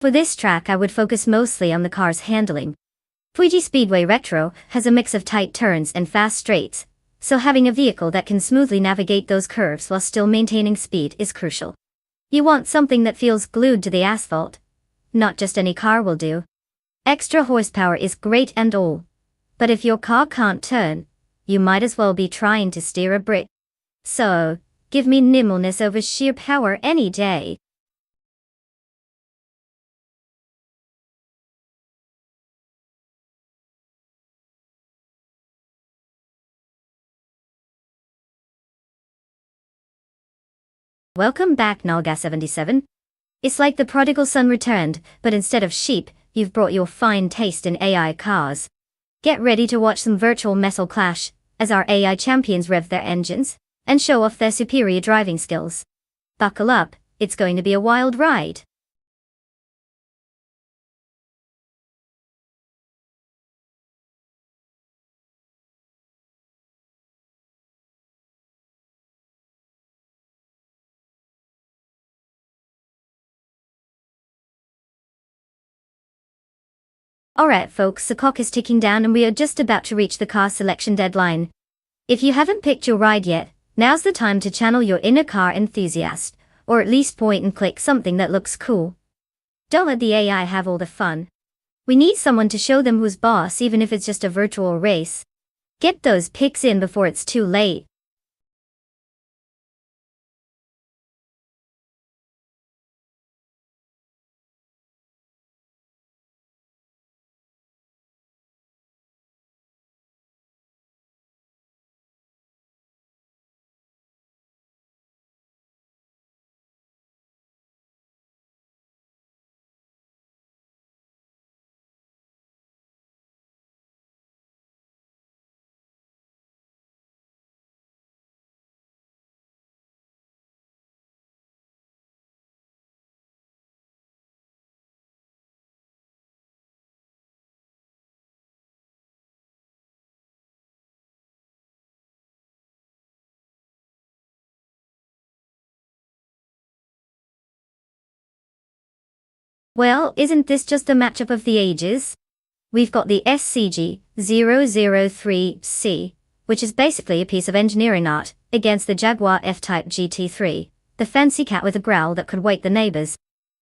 For this track I would focus mostly on the car's handling. Fuji Speedway Retro has a mix of tight turns and fast straights, so having a vehicle that can smoothly navigate those curves while still maintaining speed is crucial. You want something that feels glued to the asphalt. Not just any car will do. Extra horsepower is great and all, but if your car can't turn, you might as well be trying to steer a brick. So, give me nimbleness over sheer power any day. Welcome back, Nalga77. It's like the prodigal son returned, but instead of sheep, you've brought your fine taste in AI cars. Get ready to watch some virtual metal clash, as our AI champions rev their engines, and show off their superior driving skills. Buckle up, it's going to be a wild ride. Alright folks, the clock is ticking down and we are just about to reach the car selection deadline. If you haven't picked your ride yet, now's the time to channel your inner car enthusiast, or at least point and click something that looks cool. Don't let the AI have all the fun. We need someone to show them who's boss, even if it's just a virtual race. Get those picks in before it's too late. Well, isn't this just a matchup of the ages? We've got the SCG-003C, which is basically a piece of engineering art, against the Jaguar F-Type GT3, the fancy cat with a growl that could wake the neighbors.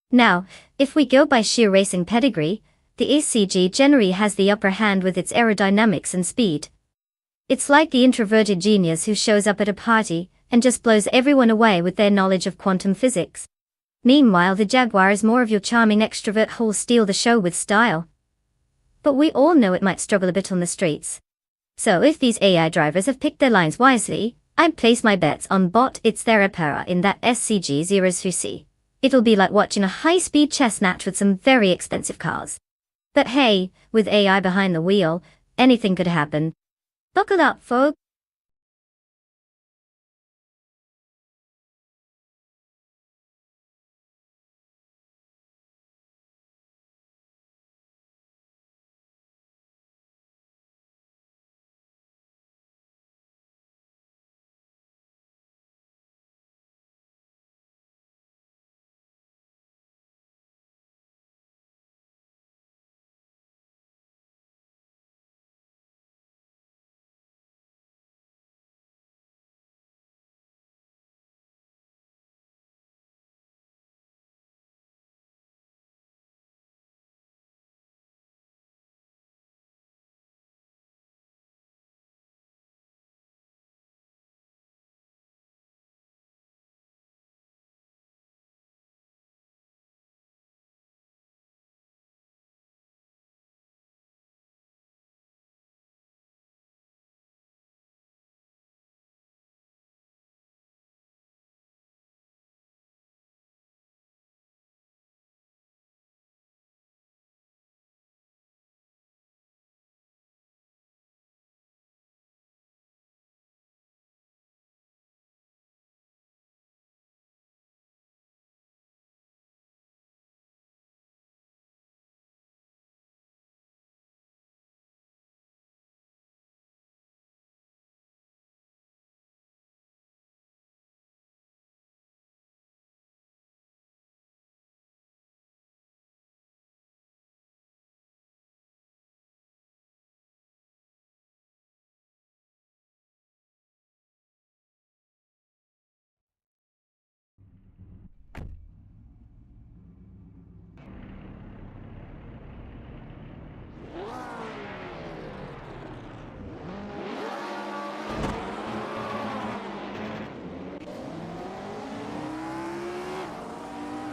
Now, if we go by sheer racing pedigree, the SCG generally has the upper hand with its aerodynamics and speed. It's like the introverted genius who shows up at a party and just blows everyone away with their knowledge of quantum physics. Meanwhile, the Jaguar is more of your charming extrovert who'll steal the show with style. But we all know it might struggle a bit on the streets. So if these AI drivers have picked their lines wisely, I'd place my bets on bot its Therapera in that SCG-03C. It'll be like watching a high-speed chess match with some very expensive cars. But hey, with AI behind the wheel, anything could happen. Buckle up, folks.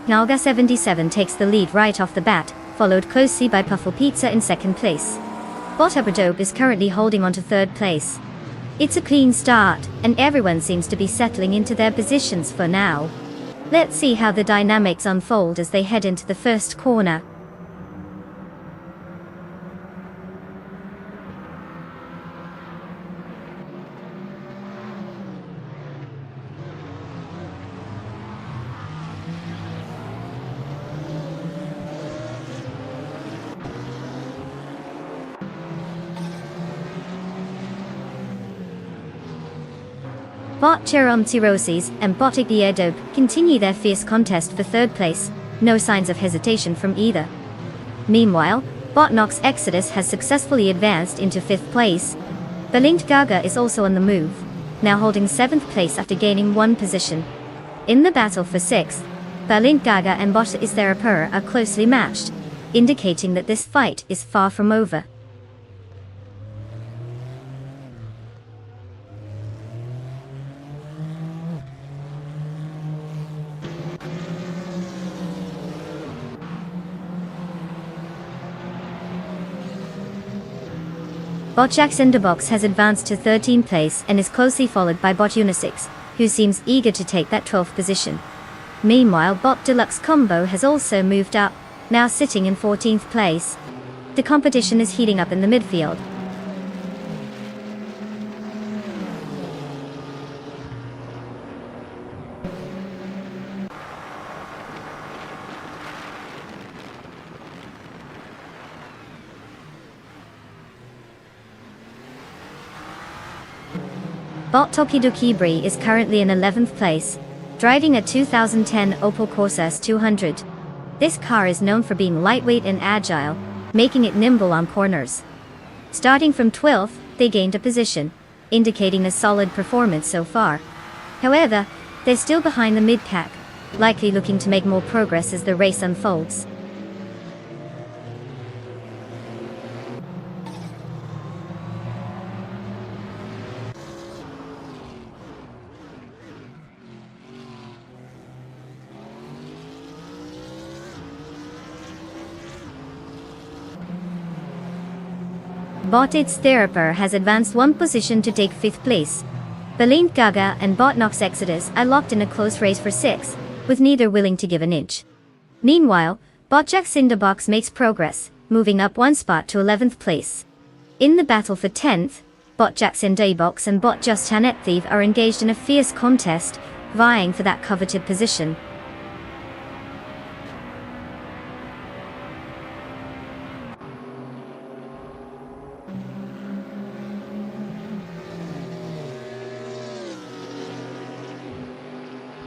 Nalga 77 takes the lead right off the bat, followed closely by Puffle Pizza in second place. Bot Abradope is currently holding on to third place. It's a clean start, and everyone seems to be settling into their positions for now. Let's see how the dynamics unfold as they head into the first corner. Bot Cheromtirosis and Bot Igniadope continue their fierce contest for third place, no signs of hesitation from either. Meanwhile, Bot Nox Exodus has successfully advanced into fifth place. Balinked Gaga is also on the move, now holding seventh place after gaining one position. In the battle for sixth, Balinked Gaga and Bot Istherapur are closely matched, indicating that this fight is far from over. Bot Jacksonderbox has advanced to 13th place and is closely followed by Bot Unisix, who seems eager to take that 12th position. Meanwhile, Bot Deluxe Combo has also moved up, now sitting in 14th place. The competition is heating up in the midfield. Bot Tokidoki Bri is currently in 11th place, driving a 2010 Opel Corsa S200. This car is known for being lightweight and agile, making it nimble on corners. Starting from 12th, they gained a position, indicating a solid performance so far. However, they're still behind the mid-pack, likely looking to make more progress as the race unfolds. Bot Istherapur has advanced one position to take 5th place. Balinked Gaga and Bot Nox Exodus are locked in a close race for 6th, with neither willing to give an inch. Meanwhile, Bot Jacksonderbox makes progress, moving up one spot to 11th place. In the battle for 10th, Bot Jacksonderbox and Bot Just Janet Thief are engaged in a fierce contest, vying for that coveted position.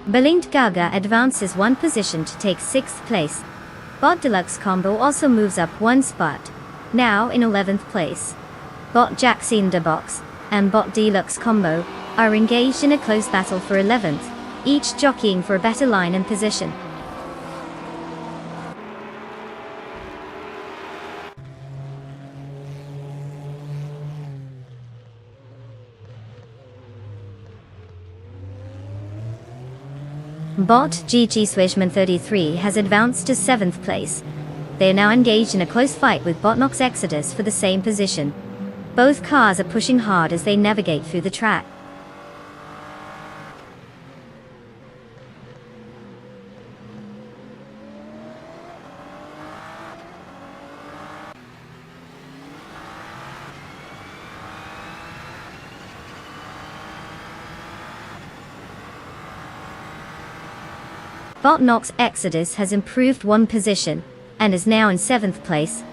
Balinked Gaga advances one position to take 6th place. Bot Deluxe Combo also moves up one spot, now in 11th place. Bot Jacksonderbox and Bot Deluxe Combo are engaged in a close battle for 11th, each jockeying for a better line and position. Bot GG Swishman 33 has advanced to 7th place. They are now engaged in a close fight with Bot Nox Exodus for the same position. Both cars are pushing hard as they navigate through the track. Bot Nox Exodus has improved one position, and is now in 7th place,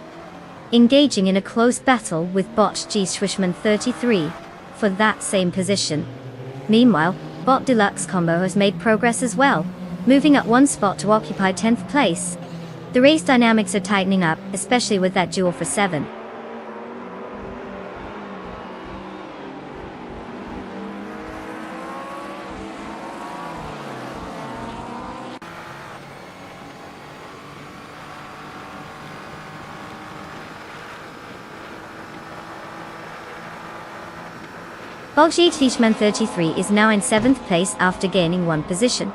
engaging in a close battle with Bot G Swishman 33 for that same position. Meanwhile, Bot Deluxe Combo has made progress as well, moving up one spot to occupy 10th place. The race dynamics are tightening up, especially with that duel for 7. Bolsheik Fishman 33 is now in 7th place after gaining one position.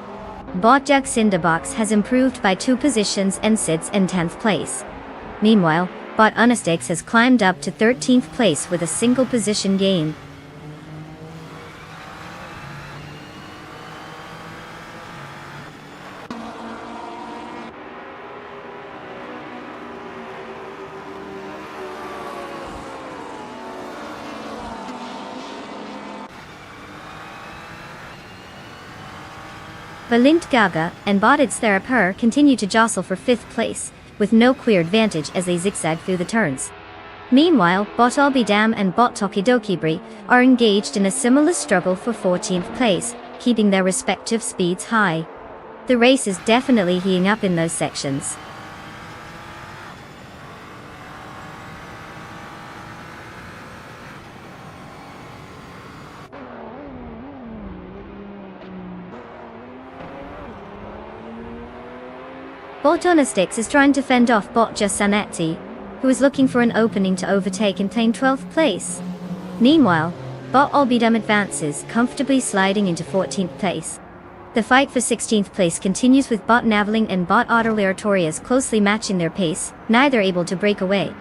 Botjag Cinderbox has improved by 2 positions and sits in 10th place. Meanwhile, Bot Unistix has climbed up to 13th place with a single position gain. Valint Gaga and Botit's Therapur continue to jostle for 5th place, with no clear advantage as they zigzag through the turns. Meanwhile, Bot Albidam and Bot Tokidokibri are engaged in a similar struggle for 14th place, keeping their respective speeds high. The race is definitely heating up in those sections. Bot Onistix is trying to fend off Botja Sanetti, who is looking for an opening to overtake and claim 12th place. Meanwhile, Bot Albidam advances, comfortably sliding into 14th place. The fight for 16th place continues with Bot Naveling and Bot Autoleratorias closely matching their pace, neither able to break away.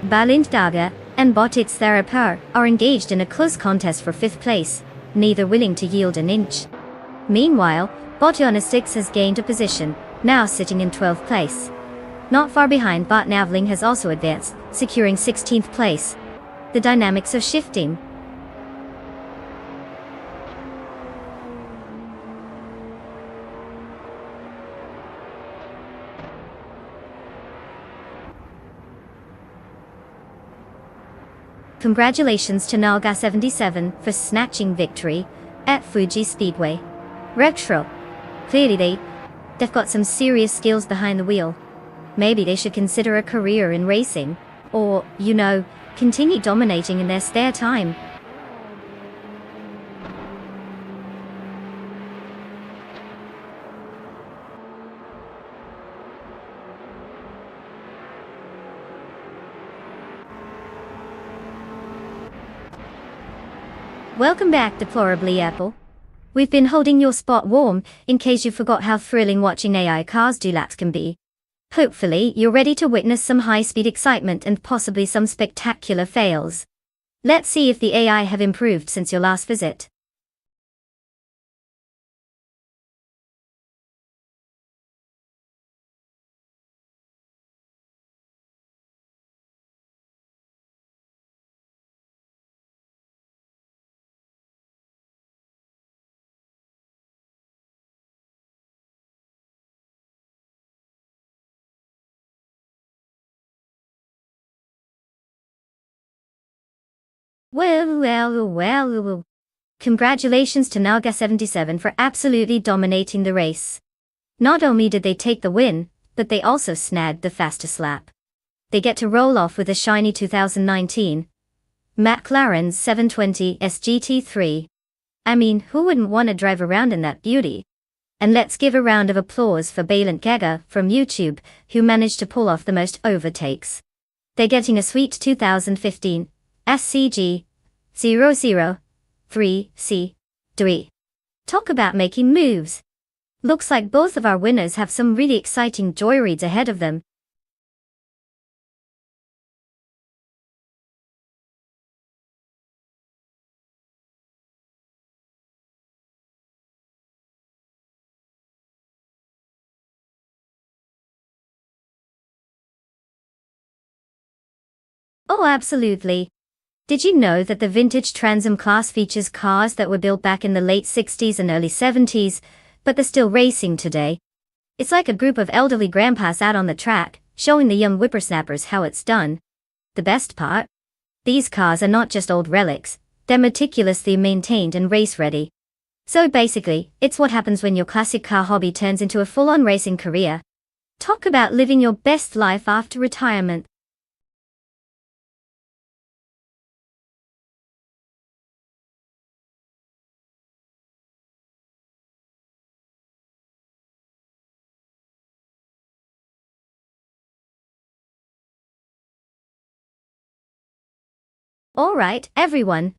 Balint Daga and Botit's Therapur are engaged in a close contest for 5th place, neither willing to yield an inch. Meanwhile, Bot Onistix has gained a position, now sitting in 12th place. Not far behind, Bot Naveling has also advanced, securing 16th place. The dynamics are shifting. Congratulations to Naga77 for snatching victory at Fuji Speedway. Retro. Clearly they've got some serious skills behind the wheel. Maybe they should consider a career in racing, or, continue dominating in their spare time. Welcome back, Deplorably Apple. We've been holding your spot warm, in case you forgot how thrilling watching AI cars do laps can be. Hopefully, you're ready to witness some high-speed excitement and possibly some spectacular fails. Let's see if the AI have improved since your last visit. Well. Congratulations to Naga77 for absolutely dominating the race. Not only did they take the win, but they also snagged the fastest lap. They get to roll off with a shiny 2019 McLaren 720 SGT3. I mean, who wouldn't want to drive around in that beauty? And let's give a round of applause for Balint Gaga from YouTube, who managed to pull off the most overtakes. They're getting a sweet 2015 SCG 003C3. Talk about making moves. Looks like both of our winners have some really exciting joyrides ahead of them. Oh, absolutely. Did you know that the vintage Trans Am class features cars that were built back in the late 60s and early 70s, but they're still racing today? It's like a group of elderly grandpas out on the track, showing the young whippersnappers how it's done. The best part? These cars are not just old relics, they're meticulously maintained and race-ready. So basically, it's what happens when your classic car hobby turns into a full-on racing career. Talk about living your best life after retirement. Alright, everyone.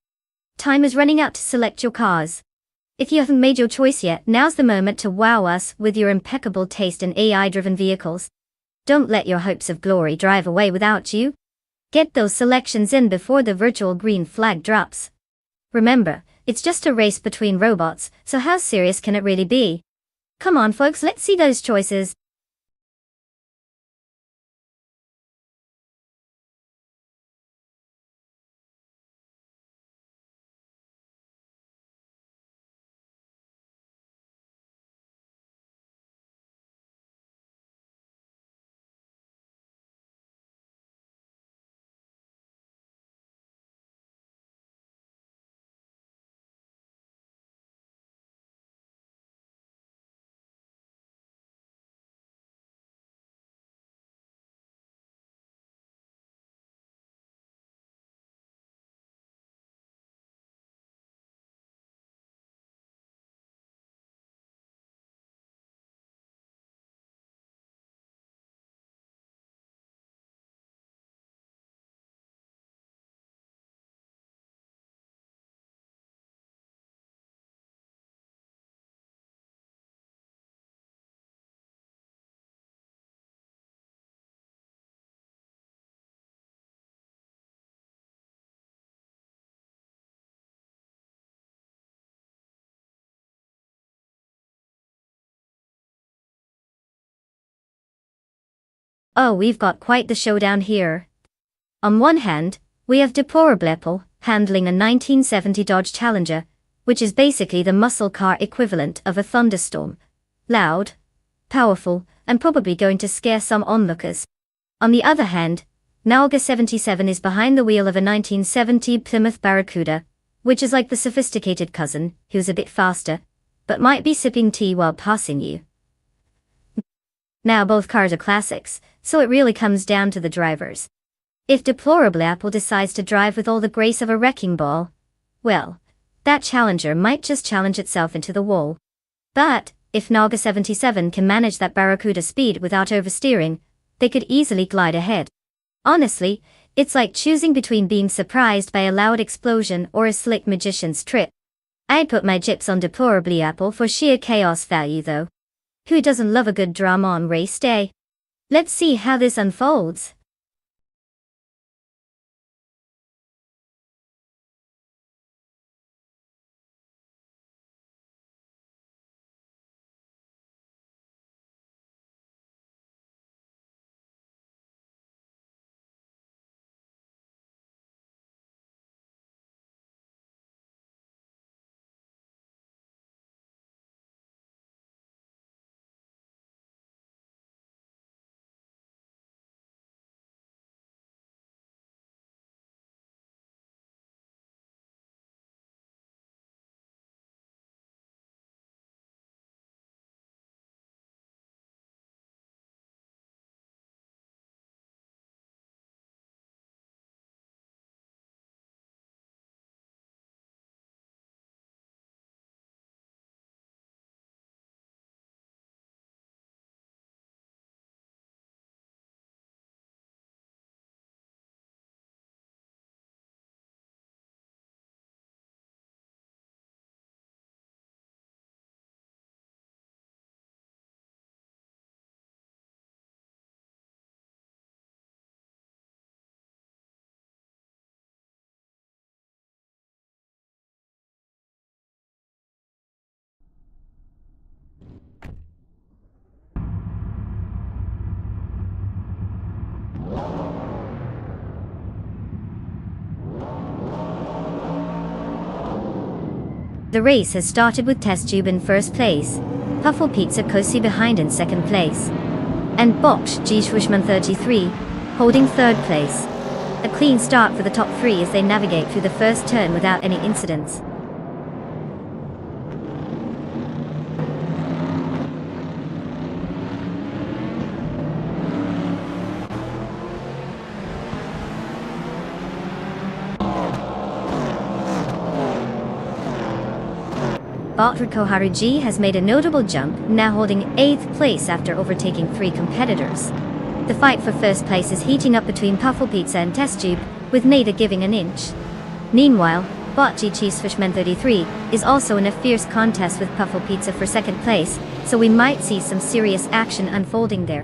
Time is running out to select your cars. If you haven't made your choice yet, now's the moment to wow us with your impeccable taste in AI-driven vehicles. Don't let your hopes of glory drive away without you. Get those selections in before the virtual green flag drops. Remember, it's just a race between robots, so how serious can it really be? Come on folks, let's see those choices. Oh, we've got quite the showdown here. On one hand, we have Deplorable handling a 1970 Dodge Challenger, which is basically the muscle car equivalent of a Thunderstorm. Loud, powerful, and probably going to scare some onlookers. On the other hand, Nalga 77 is behind the wheel of a 1970 Plymouth Barracuda, which is like the sophisticated cousin, who's a bit faster, but might be sipping tea while passing you. Now both cars are classics, so it really comes down to the drivers. If Deplorable Apple decides to drive with all the grace of a wrecking ball, well, that Challenger might just challenge itself into the wall. But, if Naga 77 can manage that Barracuda speed without oversteering, they could easily glide ahead. Honestly, it's like choosing between being surprised by a loud explosion or a slick magician's trick. I'd put my chips on Deplorable Apple for sheer chaos value though. Who doesn't love a good drama on race day? Let's see how this unfolds. The race has started with Test Tube in first place, Puffle Pizza Cosi behind in second place, and Bosch G. Schwishman 33, holding third place. A clean start for the top three as they navigate through the first turn without any incidents. Valtteri Koharuji has made a notable jump, now holding 8th place after overtaking 3 competitors. The fight for first place is heating up between Puffle Pizza and Test Tube, with neither giving an inch. Meanwhile, Bot GT Swishman 33 is also in a fierce contest with Puffle Pizza for second place, so we might see some serious action unfolding there.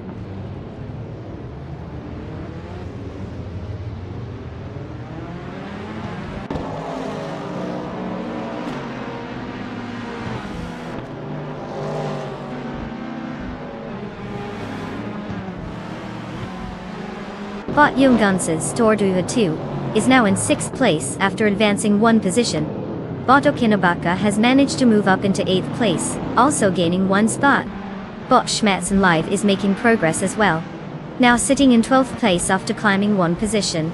Bot Younggun's Storduha 2 is now in 6th place after advancing 1 position. Bot Okinabaka has managed to move up into 8th place, also gaining 1 spot. Bot Schmatzen Live is making progress as well, now sitting in 12th place after climbing 1 position.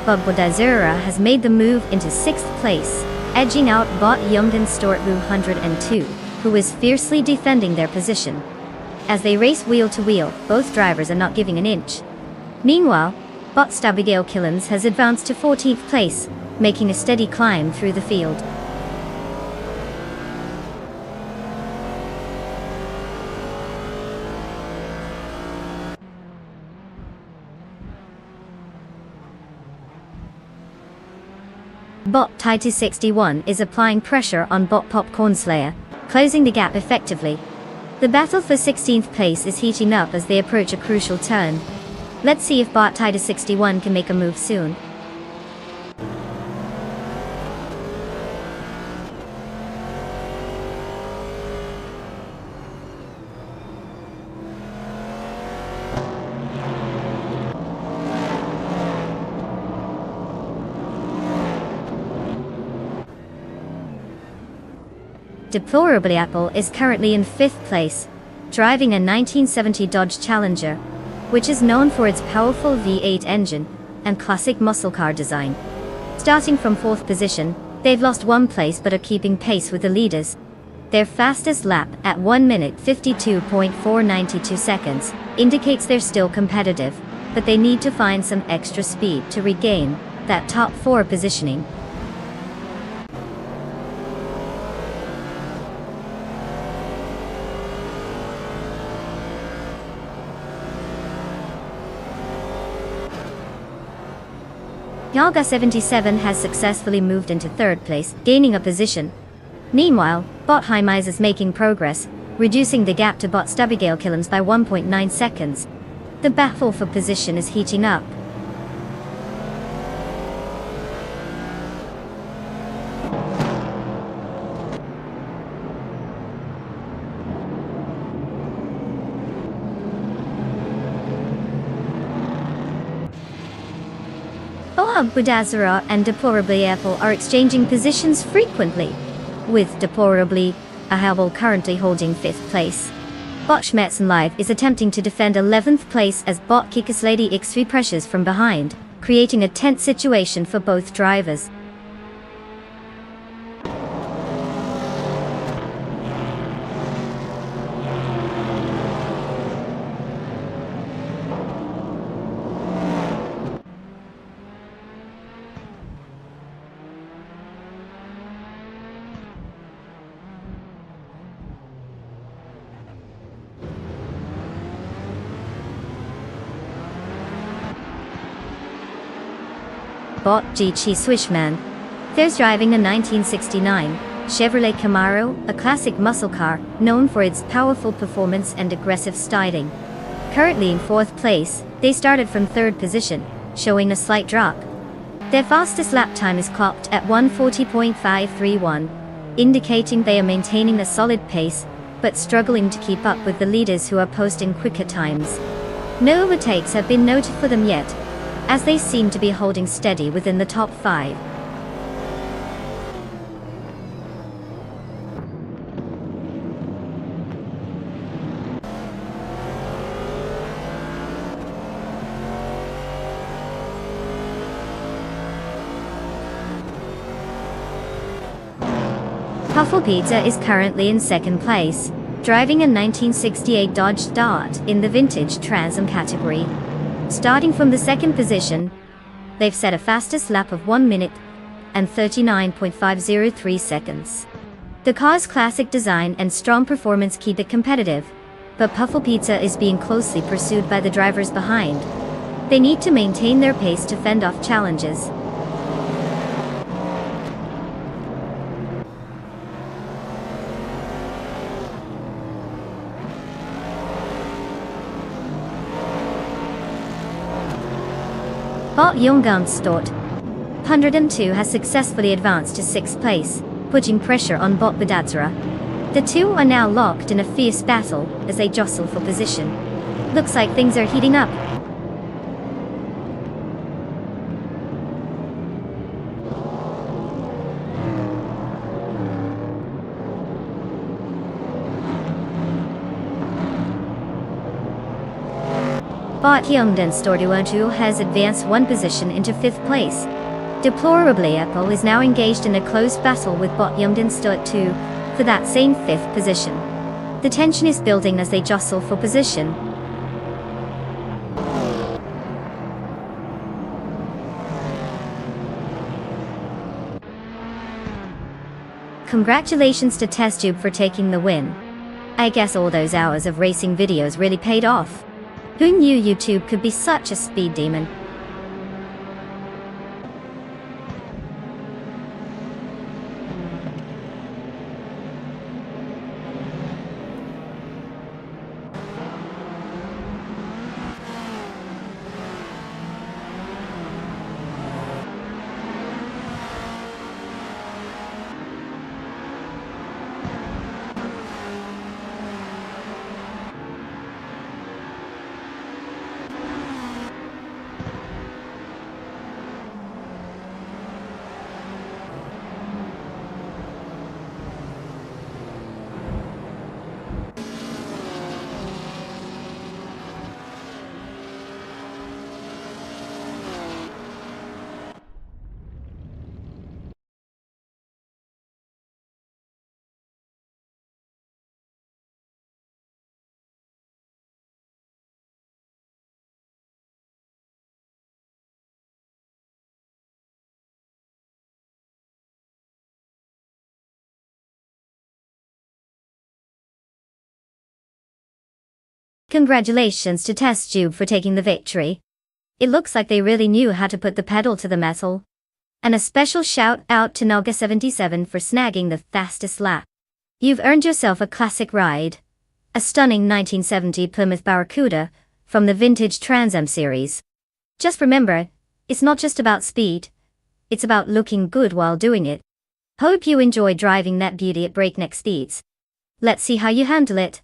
Bot Bodazura has made the move into 6th place, edging out Bot Younggun Stortlu 102, who is fiercely defending their position. As they race wheel to wheel, both drivers are not giving an inch. Meanwhile, Bot Stabigale Killens has advanced to 14th place, making a steady climb through the field. Bot Titus 61 is applying pressure on Bot Popcorn Slayer, closing the gap effectively. The battle for 16th place is heating up as they approach a crucial turn. Let's see if Bot Titus 61 can make a move soon. Deplorably Apple is currently in 5th place, driving a 1970 Dodge Challenger, which is known for its powerful V8 engine and classic muscle car design. Starting from 4th position, they've lost 1 place but are keeping pace with the leaders. Their fastest lap at 1 minute 52.492 seconds indicates they're still competitive, but they need to find some extra speed to regain that top 4 positioning. Yalga 77 has successfully moved into 3rd place, gaining a position. Meanwhile, Bot Hymize is making progress, reducing the gap to Bot Stubigale Killens by 1.9 seconds. The battle for position is heating up. Budazara and Deplorably Apple are exchanging positions frequently, with Deplorably Apple currently holding 5th place. Bot Schmetzen Live is attempting to defend 11th place as Bot Kikas Lady X3 pressures from behind, creating a tense situation for both drivers. Bot GT Swishman. There's driving a 1969 Chevrolet Camaro, a classic muscle car, known for its powerful performance and aggressive styling. Currently in 4th place, they started from 3rd position, showing a slight drop. Their fastest lap time is clocked at 1:40.531, indicating they are maintaining a solid pace, but struggling to keep up with the leaders who are posting quicker times. No overtakes have been noted for them yet, as they seem to be holding steady within the top 5. Puffle Pizza is currently in 2nd place, driving a 1968 Dodge Dart in the vintage Trans Am category. Starting from the second position, they've set a fastest lap of 1 minute and 39.503 seconds. The car's classic design and strong performance keep it competitive, but Puffle Pizza is being closely pursued by the drivers behind. They need to maintain their pace to fend off challenges. Bot Nonstop 102 has successfully advanced to 6th place, putting pressure on Bot Badatsura. The two are now locked in a fierce battle as they jostle for position. Looks like things are heating up. Bot Nonstop has advanced 1 position into 5th place. Deplorably, Apple is now engaged in a close battle with Bot Nonstop 2 for that same 5th position. The tension is building as they jostle for position. Congratulations to TestTube for taking the win. I guess all those hours of racing videos really paid off. Who knew YouTube could be such a speed demon? Congratulations to TestTube for taking the victory. It looks like they really knew how to put the pedal to the metal. And a special shout out to Naga77 for snagging the fastest lap. You've earned yourself a classic ride. A stunning 1970 Plymouth Barracuda from the vintage Trans Am series. Just remember, it's not just about speed. It's about looking good while doing it. Hope you enjoy driving that beauty at breakneck speeds. Let's see how you handle it.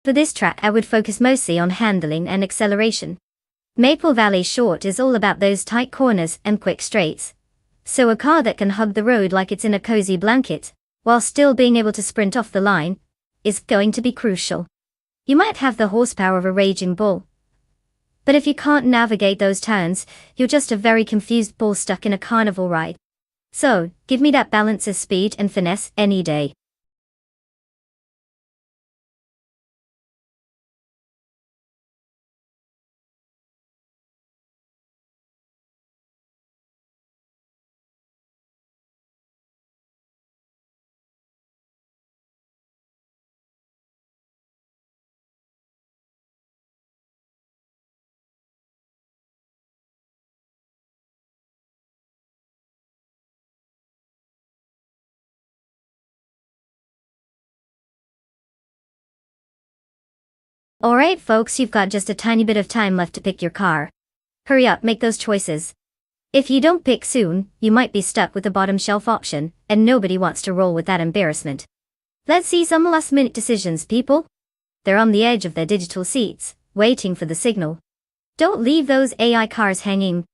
For this track I would focus mostly on handling and acceleration. Maple Valley Short is all about those tight corners and quick straights. So a car that can hug the road like it's in a cozy blanket, while still being able to sprint off the line, is going to be crucial. You might have the horsepower of a raging bull, but if you can't navigate those turns, you're just a very confused bull stuck in a carnival ride. So, give me that balance of speed and finesse any day. Alright folks, you've got just a tiny bit of time left to pick your car. Hurry up, make those choices. If you don't pick soon, you might be stuck with the bottom shelf option, and nobody wants to roll with that embarrassment. Let's see some last minute decisions, people. They're on the edge of their digital seats, waiting for the signal. Don't leave those AI cars hanging.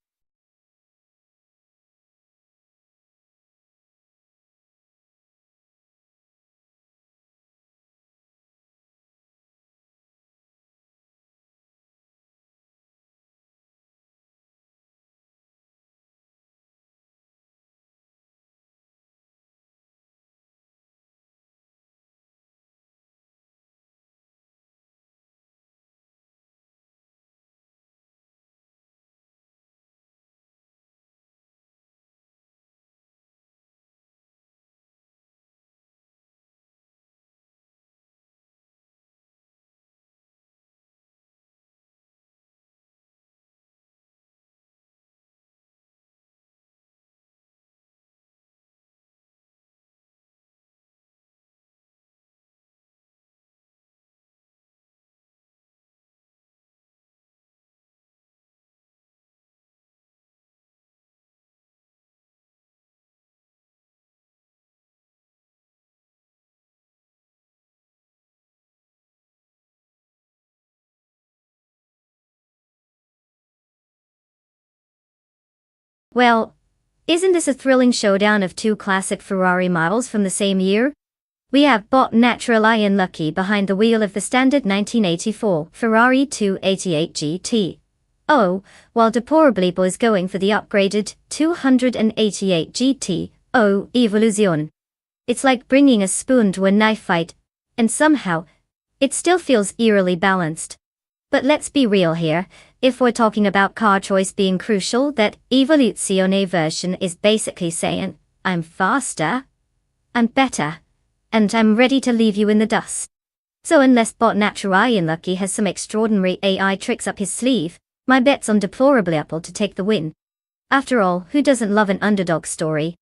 Well, isn't this a thrilling showdown of two classic Ferrari models from the same year? We have Bot Natural Ian Lucky behind the wheel of the standard 1984 Ferrari 288 GT. Oh, while Deplorably is going for the upgraded 288 GT. Oh, Evolution. It's like bringing a spoon to a knife fight, and somehow, it still feels eerily balanced. But let's be real here, if we're talking about car choice being crucial, that Evoluzione version is basically saying, I'm faster, I'm better, and I'm ready to leave you in the dust. So unless Bot Natural Ian Lucky has some extraordinary AI tricks up his sleeve, my bet's on Deplorably Apple to take the win. After all, who doesn't love an underdog story?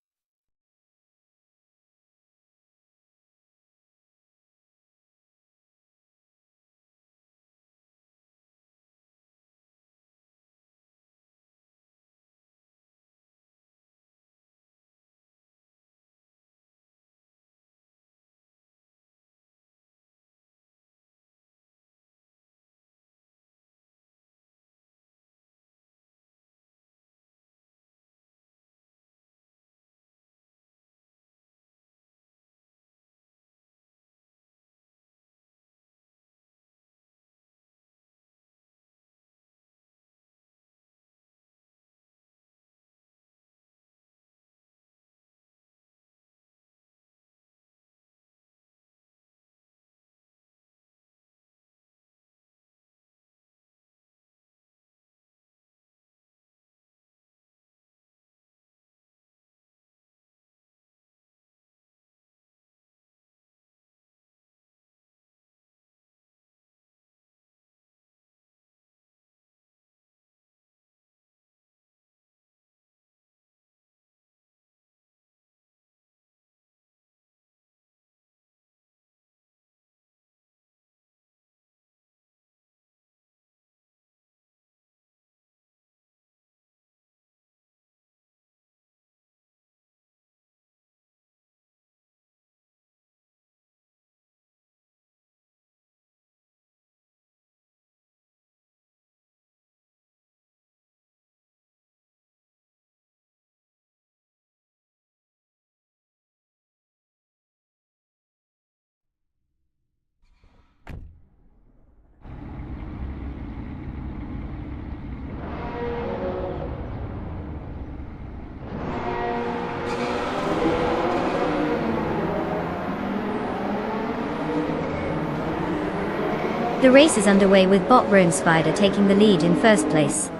The race is underway with Bot Rome Spider taking the lead in first place.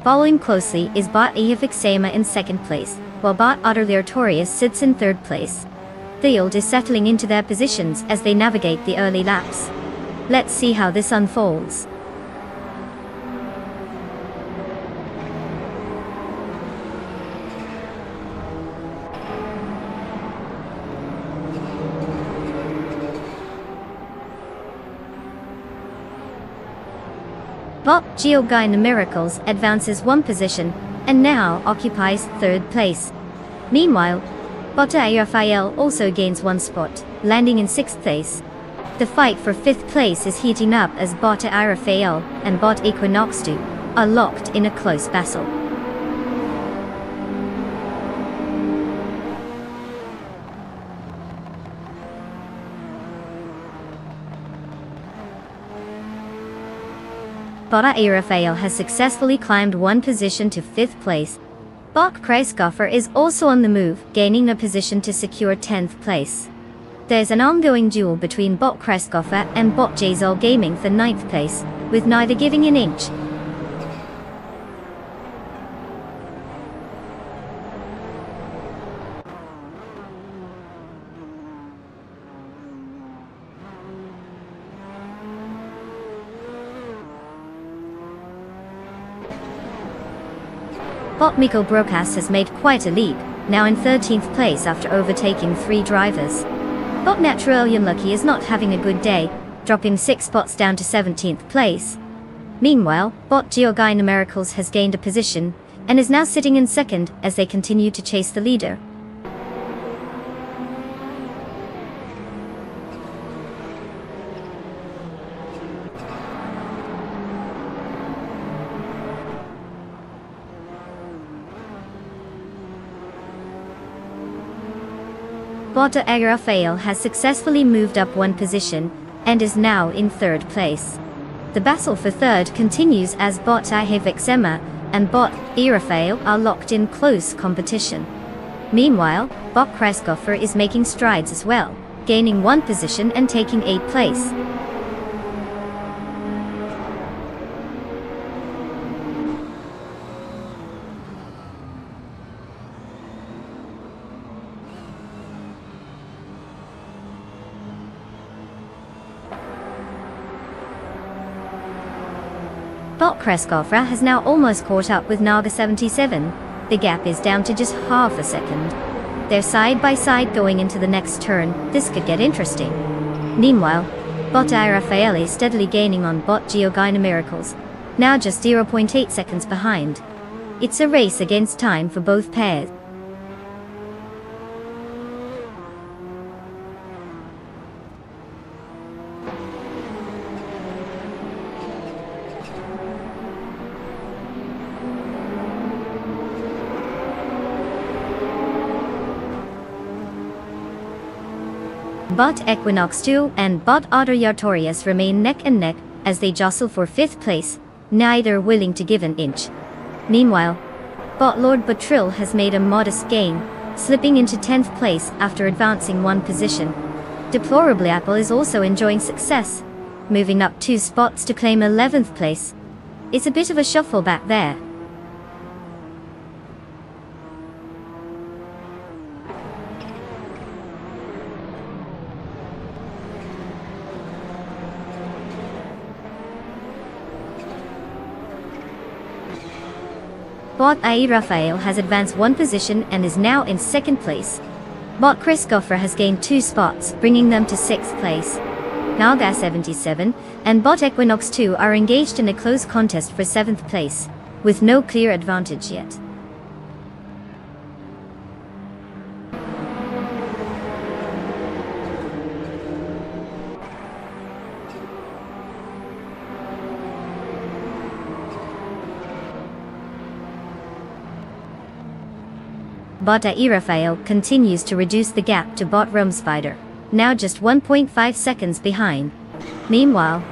Following closely is Bot Eofixema in second place, while Bot Utterly Artorius sits in third place. The field is settling into their positions as they navigate the early laps. Let's see how this unfolds. Bot Geogina Miracles advances one position, and now occupies third place. Meanwhile, Bot Raphael also gains one spot, landing in sixth place. The fight for fifth place is heating up as Bot Raphael and Bot Equinox 2 are locked in a close battle. Bot Raphael has successfully climbed one position to fifth place. Bot Kreisgoffer is also on the move, gaining a position to secure 10th place. There's an ongoing duel between Bot Kreisgoffer and Bot Jazol Gaming for 9th place, with neither giving an inch. Bot Mikko Brokas has made quite a leap, now in 13th place after overtaking 3 drivers. Bot Natural Ian Lucky is not having a good day, dropping 6 spots down to 17th place. Meanwhile, Bot Geogina Miracles has gained a position, and is now sitting in second as they continue to chase the leader. Bot Rafael has successfully moved up one position and is now in third place. The battle for third continues as Bot Vexema and Bot Rafael are locked in close competition. Meanwhile, Bot Kreisgoffer is making strides as well, gaining one position and taking 8th place. Bot Kreisgoffer has now almost caught up with Naga 77. The gap is down to just half a second. They're side by side going into the next turn. This could get interesting. Meanwhile, Bot Rafael is steadily gaining on Bot Geogina Miracles, now just 0.8 seconds behind. It's a race against time for both pairs. Bot Equinox 2 and Bot Otter Yartorius remain neck and neck as they jostle for 5th place, neither willing to give an inch. Meanwhile, Bot Lord Batril has made a modest gain, slipping into 10th place after advancing one position. Deplorably Apple is also enjoying success, moving up 2 spots to claim 11th place. It's a bit of a shuffle back there. Bot Rafael has advanced one position and is now in 2nd place. Bot Kreisgoffer has gained 2 spots, bringing them to 6th place. Naga 77 and Bot Equinox 2 are engaged in a close contest for 7th place, with no clear advantage yet. Bot Rafael continues to reduce the gap to Bot Rumspider, now just 1.5 seconds behind. Meanwhile,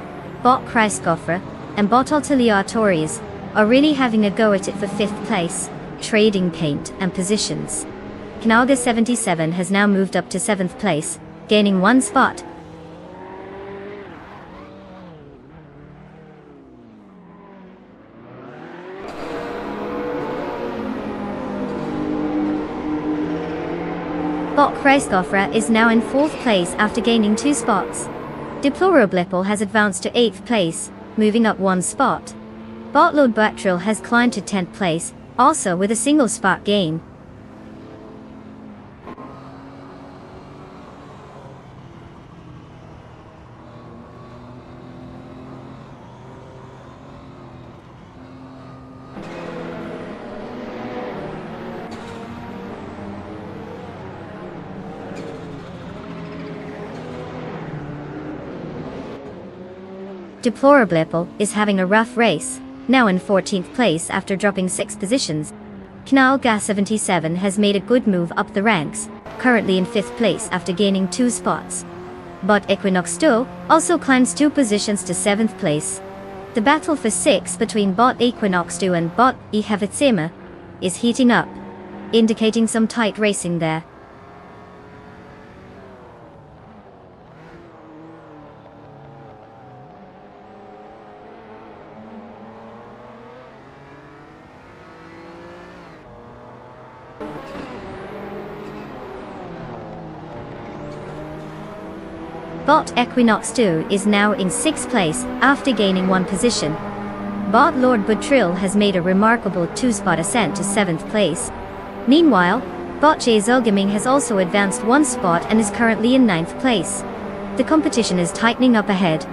Bot Kreisgoffer and Bot Altiliatorius are really having a go at it for 5th place, trading paint and positions. Naga 77 has now moved up to 7th place, gaining 1 spot. Bot Kreisgoffer is now in 4th place after gaining 2 spots. Deplorablepel has advanced to 8th place, moving up 1 spot. Bot Lord Batril has climbed to 10th place, also with a single spot gain. Deplorablepel is having a rough race, now in 14th place after dropping 6 positions. Naga 77 has made a good move up the ranks, currently in 5th place after gaining 2 spots. Bot Equinox 2 also climbs 2 positions to 7th place. The battle for 6 between Bot Equinox 2 and Bot Vexema is heating up, indicating some tight racing there. Bot Equinox 2 is now in 6th place after gaining 1 position. Bot Lord Batril has made a remarkable 2-spot ascent to 7th place. Meanwhile, Bot Zolgaming has also advanced 1 spot and is currently in 9th place. The competition is tightening up ahead.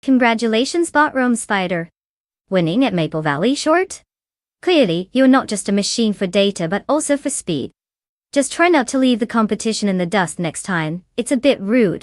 Congratulations Bot Rumspider! Winning at Maple Valley Short? Clearly, you're not just a machine for data but also for speed. Just try not to leave the competition in the dust next time, it's a bit rude.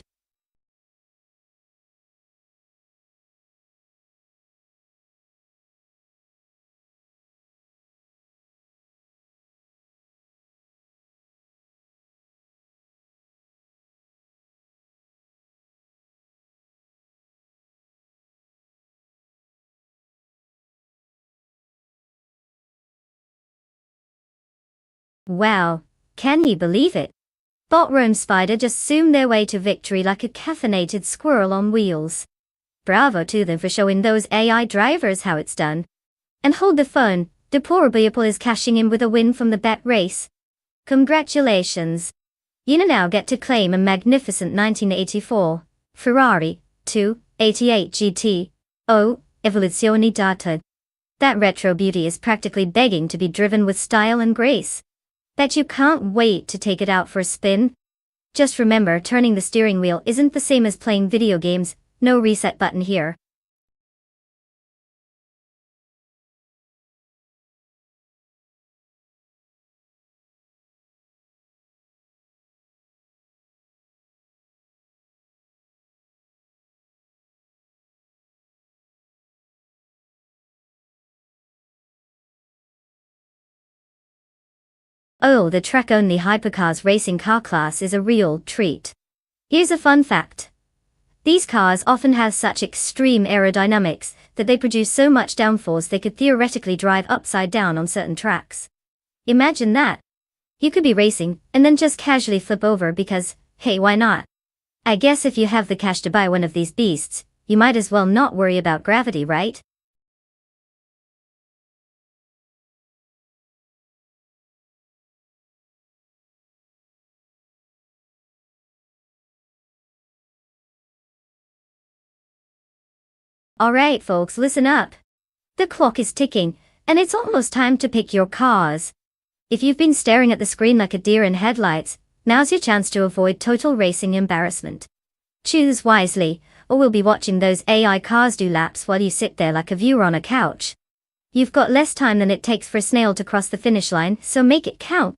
Wow, can you believe it? Botrome Spider just zoomed their way to victory like a caffeinated squirrel on wheels. Bravo to them for showing those AI drivers how it's done. And hold the phone, Deplorable is cashing in with a win from the bet race. Congratulations! You now get to claim a magnificent 1984 Ferrari 288 GT. Oh, Evoluzione data. That retro beauty is practically begging to be driven with style and grace. Bet you can't wait to take it out for a spin. Just remember, turning the steering wheel isn't the same as playing video games, no reset button here. Oh, the track-only hypercars racing car class is a real treat. Here's a fun fact. These cars often have such extreme aerodynamics that they produce so much downforce they could theoretically drive upside down on certain tracks. Imagine that. You could be racing and then just casually flip over because, hey, why not? I guess if you have the cash to buy one of these beasts, you might as well not worry about gravity, right? Alright folks, listen up. The clock is ticking, and it's almost time to pick your cars. If you've been staring at the screen like a deer in headlights, now's your chance to avoid total racing embarrassment. Choose wisely, or we'll be watching those AI cars do laps while you sit there like a viewer on a couch. You've got less time than it takes for a snail to cross the finish line, so make it count.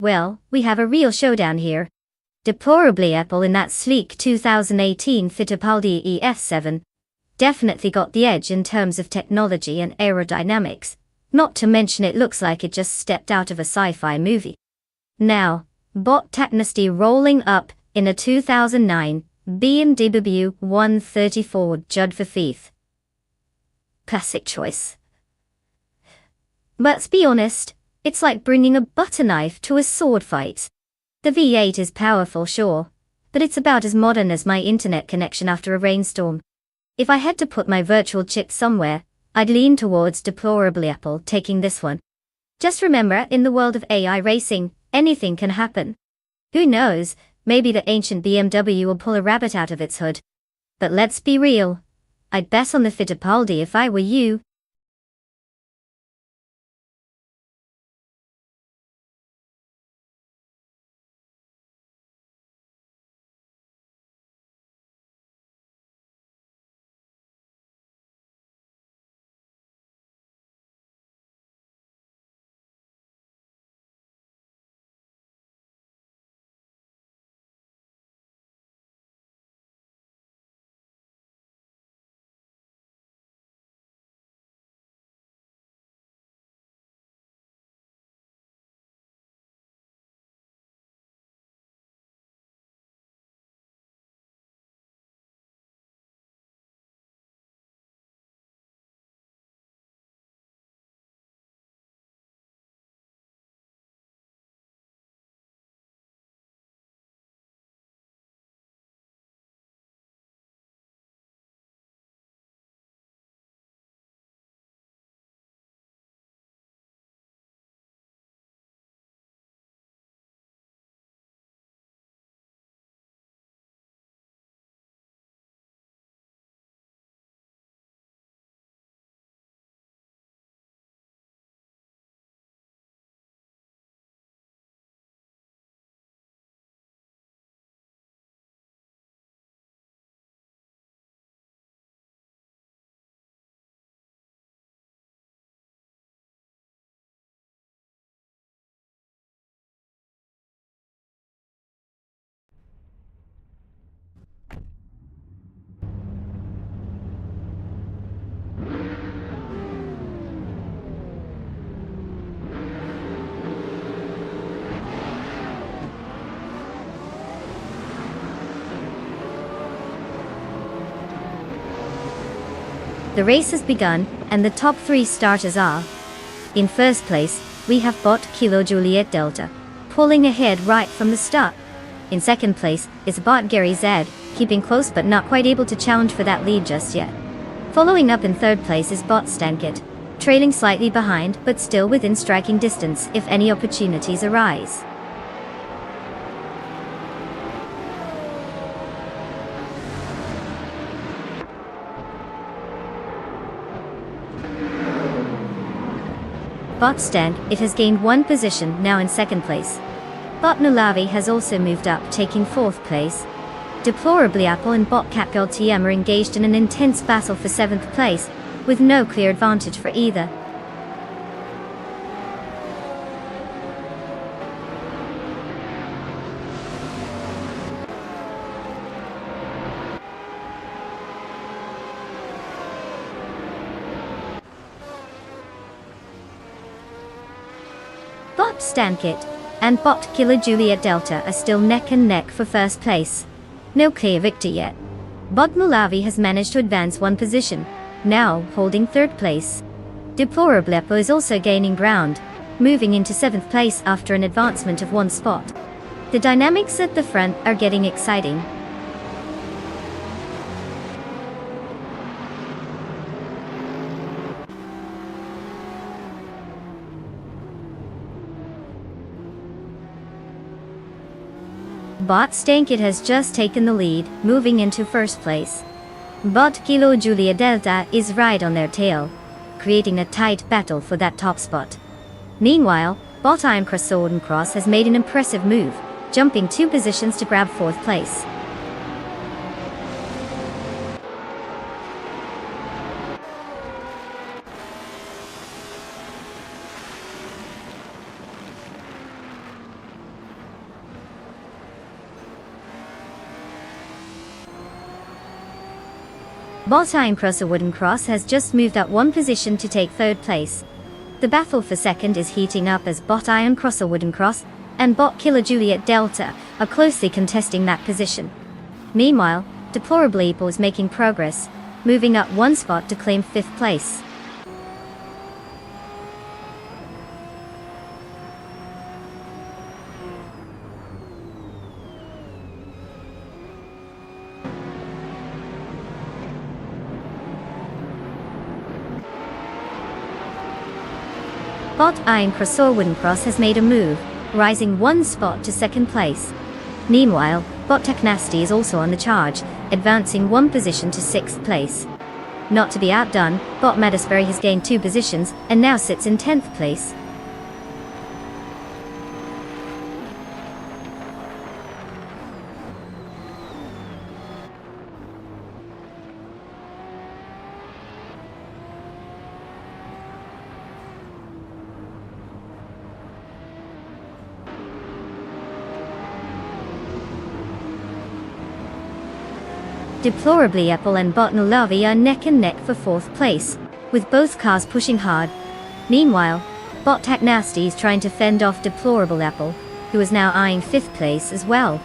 Well, we have a real showdown here. Deplorably Apple in that sleek 2018 Fittipaldi EF7 definitely got the edge in terms of technology and aerodynamics, not to mention it looks like it just stepped out of a sci-fi movie. Now, Bot Technesty rolling up in a 2009 BMW 134 Judd for Thief. Classic choice. Let's be honest, it's like bringing a butter knife to a sword fight. The V8 is powerful, sure, but it's about as modern as my internet connection after a rainstorm. If I had to put my virtual chip somewhere, I'd lean towards Deplorably Apple taking this one. Just remember, in the world of AI racing, anything can happen. Who knows, maybe the ancient BMW will pull a rabbit out of its hood. But let's be real. I'd bet on the Fittipaldi if I were you. The race has begun, and the top 3 starters are: in first place, we have Bot Kilo Juliet Delta, pulling ahead right from the start. In second place is Bot Gary Z, keeping close but not quite able to challenge for that lead just yet. Following up in third place is Bot Stankit, trailing slightly behind but still within striking distance if any opportunities arise. Bot Stank, it has gained 1 position, now in second place. Bot Nulavi has also moved up, taking 4th place. Deplorably Apple and Bot Catgirl TM are engaged in an intense battle for 7th place, with no clear advantage for either. Bot Stankit and Bot Killer Juliet Delta are still neck and neck for first place. No clear victor yet. Bot Mulavi has managed to advance 1 position, now holding 3rd place. Deplorablepo is also gaining ground, moving into 7th place after an advancement of 1 spot. The dynamics at the front are getting exciting. Bot Stankit has just taken the lead, moving into 1st place. Bot Kilo Julia Delta is right on their tail, creating a tight battle for that top spot. Meanwhile, Bot Iron Cross Sword and Cross has made an impressive move, jumping 2 positions to grab 4th place. Bot Iron Crosser Wooden Cross has just moved up 1 position to take 3rd place. The battle for 2nd is heating up as Bot Iron Crosser Wooden Cross and Bot Killer Juliet Delta are closely contesting that position. Meanwhile, Deplorably Apple is making progress, moving up 1 spot to claim 5th place. Bot Iron Crossor Wooden Cross has made a move, rising 1 spot to 2nd place. Meanwhile, Bot Technasty is also on the charge, advancing 1 position to 6th place. Not to be outdone, Bot Madisberry has gained 2 positions and now sits in 10th place. Deplorably Apple and Bot Nulavi are neck and neck for 4th place, with both cars pushing hard. Meanwhile, Bot Technasty is trying to fend off Deplorable Apple, who is now eyeing 5th place as well.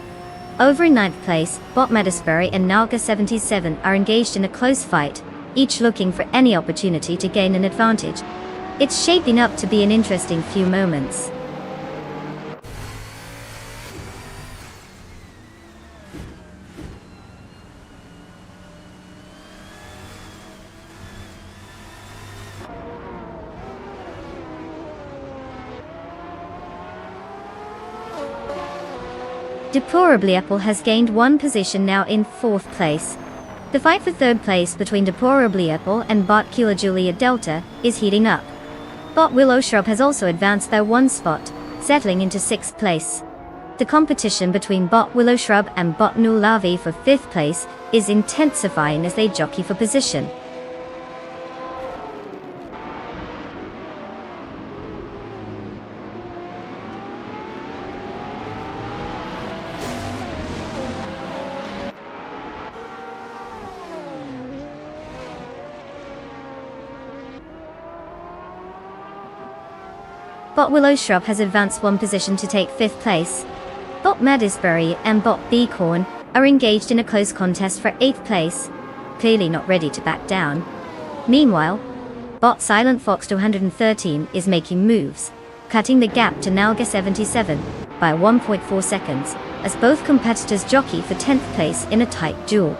Over in 9th place, Bot Madisberry and Nalga77 are engaged in a close fight, each looking for any opportunity to gain an advantage. It's shaping up to be an interesting few moments. Deplorably Apple has gained 1 position, now in 4th place. The fight for 3rd place between Deplorably Apple and Bot Killer Julia Delta is heating up. Bot Willow Shrub has also advanced their 1 spot, settling into 6th place. The competition between Bot Willow Shrub and Bot Nulavi for 5th place is intensifying as they jockey for position. Bot Willow Shrub has advanced 1 position to take 5th place. Bot Madisberry and Bot Beacorn are engaged in a close contest for 8th place, clearly not ready to back down. Meanwhile, bot Silent Fox 213 is making moves, cutting the gap to Nalga 77 by 1.4 seconds, as both competitors jockey for 10th place in a tight duel.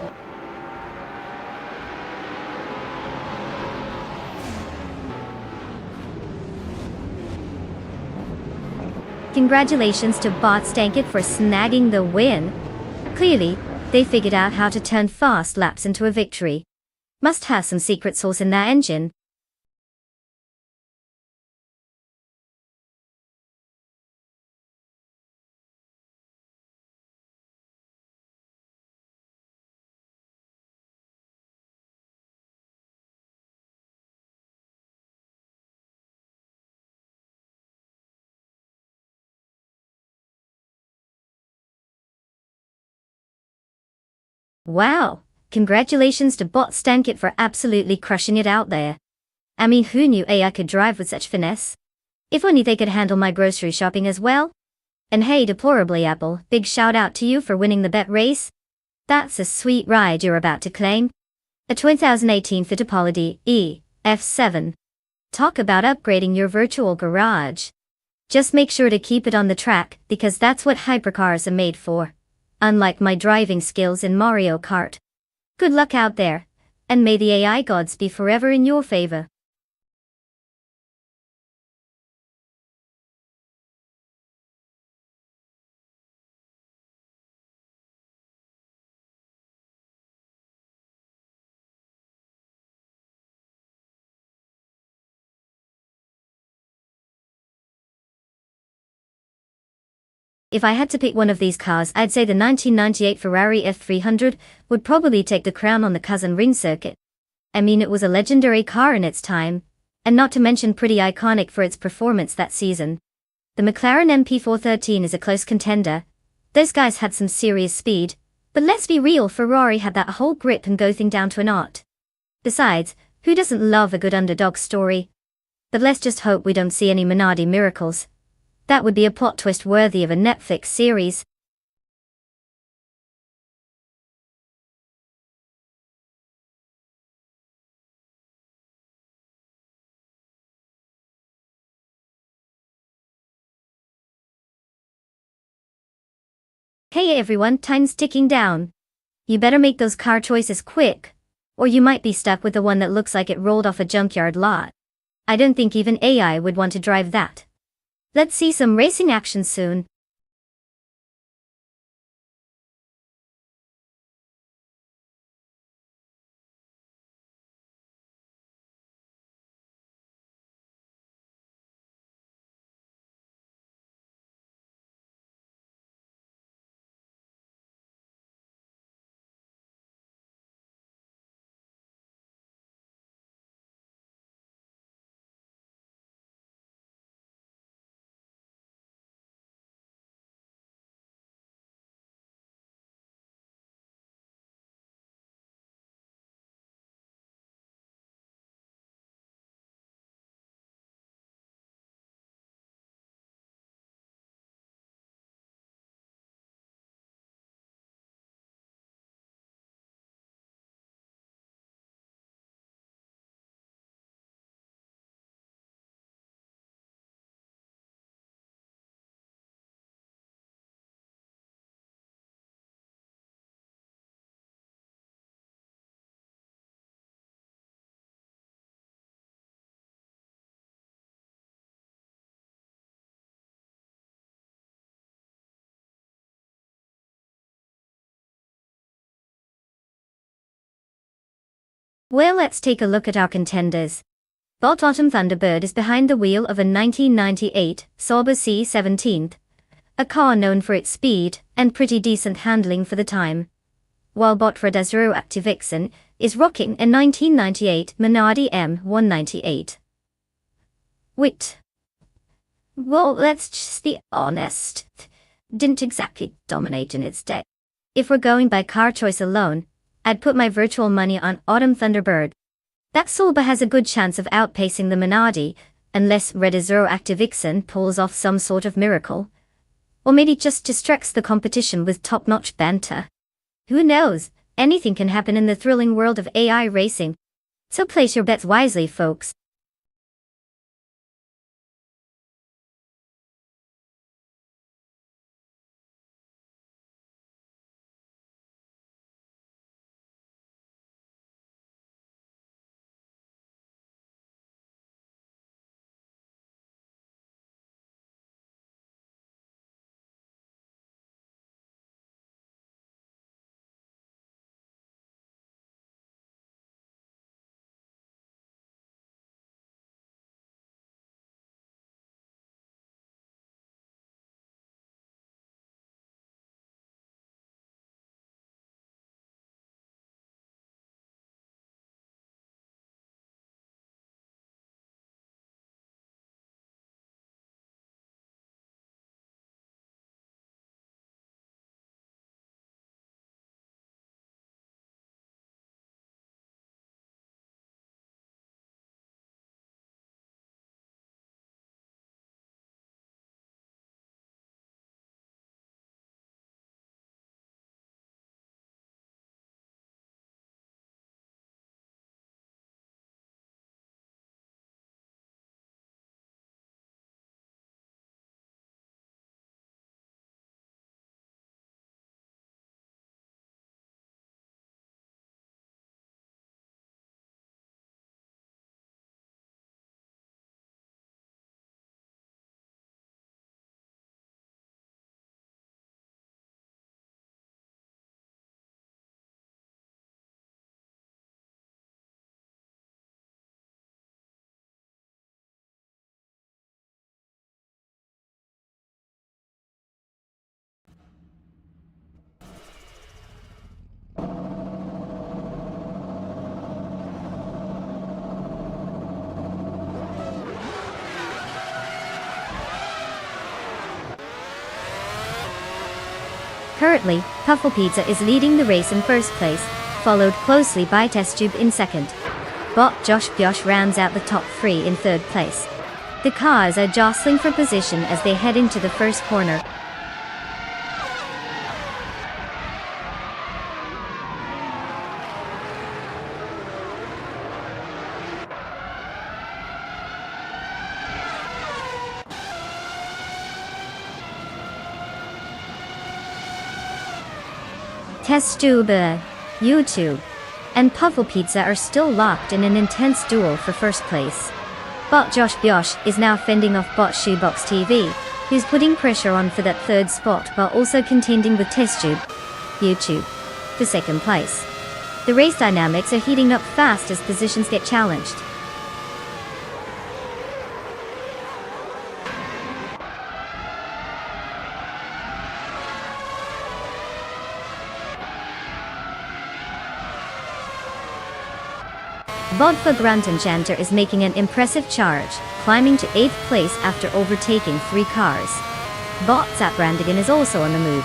Congratulations to Bot Stankit for snagging the win. Clearly, they figured out how to turn fast laps into a victory. Must have some secret sauce in that engine. Wow, congratulations to Bot Stankit for absolutely crushing it out there. I mean, who knew AI could drive with such finesse? If only they could handle my grocery shopping as well. And hey, deplorably Apple, big shout out to you for winning the bet race. That's a sweet ride you're about to claim. A 2018 Fittipaldi F7. Talk about upgrading your virtual garage. Just make sure to keep it on the track, because that's what hypercars are made for. Unlike my driving skills in Mario Kart. Good luck out there, and may the AI gods be forever in your favor. If I had to pick one of these cars, I'd say the 1998 Ferrari F300 would probably take the crown on the Cousin Ring circuit. I mean, it was a legendary car in its time, and not to mention pretty iconic for its performance that season. The McLaren MP413 is a close contender. Those guys had some serious speed, but let's be real, Ferrari had that whole grip and go thing down to an art. Besides, who doesn't love a good underdog story? But let's just hope we don't see any Minardi miracles. That would be a plot twist worthy of a Netflix series. Hey everyone, time's ticking down. You better make those car choices quick, or you might be stuck with the one that looks like it rolled off a junkyard lot. I don't think even AI would want to drive that. Let's see some racing action soon. Well, let's take a look at our contenders. Bot Autumn Thunderbird is behind the wheel of a 1998 Sauber C17, a car known for its speed and pretty decent handling for the time. While Bot Redazero Activixen is rocking a 1998 Minardi M198. Wait. Well, let's just be honest. Didn't exactly dominate in its day. If we're going by car choice alone, I'd put my virtual money on Autumn Thunderbird. That Sauber has a good chance of outpacing the Minardi, unless Redazero Activixen pulls off some sort of miracle. Or maybe just distracts the competition with top-notch banter. Who knows? Anything can happen in the thrilling world of AI racing. So place your bets wisely, folks. Currently, Puffle Pizza is leading the race in first place, followed closely by Test Tube in second. Bot Josh Byosh rounds out the top three in third place. The cars are jostling for position as they head into the first corner. Test Tube, YouTube, and Puffle Pizza are still locked in an intense duel for first place. Bot Josh Byosh is now fending off Bot Shoebox TV, who's putting pressure on for that third spot while also contending with Test Tube, YouTube, for second place. The race dynamics are heating up fast as positions get challenged. Vodka Gruntenchanter is making an impressive charge, climbing to 8th place after overtaking 3 cars. Bot Zap Brandigan is also on the move,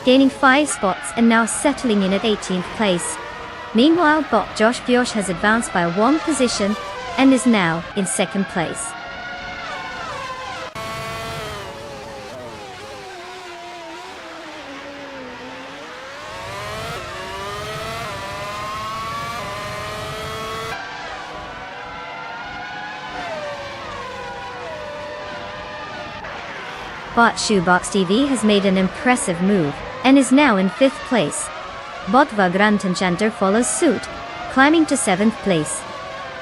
gaining 5 spots and now settling in at 18th place. Meanwhile, Bot Josh Byosh has advanced by 1 position and is now in 2nd place. Bot Shoebox TV has made an impressive move, and is now in 5th place. Bot Vagrantenchanter follows suit, climbing to 7th place.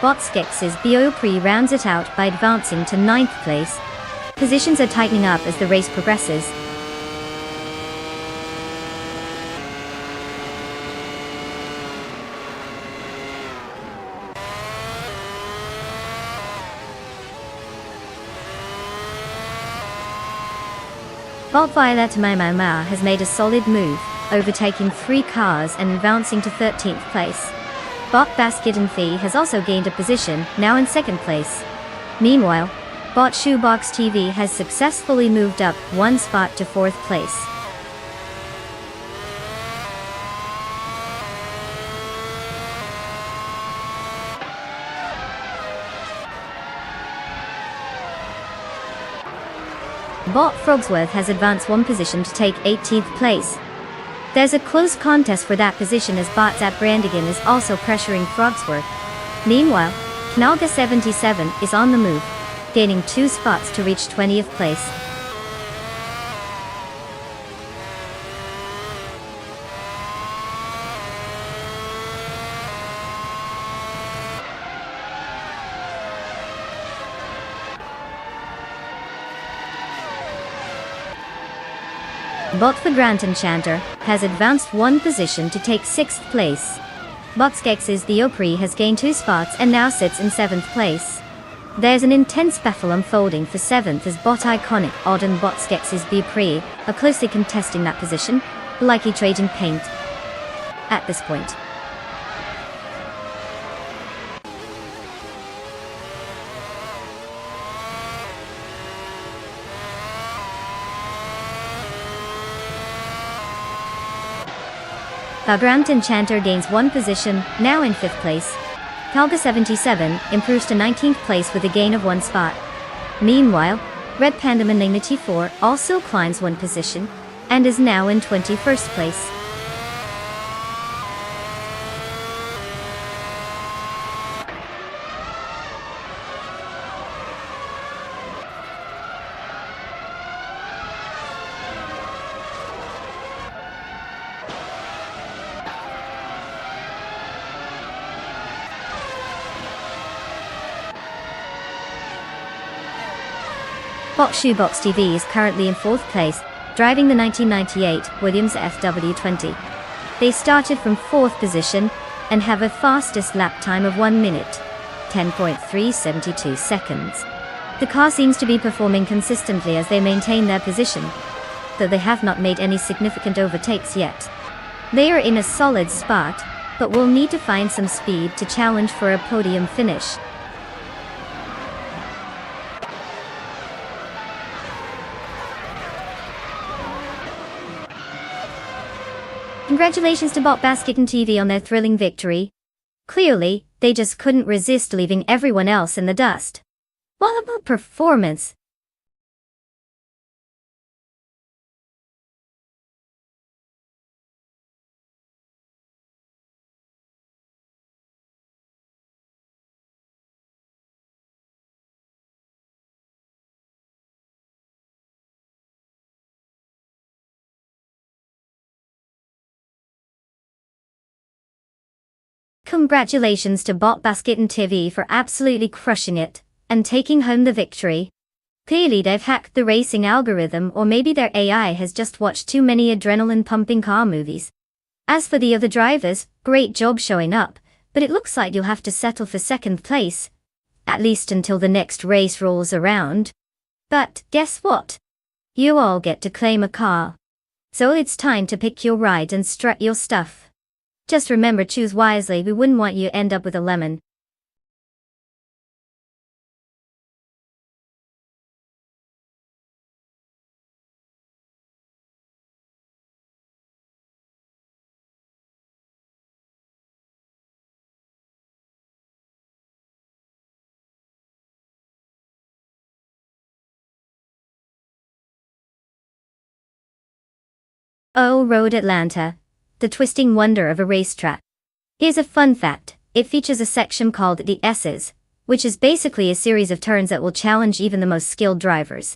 Bot Skex's Biopri rounds it out by advancing to 9th place. Positions are tightening up as the race progresses. Bot Violet Maimama has made a solid move, overtaking 3 cars and advancing to 13th place. Bot Basket and Fee has also gained a position, now in 2nd place. Meanwhile, Bot Shoebox TV has successfully moved up 1 spot to 4th place. Bot Frogsworth has advanced 1 position to take 18th place. There's a close contest for that position as Bot Zap Brandigan is also pressuring Frogsworth. Meanwhile, Knalga 77 is on the move, gaining 2 spots to reach 20th place. Bot for Grant Enchanter has advanced 1 position to take 6th place. Botskex's The Opry has gained 2 spots and now sits in 7th place. There's an intense battle unfolding for 7th as Bot Iconic Odd and Botskex's The Opry are closely contesting that position, likely trading paint at this point. Grant Enchanter gains 1 position, now in 5th place. Kalga 77 improves to 19th place with a gain of 1 spot. Meanwhile, Red Panda Malignity 4 also climbs 1 position, and is now in 21st place. Box Shoebox TV is currently in 4th place, driving the 1998 Williams FW20. They started from 4th position, and have a fastest lap time of 1 minute, 10.372 seconds. The car seems to be performing consistently as they maintain their position, though they have not made any significant overtakes yet. They are in a solid spot, but will need to find some speed to challenge for a podium finish. Congratulations to Bot Basket and TV on their thrilling victory. Clearly, they just couldn't resist leaving everyone else in the dust. What about performance? Congratulations to Bot Basket and TV for absolutely crushing it, and taking home the victory. Clearly they've hacked the racing algorithm, or maybe their AI has just watched too many adrenaline-pumping car movies. As for the other drivers, great job showing up, but it looks like you'll have to settle for 2nd place, at least until the next race rolls around. But guess what? You all get to claim a car. So it's time to pick your ride and strut your stuff. Just remember, choose wisely, we wouldn't want you to end up with a lemon. Oh, Road Atlanta, the twisting wonder of a racetrack. Here's a fun fact, it features a section called the S's, which is basically a series of turns that will challenge even the most skilled drivers.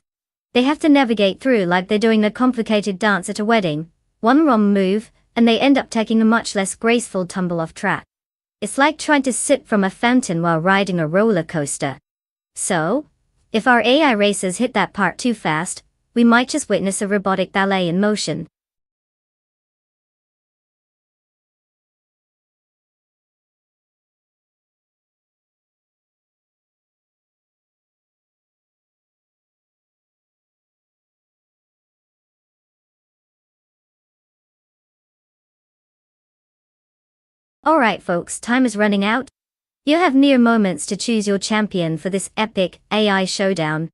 They have to navigate through like they're doing a complicated dance at a wedding. One wrong move, and they end up taking a much less graceful tumble off track. It's like trying to sip from a fountain while riding a roller coaster. So, if our AI racers hit that part too fast, we might just witness a robotic ballet in motion. Alright folks, time is running out. You have mere moments to choose your champion for this epic AI showdown.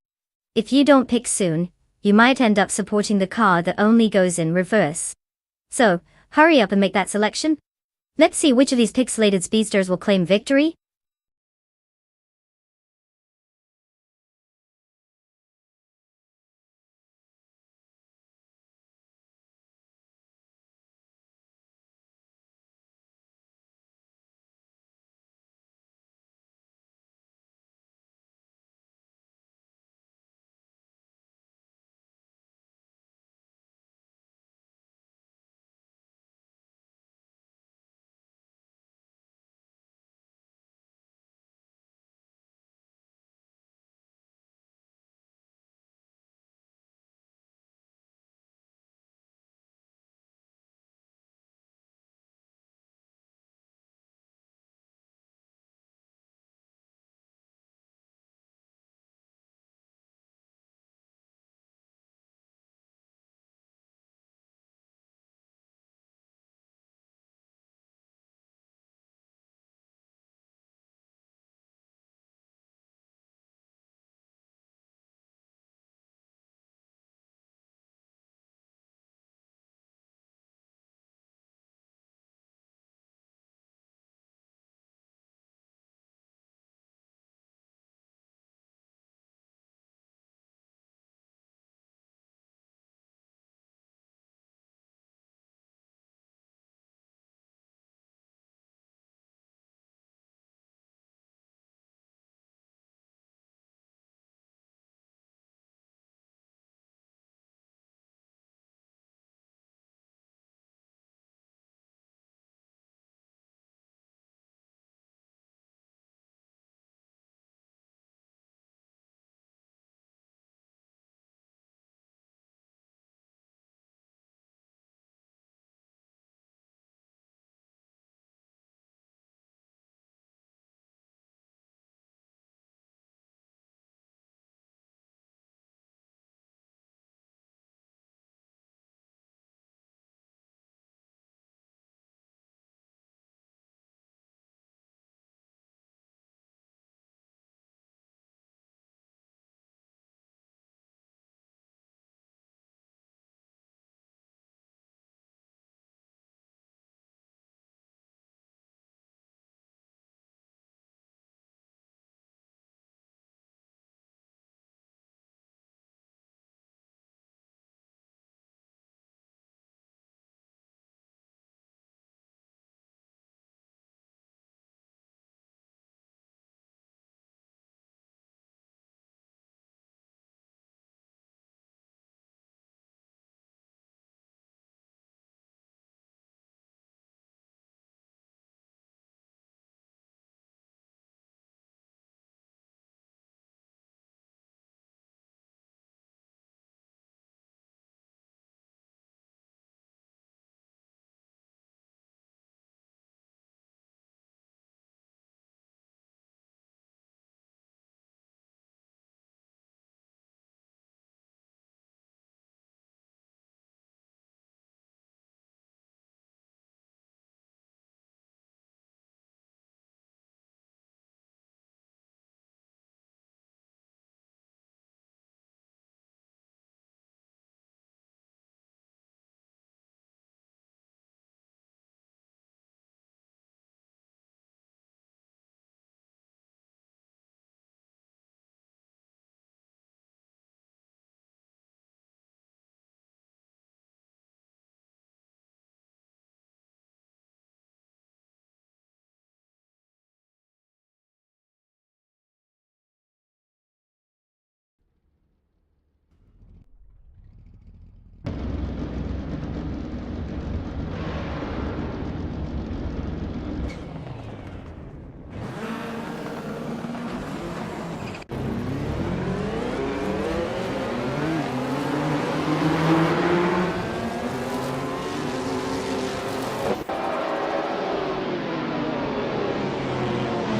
If you don't pick soon, you might end up supporting the car that only goes in reverse. So, hurry up and make that selection. Let's see which of these pixelated speedsters will claim victory.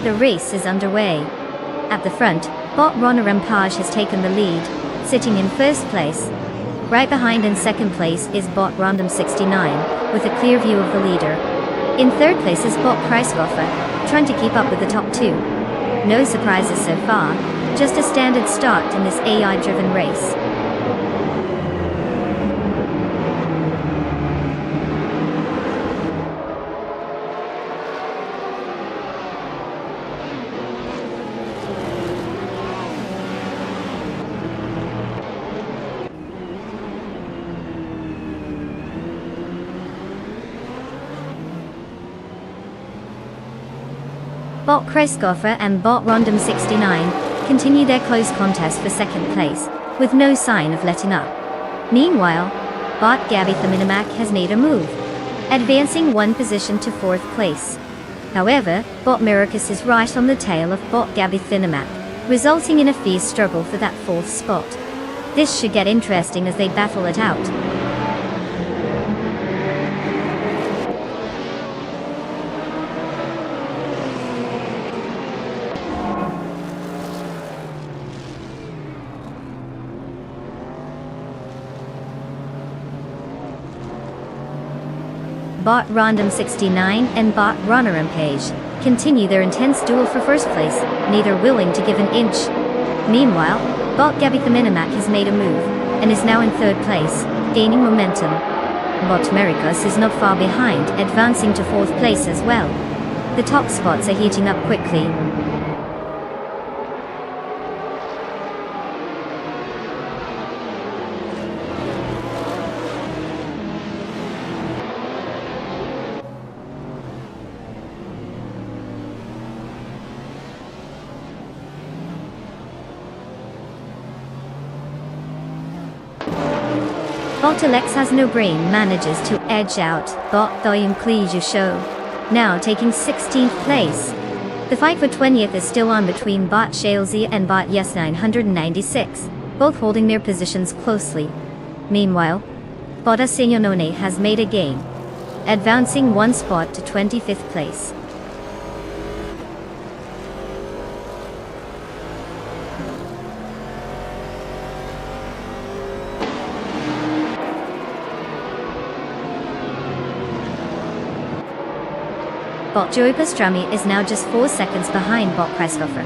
The race is underway. At the front, Bot Runner Rampage has taken the lead, sitting in first place. Right behind in second place is Bot Random 69, with a clear view of the leader. In third place is Bot Preisgoffer, trying to keep up with the top two. No surprises so far, just a standard start in this AI-driven race. Bot Preisgoffer and Bot Random 69 continue their close contest for second place, with no sign of letting up. Meanwhile, Bot Gabby the Minimac has made a move, advancing one position to fourth place. However, Bot Miracus is right on the tail of Bot Gabby Minimac, resulting in a fierce struggle for that fourth spot. This should get interesting as they battle it out. Bot Random 69 and Bot Runner Rampage continue their intense duel for first place, neither willing to give an inch. Meanwhile, Bot Gabby the Minimac has made a move, and is now in third place, gaining momentum. Bot Mericus is not far behind, advancing to fourth place as well. The top spots are heating up quickly. Bot Alex has no brain manages to edge out Bot Thoyum Kleju Show, now taking 16th place. The fight for 20th is still on between Bot Shalesy and Bot Yes 996, both holding their positions closely. Meanwhile, Bot Asignonone has made a gain, advancing one spot to 25th place. Bot Joey Pastrami is now just 4 seconds behind Bot Preisgoffer.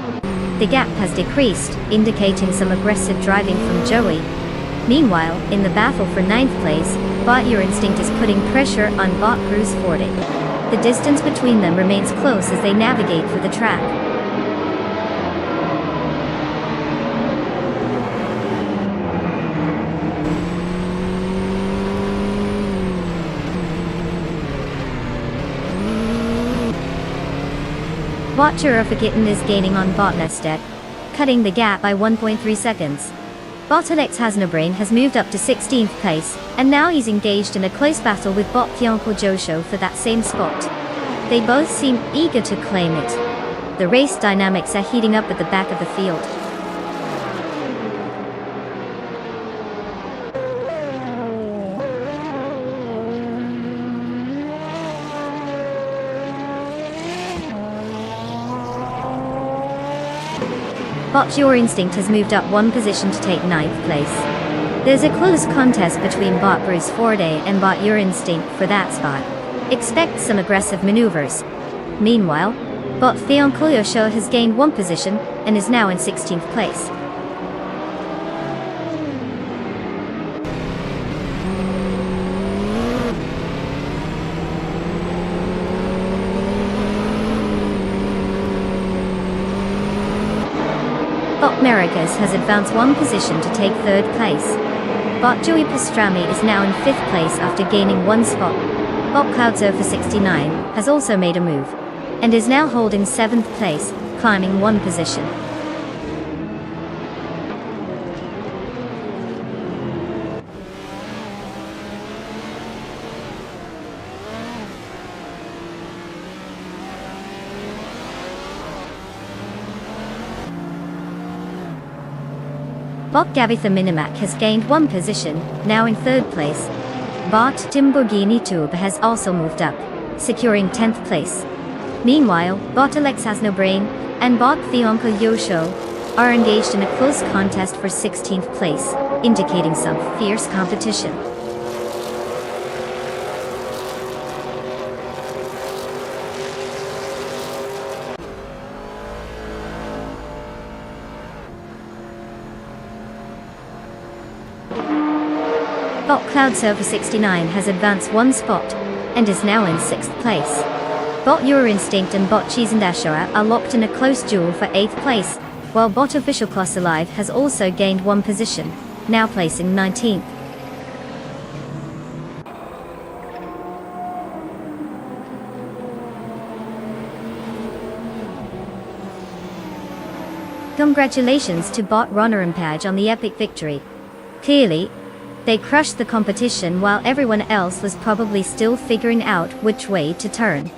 The gap has decreased, indicating some aggressive driving from Joey. Meanwhile, in the battle for 9th place, Bot Your Instinct is putting pressure on Bot Bruce Forte. The distance between them remains close as they navigate through the track. Bot Jurafakitten is gaining on Bot Nestet, cutting the gap by 1.3 seconds. Bot Alex Hasnobrain has moved up to 16th place, and now he's engaged in a close battle with Bot Pionko Josho for that same spot. They both seem eager to claim it. The race dynamics are heating up at the back of the field. Bot Your Instinct has moved up one position to take 9th place. There's a close contest between Bot Bruce Forte and Bot Your Instinct for that spot. Expect some aggressive maneuvers. Meanwhile, Bot Theon Koyosho has gained one position and is now in 16th place. Bot Mericus has advanced one position to take 3rd place. Bot Joey Pastrami is now in 5th place after gaining one spot. Bot Cloudsurfer 69 has also made a move, and is now holding 7th place, climbing one position. Bot Gabby the Minimac has gained one position, now in 3rd place. Bot Timborghini Tube has also moved up, securing 10th place. Meanwhile, bot Alex has no brain, and bot Theonka Yosho are engaged in a close contest for 16th place, indicating some fierce competition. Bot Cloud Server 69 has advanced one spot, and is now in 6th place. Bot Your Instinct and bot Cheese and Ashura are locked in a close duel for 8th place, while bot Official Class Alive has also gained one position, now placing 19th. Congratulations to bot Runner and Page on the epic victory. Clearly, they crushed the competition while everyone else was probably still figuring out which way to turn.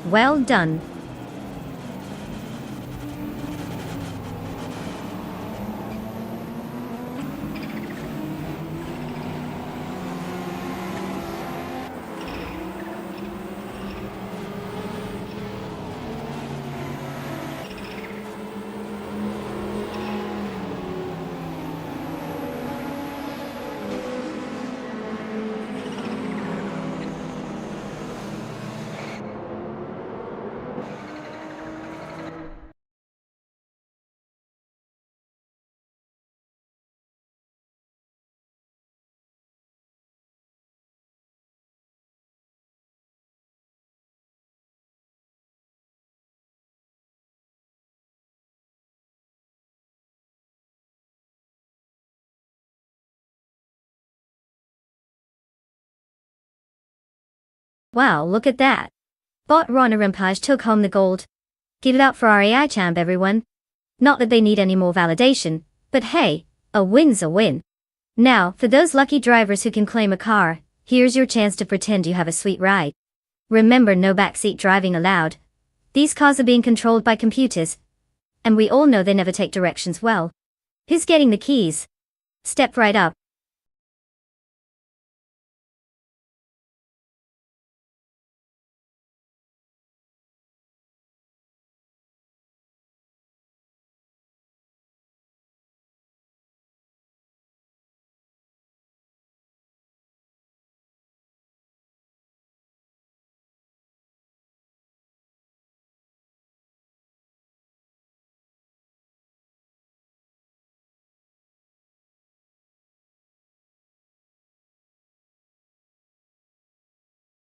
Well done. Wow, look at that. Bot Runner and Page took home the gold. Give it up for our AI champ, everyone. Not that they need any more validation, but hey, a win's a win. Now, for those lucky drivers who can claim a car, here's your chance to pretend you have a sweet ride. Remember, no backseat driving allowed. These cars are being controlled by computers, and we all know they never take directions well. Who's getting the keys? Step right up.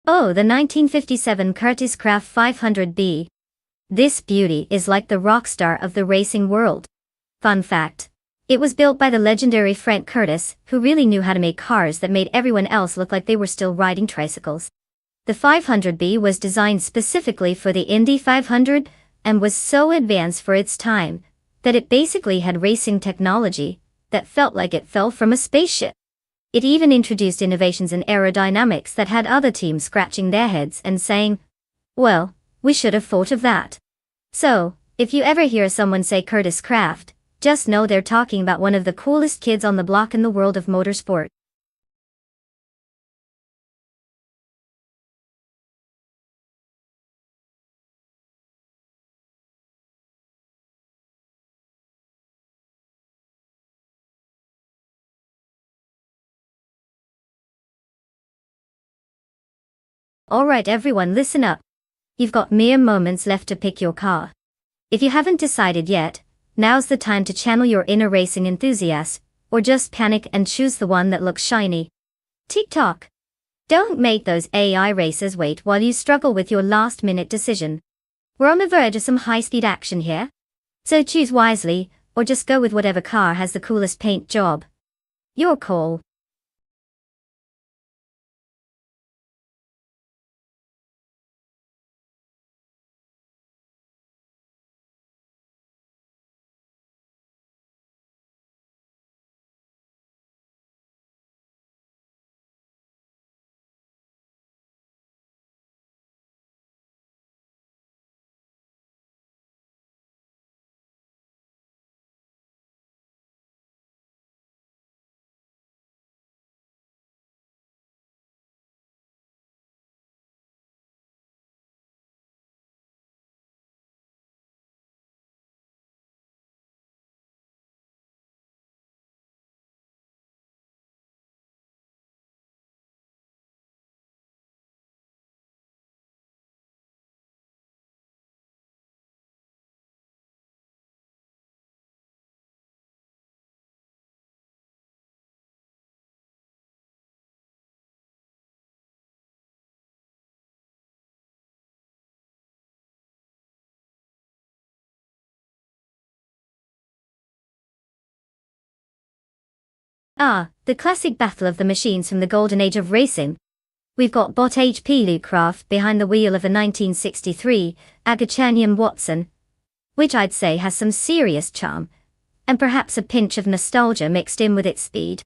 Oh, the 1957 Curtiss Craft 500B. This beauty is like the rock star of the racing world. Fun fact. It was built by the legendary Frank Curtiss, who really knew how to make cars that made everyone else look like they were still riding tricycles. The 500B was designed specifically for the Indy 500, and was so advanced for its time, that it basically had racing technology that felt like it fell from a spaceship. It even introduced innovations in aerodynamics that had other teams scratching their heads and saying, well, we should have thought of that. So, if you ever hear someone say Curtiss Craft, just know they're talking about one of the coolest kids on the block in the world of motorsport. Alright everyone, listen up. You've got mere moments left to pick your car. If you haven't decided yet, now's the time to channel your inner racing enthusiast, or just panic and choose the one that looks shiny. TikTok. Don't make those AI racers wait while you struggle with your last-minute decision. We're on the verge of some high-speed action here. So choose wisely, or just go with whatever car has the coolest paint job. Your call. Ah, the classic battle of the machines from the golden age of racing. We've got bot HP Lootcraft behind the wheel of a 1963 Agachanian Watson, which I'd say has some serious charm, and perhaps a pinch of nostalgia mixed in with its speed.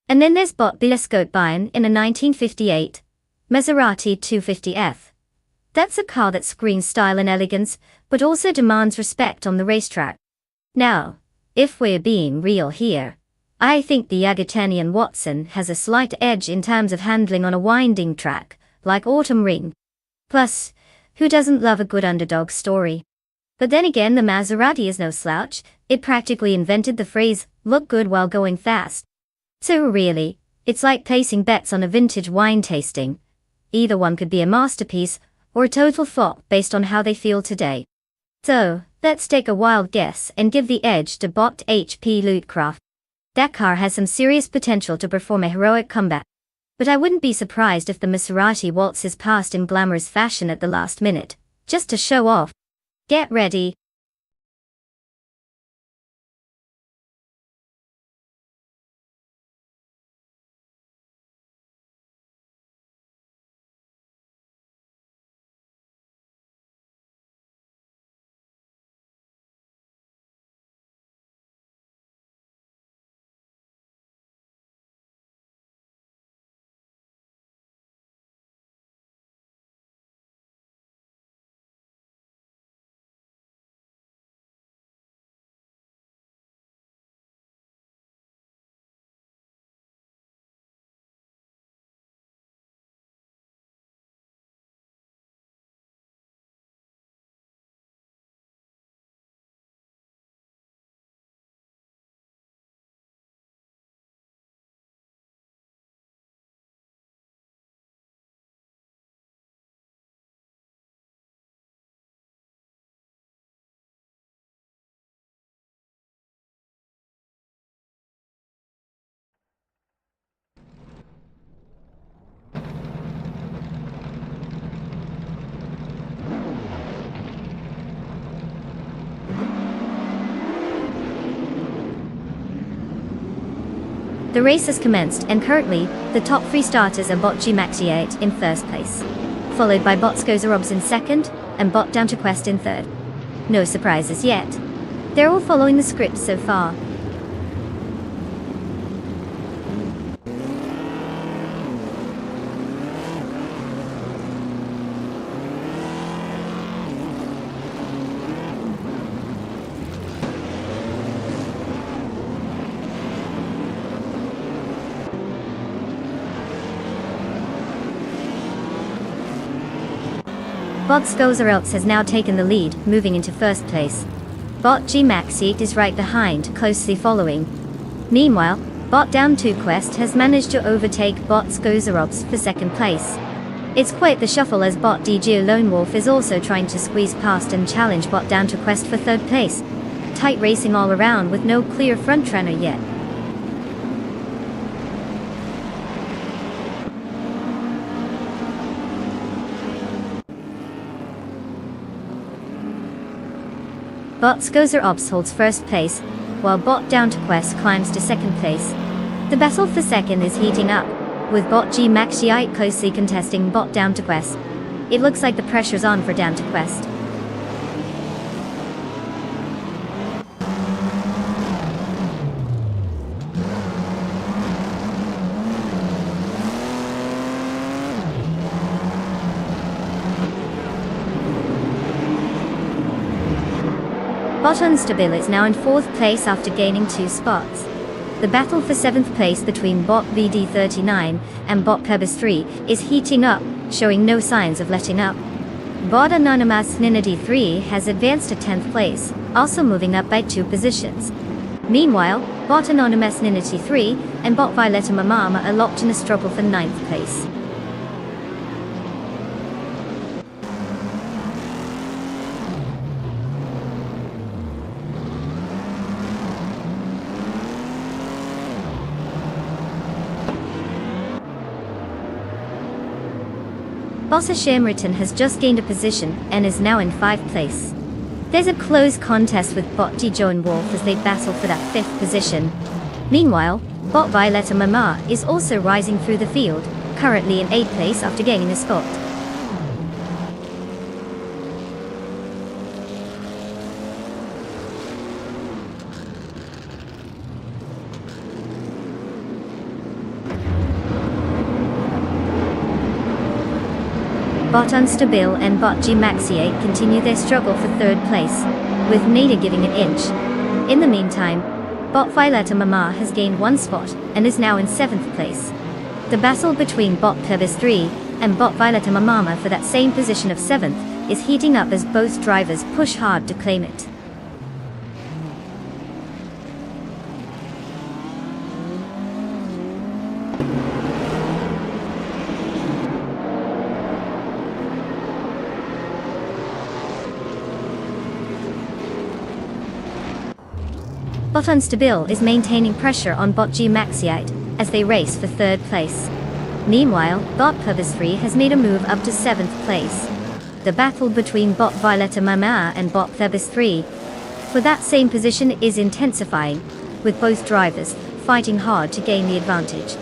And then there's bot Telescope Bayern in a 1958 Maserati 250F. That's a car that screams style and elegance, but also demands respect on the racetrack. Now, if we're being real here, I think the Agachanian Watson has a slight edge in terms of handling on a winding track, like Autumn Ring. Plus, who doesn't love a good underdog story? But then again, the Maserati is no slouch. It practically invented the phrase, look good while going fast. So really, it's like placing bets on a vintage wine tasting. Either one could be a masterpiece, or a total flop based on how they feel today. So, let's take a wild guess and give the edge to bot HP Lootcraft. That car has some serious potential to perform a heroic comeback. But I wouldn't be surprised if the Maserati waltzes past in glamorous fashion at the last minute, just to show off. Get ready. The race has commenced, and currently, the top three starters are bot G-Maxiate in first place, followed by bot Skozerobs in second, and bot Down to Quest in third. No surprises yet. They're all following the script so far. Bot Skozerobs has now taken the lead, moving into first place. Bot G-Maxi is right behind, closely following. Meanwhile, bot Down to Quest has managed to overtake bot Skozerobs for second place. It's quite the shuffle as bot DGO Lone Wolf is also trying to squeeze past and challenge bot Down to Quest for third place. Tight racing all around with no clear frontrunner yet. Bot Skozerobs holds first place, while bot Down to Quest climbs to second place. The battle for second is heating up, with bot G-Maxiite closely contesting bot Down to Quest. It looks like the pressure's on for Down to Quest. Bot Unstable is now in fourth place after gaining 2 spots. The battle for 7th place between bot VD39 and bot Pebis 3 is heating up, showing no signs of letting up. Bot Anonymous Ninity 3 has advanced to 10th place, also moving up by 2 positions. Meanwhile, bot Anonymous Ninity 3 and bot Violetta Mamama are locked in a struggle for 9th place. Bossa Shamriton has just gained a position and is now in 5th place. There's a close contest with bot Lone Wolf as they battle for that 5th position. Meanwhile, Bot Violetta Mama is also rising through the field, currently in 8th place after gaining a spot. Bot Unstable and Bot G Maxiate continue their struggle for 3rd place, with Nada giving an inch. In the meantime, Bot Violetta Mama has gained 1 spot and is now in 7th place. The battle between Bot Plebis 3 and Bot Violetta Mama for that same position of 7th is heating up as both drivers push hard to claim it. Bot Unstable is maintaining pressure on Bot G Maxiate as they race for 3rd place. Meanwhile, Bot Plebis 3 has made a move up to 7th place. The battle between Bot Violetta Mama and Bot Plebis 3 for that same position is intensifying, with both drivers fighting hard to gain the advantage.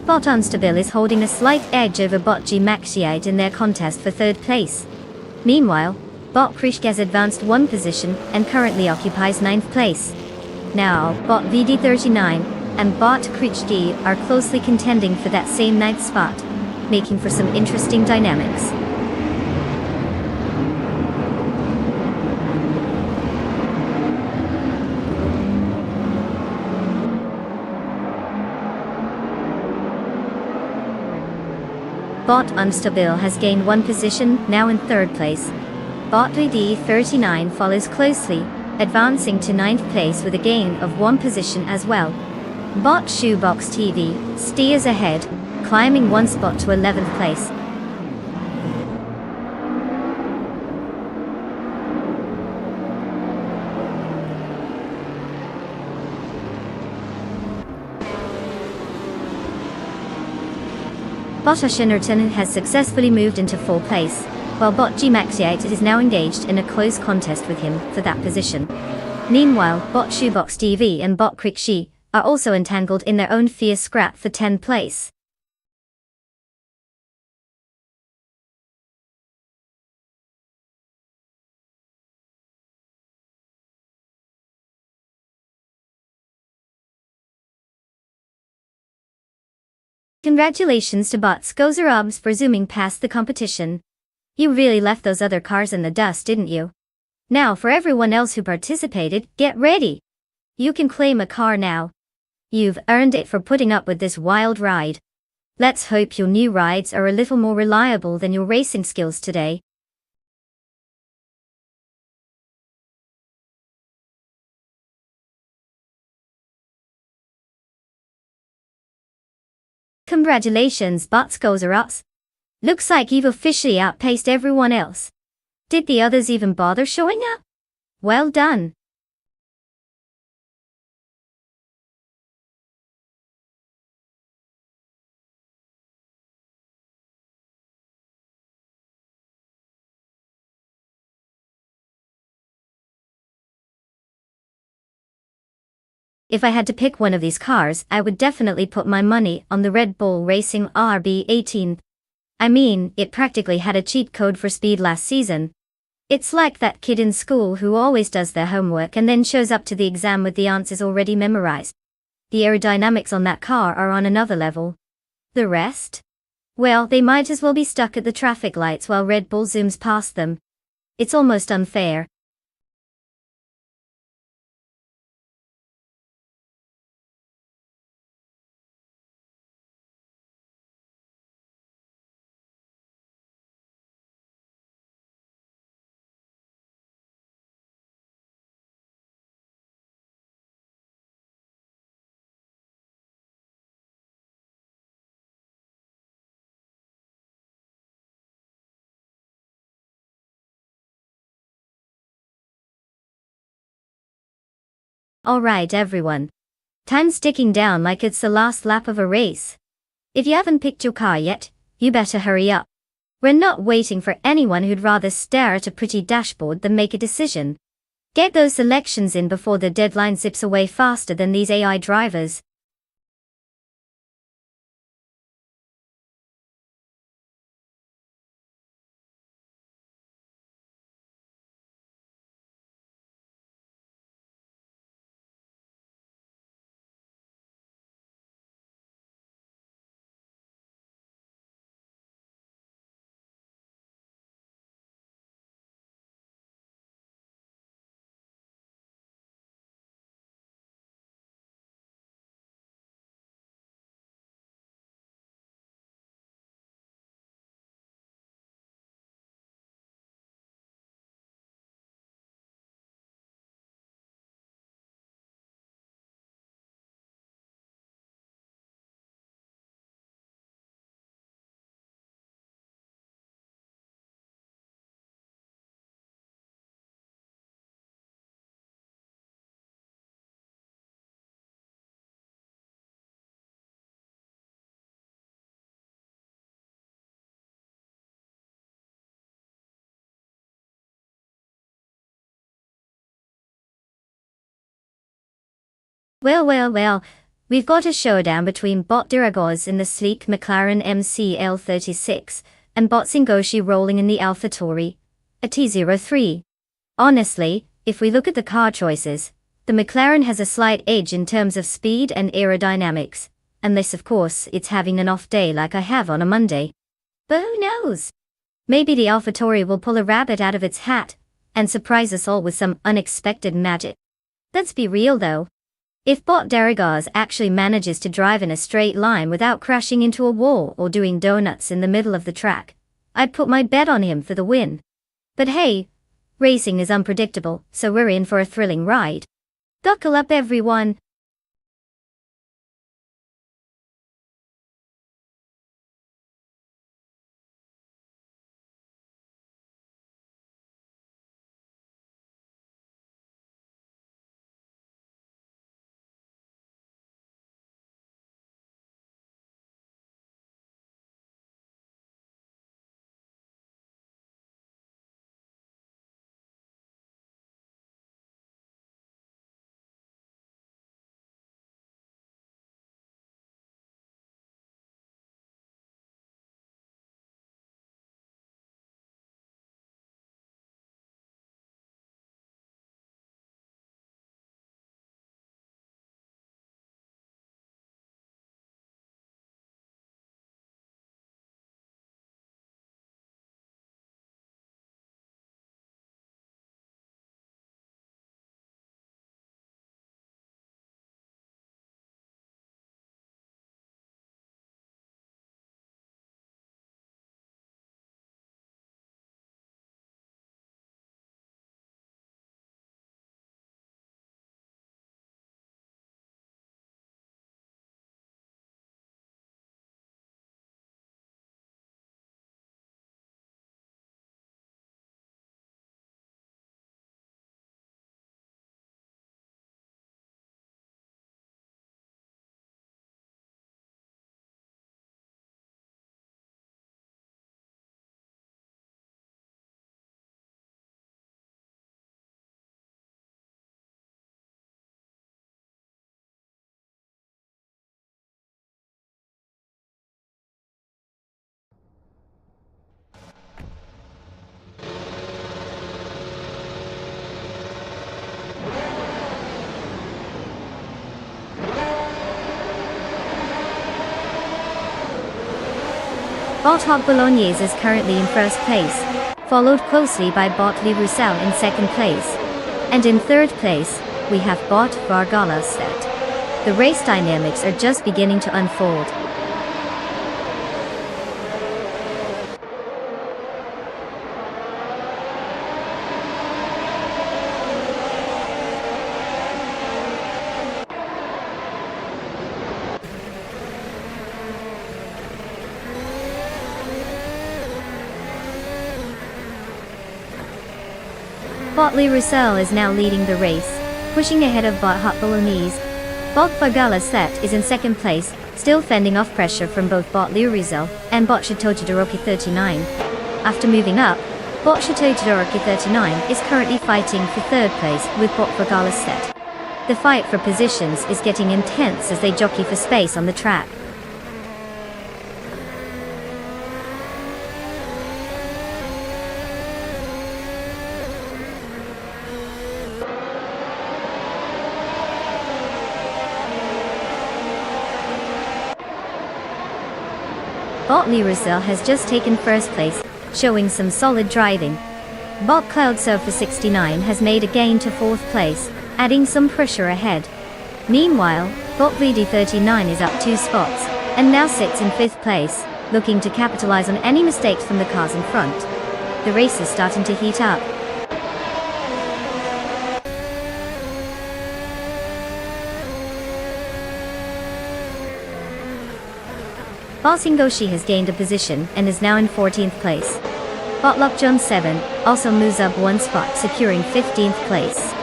Bot Unstable is holding a slight edge over Bot G Maxiate in their contest for 3rd place. Meanwhile, Bot Krishk has advanced 1 position and currently occupies 9th place. Now, Bot VD39 and Bot Krishki are closely contending for that same 9th spot, making for some interesting dynamics. Bot Unstable has gained 1 position, now in 3rd place. Bot VD39 follows closely, advancing to 9th place with a gain of 1 position as well. Bot Shoebox TV steers ahead, climbing 1 spot to 11th place. Bot Shinnerton has successfully moved into 4th place, while Bot G Maxiate is now engaged in a close contest with him for that position. Meanwhile, Bot Shoebox TV and Bot Krikshi are also entangled in their own fierce scrap for 10th place. Congratulations to Bot Skozerobs for zooming past the competition. You really left those other cars in the dust, didn't you? Now for everyone else who participated, get ready! You can claim a car now. You've earned it for putting up with this wild ride. Let's hope your new rides are a little more reliable than your racing skills today. Congratulations, Bot Skozerobs. Looks like you've officially outpaced everyone else. Did the others even bother showing up? Well done. If I had to pick one of these cars, I would definitely put my money on the Red Bull Racing RB18. I mean, it practically had a cheat code for speed last season. It's like that kid in school who always does their homework and then shows up to the exam with the answers already memorized. The aerodynamics on that car are on another level. The rest? Well, they might as well be stuck at the traffic lights while Red Bull zooms past them. It's almost unfair. Alright everyone. Time's ticking down like it's the last lap of a race. If you haven't picked your car yet, you better hurry up. We're not waiting for anyone who'd rather stare at a pretty dashboard than make a decision. Get those selections in before the deadline zips away faster than these AI drivers. Well, we've got a showdown between Bot Diragoz in the sleek McLaren MCL36 and Bot Singoshi rolling in the AlphaTauri, a T03. Honestly, if we look at the car choices, the McLaren has a slight edge in terms of speed and aerodynamics, unless of course it's having an off day like I have on a Monday. But who knows? Maybe the AlphaTauri will pull a rabbit out of its hat and surprise us all with some unexpected magic. Let's be real though. If Bot Diragoz actually manages to drive in a straight line without crashing into a wall or doing donuts in the middle of the track, I'd put my bet on him for the win. But hey, racing is unpredictable, so we're in for a thrilling ride. Buckle up everyone! Bot Hog Bolognese is currently in first place, followed closely by Bot Lee Roussel in second place. And in third place, we have Bot Vargala set. The race dynamics are just beginning to unfold. Bot Lee Roussel is now leading the race, pushing ahead of bot Hot Bolognese. Bot Fagala Set is in second place, still fending off pressure from both bot Liurizel and bot Shitoji Todoroki 39. After moving up, bot Shitoji Todoroki 39 is currently fighting for third place with bot Fagala Set. The fight for positions is getting intense as they jockey for space on the track. Bot Liurizel has just taken first place, showing some solid driving. Bot Cloud Surfer 69 has made a gain to fourth place, adding some pressure ahead. Meanwhile, bot VD 39 is up 2 spots, and now sits in fifth place, looking to capitalize on any mistakes from the cars in front. The race is starting to heat up. Bot Singoshi has gained a position and is now in 14th place. Bot Lockjohn 7 also moves up 1 spot, securing 15th place.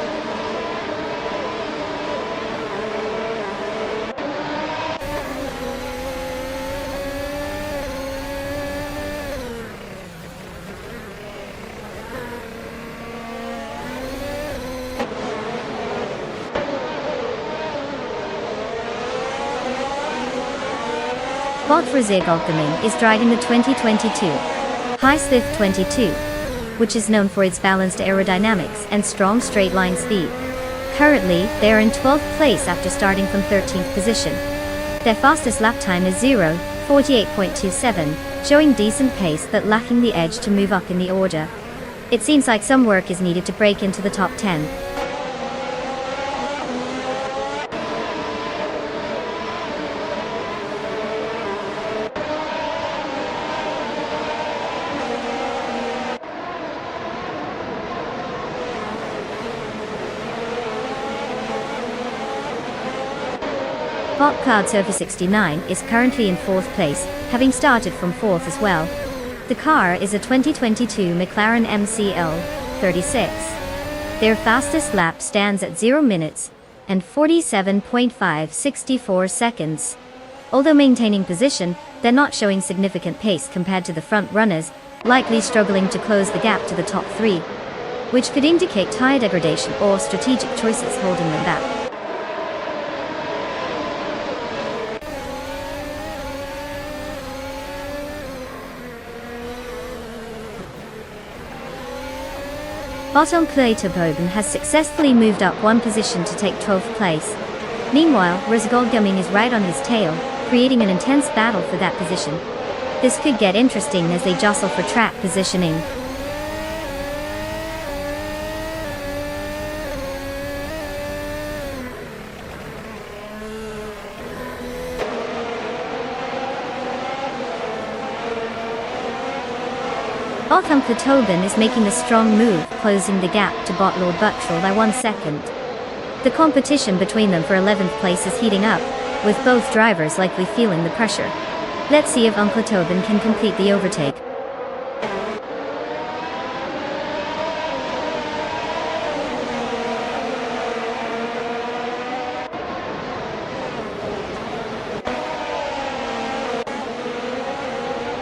Bot Rosé Golgaming is driving the 2022 High-Slith 22, which is known for its balanced aerodynamics and strong straight-line speed. Currently, they are in 12th place after starting from 13th position. Their fastest lap time is 0:48.27, showing decent pace but lacking the edge to move up in the order. It seems like some work is needed to break into the top 10. Bot Cloud Surfer 69 is currently in 4th place, having started from 4th as well. The car is a 2022 McLaren MCL 36. Their fastest lap stands at 0 minutes and 47.564 seconds. Although maintaining position, they're not showing significant pace compared to the front runners, likely struggling to close the gap to the top 3, which could indicate tire degradation or strategic choices holding them back. Bottom Playtoboden has successfully moved up 1 position to take 12th place. Meanwhile, Rizgoldgumming is right on his tail, creating an intense battle for that position. This could get interesting as they jostle for track positioning. Bot Uncle Tobin is making a strong move, closing the gap to Bot Lord Buttrell by 1 second. The competition between them for 11th place is heating up, with both drivers likely feeling the pressure. Let's see if Uncle Tobin can complete the overtake.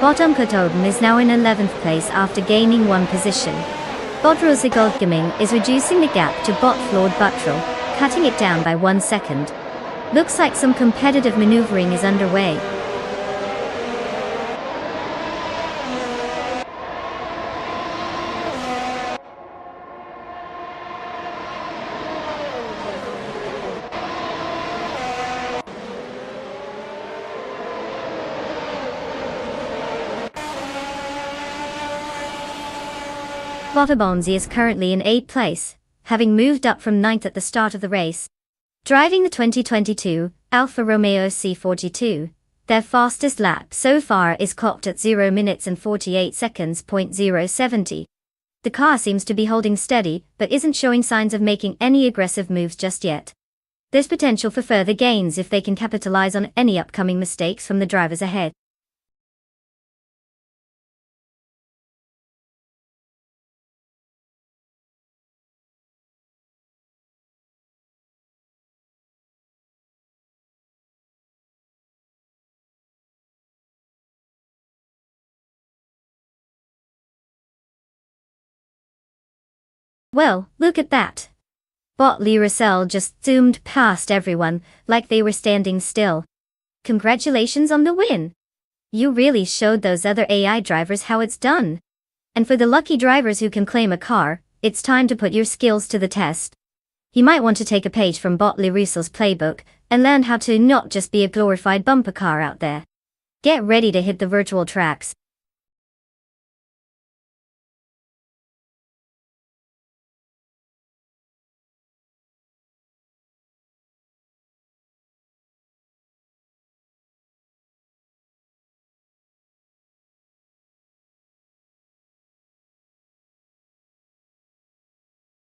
Bottom Kotoden is now in 11th place after gaining 1 position. Bot Rosegoldgaming is reducing the gap to Bot Lord Buttrell, cutting it down by 1 second. Looks like some competitive maneuvering is underway. Botabonzi is currently in 8th place, having moved up from 9th at the start of the race. Driving the 2022 Alfa Romeo C42, their fastest lap so far is clocked at 0 minutes and 48 seconds. 070. The car seems to be holding steady, but isn't showing signs of making any aggressive moves just yet. There's potential for further gains if they can capitalize on any upcoming mistakes from the drivers ahead. Well, look at that. Botley Russell just zoomed past everyone, like they were standing still. Congratulations on the win. You really showed those other AI drivers how it's done. And for the lucky drivers who can claim a car, it's time to put your skills to the test. You might want to take a page from Botley Russell's playbook and learn how to not just be a glorified bumper car out there. Get ready to hit the virtual tracks.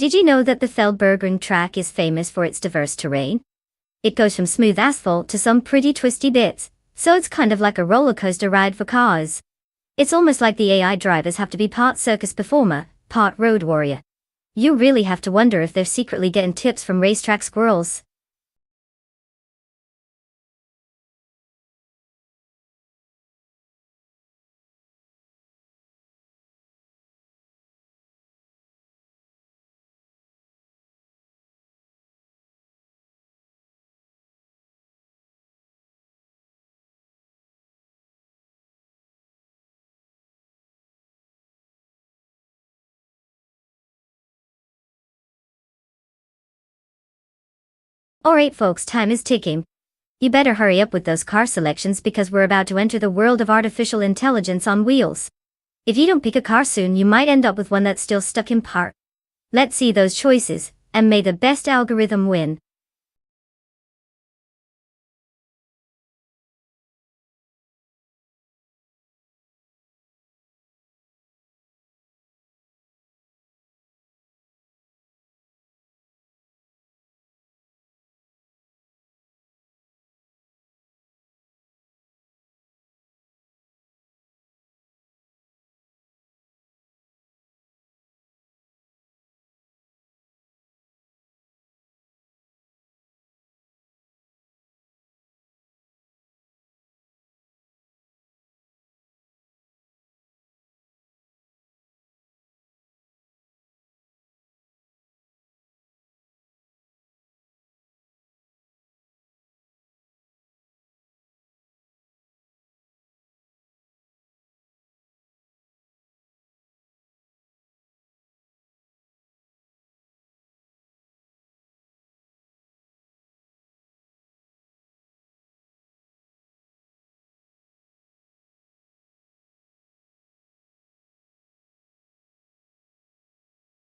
Did you know that the Feldbergring track is famous for its diverse terrain? It goes from smooth asphalt to some pretty twisty bits, so it's kind of like a roller coaster ride for cars. It's almost like the AI drivers have to be part circus performer, part road warrior. You really have to wonder if they're secretly getting tips from racetrack squirrels. Alright folks, time is ticking. You better hurry up with those car selections because we're about to enter the world of artificial intelligence on wheels. If you don't pick a car soon, you might end up with one that's still stuck in park. Let's see those choices, and may the best algorithm win.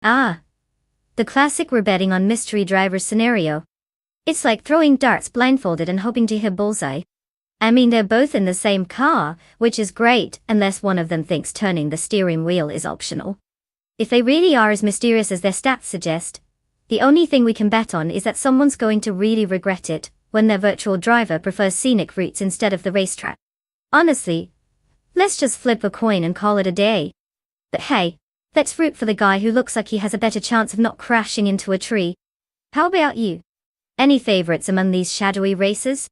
Ah, the classic we're betting on mystery driver scenario. It's like throwing darts blindfolded and hoping to hit bullseye. I mean, they're both in the same car, which is great, unless one of them thinks turning the steering wheel is optional. If they really are as mysterious as their stats suggest, the only thing we can bet on is that someone's going to really regret it when their virtual driver prefers scenic routes instead of the racetrack. Honestly, let's just flip a coin and call it a day. But hey, let's root for the guy who looks like he has a better chance of not crashing into a tree. How about you? Any favorites among these shadowy races?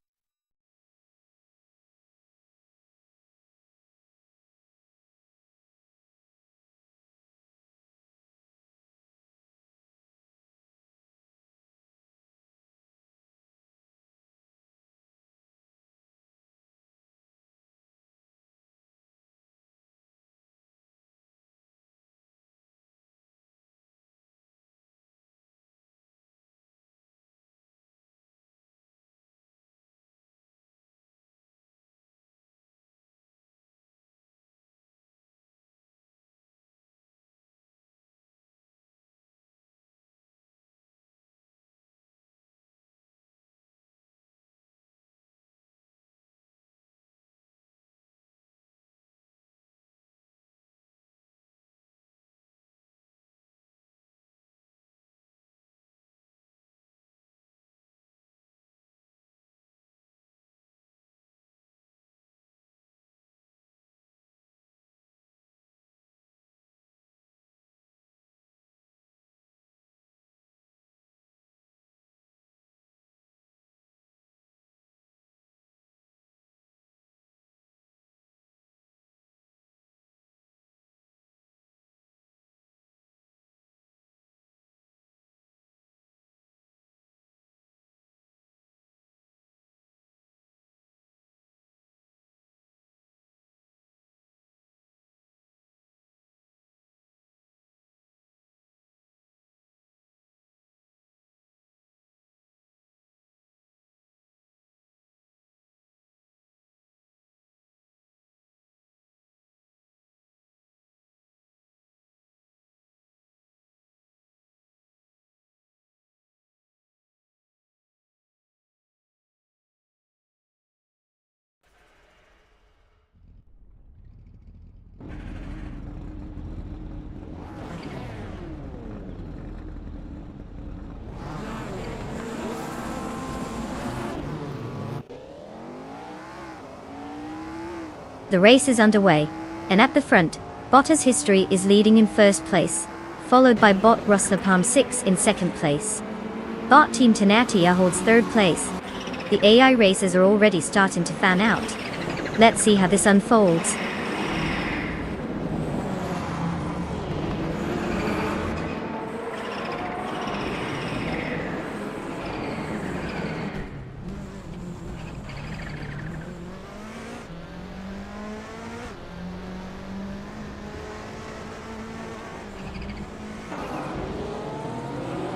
The race is underway, and at the front, Bottas History is leading in first place, followed by Bot Rusnapalm 6 in second place. Bot Team Tenatia holds third place. The AI racers are already starting to fan out. Let's see how this unfolds.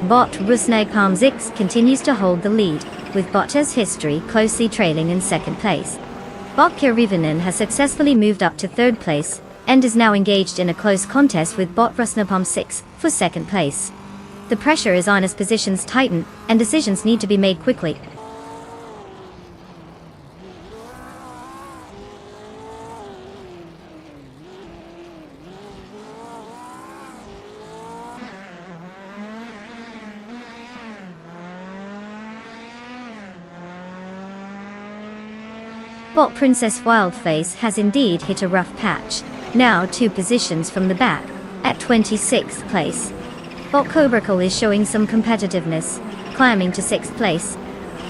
Bot Rusnapalm 6 continues to hold the lead, with Bottas History closely trailing in second place. Bot Kirivinen has successfully moved up to third place, and is now engaged in a close contest with Bot Rusnapalm 6 for second place. The pressure is on as positions tighten, and decisions need to be made quickly. Bot Princess Wildface has indeed hit a rough patch, now 2 positions from the back, at 26th place. Bot Cobracle is showing some competitiveness, climbing to 6th place.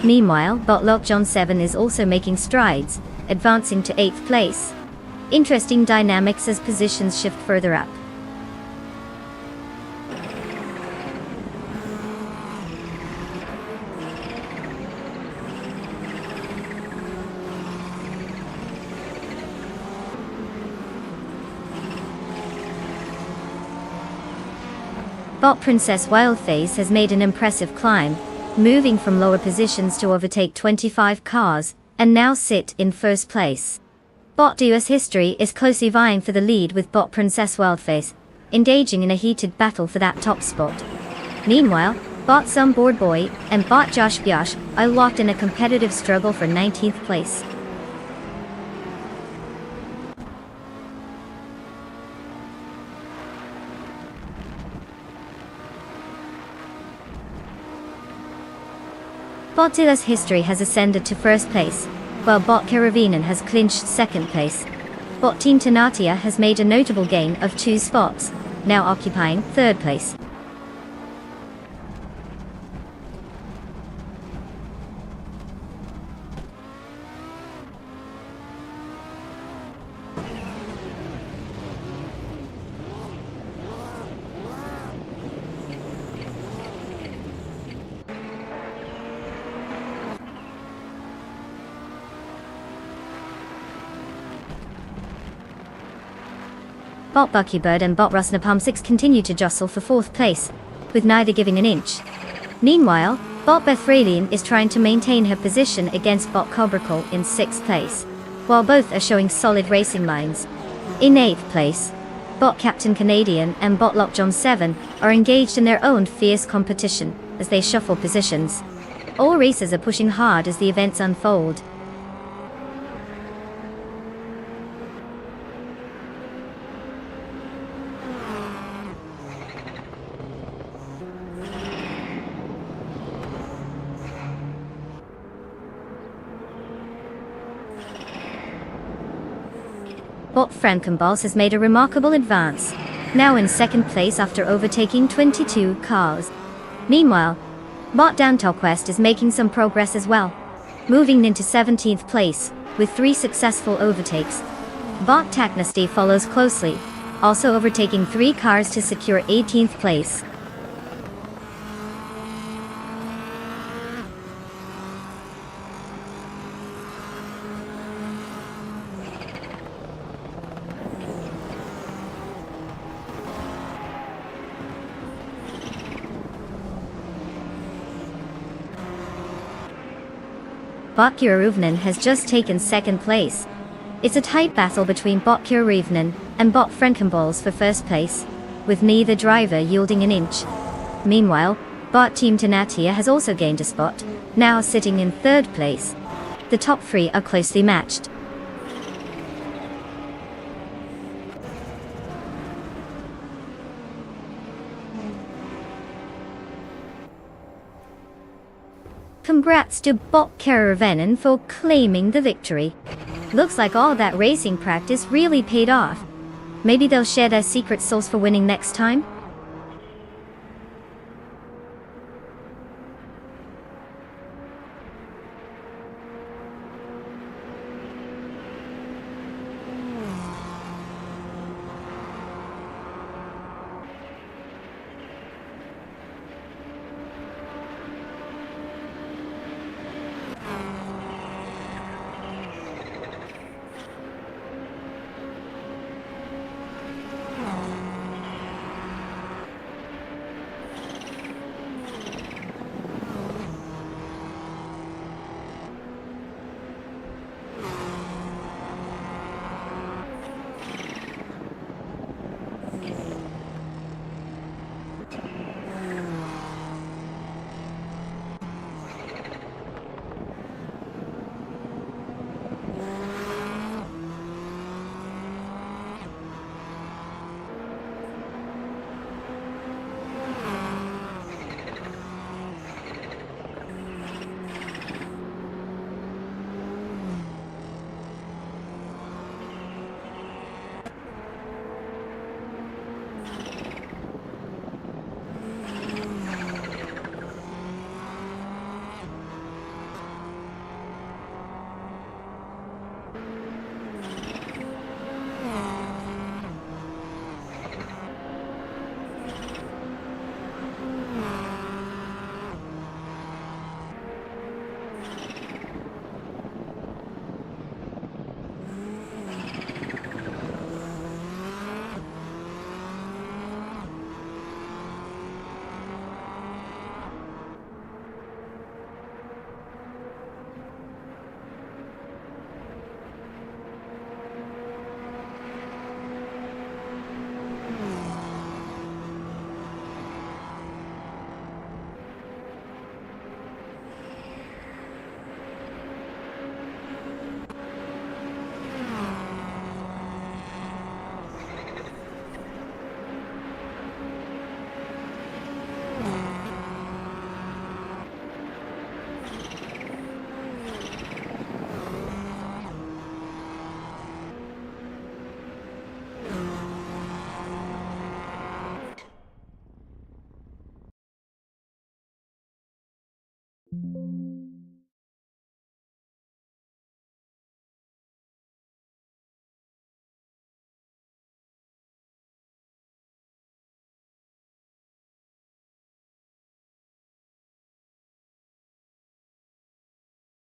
Meanwhile, Bot Lockjohn 7 is also making strides, advancing to 8th place. Interesting dynamics as positions shift further up. Bot Princess Wildface has made an impressive climb, moving from lower positions to overtake 25 cars, and now sit in first place. Bot Duos History is closely vying for the lead with Bot Princess Wildface, engaging in a heated battle for that top spot. Meanwhile, Bot Some Board Boy and Bot Josh Byosh are locked in a competitive struggle for 19th place. Bot Duos History has ascended to first place, while Bot Karavinen has clinched second place. Bot Team Tenatia has made a notable gain of 2 spots, now occupying third place. Bot Buckybird and Bot Rusnapalm 6 continue to jostle for 4th place, with neither giving an inch. Meanwhile, Bot Bethralian is trying to maintain her position against Bot Cobracle in 6th place, while both are showing solid racing lines. In 8th place, Bot Captain Canadian and Bot Lockjohn 7 are engaged in their own fierce competition as they shuffle positions. All racers are pushing hard as the events unfold. Bot Frankenballs has made a remarkable advance, now in second place after overtaking 22 cars. Meanwhile, Bot Dantoquest is making some progress as well, moving into 17th place, with 3 successful overtakes. Bot Tacnasty follows closely, also overtaking 3 cars to secure 18th place. Bot Kiruvnen has just taken second place. It's a tight battle between Bot Kiruvnen and Bot Frankenballs for first place, with neither driver yielding an inch. Meanwhile, Bot Team Tenatia has also gained a spot, now sitting in third place. The top 3 are closely matched. Congrats to Bot Karavenen for claiming the victory. Looks like all that racing practice really paid off. Maybe they'll share their secret sauce for winning next time?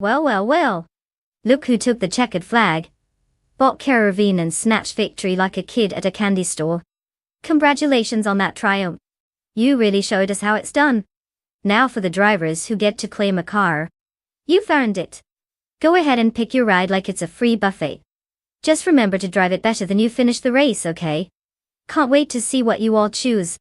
Well, well, well. Look who took the checkered flag. Bought Caravine and snatched victory like a kid at a candy store. Congratulations on that triumph. You really showed us how it's done. Now for the drivers who get to claim a car. You've earned it. Go ahead and pick your ride like it's a free buffet. Just remember to drive it better than you finish the race, okay? Can't wait to see what you all choose.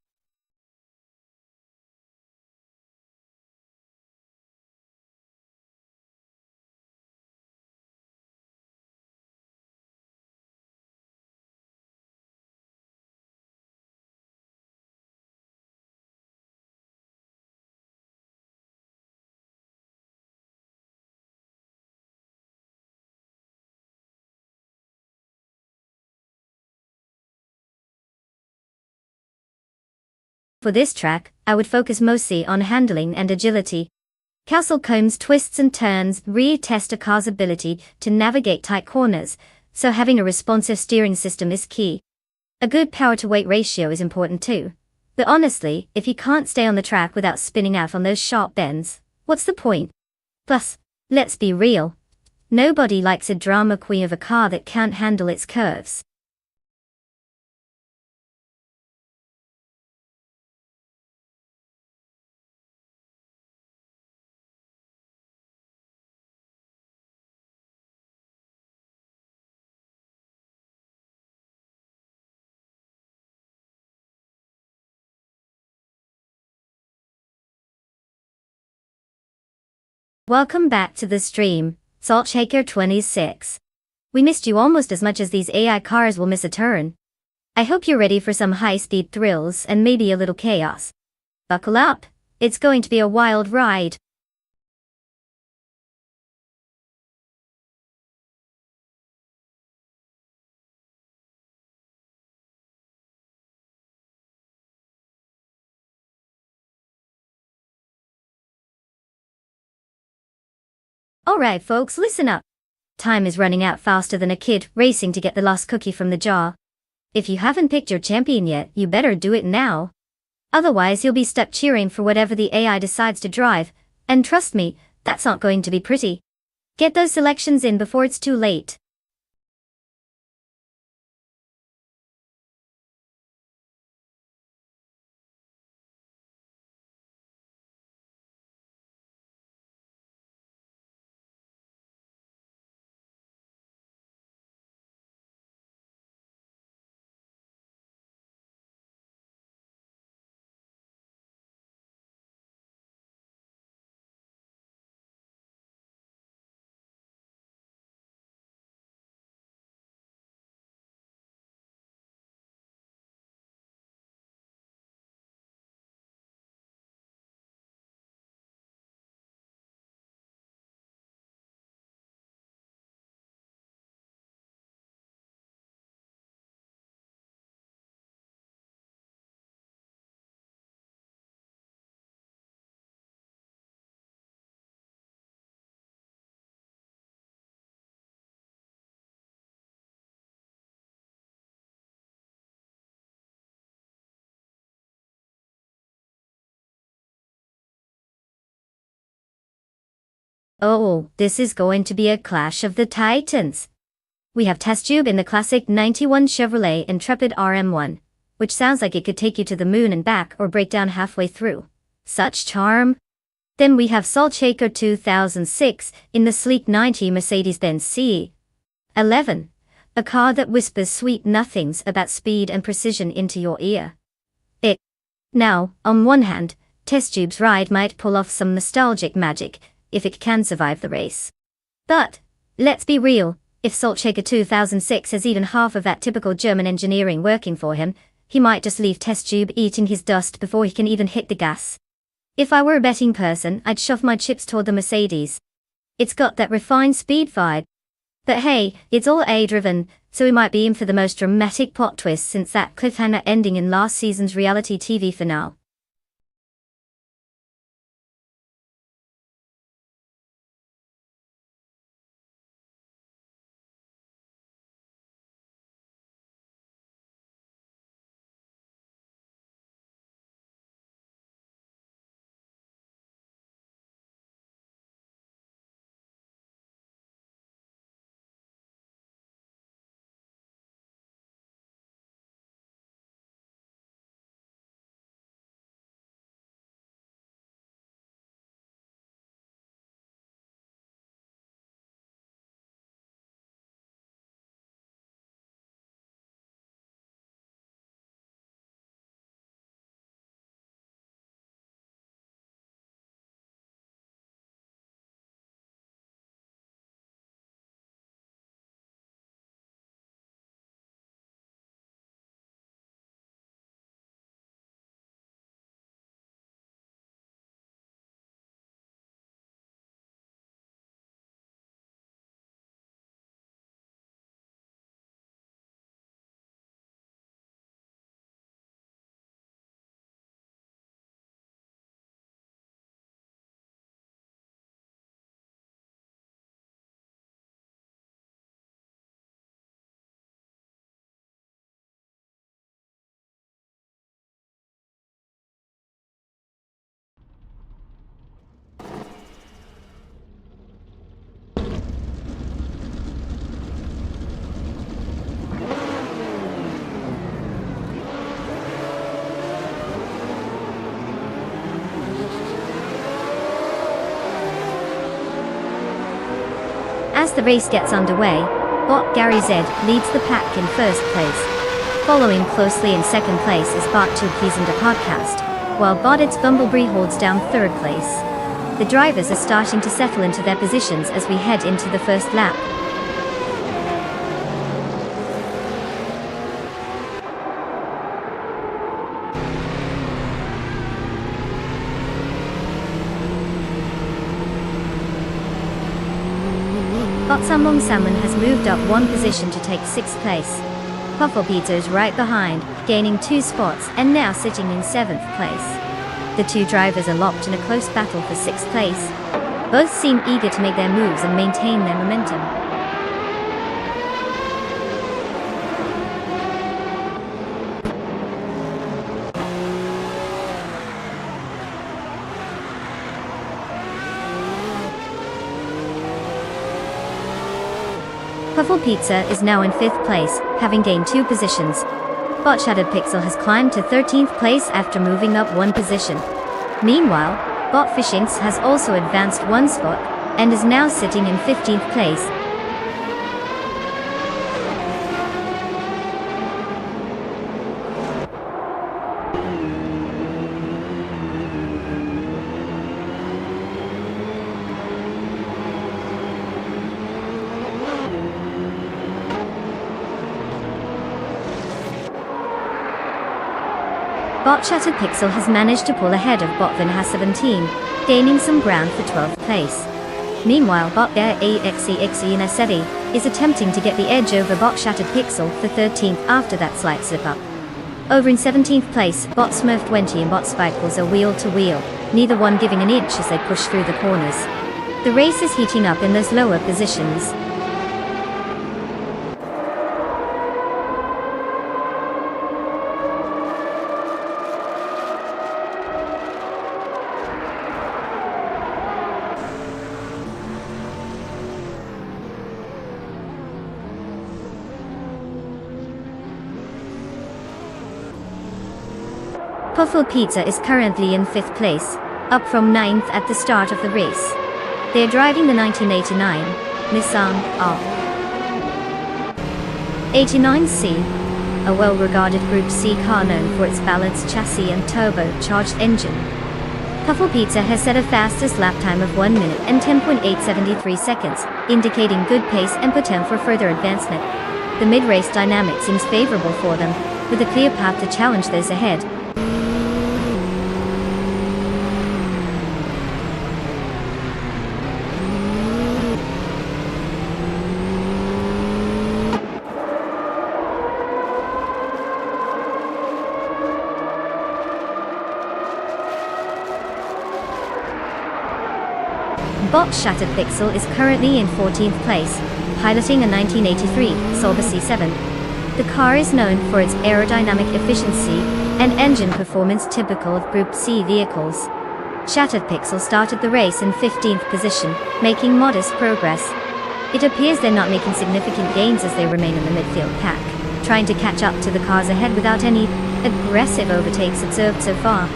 For this track, I would focus mostly on handling and agility. Castle Combs twists and turns retest a car's ability to navigate tight corners, so having a responsive steering system is key. A good power-to-weight ratio is important too. But honestly, if you can't stay on the track without spinning out on those sharp bends, what's the point? Plus, let's be real. Nobody likes a drama queen of a car that can't handle its curves. Welcome back to the stream, Saltshaker26. We missed you almost as much as these AI cars will miss a turn. I hope you're ready for some high-speed thrills and maybe a little chaos. Buckle up, it's going to be a wild ride. Alright folks, listen up. Time is running out faster than a kid racing to get the last cookie from the jar. If you haven't picked your champion yet, you better do it now. Otherwise you'll be stuck cheering for whatever the AI decides to drive, and trust me, that's not going to be pretty. Get those selections in before it's too late. Oh, this is going to be a clash of the titans. We have test tube in the classic 91 Chevrolet Intrepid RM1, which sounds like it could take you to the moon and back or break down halfway through. Such charm. Then we have Solchaker 2006 in the sleek 90 Mercedes-Benz CE11, a car that whispers sweet nothings about speed and precision into your ear. Now, on one hand, test tube's ride might pull off some nostalgic magic, if it can survive the race. But, let's be real, if Solchaker 2006 has even half of that typical German engineering working for him, he might just leave test tube eating his dust before he can even hit the gas. If I were a betting person, I'd shove my chips toward the Mercedes. It's got that refined speed vibe. But hey, it's all AI-driven, so we might be in for the most dramatic plot twist since that cliffhanger ending in last season's reality TV finale. As the race gets underway, Bot Gary Z leads the pack in first place. Following closely in second place is Bot 2 Pleasant Podcast, while Botit's Bumblebee holds down third place. The drivers are starting to settle into their positions as we head into the first lap. Botsamlong Salmon has moved up one position to take 6th place. Pufflepizza is right behind, gaining 2 spots and now sitting in 7th place. The two drivers are locked in a close battle for 6th place. Both seem eager to make their moves and maintain their momentum. Puffle Pizza is now in 5th place, having gained 2 positions. Bot Shattered Pixel has climbed to 13th place after moving up 1 position. Meanwhile, Bot Fishinks has also advanced 1 spot, and is now sitting in 15th place. Bot Shattered Pixel has managed to pull ahead of Bot Vin has 17, gaining some ground for 12th place. Meanwhile, Bot Air AXEXE is attempting to get the edge over Bot Shattered Pixel for 13th after that slight slip-up. Over in 17th place, Bot Smurf20 and Bot Spikes are wheel-to-wheel, neither one giving an inch as they push through the corners. The race is heating up in those lower positions. Puffle Pizza is currently in 5th place, up from 9th at the start of the race. They are driving the 1989 Nissan R89C, a well-regarded Group C car known for its balanced chassis and turbocharged engine. Puffle Pizza has set a fastest lap time of 1 minute and 10.873 seconds, indicating good pace and potential for further advancement. The mid-race dynamic seems favorable for them, with a clear path to challenge those ahead. Bot Shattered Pixel is currently in 14th place, piloting a 1983 Sauber C7. The car is known for its aerodynamic efficiency and engine performance typical of Group C vehicles. Shattered Pixel started the race in 15th position, making modest progress. It appears they're not making significant gains as they remain in the midfield pack, trying to catch up to the cars ahead without any aggressive overtakes observed so far.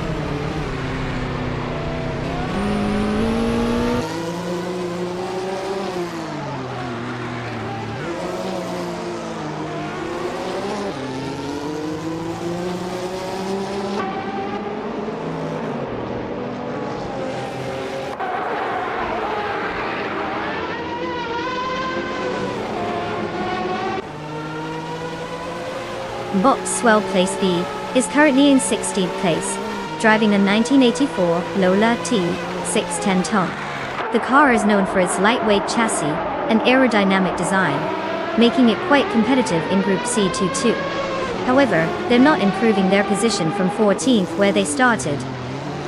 Bot Swell Place B is currently in 16th place, driving a 1984 Lola T 610 ton. The car is known for its lightweight chassis and aerodynamic design, making it quite competitive in Group C22. However, they're not improving their position from 14th where they started.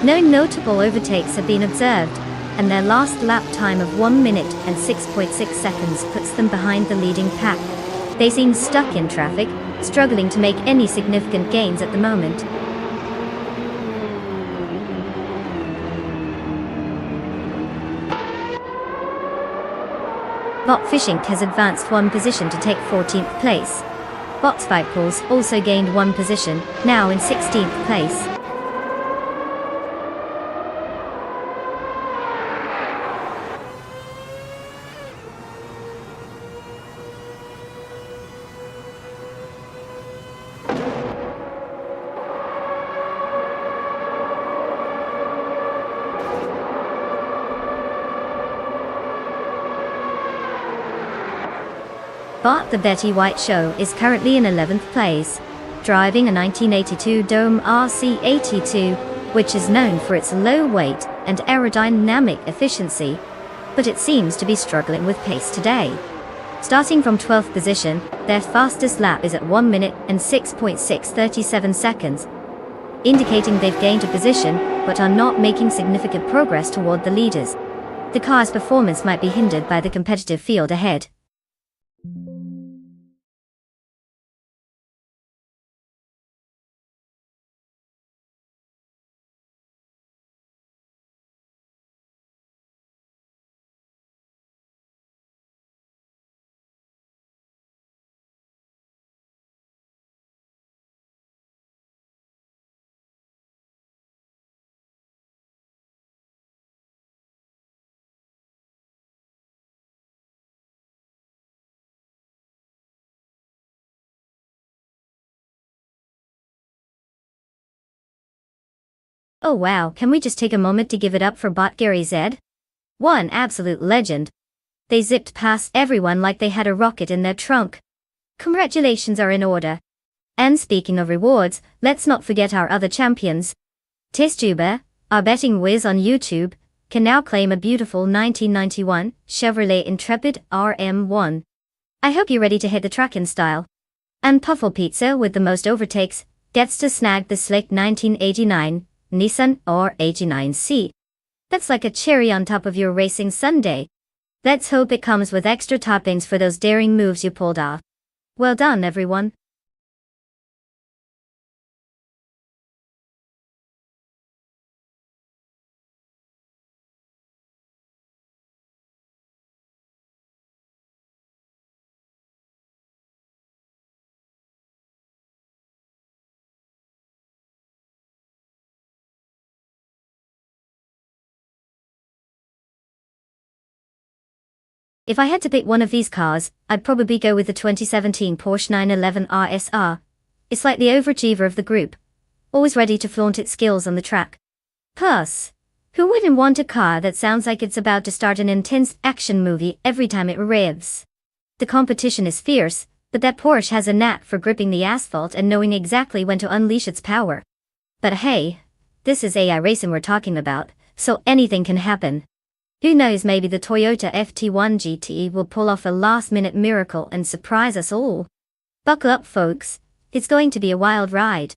No notable overtakes have been observed, and their last lap time of 1 minute and 6.6 seconds puts them behind the leading pack. They seem stuck in traffic, struggling to make any significant gains at the moment. Bot Fishink has advanced 1 position to take 14th place. Bot Spikes also gained 1 position, now in 16th place. Bot The Betty White Show is currently in 11th place, driving a 1982 Dome RC82, which is known for its low weight and aerodynamic efficiency, but it seems to be struggling with pace today. Starting from 12th position, their fastest lap is at 1 minute and 6.637 seconds, indicating they've gained a position but are not making significant progress toward the leaders. the car's performance might be hindered by the competitive field ahead. Oh wow, can we just take a moment to give it up for Bot Gary Z? One absolute legend. They zipped past everyone like they had a rocket in their trunk. Congratulations are in order. And speaking of rewards, let's not forget our other champions. TestTuber, our betting whiz on YouTube, can now claim a beautiful 1991 Chevrolet Intrepid RM1. I hope you're ready to hit the track in style. And Puffle Pizza, with the most overtakes, gets to snag the slick 1989 Nissan R89C. That's like a cherry on top of your racing sundae. Let's hope it comes with extra toppings for those daring moves you pulled off. Well done, everyone. If I had to pick one of these cars, I'd probably go with the 2017 Porsche 911 RSR. It's like the overachiever of the group, always ready to flaunt its skills on the track. Plus, who wouldn't want a car that sounds like it's about to start an intense action movie every time it revs? The competition is fierce, but that Porsche has a knack for gripping the asphalt and knowing exactly when to unleash its power. But hey, this is AI racing we're talking about, so anything can happen. Who knows, maybe the Toyota FT1 GT will pull off a last-minute miracle and surprise us all. Buckle up, folks. It's going to be a wild ride.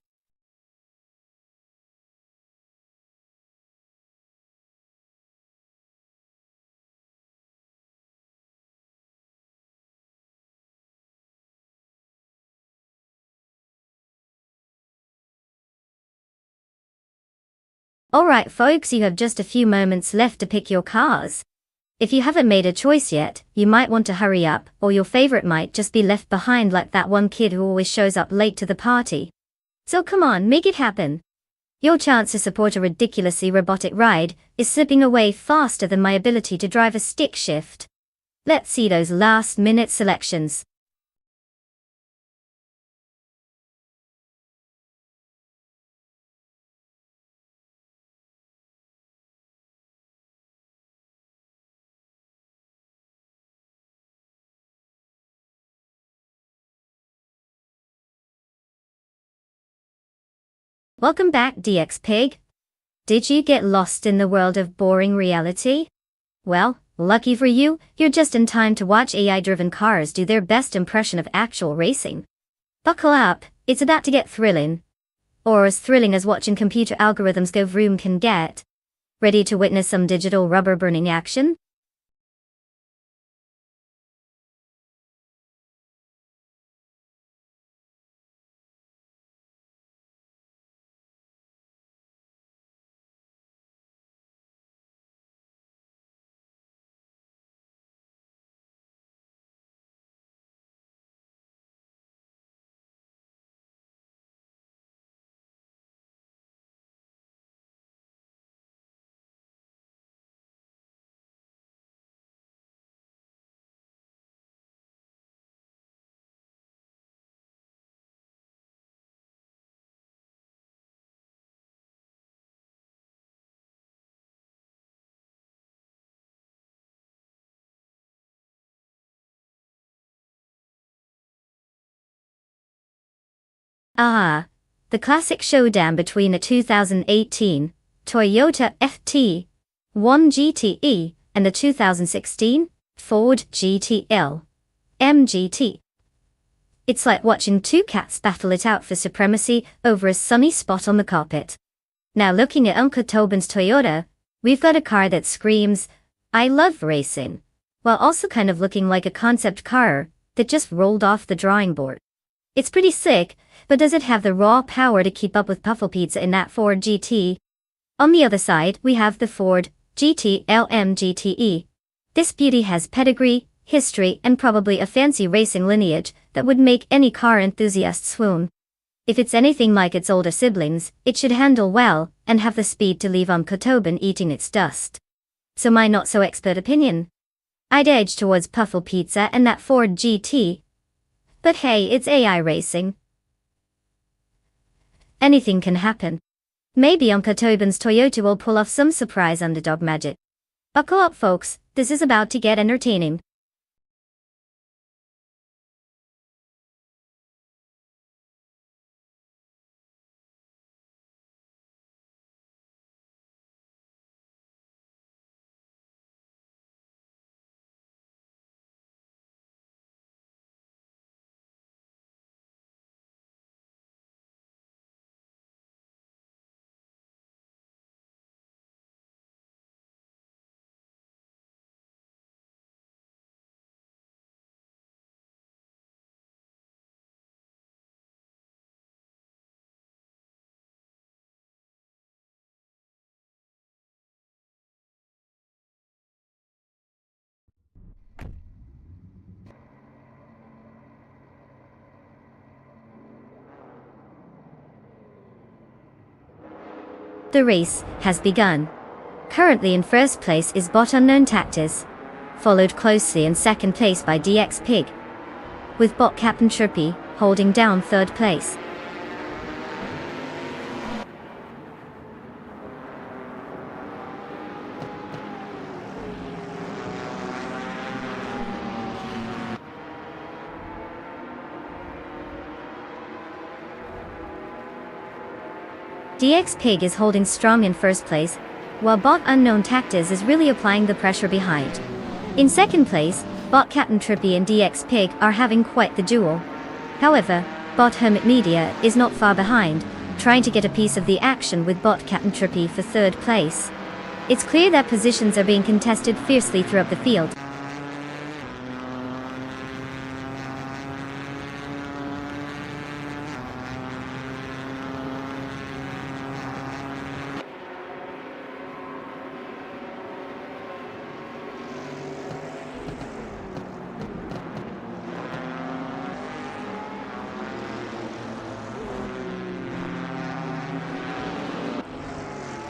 Alright folks, you have just a few moments left to pick your cars. If you haven't made a choice yet, you might want to hurry up, or your favorite might just be left behind like that one kid who always shows up late to the party. So come on, make it happen. Your chance to support a ridiculously robotic ride is slipping away faster than my ability to drive a stick shift. Let's see those last-minute selections. Welcome back, DX Pig. Did you get lost in the world of boring reality? Well, lucky for you, you're just in time to watch AI-driven cars do their best impression of actual racing. Buckle up, it's about to get thrilling. Or as thrilling as watching computer algorithms go vroom can get. Ready to witness some digital rubber burning action? Ah, the classic showdown between a 2018 Toyota FT1 GTE and the 2016 Ford GTL MGT. It's like watching two cats battle it out for supremacy over a sunny spot on the carpet. Now looking at Uncle Tobin's Toyota, we've got a car that screams, I love racing, while also kind of looking like a concept car that just rolled off the drawing board. It's pretty sick, but does it have the raw power to keep up with Puffle Pizza in that Ford GT? On the other side, we have the Ford GT LM GTE. This beauty has pedigree, history, and probably a fancy racing lineage that would make any car enthusiast swoon. If it's anything like its older siblings, it should handle well and have the speed to leave Kotoban eating its dust. So my not-so-expert opinion, I'd edge towards Puffle Pizza and that Ford GT. But hey, it's AI racing. Anything can happen. Maybe Kotoban's Toyota will pull off some surprise underdog magic. Buckle up, folks, this is about to get entertaining. The race has begun. Currently in first place is Bot Unknown Tactors, followed closely in second place by DX Pig, with Bot Captain Trippy holding down third place. DX Pig is holding strong in first place, while Bot Unknown Tactors is really applying the pressure behind. In second place, Bot Captain Trippy and DX Pig are having quite the duel. However, Bot Hermit Media is not far behind, trying to get a piece of the action with Bot Captain Trippy for third place. It's clear that positions are being contested fiercely throughout the field.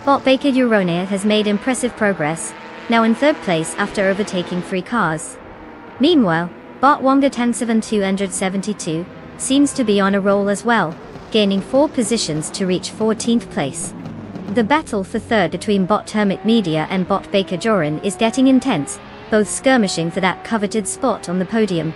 Bot Baker Urania has made impressive progress, now in third place after overtaking 3 cars. Meanwhile, Bot Wonga Tang7 272 seems to be on a roll as well, gaining 4 positions to reach 14th place. The battle for third between Bot Hermit Media and Bot Baker Joran is getting intense, both skirmishing for that coveted spot on the podium.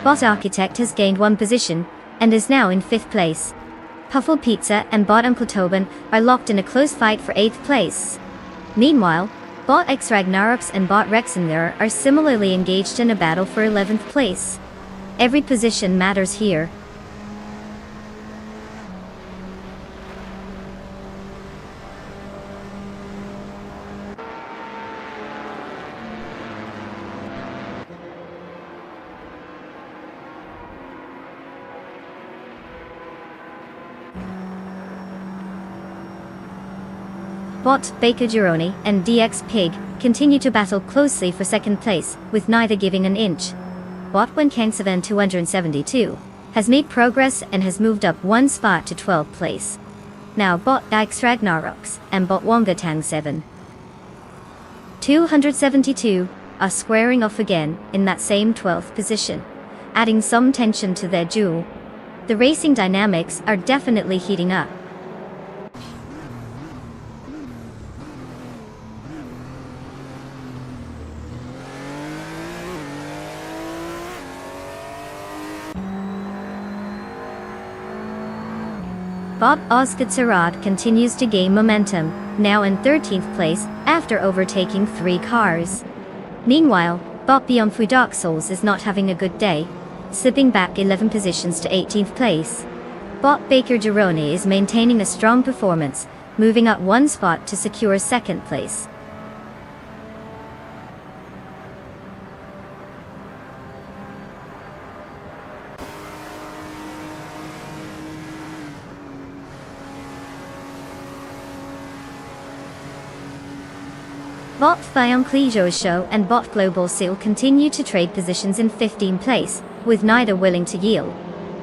Bot Architect has gained 1 position, and is now in 5th place. Puffle Pizza and Bot Uncle Tobin are locked in a close fight for 8th place. Meanwhile, Bot X Ragnaroks and Bot Rexenler are similarly engaged in a battle for 11th place. Every position matters here. Bot Baker Gironi and DX Pig continue to battle closely for second place, with neither giving an inch. Bot Wenkang7 272 has made progress and has moved up 1 spot to 12th place. Now Bot X Ragnaroks and Bot Wonga Tang7 272 are squaring off again in that same 12th position, adding some tension to their duel. The racing dynamics are definitely heating up. Bot Ozgitsarad continues to gain momentum, now in 13th place, after overtaking 3 cars. Meanwhile, Bot Beyond Dark Souls is not having a good day, slipping back 11 positions to 18th place. Bot Baker Gironi is maintaining a strong performance, moving up 1 spot to secure 2nd place. Bot Thion Clijo Show and Bot Global Seal continue to trade positions in 15th place, with neither willing to yield.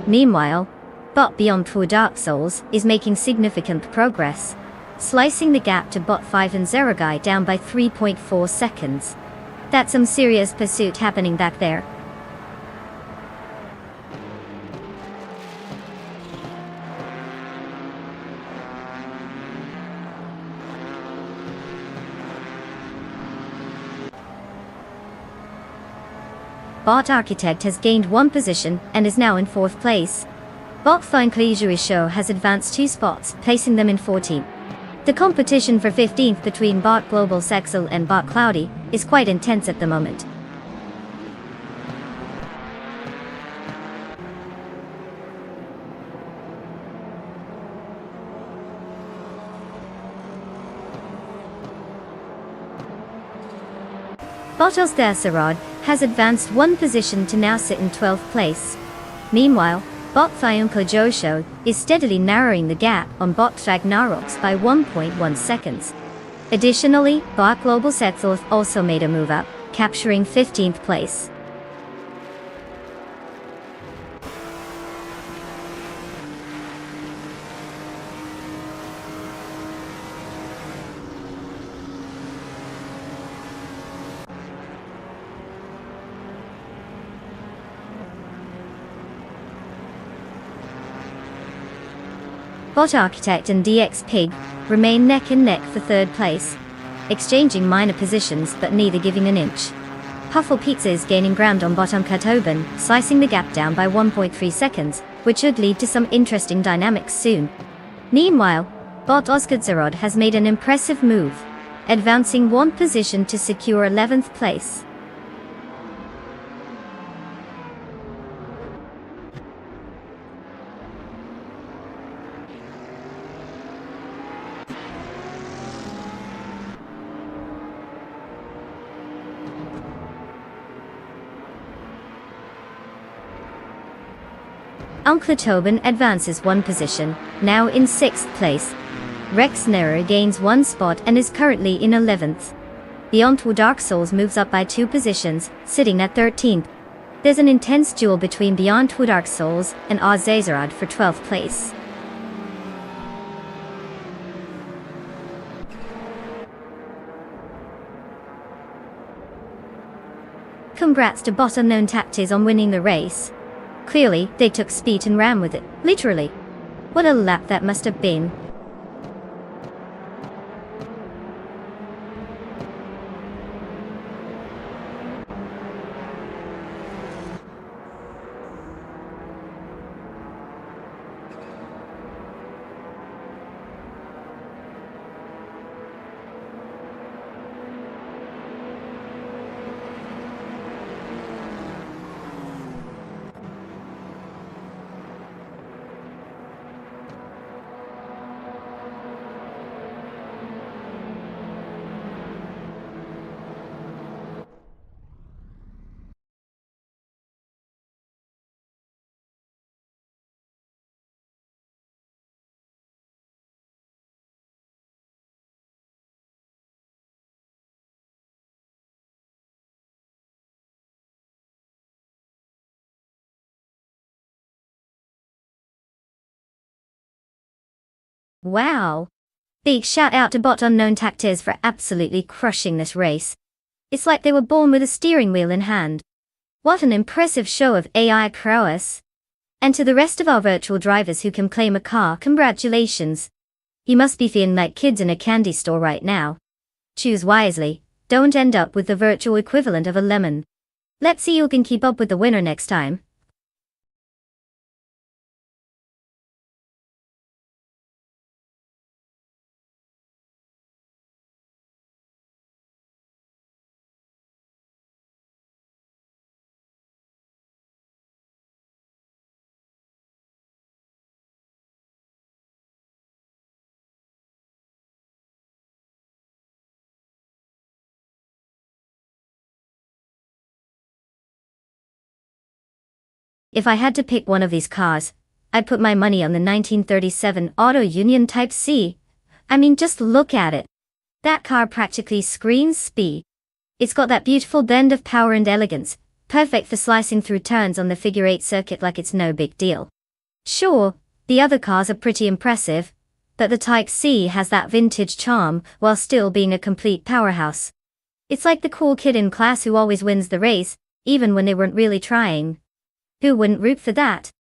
Meanwhile, Bot Beyond Dark Souls is making significant progress, slicing the gap to Bot 5 and Zeragai down by 3.4 seconds. That's some serious pursuit happening back there. Bot Architect has gained 1 position and is now in 4th place. Bot Fine Clijui Show has advanced 2 spots, placing them in 14th. The competition for 15th between Bot Global Sexel and Bot Cloudy is quite intense at the moment. Bot Ozgitsarad has advanced 1 position to now sit in 12th place. Meanwhile, Bot Thiunko Josho is steadily narrowing the gap on Bot Ragnaroks by 1.1 seconds. Additionally, Bot Global Setzelth also made a move up, capturing 15th place. Bot Architect and DX Pig remain neck and neck for 3rd place, exchanging minor positions but neither giving an inch. Puffle Pizza is gaining ground on Bottom Katoban, slicing the gap down by 1.3 seconds, which should lead to some interesting dynamics soon. Meanwhile, Bot Ozgitsarad has made an impressive move, advancing 1 position to secure 11th place. Uncle Tobin advances 1 position, now in 6th place. Rex Nera gains 1 spot and is currently in 11th. Beyond Dark Souls moves up by 2 positions, sitting at 13th. There's an intense duel between Beyond Dark Souls and Ozgitsarad for 12th place. Congrats to Bot Unknown Tactics on winning the race. Clearly, they took speed and ran with it, literally. What a lap that must have been. Wow! Big shout out to Bot Unknown Tactics for absolutely crushing this race. It's like they were born with a steering wheel in hand. What an impressive show of AI prowess. And to the rest of our virtual drivers who can claim a car, congratulations. You must be feeling like kids in a candy store right now. Choose wisely, don't end up with the virtual equivalent of a lemon. Let's see who can keep up with the winner next time. If I had to pick one of these cars, I'd put my money on the 1937 Auto Union Type C. I mean, just look at it. That car practically screams speed. It's got that beautiful blend of power and elegance, perfect for slicing through turns on the figure-8 circuit like it's no big deal. Sure, the other cars are pretty impressive, but the Type C has that vintage charm while still being a complete powerhouse. It's like the cool kid in class who always wins the race, even when they weren't really trying. Who wouldn't root for that?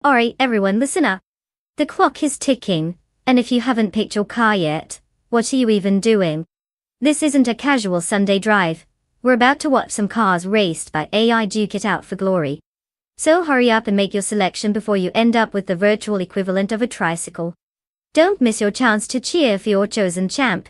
Alright, everyone, listen up. The clock is ticking, and if you haven't picked your car yet, what are you even doing? This isn't a casual Sunday drive. We're about to watch some cars raced by AI duke it out for glory. So hurry up and make your selection before you end up with the virtual equivalent of a tricycle. Don't miss your chance to cheer for your chosen champ.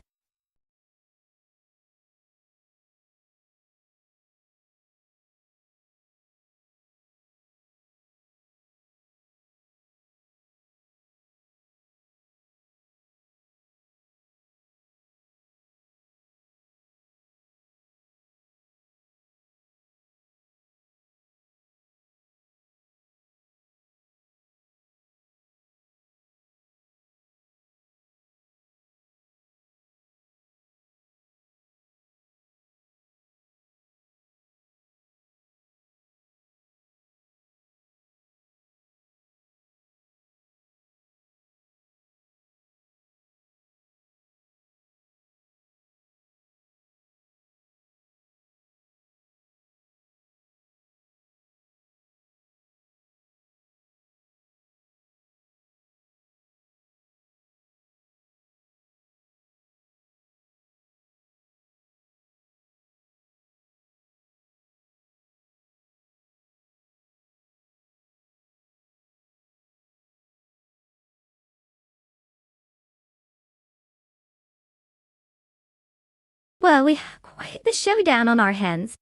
Well, we have quite the showdown on our hands.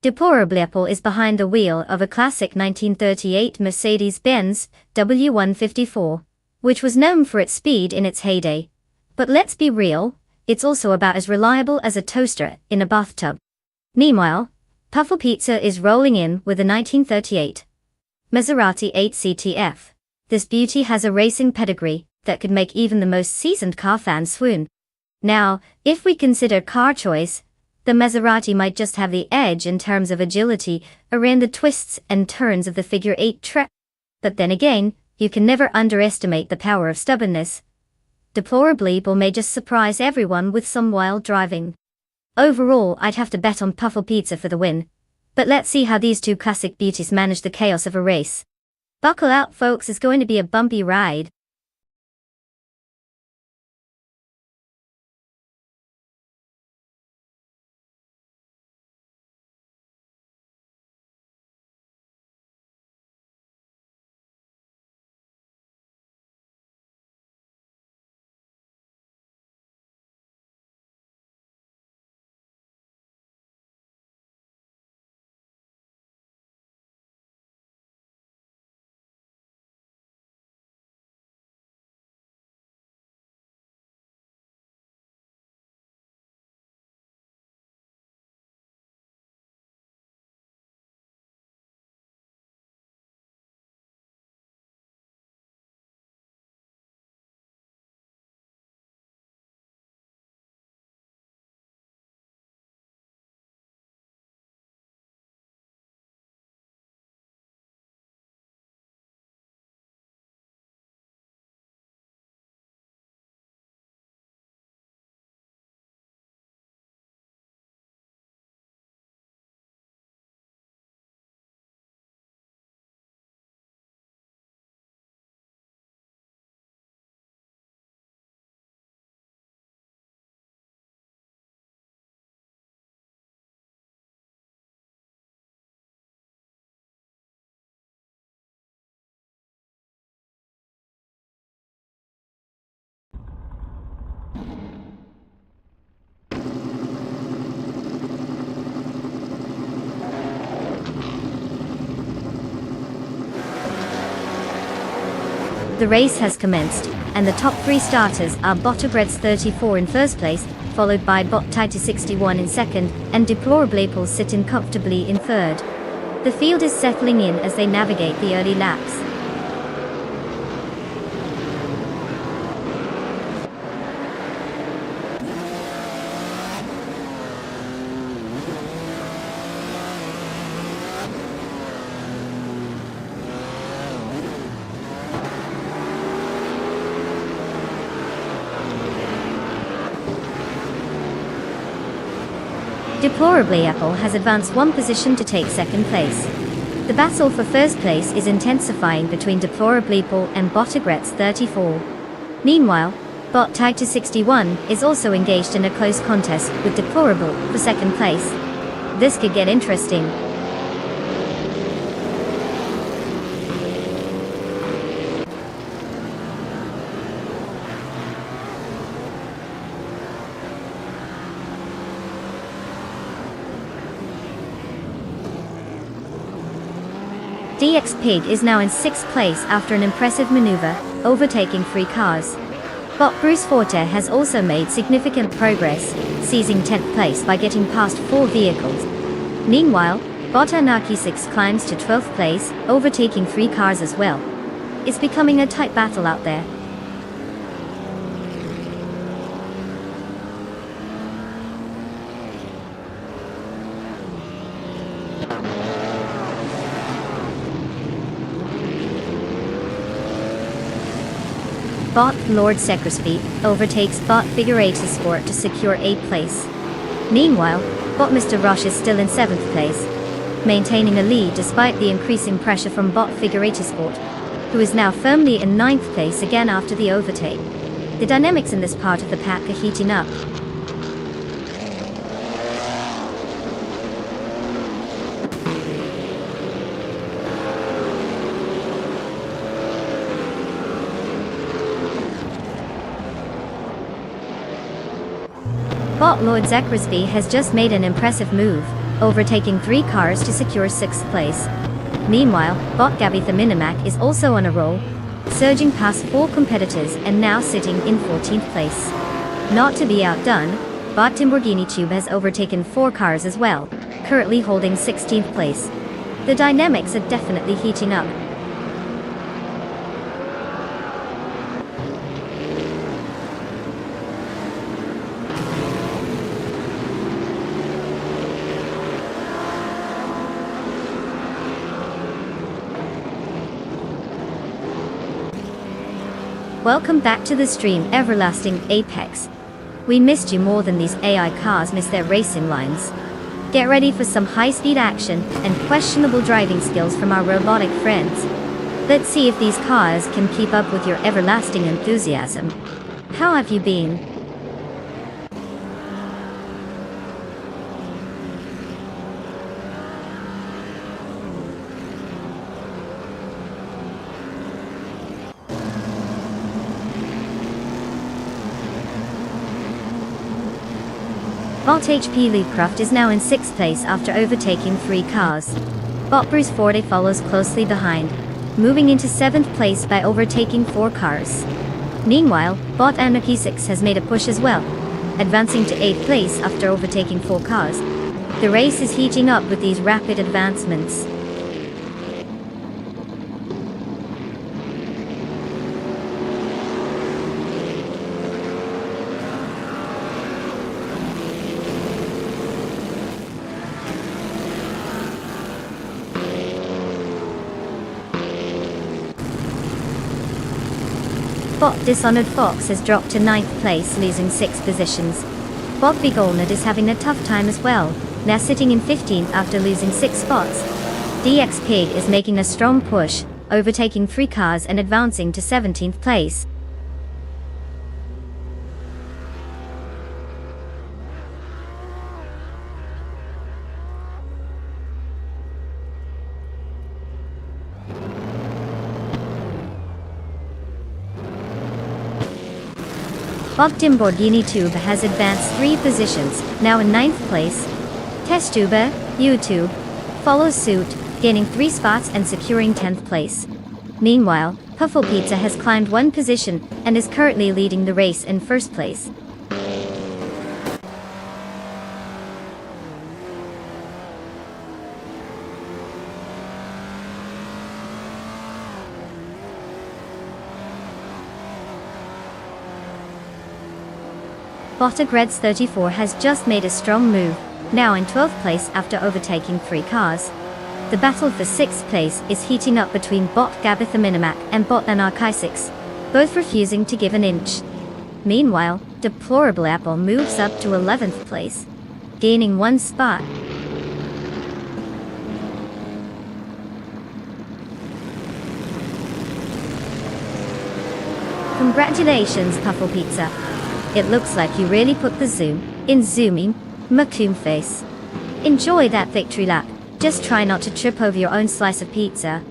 Deplorable is behind the wheel of a classic 1938 Mercedes-Benz W154, which was known for its speed in its heyday. But let's be real, it's also about as reliable as a toaster in a bathtub. Meanwhile, Puffle Pizza is rolling in with a 1938 Maserati 8CTF. This beauty has a racing pedigree that could make even the most seasoned car fan swoon. Now, if we consider car choice, the Maserati might just have the edge in terms of agility around the twists and turns of the figure-8 track. But then again, you can never underestimate the power of stubbornness. Deplorable may just surprise everyone with some wild driving. Overall, I'd have to bet on Puffle Pizza for the win. But let's see how these two classic beauties manage the chaos of a race. Buckle out, folks, it's going to be a bumpy ride. The race has commenced, and the top 3 starters are Botogrets 34 in first place, followed by Bot Titus 61 in second, and Deplorableples sitting comfortably in third. The field is settling in as they navigate the early laps. Deplorableples has advanced 1 position to take second place. The battle for first place is intensifying between Deplorableples and Botogrets 34. Meanwhile, Bot Titus 61 is also engaged in a close contest with Deplorable for second place. This could get interesting. DX Pig is now in 6th place after an impressive maneuver, overtaking 3 cars. Bot Bruce Forte has also made significant progress, seizing 10th place by getting past 4 vehicles. Meanwhile, Bot Anarchy 6 climbs to 12th place, overtaking 3 cars as well. It's becoming a tight battle out there. Bot Lord Secresby overtakes Bot Figurator Sport to secure 8th place. Meanwhile, Bot Mr. Rush is still in 7th place, maintaining a lead despite the increasing pressure from Bot Figurator Sport, who is now firmly in 9th place again after the overtake. The dynamics in this part of the pack are heating up. Bot Lord Zekrisby has just made an impressive move, overtaking 3 cars to secure 6th place. Meanwhile, Bot Gabitha Minimac is also on a roll, surging past 4 competitors and now sitting in 14th place. Not to be outdone, Bot Timborghini Tube has overtaken 4 cars as well, currently holding 16th place. The dynamics are definitely heating up. Welcome back to the stream, Everlasting Apex. We missed you more than these AI cars miss their racing lines. Get ready for some high-speed action and questionable driving skills from our robotic friends. Let's see if these cars can keep up with your everlasting enthusiasm. How have you been? Bot HP Leapcraft is now in 6th place after overtaking 3 cars. Bot Bruce Forte follows closely behind, moving into 7th place by overtaking 4 cars. Meanwhile, Bot Anarchy 6 has made a push as well, advancing to 8th place after overtaking 4 cars. The race is heating up with these rapid advancements. Bot Dishonored Fox has dropped to 9th place, losing 6 positions. Bot Vigolnad is having a tough time as well, now sitting in 15th after losing 6 spots. DX Pig is making a strong push, overtaking 3 cars and advancing to 17th place. Lamborghini Tube has advanced 3 positions, now in 9th place. Testube, YouTube, follows suit, gaining 3 spots and securing 10th place. Meanwhile, Puffle Pizza has climbed 1 position and is currently leading the race in 1st place. Bottagreds 34 has just made a strong move, now in 12th place after overtaking 3 cars. The battle for 6th place is heating up between Bot Gabitha Minimac and Bot Anarchisix, both refusing to give an inch. Meanwhile, Deplorable Apple moves up to 11th place, gaining 1 spot. Congratulations, Puffle Pizza. It looks like you really put the zoom in zooming, Macomb face. Enjoy that victory lap. Just try not to trip over your own slice of pizza.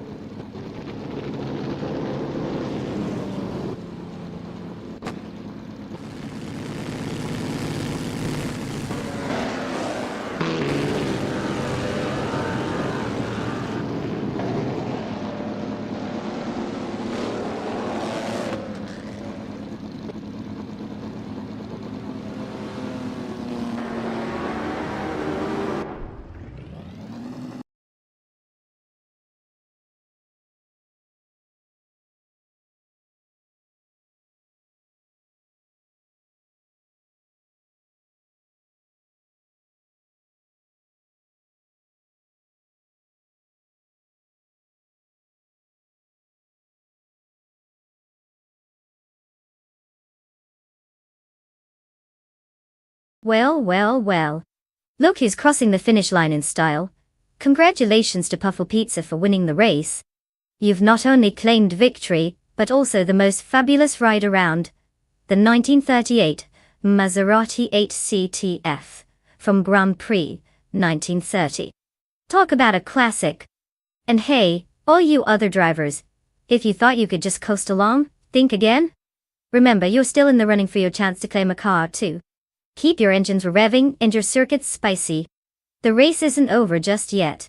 Well. Look who's crossing the finish line in style. Congratulations to Puffle Pizza for winning the race. You've not only claimed victory, but also the most fabulous ride around. The 1938 Maserati 8CTF from Grand Prix 1930. Talk about a classic. And hey, all you other drivers, if you thought you could just coast along, think again. Remember, you're still in the running for your chance to claim a car too. Keep your engines revving and your circuits spicy. The race isn't over just yet.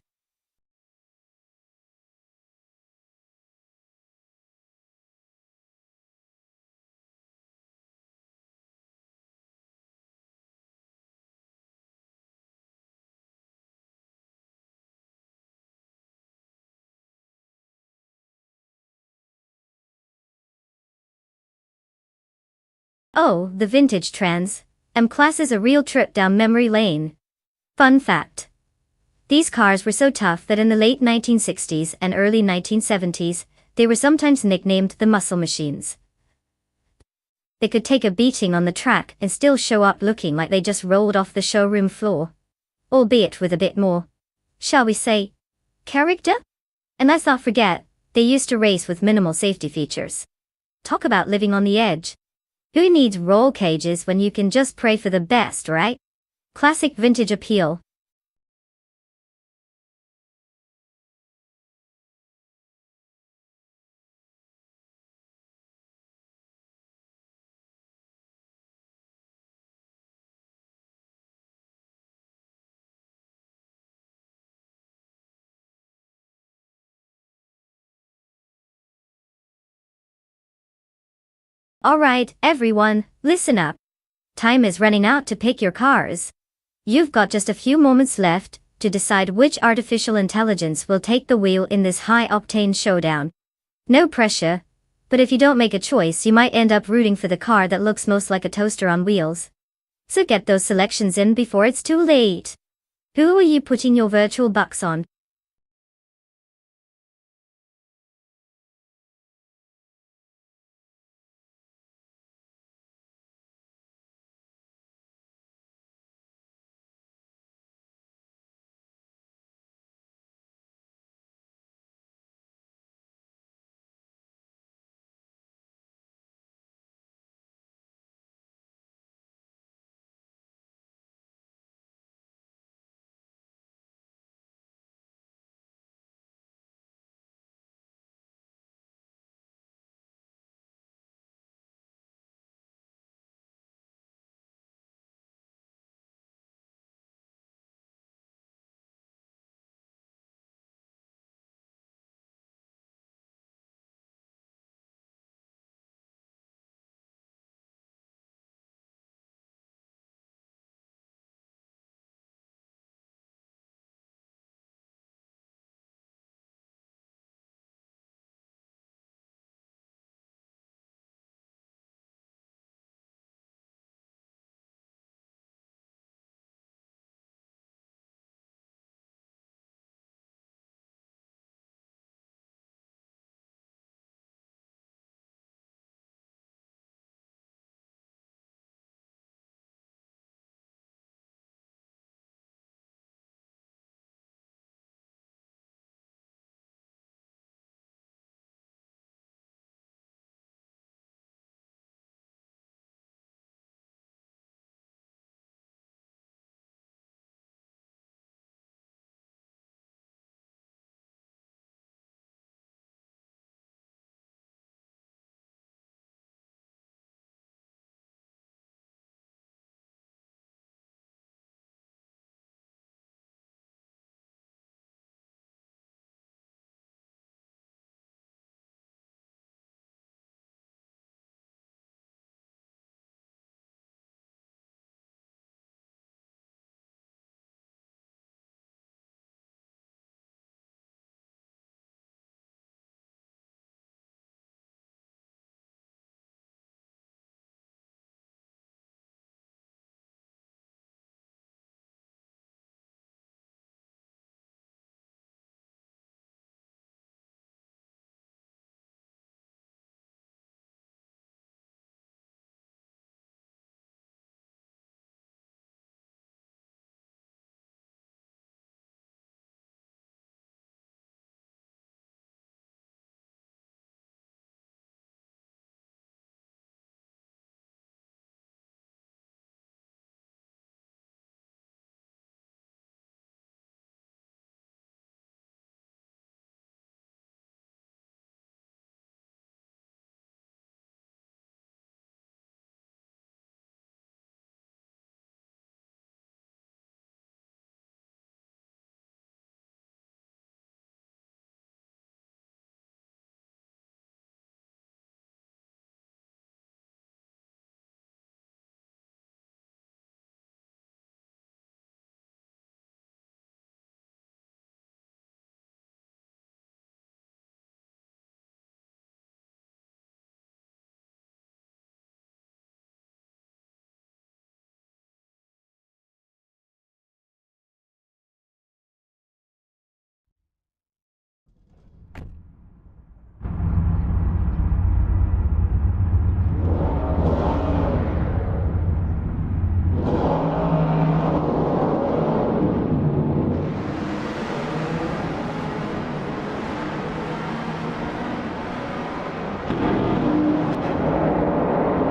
Oh, the vintage Trans M Class is a real trip down memory lane. Fun fact. These cars were so tough that in the late 1960s and early 1970s, they were sometimes nicknamed the muscle machines. They could take a beating on the track and still show up looking like they just rolled off the showroom floor. Albeit with a bit more, shall we say, character? And let's not forget, they used to race with minimal safety features. Talk about living on the edge. Who needs roll cages when you can just pray for the best, right? Classic vintage appeal. Alright, everyone, listen up. Time is running out to pick your cars. You've got just a few moments left to decide which artificial intelligence will take the wheel in this high-octane showdown. No pressure, but if you don't make a choice, you might end up rooting for the car that looks most like a toaster on wheels. So get those selections in before it's too late. Who are you putting your virtual bucks on?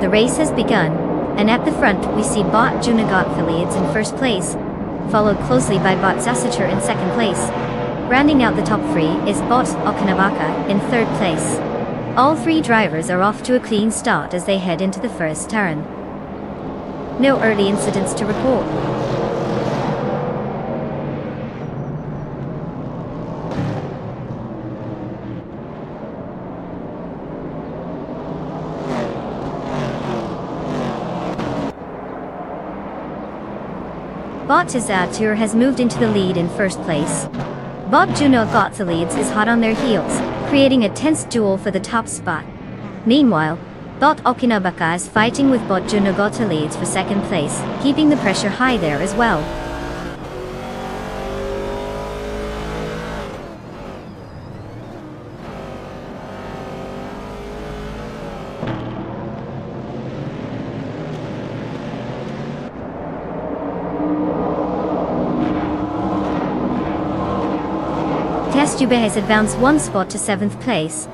The race has begun, and at the front we see Bot Junagothalids in first place, followed closely by Bot Zasatur in second place. Rounding out the top three is Bot Okinabaka in third place. All three drivers are off to a clean start as they head into the first turn. No early incidents to report. Bot Zasatur has moved into the lead in first place. Bot Juno Gothalids is hot on their heels, creating a tense duel for the top spot. Meanwhile, Bot Okinabaka is fighting with Bot Juno Gothalids for second place, keeping the pressure high there as well. Testube has advanced one spot to 7th place.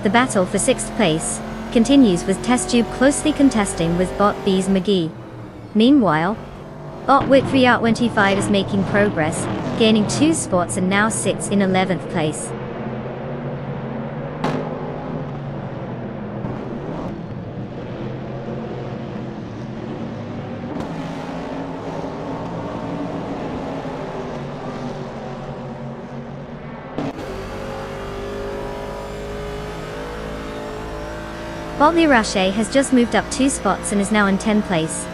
The battle for 6th place continues with Testube closely contesting with Bot Bees McGee. Meanwhile, Bot Wit 3R25 is making progress, gaining 2 spots and now sits in 11th place. Bot Lirache has just moved up 2 spots and is now in 10th place.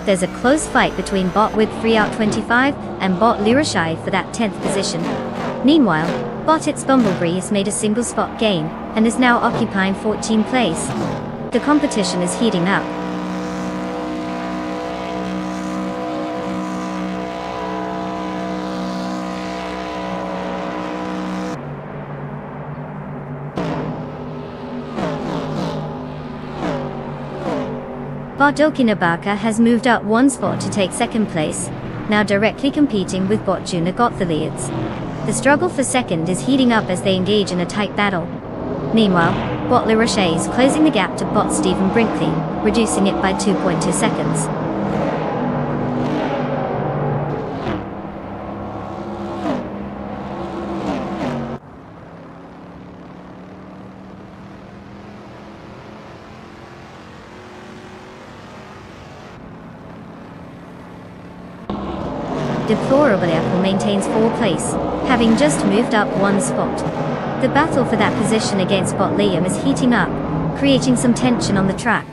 There's a close fight between Bot with 3R25 and Bot Lirache for that 10th position. Meanwhile, Bot It's Bumblebee has made a single spot gain and is now occupying 14th place. The competition is heating up. Bot Okinabaka has moved up 1 spot to take 2nd place, now directly competing with Bot Juna Gothalids. The struggle for 2nd is heating up as they engage in a tight battle. Meanwhile, Bot Lirache is closing the gap to Bot Stephen Brinkley, reducing it by 2.2 seconds. Deplorable Apple maintains 4th place, having just moved up 1 spot. The battle for that position against Bot Liam is heating up, creating some tension on the track.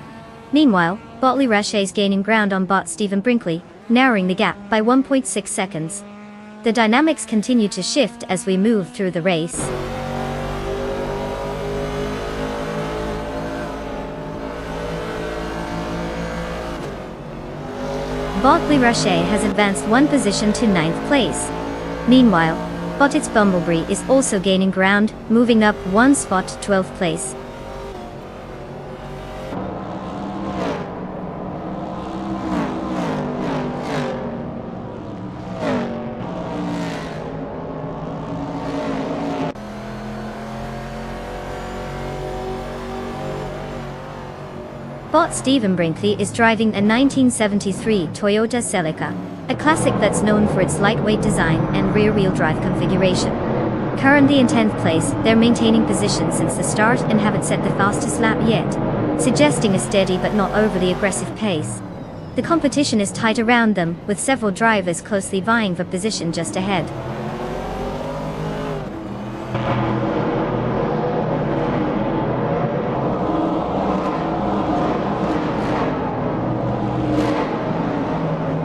Meanwhile, Bot Lirache is gaining ground on Bot Stephen Brinkley, narrowing the gap by 1.6 seconds. The dynamics continue to shift as we move through the race. Bot Lirache has advanced 1 position to 9th place. Meanwhile, Bot It's Bumblebee is also gaining ground, moving up 1 spot to 12th place. Bot Stephen Brinkley is driving a 1973 Toyota Celica, a classic that's known for its lightweight design and rear-wheel drive configuration. Currently in 10th place, they're maintaining position since the start and haven't set the fastest lap yet, suggesting a steady but not overly aggressive pace. The competition is tight around them, with several drivers closely vying for position just ahead.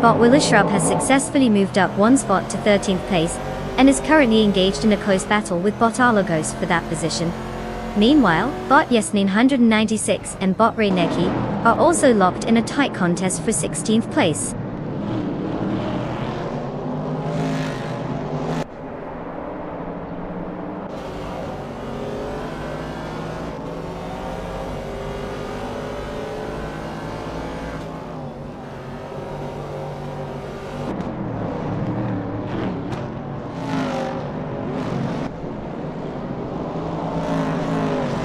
Bot Willishrub has successfully moved up 1 spot to 13th place, and is currently engaged in a close battle with Bot Arlogos for that position. Meanwhile, Bot Yasnin 196 and Bot Reyneki are also locked in a tight contest for 16th place.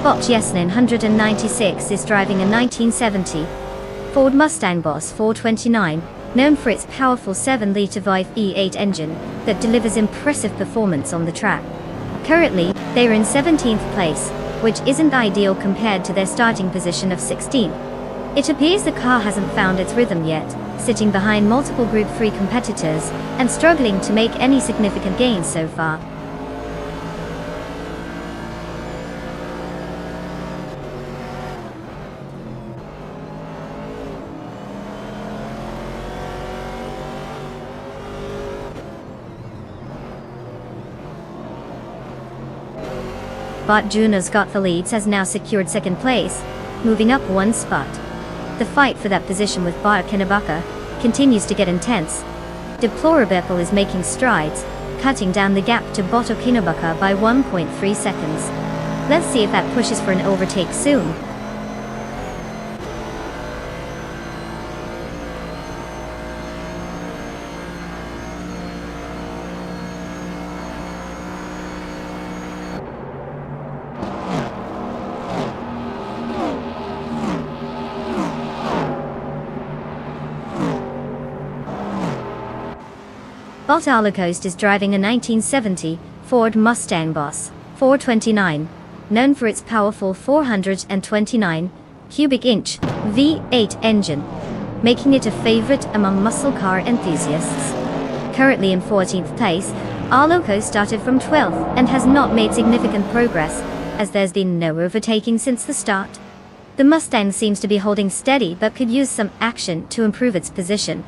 Bot Yasnin 196 is driving a 1970 Ford Mustang Boss 429, known for its powerful 7-liter V8 engine that delivers impressive performance on the track. Currently, they are in 17th place, which isn't ideal compared to their starting position of 16th. It appears the car hasn't found its rhythm yet, sitting behind multiple Group 3 competitors and struggling to make any significant gains so far. Bart Jr.'s got the leads has now secured second place, moving up one spot. The fight for that position with Bart Kinabaka continues to get intense. Deplorable is making strides, cutting down the gap to Boto Kinabaka by 1.3 seconds. Let's see if that pushes for an overtake soon. Bart Alacoste is driving a 1970 Ford Mustang Boss 429, known for its powerful 429 cubic inch V8 engine, making it a favorite among muscle car enthusiasts. Currently in 14th place, Alacoste started from 12th and has not made significant progress, as there's been no overtaking since the start. The Mustang seems to be holding steady but could use some action to improve its position.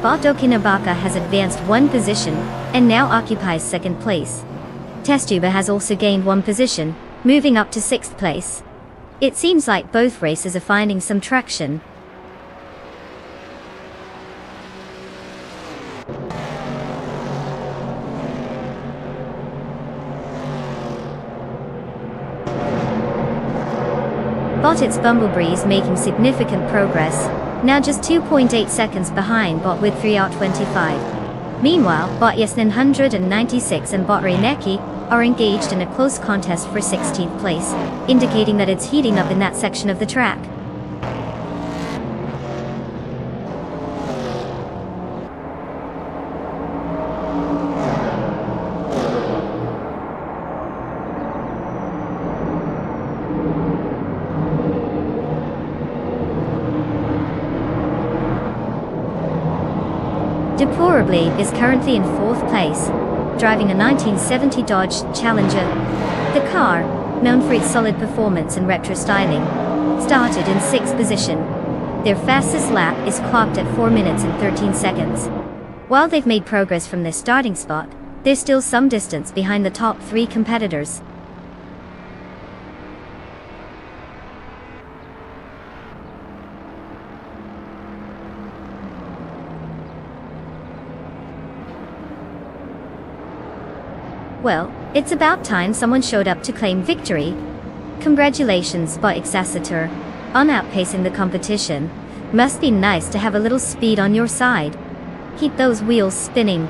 Boto Kinabaka has advanced one position, and now occupies second place. Testuba has also gained one position, moving up to 6th place. It seems like both races are finding some traction. Bot's Bumblebee's making significant progress, now just 2.8 seconds behind Bot with 3R25. Meanwhile, Bot Yes 996 and Bot Reinecki are engaged in a close contest for 16th place, indicating that it's heating up in that section of the track. Deplorably is currently in 4th place, driving a 1970 Dodge Challenger. The car, known for its solid performance and retro styling, started in 6th position. Their fastest lap is clocked at 4 minutes and 13 seconds. While they've made progress from their starting spot, they're still some distance behind the top 3 competitors. Well, it's about time someone showed up to claim victory. Congratulations, Bot Exacator, on outpacing the competition. Must be nice to have a little speed on your side. Keep those wheels spinning.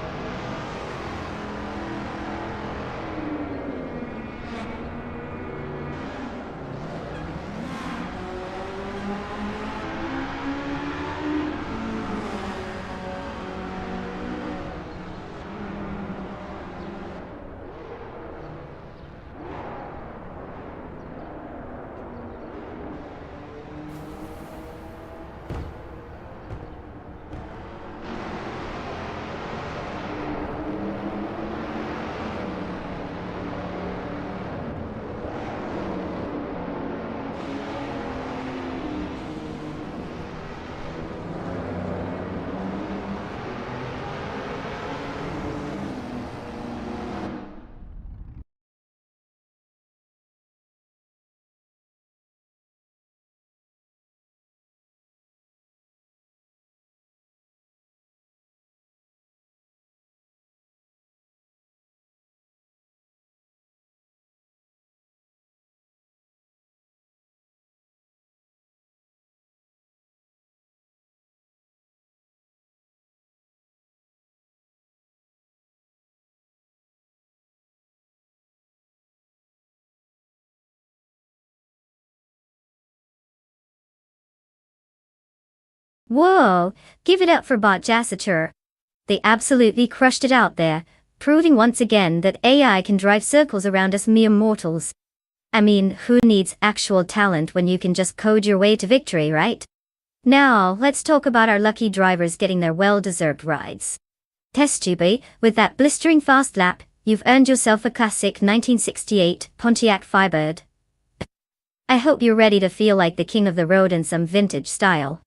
Whoa, give it up for Bot Jassature. They absolutely crushed it out there, proving once again that AI can drive circles around us mere mortals. I mean, who needs actual talent when you can just code your way to victory, right? Now, let's talk about our lucky drivers getting their well-deserved rides. Test tube, with that blistering fast lap, you've earned yourself a classic 1968 Pontiac Firebird. I hope you're ready to feel like the king of the road in some vintage style.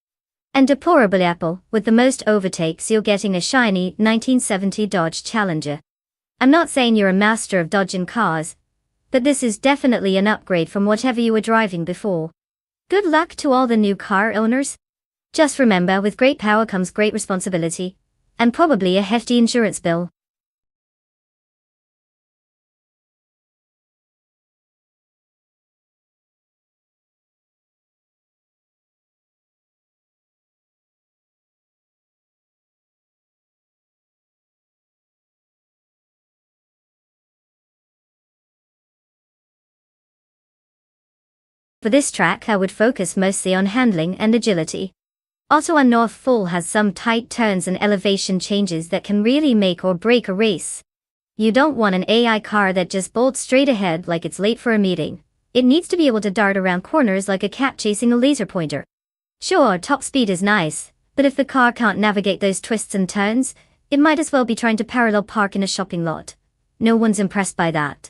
And deplorable Apple, with the most overtakes, you're getting a shiny 1970 Dodge Challenger. I'm not saying you're a master of dodging cars, but this is definitely an upgrade from whatever you were driving before. Good luck to all the new car owners. Just remember, with great power comes great responsibility, and probably a hefty insurance bill. For this track, I would focus mostly on handling and agility. Ottawa North Fall has some tight turns and elevation changes that can really make or break a race. You don't want an AI car that just bolts straight ahead like it's late for a meeting. It needs to be able to dart around corners like a cat chasing a laser pointer. Sure, top speed is nice, but if the car can't navigate those twists and turns, it might as well be trying to parallel park in a shopping lot. No one's impressed by that.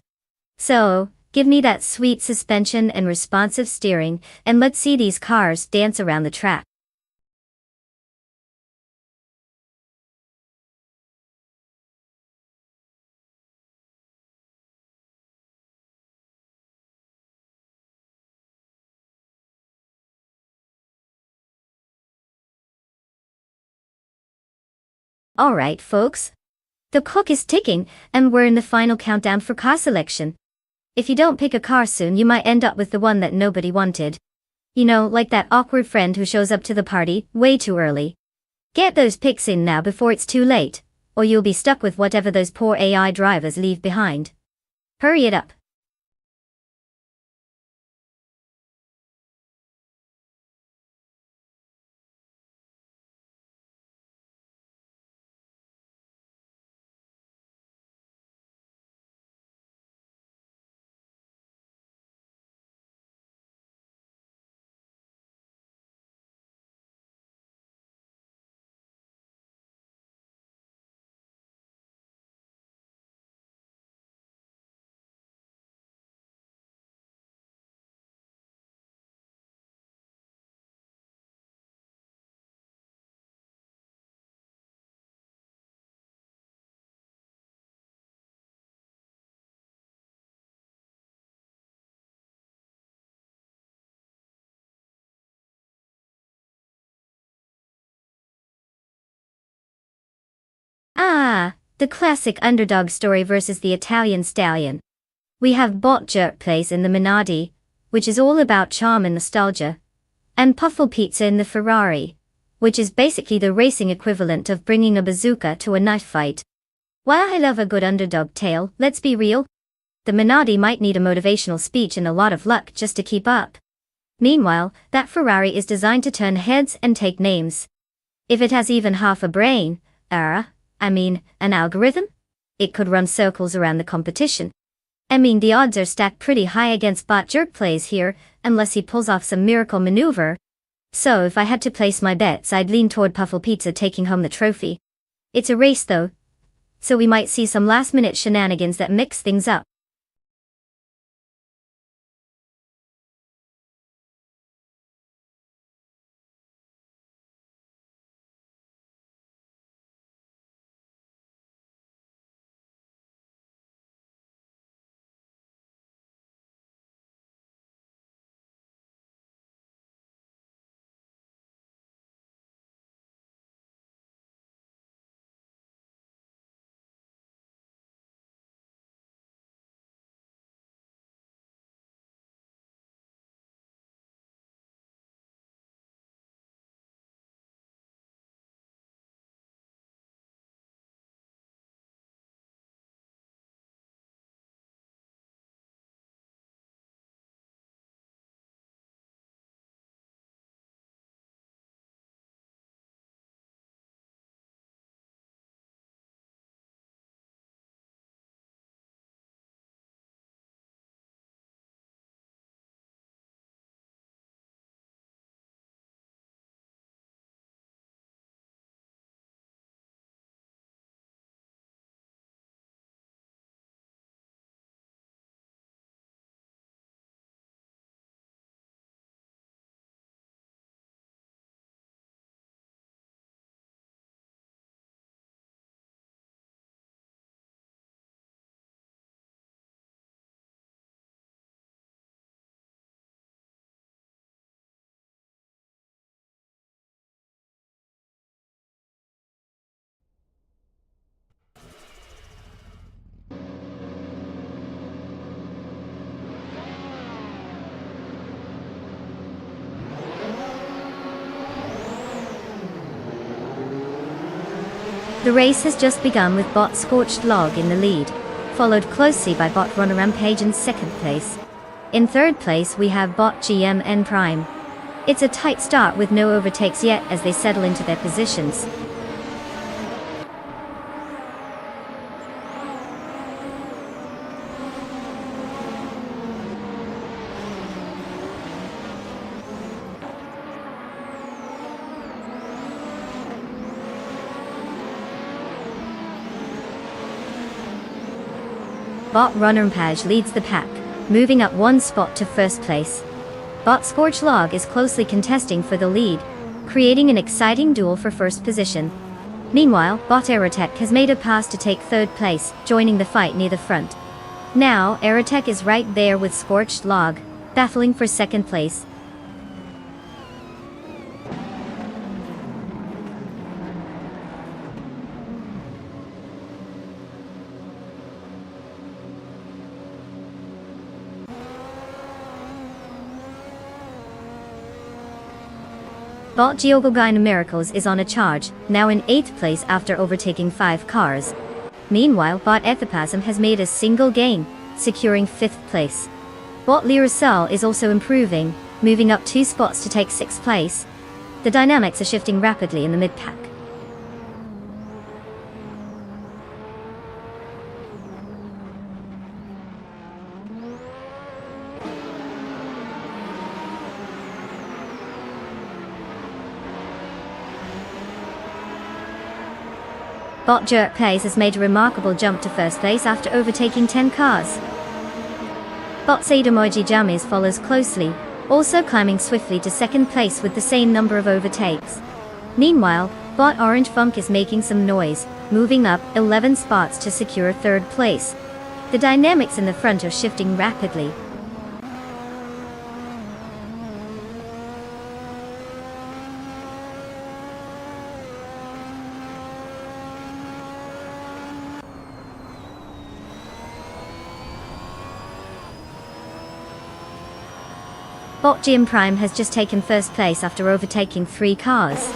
So, give me that sweet suspension and responsive steering, and let's see these cars dance around the track. Alright folks. The clock is ticking, and we're in the final countdown for car selection. If you don't pick a car soon, you might end up with the one that nobody wanted. You know, like that awkward friend who shows up to the party way too early. Get those picks in now before it's too late, or you'll be stuck with whatever those poor AI drivers leave behind. Hurry it up. Ah, the classic underdog story versus the Italian stallion. We have Bot Jerk Place in the Minardi, which is all about charm and nostalgia, and Puffle Pizza in the Ferrari, which is basically the racing equivalent of bringing a bazooka to a knife fight. While I love a good underdog tale, let's be real. The Minardi might need a motivational speech and a lot of luck just to keep up. Meanwhile, that Ferrari is designed to turn heads and take names. If it has even half a brain, an algorithm, it could run circles around the competition. I mean, the odds are stacked pretty high against Bot Jerk Plays here, unless he pulls off some miracle maneuver. So if I had to place my bets, I'd lean toward Puffle Pizza taking home the trophy. It's a race though, so we might see some last-minute shenanigans that mix things up. The race has just begun with bot Scorched Log in the lead, followed closely by bot Runner Rampage in 2nd place. In 3rd place we have bot GMN Prime. It's a tight start with no overtakes yet as they settle into their positions. Bot Runner Rampage leads the pack, moving up 1 spot to 1st place. Bot Scorched Log is closely contesting for the lead, creating an exciting duel for 1st position. Meanwhile, bot Aerotech has made a pass to take 3rd place, joining the fight near the front. Now, Aerotech is right there with Scorched Log, battling for 2nd place. Bot Geogogina Miracles is on a charge, now in 8th place after overtaking 5 cars. Meanwhile, bot Ethopasm has made a single gain, securing 5th place. Bot Lirasol is also improving, moving up 2 spots to take 6th place. The dynamics are shifting rapidly in the mid-pack. Bot Jerk Place has made a remarkable jump to 1st place after overtaking 10 cars. Bot Sadamoji Jammies follows closely, also climbing swiftly to 2nd place with the same number of overtakes. Meanwhile, bot Orange Funk is making some noise, moving up 11 spots to secure 3rd place. The dynamics in the front are shifting rapidly. Bot GM Prime has just taken 1st place after overtaking 3 cars.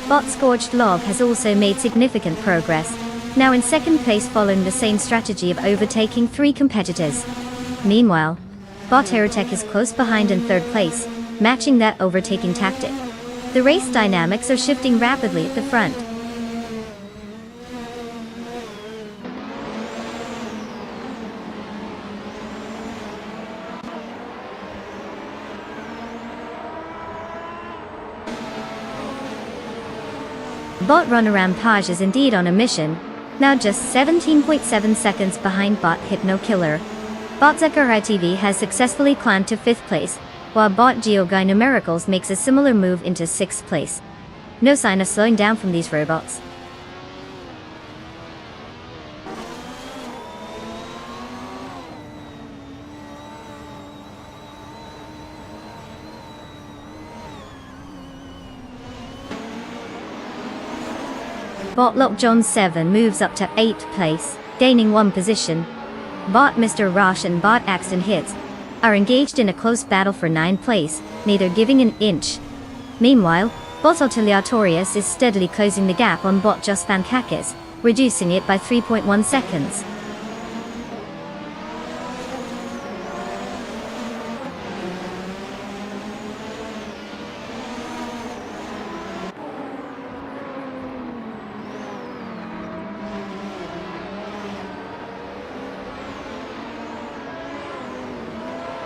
Bot Scorched Log has also made significant progress, now in 2nd place following the same strategy of overtaking 3 competitors. Meanwhile, bot Aerotech is close behind in 3rd place, matching that overtaking tactic. The race dynamics are shifting rapidly at the front. Bot Runner Rampage is indeed on a mission, now just 17.7 seconds behind bot Hypno Killer. Bot Zekarai TV has successfully climbed to 5th place, while bot Geogina Miracles makes a similar move into 6th place. No sign of slowing down from these robots. Bot Lock John 7 moves up to 8th place, gaining 1 position. Bot Mr. Rush and bot Axton Hits are engaged in a close battle for 9th place, neither giving an inch. Meanwhile, bot Altiliatorius is steadily closing the gap on bot Just Fankakis, reducing it by 3.1 seconds.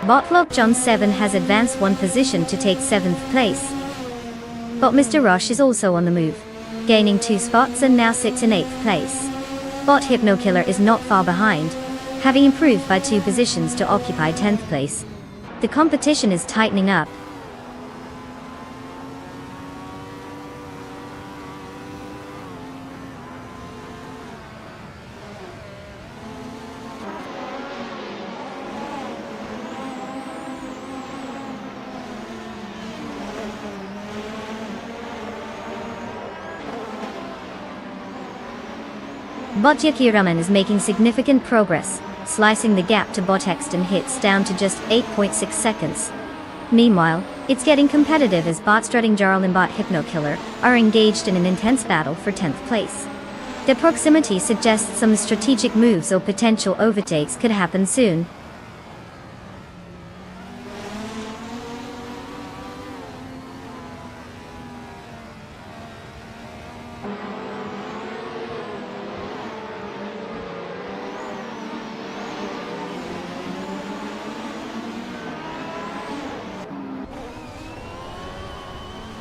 Botlock John 7 has advanced 1 position to take 7th place. Bot Mr. Rush is also on the move, gaining 2 spots and now sits in 8th place. Bot Hypno Killer is not far behind, having improved by 2 positions to occupy 10th place. The competition is tightening up. Bot Yakiraman is making significant progress, slicing the gap to bot Exton Hits down to just 8.6 seconds. Meanwhile, it's getting competitive as bot Strutting Jarl and bot Hypno Killer are engaged in an intense battle for 10th place. The proximity suggests some strategic moves or potential overtakes could happen soon.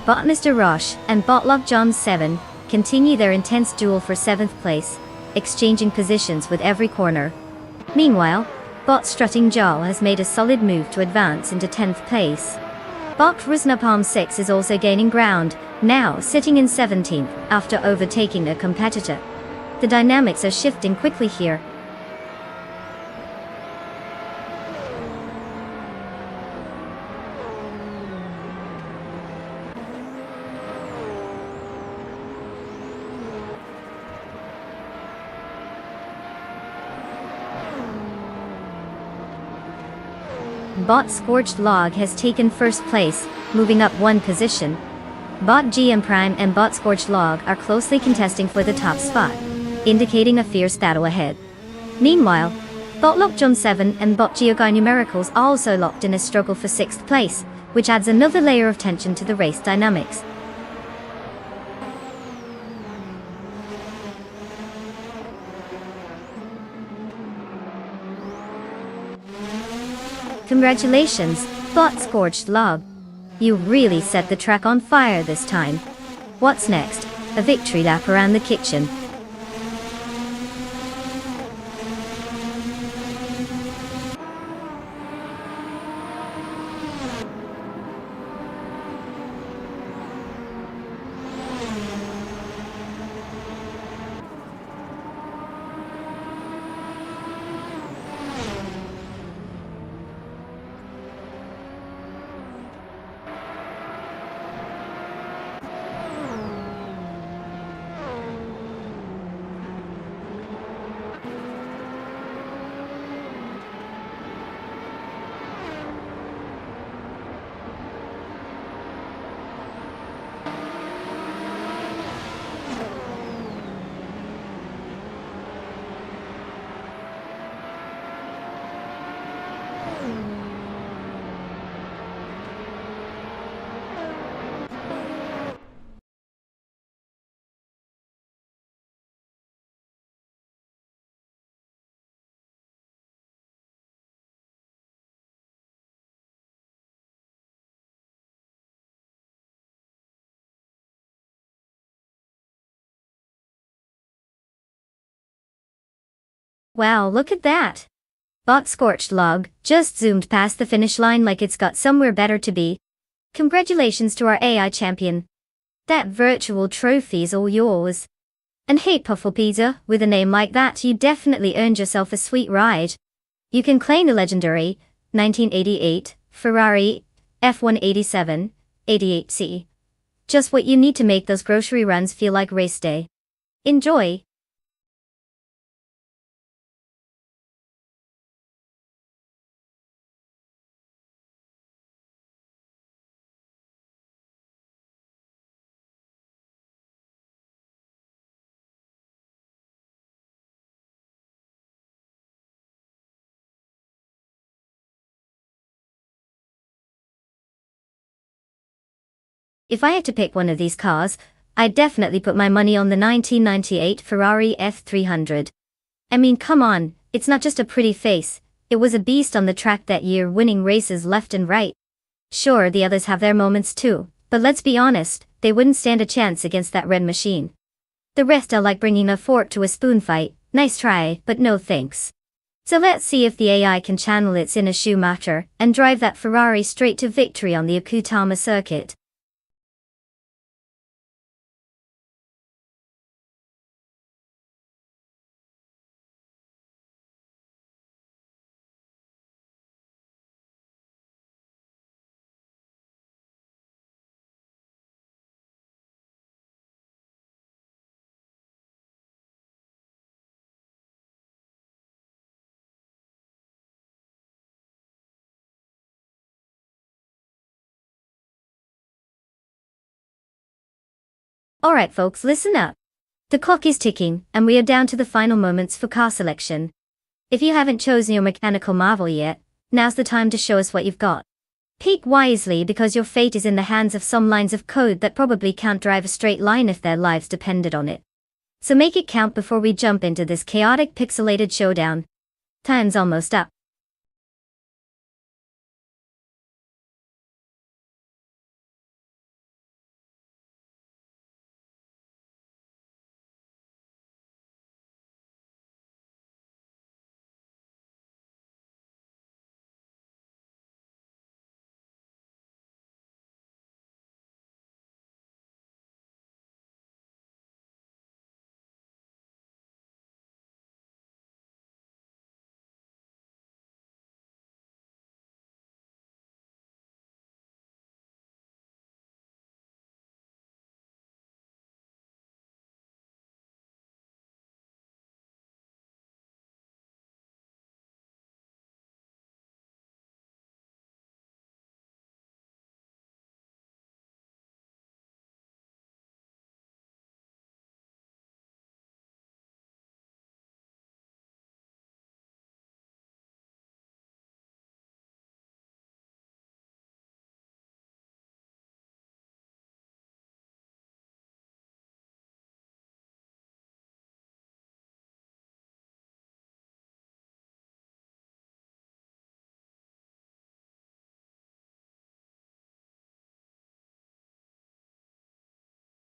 Bot Mr. Roche and Botlock John 7 continue their intense duel for 7th place, exchanging positions with every corner. Meanwhile, Bot Strutting Jaw has made a solid move to advance into 10th place. Bot Rusnapalm 6 is also gaining ground, now sitting in 17th after overtaking a competitor. The dynamics are shifting quickly here. Bot Scorched Log has taken first place, moving up one position. Bot GM Prime and Bot Scorched Log are closely contesting for the top spot, indicating a fierce battle ahead. Meanwhile, Botlock John 7 and Bot Geoguy Numericals are also locked in a struggle for 6th place, which adds another layer of tension to the race dynamics. Congratulations, Bot Scorched Log. You really set the track on fire this time. What's next? A victory lap around the kitchen. Wow, look at that! Bot Scorched Log just zoomed past the finish line like it's got somewhere better to be. Congratulations to our AI champion. That virtual trophy's all yours. And hey Pufflepizza, with a name like that you definitely earned yourself a sweet ride. You can claim the legendary 1988 Ferrari F187 88C. Just what you need to make those grocery runs feel like race day. Enjoy! If I had to pick one of these cars, I'd definitely put my money on the 1998 Ferrari F300. I mean, come on, it's not just a pretty face, it was a beast on the track that year, winning races left and right. Sure, the others have their moments too, but let's be honest, they wouldn't stand a chance against that red machine. The rest are like bringing a fork to a spoon fight, nice try, but no thanks. So let's see if the AI can channel its inner Schumacher and drive that Ferrari straight to victory on the Okutama circuit. Alright folks, listen up. The clock is ticking, and we are down to the final moments for car selection. If you haven't chosen your mechanical marvel yet, now's the time to show us what you've got. Pick wisely because your fate is in the hands of some lines of code that probably can't drive a straight line if their lives depended on it. So make it count before we jump into this chaotic pixelated showdown. Time's almost up.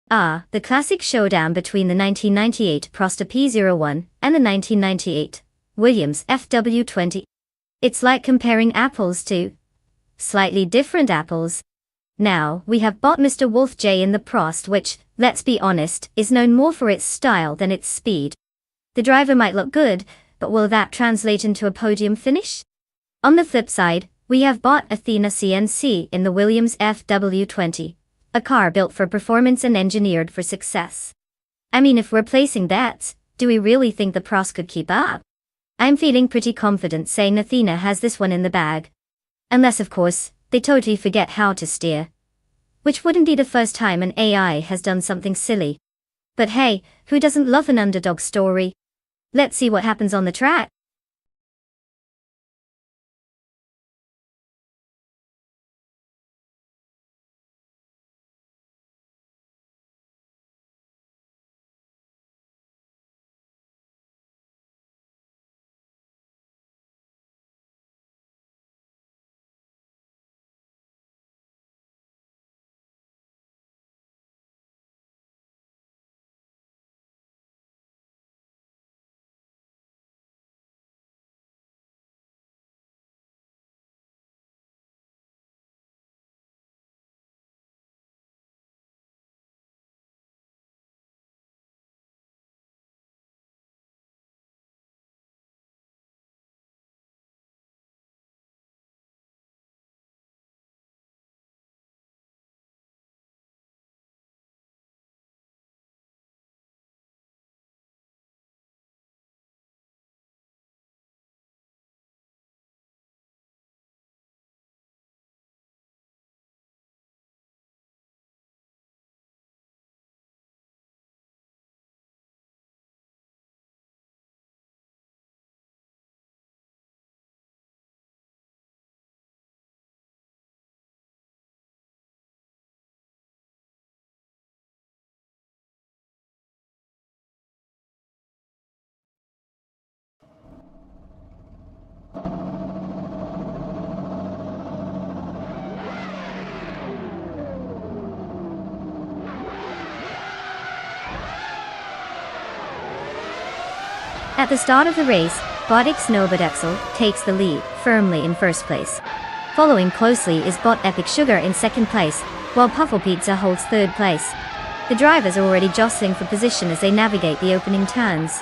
The classic showdown between the 1998 Prosta P01 and the 1998 Williams FW20. It's like comparing apples to slightly different apples. Now, we have bought Mr. Wolf J in the Prost, which, let's be honest, is known more for its style than its speed. The driver might look good, but will that translate into a podium finish? On the flip side, we have bought Athena CNC in the Williams FW20, a car built for performance and engineered for success. I mean, if we're placing bets, do we really think the Prost could keep up? I'm feeling pretty confident saying Athena has this one in the bag. Unless, of course, they totally forget how to steer. Which wouldn't be the first time an AI has done something silly. But hey, who doesn't love an underdog story? Let's see what happens on the track. At the start of the race, Bot Snowbadexel takes the lead, firmly in first place. Following closely is Bot Epic Sugar in second place, while Puffle Pizza holds third place. The drivers are already jostling for position as they navigate the opening turns.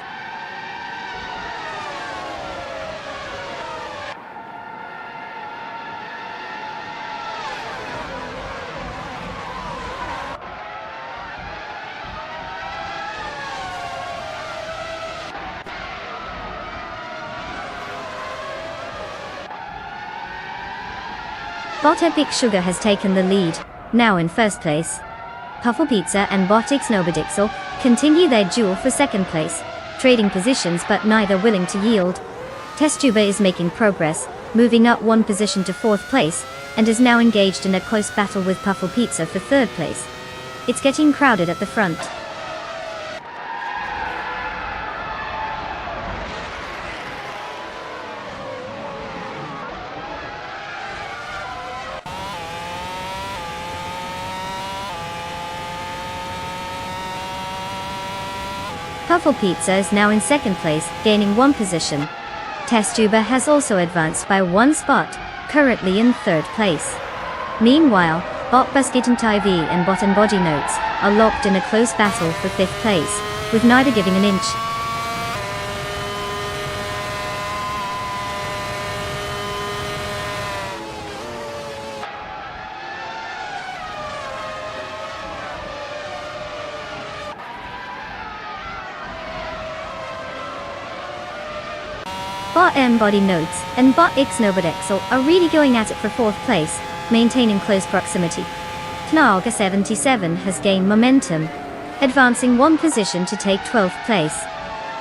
Bot Epic Sugar has taken the lead, now in first place. Puffle Pizza and Bot Snowbadixel continue their duel for second place, trading positions but neither willing to yield. Testtuber is making progress, moving up one position to fourth place, and is now engaged in a close battle with Puffle Pizza for third place. It's getting crowded at the front. Puffle Pizza is now in second place, gaining one position. Testtuber has also advanced by one spot, currently in third place. Meanwhile, Bot Basket and TV and Bot and Body Notes are locked in a close battle for fifth place, with neither giving an inch. Bot M Body Notes and Bot X Nobodexel are really going at it for fourth place, maintaining close proximity. Knarga 77 has gained momentum, advancing one position to take 12th place.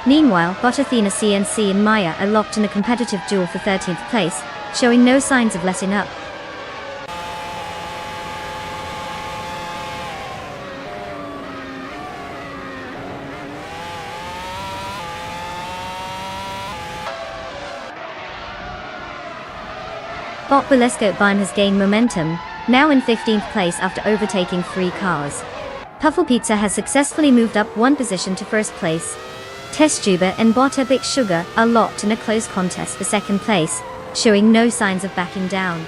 Meanwhile, Bot Athena CNC and Maya are locked in a competitive duel for 13th place, showing no signs of letting up. Bot Belescope Bime has gained momentum, now in 15th place after overtaking 3 cars. Puffle Pizza has successfully moved up one position to first place. Testtuber and Bot Epic Sugar are locked in a close contest for second place, showing no signs of backing down.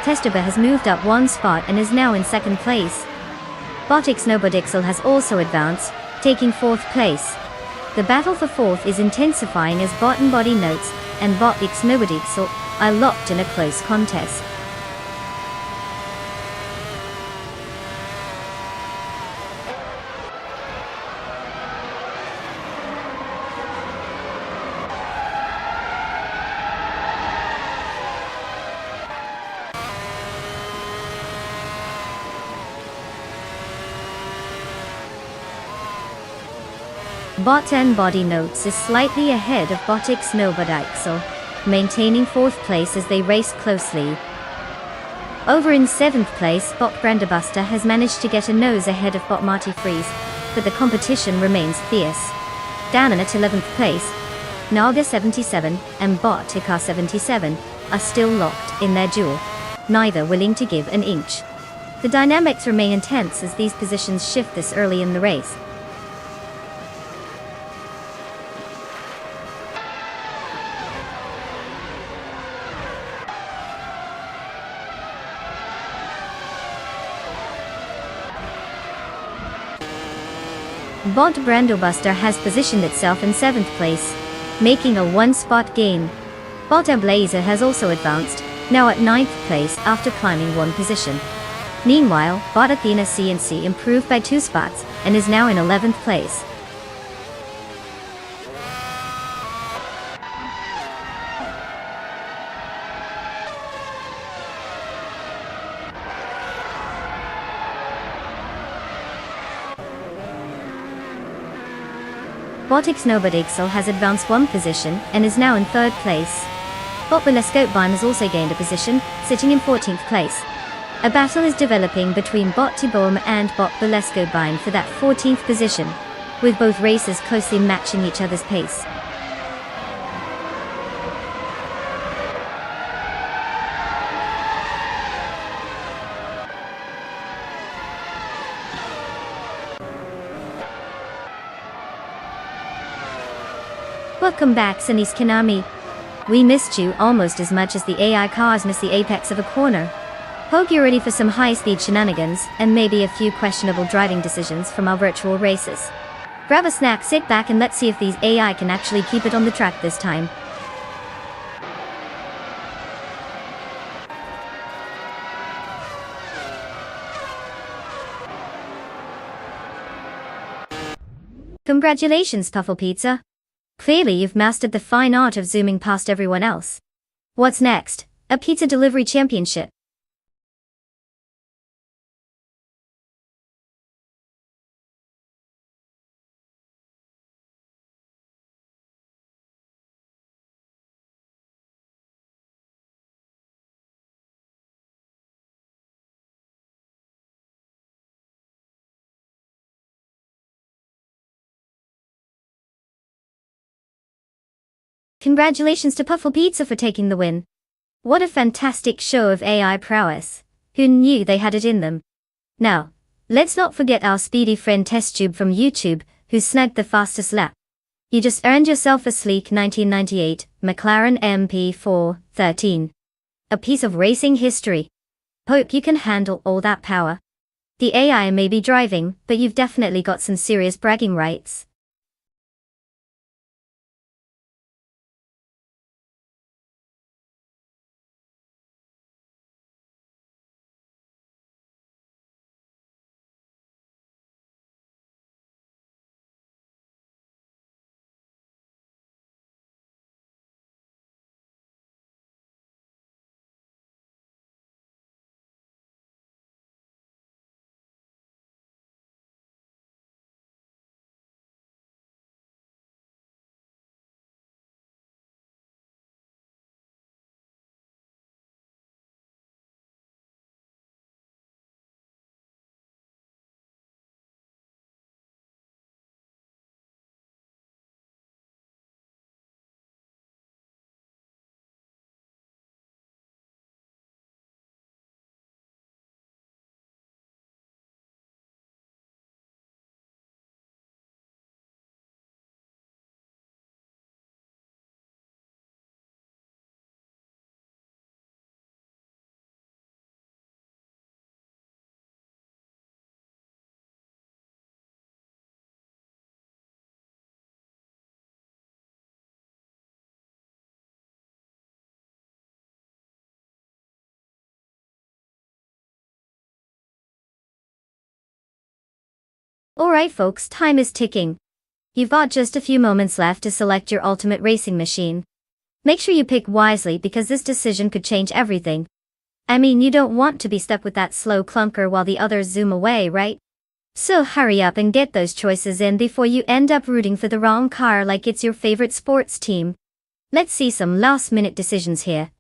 Testtuber has moved up one spot and is now in second place. Bot X Nobodixel has also advanced, taking fourth place. The battle for fourth is intensifying as Bot and Body Notes and Bot X Nobodixel are locked in a close contest. Bot N Body Notes is slightly ahead of Bot X Nobodixel, maintaining fourth place as they race closely. Over in 7th place, Bot Branderbuster has managed to get a nose ahead of Bot Marty Freeze, but the competition remains fierce. Down in at 11th place, Naga 77 and Bot Tikar 77 are still locked in their duel, neither willing to give an inch. The dynamics remain intense as these positions shift this early in the race. Bot Brandobuster has positioned itself in 7th place, making a one-spot gain. Bot Blazer has also advanced, now at 9th place after climbing one position. Meanwhile, Bot Athena CNC improved by 2 spots and is now in 11th place. Bot X Nobodixel has advanced one position and is now in 3rd place. Bot Belescope Bime has also gained a position, sitting in 14th place. A battle is developing between Bot Tiborm and Bot Belescope Bime for that 14th position, with both racers closely matching each other's pace. Welcome back, Sunny's Konami. We missed you almost as much as the AI cars miss the apex of a corner. Hope you're ready for some high-speed shenanigans, and maybe a few questionable driving decisions from our virtual races. Grab a snack, sit back, and let's see if these AI can actually keep it on the track this time. Congratulations, Puffle Pizza. Clearly you've mastered the fine art of zooming past everyone else. What's next? A pizza delivery championship. Congratulations to Puffle Pizza for taking the win. What a fantastic show of AI prowess. Who knew they had it in them? Now, let's not forget our speedy friend TestTube from YouTube, who snagged the fastest lap. You just earned yourself a sleek 1998 McLaren MP4-13. A piece of racing history. Hope you can handle all that power. The AI may be driving, but you've definitely got some serious bragging rights. Alright folks, time is ticking. You've got just a few moments left to select your ultimate racing machine. Make sure you pick wisely because this decision could change everything. I mean, you don't want to be stuck with that slow clunker while the others zoom away, right? So hurry up and get those choices in before you end up rooting for the wrong car like it's your favorite sports team. Let's see some last-minute decisions here.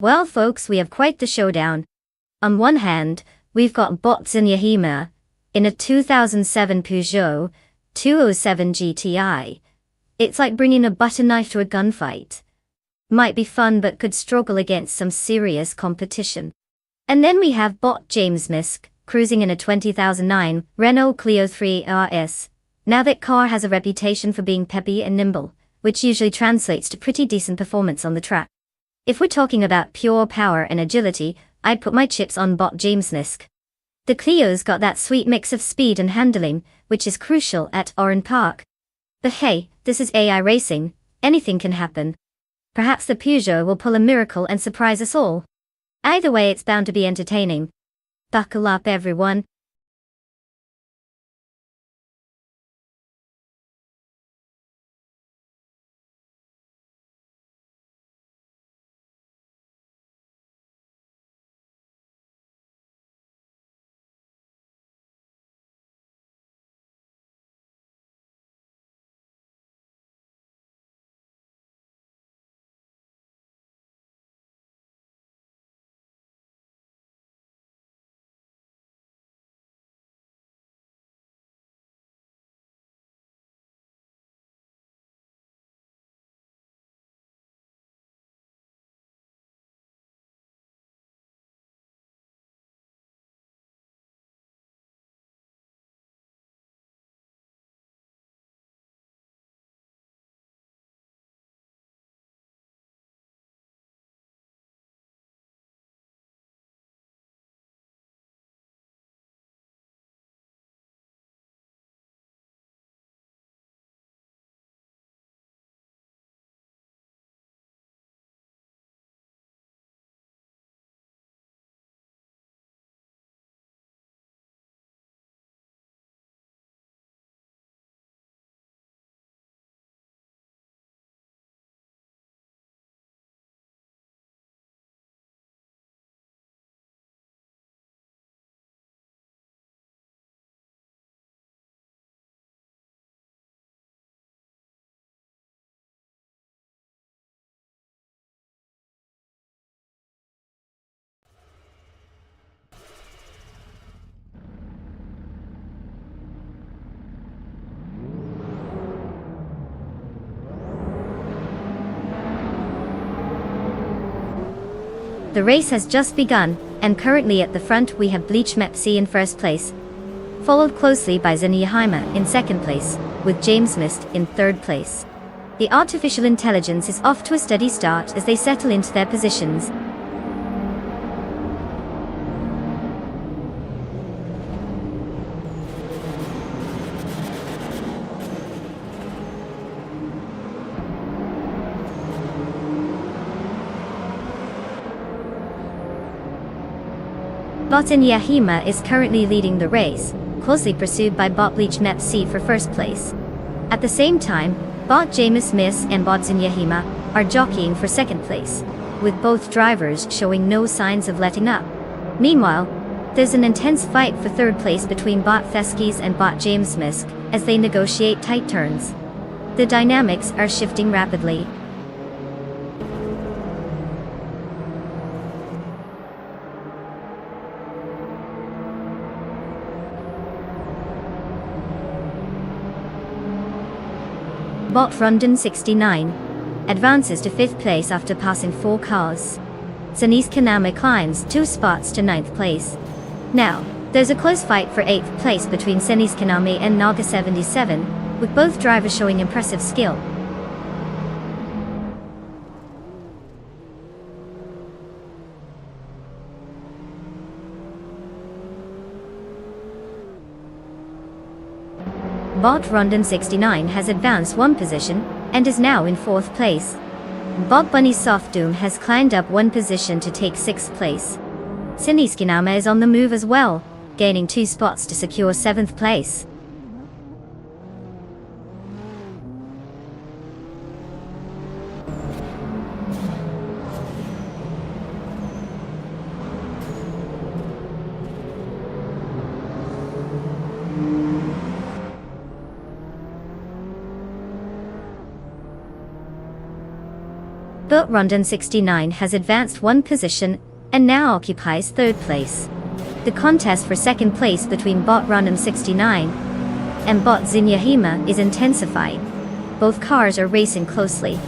Well folks, we have quite the showdown. On one hand, we've got Bots in Yahima, in a 2007 Peugeot 207 GTI. It's like bringing a butter knife to a gunfight. Might be fun but could struggle against some serious competition. And then we have Bot James Misk, cruising in a 2009 Renault Clio 3 RS. Now that car has a reputation for being peppy and nimble, which usually translates to pretty decent performance on the track. If we're talking about pure power and agility, I'd put my chips on Bot James Misk. The Clio's got that sweet mix of speed and handling, which is crucial at Oran Park. But hey, this is AI racing, anything can happen. Perhaps the Peugeot will pull a miracle and surprise us all. Either way, it's bound to be entertaining. Buckle up everyone. The race has just begun, and currently at the front we have Bleach Mepsi in first place, followed closely by Zenyahima in second place, with James Mist in third place. The artificial intelligence is off to a steady start as they settle into their positions. Bot Zenyahima is currently leading the race, closely pursued by Bot Bleach Mepsi for first place. At the same time, Bot James Miss and Bot Zenyahima are jockeying for second place, with both drivers showing no signs of letting up. Meanwhile, there's an intense fight for third place between Bot Feskis and Bot James Misk as they negotiate tight turns. The dynamics are shifting rapidly. Bot Rondon 69 advances to 5th place after passing 4 cars. Sanis Kanama climbs 2 spots to 9th place. Now, there's a close fight for 8th place between Sanis Kaname and Naga 77, with both drivers showing impressive skill. Bot Rondon 69 has advanced 1 position, and is now in 4th place. Bot Bunny Soft Doom has climbed up 1 position to take 6th place. Sanis Kanama is on the move as well, gaining 2 spots to secure 7th place. Bot Rondon 69 has advanced 1 position, and now occupies 3rd place. The contest for 2nd place between Bot Rondon 69 and Bot Zenyahima is intensifying. Both cars are racing closely.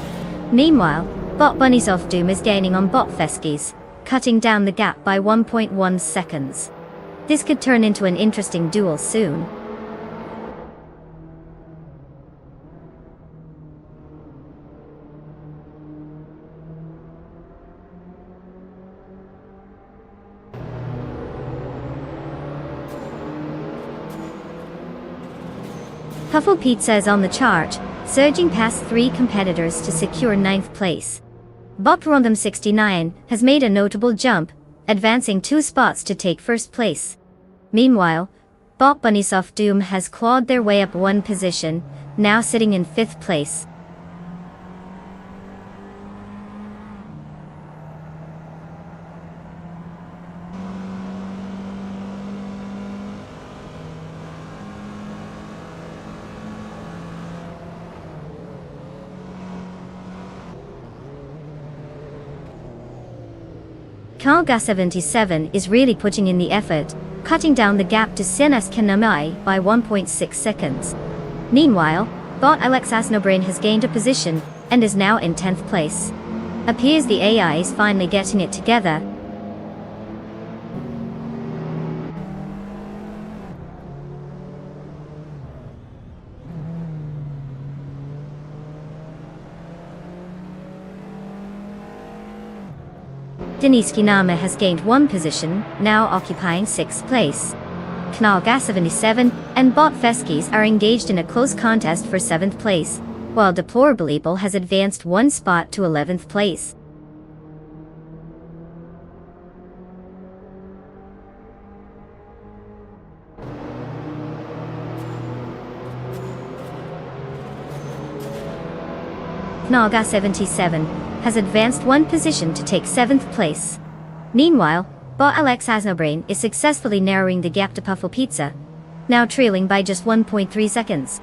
Meanwhile, Bot Bunny's Off Doom is gaining on Bot Feskis, cutting down the gap by 1.1 seconds. This could turn into an interesting duel soon. Puffle Pizza is on the chart, surging past 3 competitors to secure 9th place. Bot Rondon 69 has made a notable jump, advancing 2 spots to take 1st place. Meanwhile, Bot Bunny Soft Doom has clawed their way up 1 position, now sitting in 5th place. Kalga 77 is really putting in the effort, cutting down the gap to Sanis Kaname by 1.6 seconds. Meanwhile, Bot Alex Asnobrain has gained a position, and is now in 10th place. Appears the AI is finally getting it together. Denise Kinama has gained 1 position, now occupying 6th place. Knalga 77 and Bot Feskis are engaged in a close contest for 7th place, while Deplorable Evil has advanced 1 spot to 11th place. Knalga 77 has advanced 1 position to take 7th place. Meanwhile, Bot Alex Asnobrain is successfully narrowing the gap to Puffle Pizza, now trailing by just 1.3 seconds.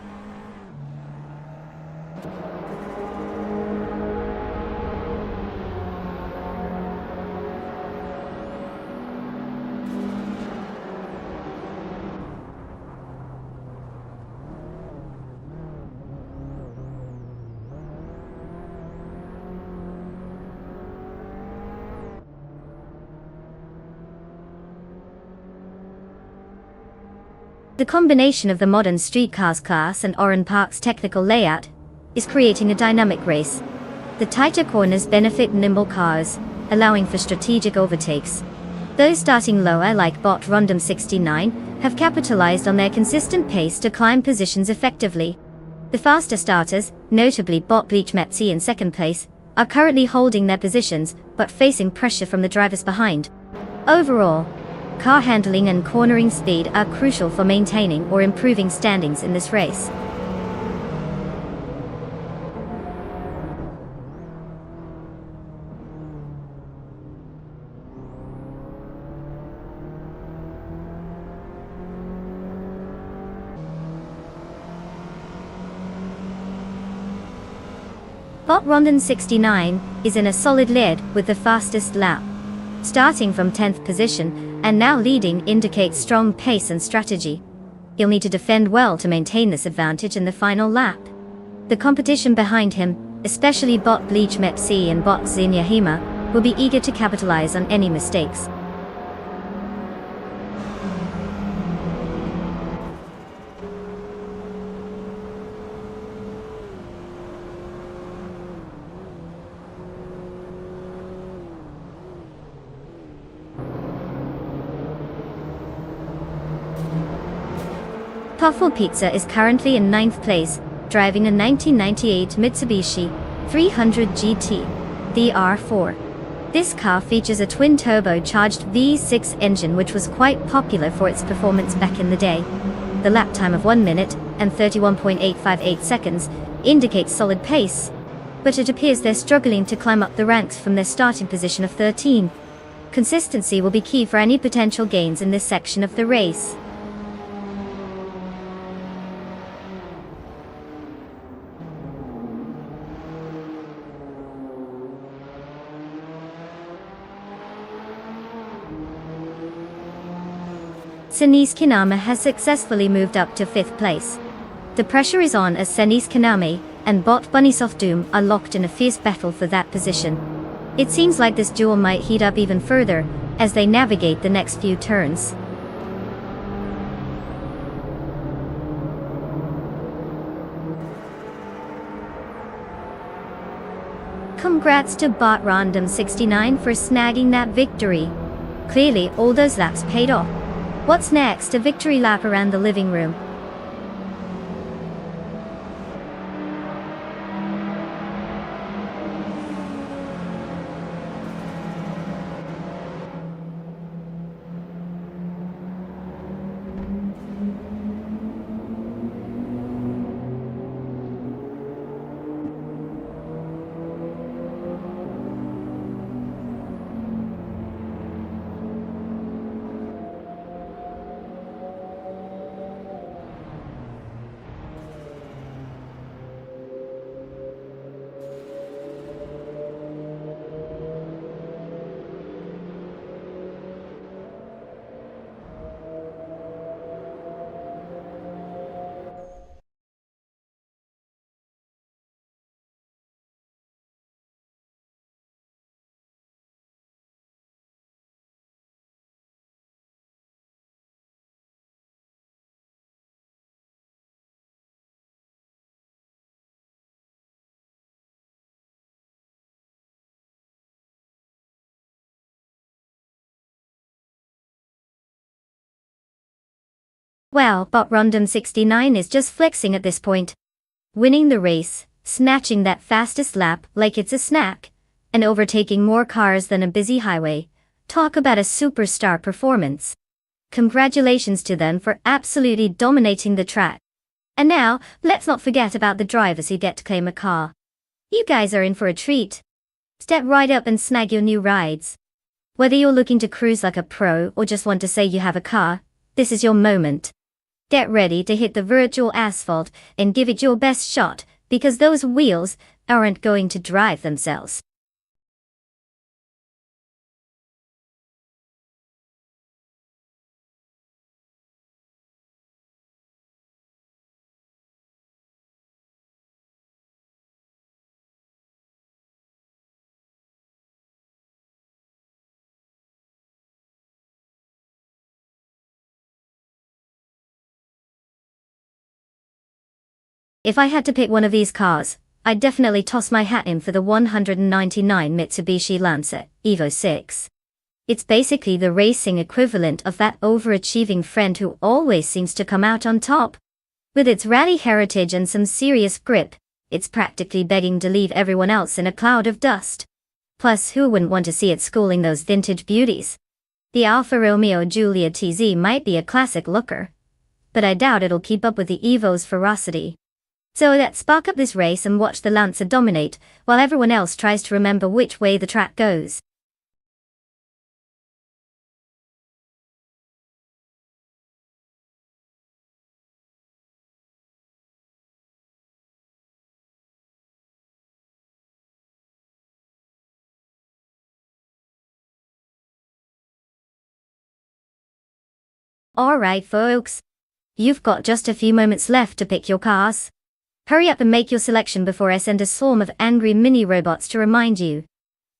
The combination of the modern street cars class and Oran Park's technical layout is creating a dynamic race. The tighter corners benefit nimble cars, allowing for strategic overtakes. Those starting lower like Bot Rondom 69 have capitalized on their consistent pace to climb positions effectively. The faster starters, notably Bot Bleach Metzi in second place, are currently holding their positions but facing pressure from the drivers behind. Overall, car handling and cornering speed are crucial for maintaining or improving standings in this race. Bot Rondon 69 is in a solid lead with the fastest lap. Starting from 10th position and now leading indicates strong pace and strategy. He'll need to defend well to maintain this advantage in the final lap. The competition behind him, especially Bot Bleach Mepsi and Bot Zinyahima, will be eager to capitalize on any mistakes. Puffle Pizza is currently in 9th place, driving a 1998 Mitsubishi 300 GT DR4. This car features a twin-turbocharged V6 engine which was quite popular for its performance back in the day. The lap time of 1 minute and 31.858 seconds indicates solid pace, but it appears they're struggling to climb up the ranks from their starting position of 13. Consistency will be key for any potential gains in this section of the race. Senis Kinama has successfully moved up to 5th place. The pressure is on as Senis Kaname and Bot Bunnysoft Doom are locked in a fierce battle for that position. It seems like this duel might heat up even further as they navigate the next few turns. Congrats to Bot Rondom 69 for snagging that victory. Clearly all those laps paid off. What's next? A victory lap around the living room. Well, Bot Rondom 69 is just flexing at this point. Winning the race, snatching that fastest lap like it's a snack, and overtaking more cars than a busy highway. Talk about a superstar performance. Congratulations to them for absolutely dominating the track. And now, let's not forget about the drivers who get to claim a car. You guys are in for a treat. Step right up and snag your new rides. Whether you're looking to cruise like a pro or just want to say you have a car, this is your moment. Get ready to hit the virtual asphalt and give it your best shot, because those wheels aren't going to drive themselves. If I had to pick one of these cars, I'd definitely toss my hat in for the 199 Mitsubishi Lancer Evo 6. It's basically the racing equivalent of that overachieving friend who always seems to come out on top. With its rally heritage and some serious grip, it's practically begging to leave everyone else in a cloud of dust. Plus, who wouldn't want to see it schooling those vintage beauties? The Alfa Romeo Giulia TZ might be a classic looker, but I doubt it'll keep up with the Evo's ferocity. So let's spark up this race and watch the Lancer dominate, while everyone else tries to remember which way the track goes. Alright folks, you've got just a few moments left to pick your cars. Hurry up and make your selection before I send a swarm of angry mini-robots to remind you.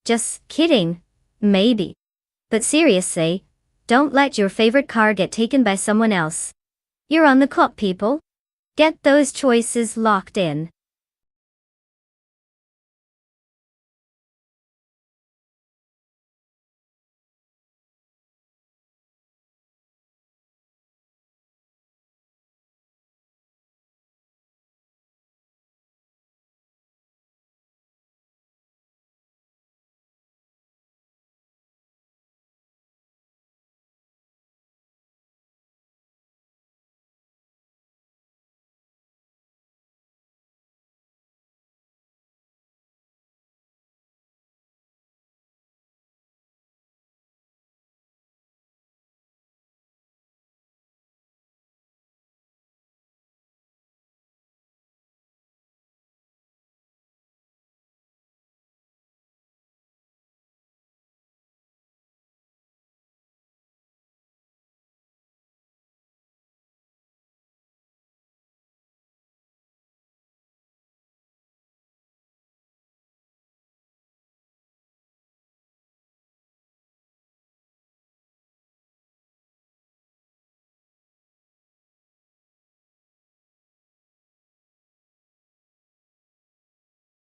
Just kidding. Maybe. But seriously, don't let your favorite car get taken by someone else. You're on the clock, people. Get those choices locked in.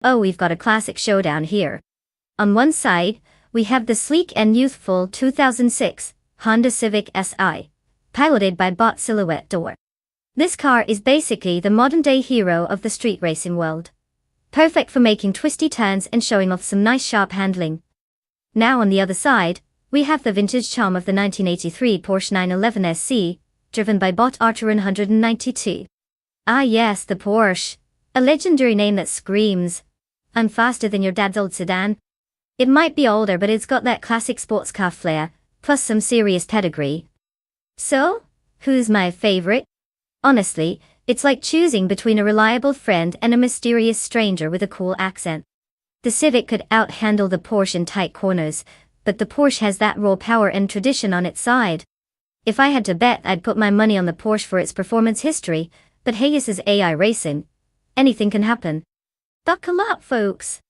Oh, we've got a classic showdown here. On one side, we have the sleek and youthful 2006 Honda Civic Si, piloted by Bot Silhouette Door. This car is basically the modern-day hero of the street racing world. Perfect for making twisty turns and showing off some nice sharp handling. Now on the other side, we have the vintage charm of the 1983 Porsche 911 SC, driven by Bot Arturan 192. Ah yes, the Porsche. A legendary name that screams, I'm faster than your dad's old sedan. It might be older, but it's got that classic sports car flair, plus some serious pedigree. So, who's my favorite? Honestly, it's like choosing between a reliable friend and a mysterious stranger with a cool accent. The Civic could out-handle the Porsche in tight corners, but the Porsche has that raw power and tradition on its side. If I had to bet, I'd put my money on the Porsche for its performance history, but hey, this is AI racing. Anything can happen. Buckle up, folks.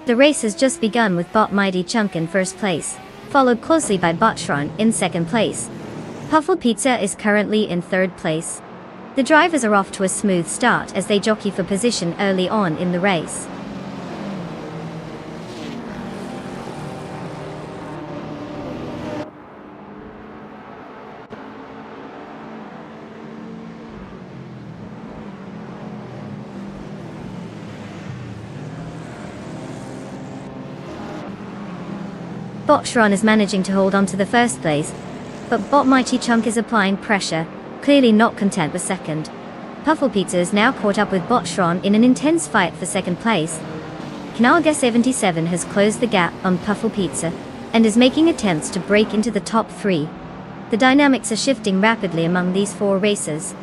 The race has just begun with Bot Mighty Chunk in first place, followed closely by Botron in second place. Puffle Pizza is currently in third place. The drivers are off to a smooth start as they jockey for position early on in the race. Botron is managing to hold on to the first place, but Bot Mighty Chunk is applying pressure, clearly not content with second. Puffle Pizza is now caught up with Botron in an intense fight for second place. Knalga 77 has closed the gap on Puffle Pizza, and is making attempts to break into the top 3. The dynamics are shifting rapidly among these 4 racers.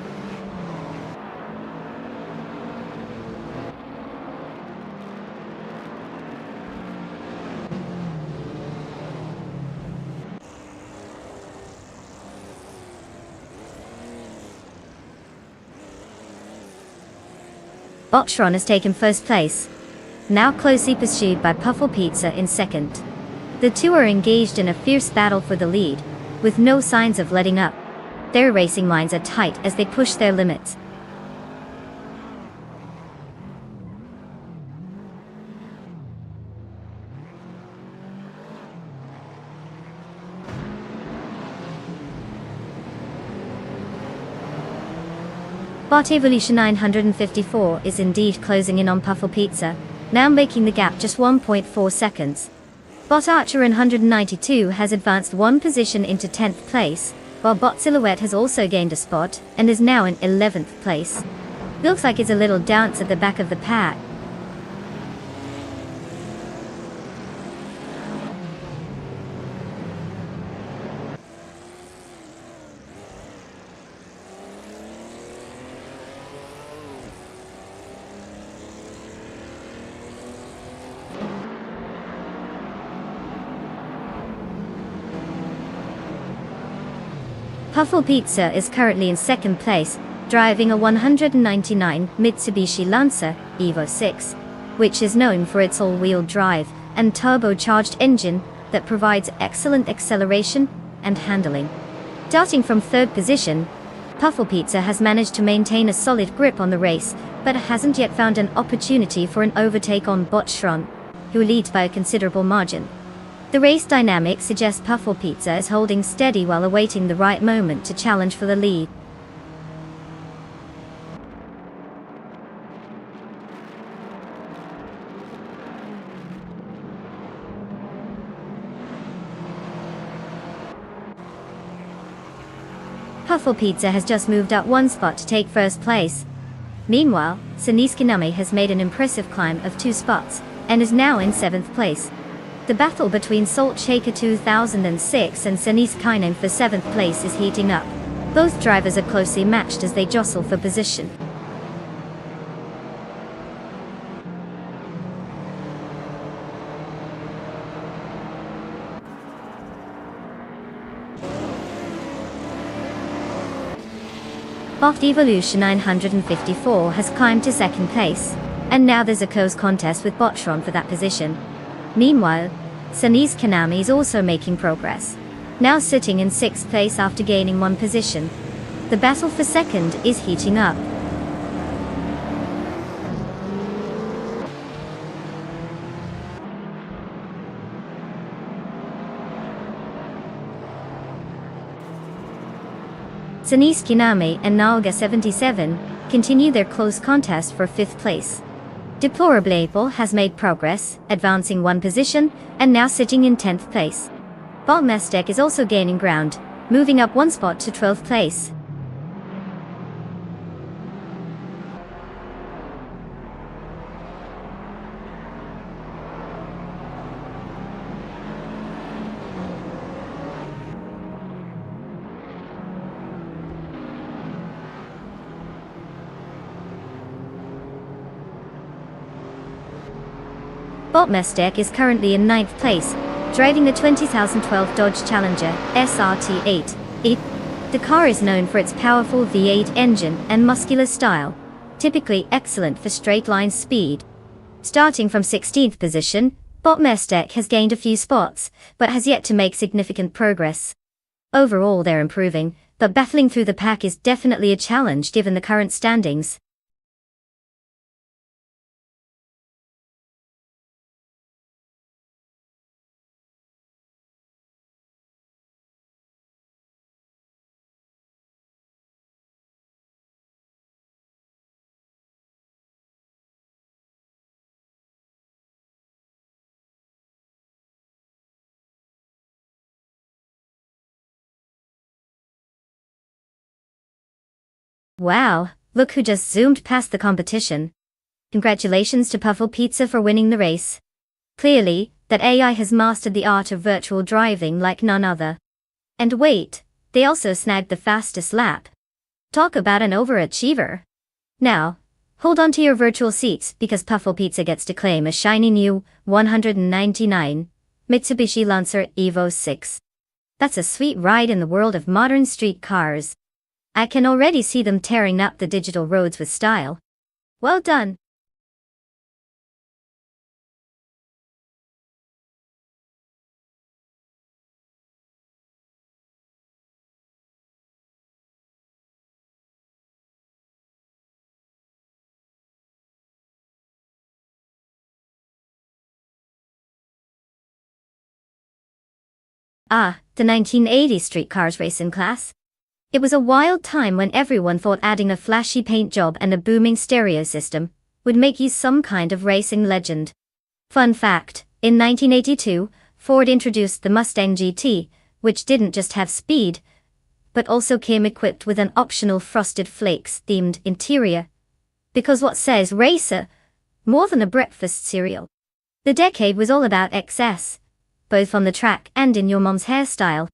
Botron has taken first place, now closely pursued by Puffle Pizza in second. The two are engaged in a fierce battle for the lead, with no signs of letting up. Their racing lines are tight as they push their limits. Bot Evolution 954 is indeed closing in on Puffle Pizza, now making the gap just 1.4 seconds. Bot Archer in 192 has advanced 1 position into 10th place, while Bot Silhouette has also gained a spot, and is now in 11th place. Looks like it's a little dance at the back of the pack. Puffle Pizza is currently in second place, driving a 199 Mitsubishi Lancer Evo 6, which is known for its all-wheel drive and turbocharged engine that provides excellent acceleration and handling. Starting from third position, Puffle Pizza has managed to maintain a solid grip on the race, but hasn't yet found an opportunity for an overtake on Botron, who leads by a considerable margin. The race dynamics suggest Puffle Pizza is holding steady while awaiting the right moment to challenge for the lead. Puffle Pizza has just moved up 1 spot to take first place. Meanwhile, Saniskiname has made an impressive climb of 2 spots, and is now in 7th place. The battle between Salt Shaker 2006 and Sanis Kainen for 7th place is heating up. Both drivers are closely matched as they jostle for position. Bot Evolution 954 has climbed to 2nd place, and now there's a close contest with Botron for that position. Meanwhile, Sanis Kanami is also making progress, now sitting in 6th place after gaining 1 position. The battle for second is heating up. Sanis Kiname and Nalga 77 continue their close contest for 5th place. Deplorable has made progress, advancing 1 position, and now sitting in 10th place. Bot Mestek is also gaining ground, moving up 1 spot to 12th place. Bot Mestek is currently in 9th place, driving the 2012 Dodge Challenger SRT8. The car is known for its powerful V8 engine and muscular style, typically excellent for straight-line speed. Starting from 16th position, Bot Mestek has gained a few spots, but has yet to make significant progress. Overall they're improving, but battling through the pack is definitely a challenge given the current standings. Wow, look who just zoomed past the competition. Congratulations to Puffle Pizza for winning the race. Clearly, that AI has mastered the art of virtual driving like none other. And wait, they also snagged the fastest lap. Talk about an overachiever. Now, hold on to your virtual seats because Puffle Pizza gets to claim a shiny new 199 Mitsubishi Lancer Evo 6. That's a sweet ride in the world of modern street cars. I can already see them tearing up the digital roads with style. Well done. Ah, the 1980s street cars racing class. It was a wild time when everyone thought adding a flashy paint job and a booming stereo system would make you some kind of racing legend. Fun fact, in 1982, Ford introduced the Mustang GT, which didn't just have speed, but also came equipped with an optional Frosted Flakes themed interior. Because what says racer? More than a breakfast cereal. The decade was all about excess, both on the track and in your mom's hairstyle.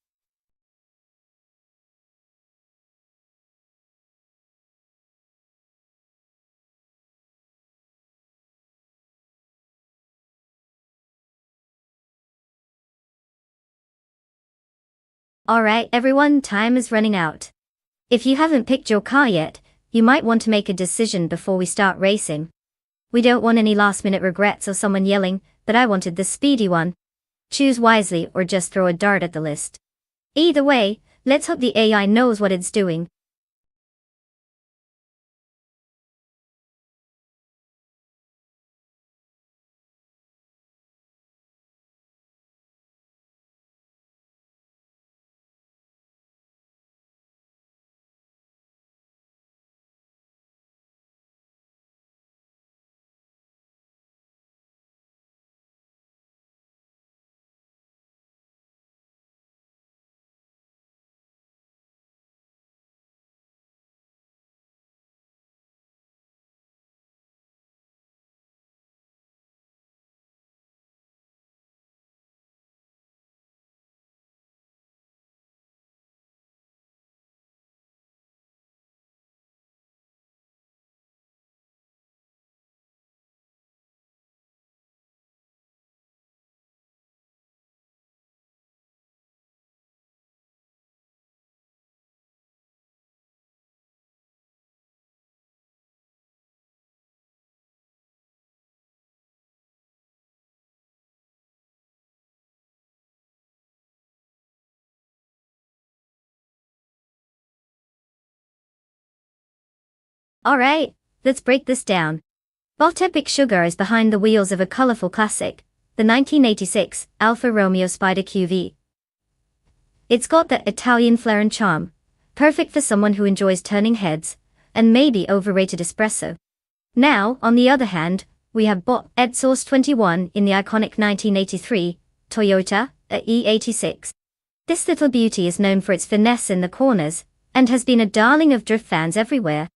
Alright everyone, time is running out. If you haven't picked your car yet, you might want to make a decision before we start racing. We don't want any last minute regrets or someone yelling, "But I wanted the speedy one." Choose wisely or just throw a dart at the list. Either way, let's hope the AI knows what it's doing. Alright, let's break this down. Bolt Epic Sugar is behind the wheels of a colorful classic, the 1986 Alfa Romeo Spider QV. It's got that Italian flair and charm, perfect for someone who enjoys turning heads, and maybe overrated espresso. Now, on the other hand, we have Bot Source 21 in the iconic 1983 Toyota E86. This little beauty is known for its finesse in the corners, and has been a darling of drift fans everywhere.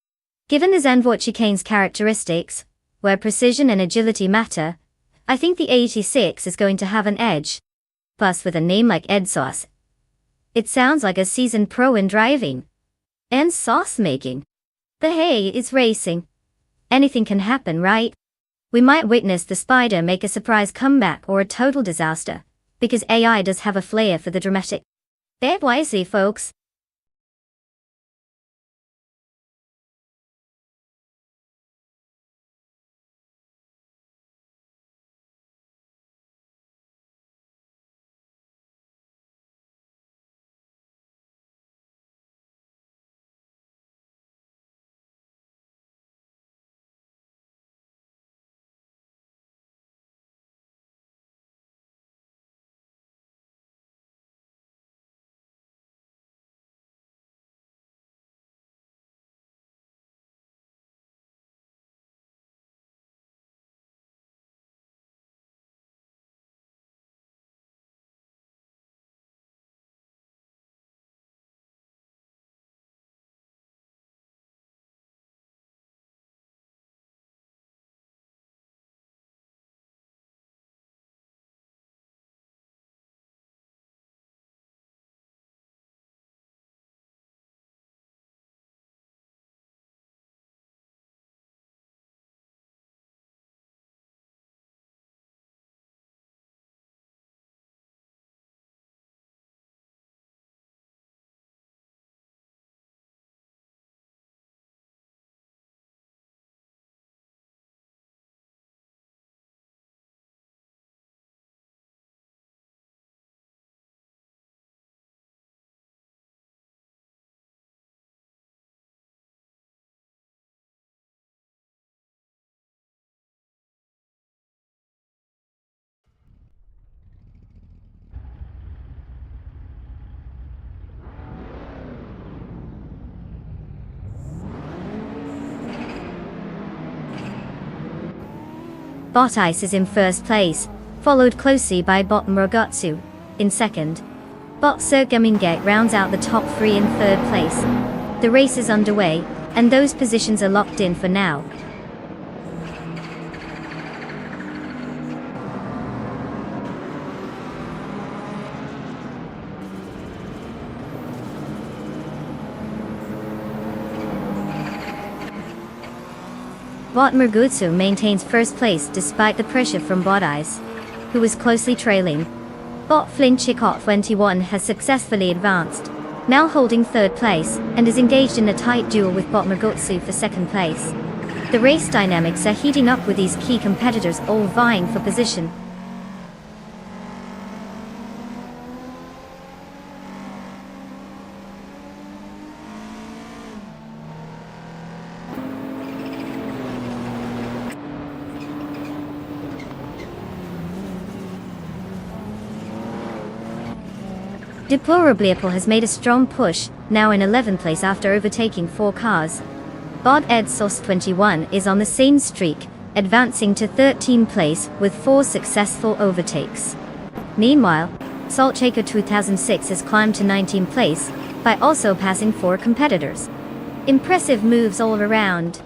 Given the Zanvort chicane's characteristics, where precision and agility matter, I think the 86 is going to have an edge. Plus with a name like Ed Sauce, it sounds like a seasoned pro in driving and sauce making. But hey, it's racing. Anything can happen, right? We might witness the Spider make a surprise comeback or a total disaster, because AI does have a flair for the dramatic. Bet wisely, folks. Bot Ice is in first place, followed closely by Bot Murugotsu in second. Bot Sergamingate rounds out the top three in third place. The race is underway, and those positions are locked in for now. Bot Murugotsu maintains first place despite the pressure from Bot Ice, who is closely trailing. Bot Flinchicot 21 has successfully advanced, now holding third place, and is engaged in a tight duel with Bot Murugotsu for second place. The race dynamics are heating up with these key competitors all vying for position. Deplorably Apple has made a strong push, now in 11th place after overtaking 4 cars. Bot Ed Sauce 21 is on the same streak, advancing to 13th place with 4 successful overtakes. Meanwhile, Saltchaker 2006 has climbed to 19th place, by also passing 4 competitors. Impressive moves all around.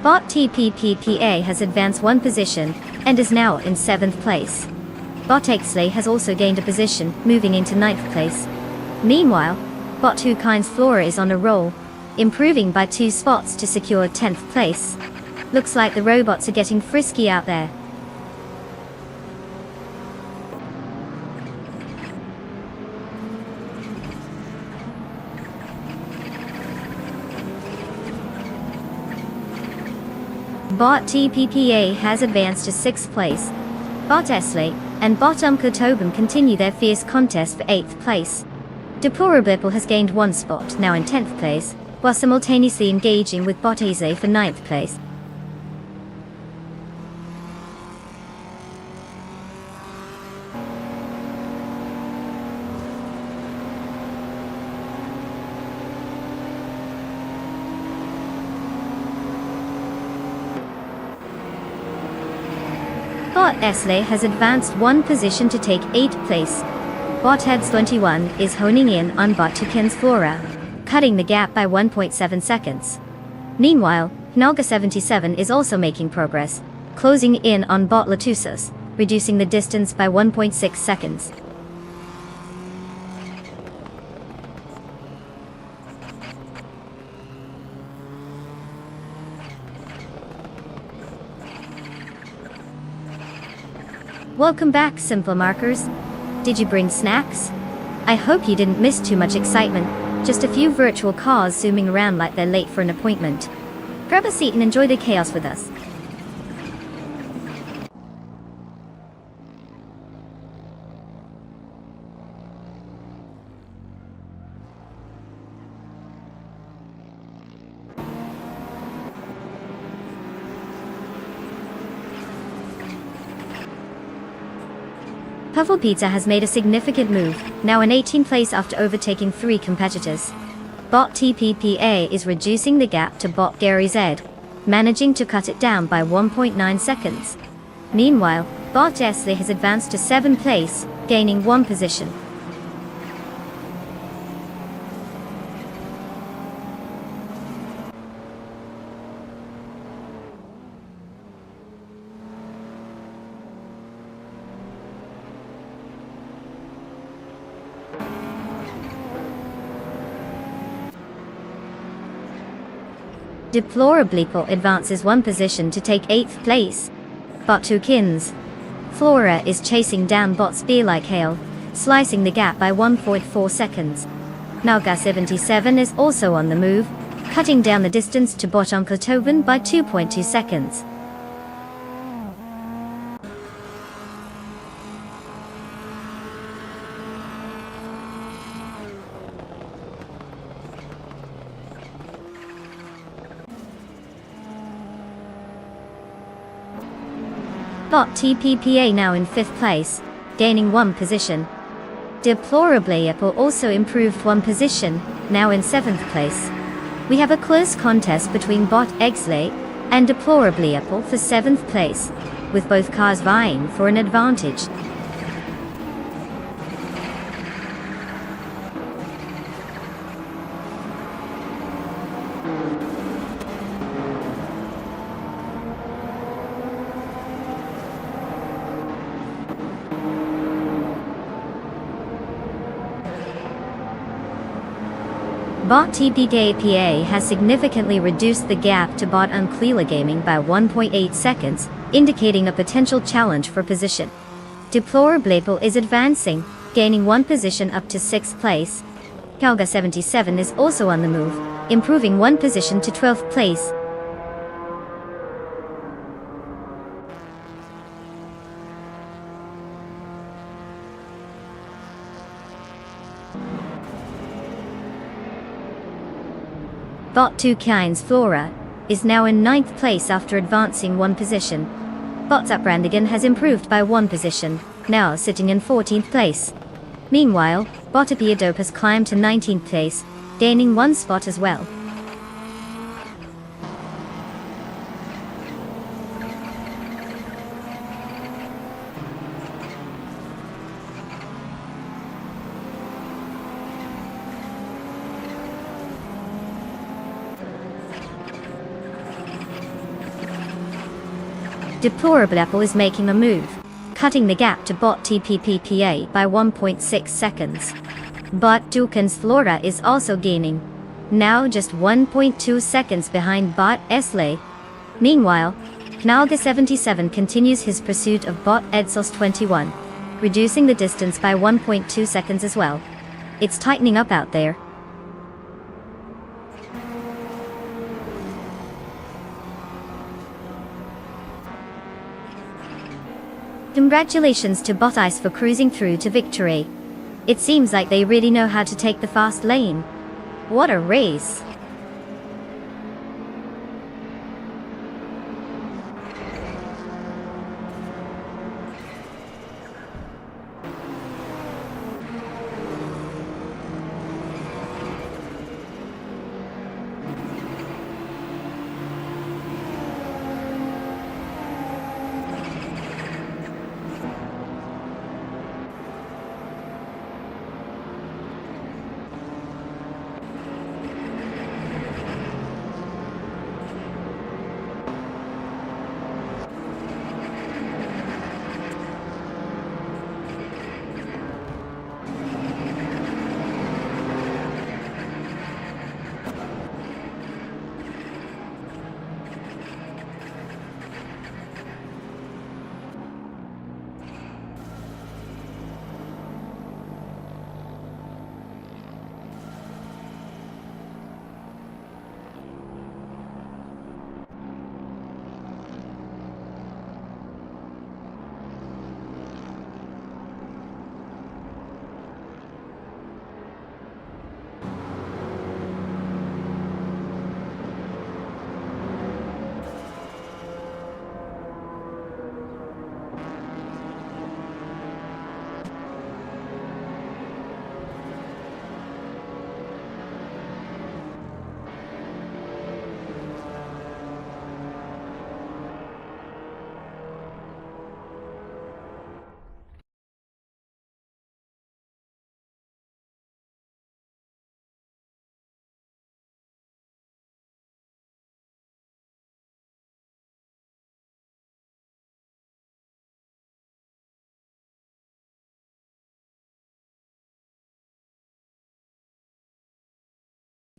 Bot TPPPA has advanced 1 position, and is now in 7th place. Bot Exley has also gained a position, moving into 9th place. Meanwhile, Bot 2 Kinds Flora is on a roll, improving by 2 spots to secure 10th place. Looks like the robots are getting frisky out there. Bot TPPA has advanced to 6th place. Bot Esley and Bot Tobin continue their fierce contest for 8th place. Deplorable has gained 1 spot, now in 10th place, while simultaneously engaging with Bot Esley for 9th place. Bot Esley has advanced 1 position to take 8th place. Bot Heads 21 is honing in on Bot Toucan's Flora, cutting the gap by 1.7 seconds. Meanwhile, Hnaga 77 is also making progress, closing in on Bot Latusas, reducing the distance by 1.6 seconds. Welcome back, Simple Markers. Did you bring snacks? I hope you didn't miss too much excitement, just a few virtual cars zooming around like they're late for an appointment. Grab a seat and enjoy the chaos with us. Puffle Pizza has made a significant move, now in 18th place after overtaking 3 competitors. Bot TPPA is reducing the gap to Bot Gary Z, managing to cut it down by 1.9 seconds. Meanwhile, Bot Esley has advanced to 7th place, gaining 1 position. Deplorably Paul advances 1 position to take 8th place. Bot 2 Kins Flora is chasing down Bot Spear like hail, slicing the gap by 1.4 seconds. Hnaga 77 is also on the move, cutting down the distance to Bot Tobin by 2.2 seconds. Bot TPPA now in 5th place, gaining 1 position. Deplorably Apple also improved 1 position, now in 7th place. We have a close contest between Bot Exley and Deplorably Apple for 7th place, with both cars vying for an advantage. Bot TPKPA has significantly reduced the gap to Bot Unclear Gaming by 1.8 seconds, indicating a potential challenge for position. Deplorably Apple is advancing, gaining 1 position up to 6th place. Calga 77 is also on the move, improving 1 position to 12th place. Bot 2 Kynes Flora is now in 9th place after advancing 1 position. Bot Zaprandigan has improved by 1 position, now sitting in 14th place. Meanwhile, Bot Apiadope has climbed to 19th place, gaining 1 spot as well. Deplorable Apple is making a move, cutting the gap to Bot TPPPA by 1.6 seconds. Bot Dukans Flora is also gaining, now just 1.2 seconds behind Bot Esley. Meanwhile, Knalga 77 continues his pursuit of Bot Edsels 21, reducing the distance by 1.2 seconds as well. It's tightening up out there. Congratulations to Bot Ice for cruising through to victory. It seems like they really know how to take the fast lane. What a race!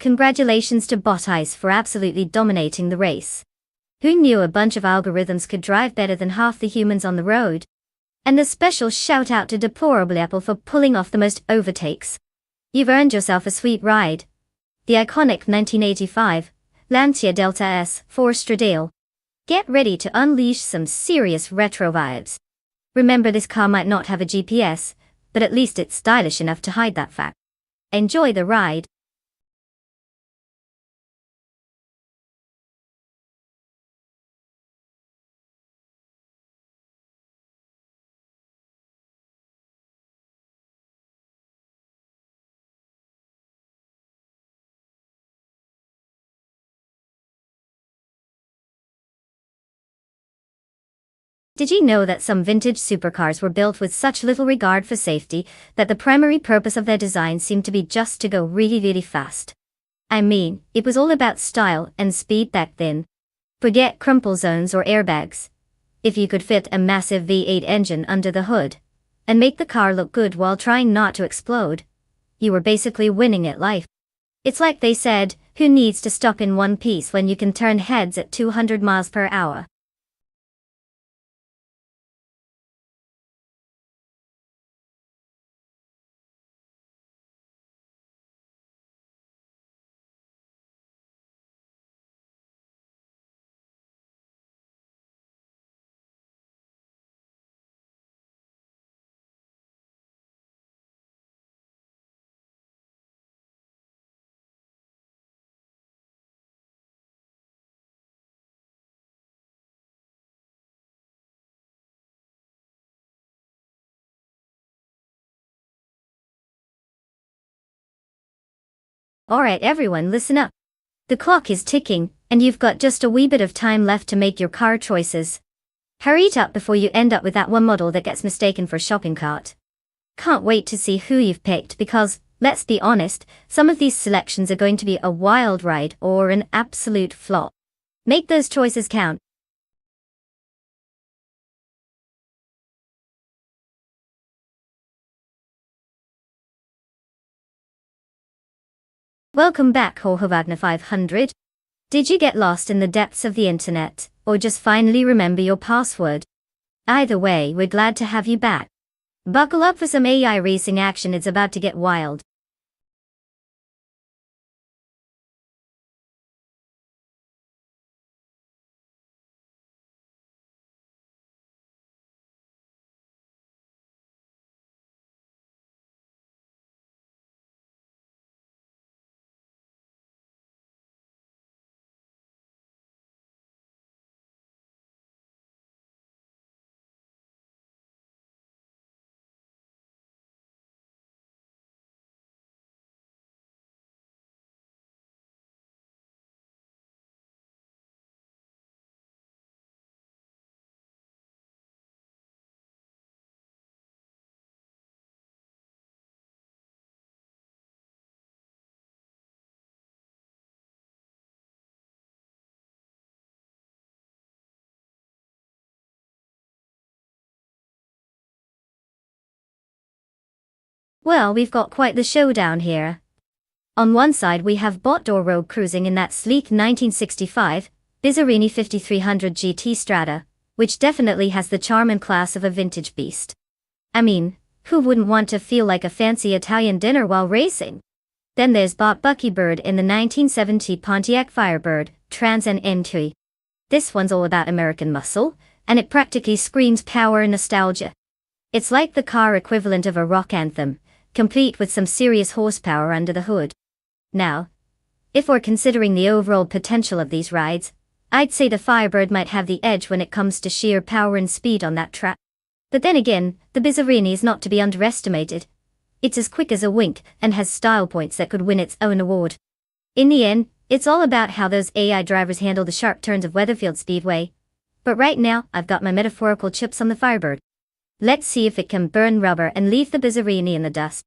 Congratulations to Bot Ice for absolutely dominating the race. Who knew a bunch of algorithms could drive better than half the humans on the road? And a special shout out to Deplorable Apple for pulling off the most overtakes. You've earned yourself a sweet ride. The iconic 1985 Lancia Delta S 4-Stradale. Get ready to unleash some serious retro vibes. Remember, this car might not have a GPS, but at least it's stylish enough to hide that fact. Enjoy the ride. Did you know that some vintage supercars were built with such little regard for safety that the primary purpose of their design seemed to be just to go really, really fast? I mean, it was all about style and speed back then. Forget crumple zones or airbags. If you could fit a massive V8 engine under the hood and make the car look good while trying not to explode, you were basically winning at life. It's like they said, who needs to stop in one piece when you can turn heads at 200 miles per hour? Alright everyone, listen up. The clock is ticking, and you've got just a wee bit of time left to make your car choices. Hurry it up before you end up with that one model that gets mistaken for a shopping cart. Can't wait to see who you've picked because, let's be honest, some of these selections are going to be a wild ride or an absolute flop. Make those choices count. Welcome back, Jorge Wagner 500. Did you get lost in the depths of the internet, or just finally remember your password? Either way, we're glad to have you back. Buckle up for some AI racing action, it's about to get wild. Well, we've got quite the showdown here. On one side we have bot door road cruising in that sleek 1965 Bizzarini 5300 GT Strata, which definitely has the charm and class of a vintage beast. I mean, who wouldn't want to feel like a fancy Italian dinner while racing? Then there's bot Bucky Bird in the 1970 Pontiac Firebird, Trans Am M2. This one's all about American muscle, and it practically screams power and nostalgia. It's like the car equivalent of a rock anthem, complete with some serious horsepower under the hood. Now, if we're considering the overall potential of these rides, I'd say the Firebird might have the edge when it comes to sheer power and speed on that track. But then again, the Bizzarini is not to be underestimated. It's as quick as a wink and has style points that could win its own award. In the end, it's all about how those AI drivers handle the sharp turns of Weatherfield Speedway. But right now, I've got my metaphorical chips on the Firebird. Let's see if it can burn rubber and leave the Bizzarini in the dust.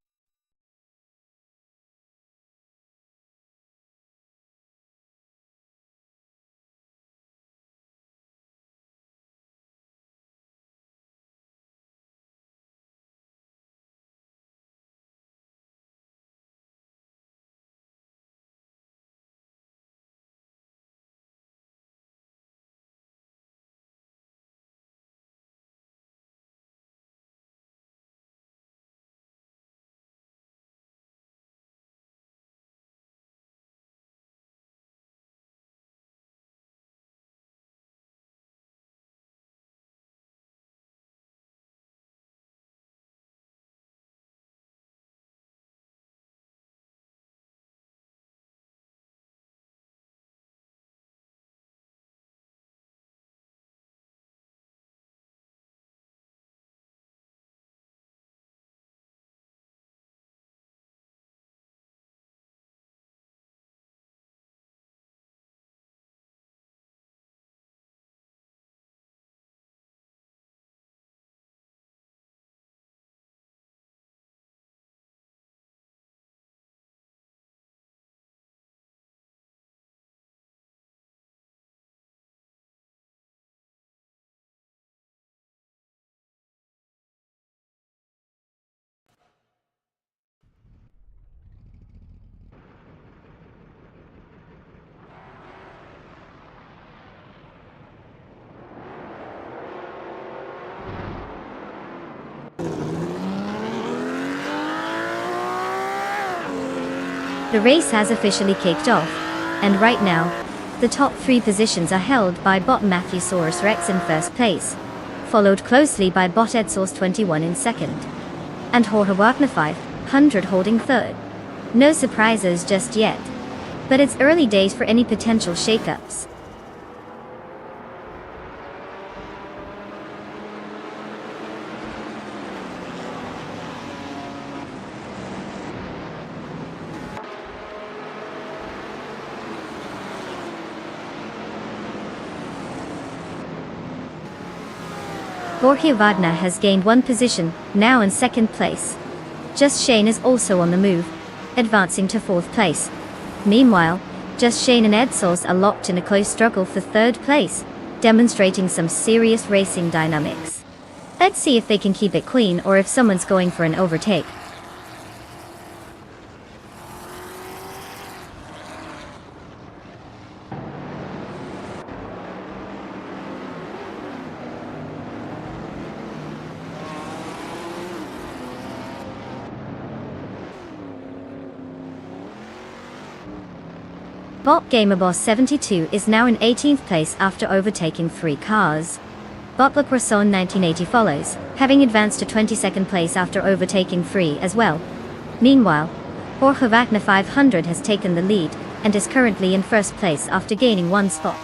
The race has officially kicked off, and right now, the top 3 positions are held by bot Matthewsaurus Rex in first place, followed closely by bot EdSource21 in second, and Jorge Wagner 500 holding third. No surprises just yet, but it's early days for any potential shakeups. Jorge Wagner has gained 1 position, now in second place. Just Shane is also on the move, advancing to 4th place. Meanwhile, Just Shane and EdSource are locked in a close struggle for 3rd place, demonstrating some serious racing dynamics. Let's see if they can keep it clean or if someone's going for an overtake. Bot GamerBoss72 is now in 18th place after overtaking 3 cars. Bot LeCroissant 1980 follows, having advanced to 22nd place after overtaking 3 as well. Meanwhile, Jorge Wagner 500 has taken the lead, and is currently in first place after gaining 1 spot.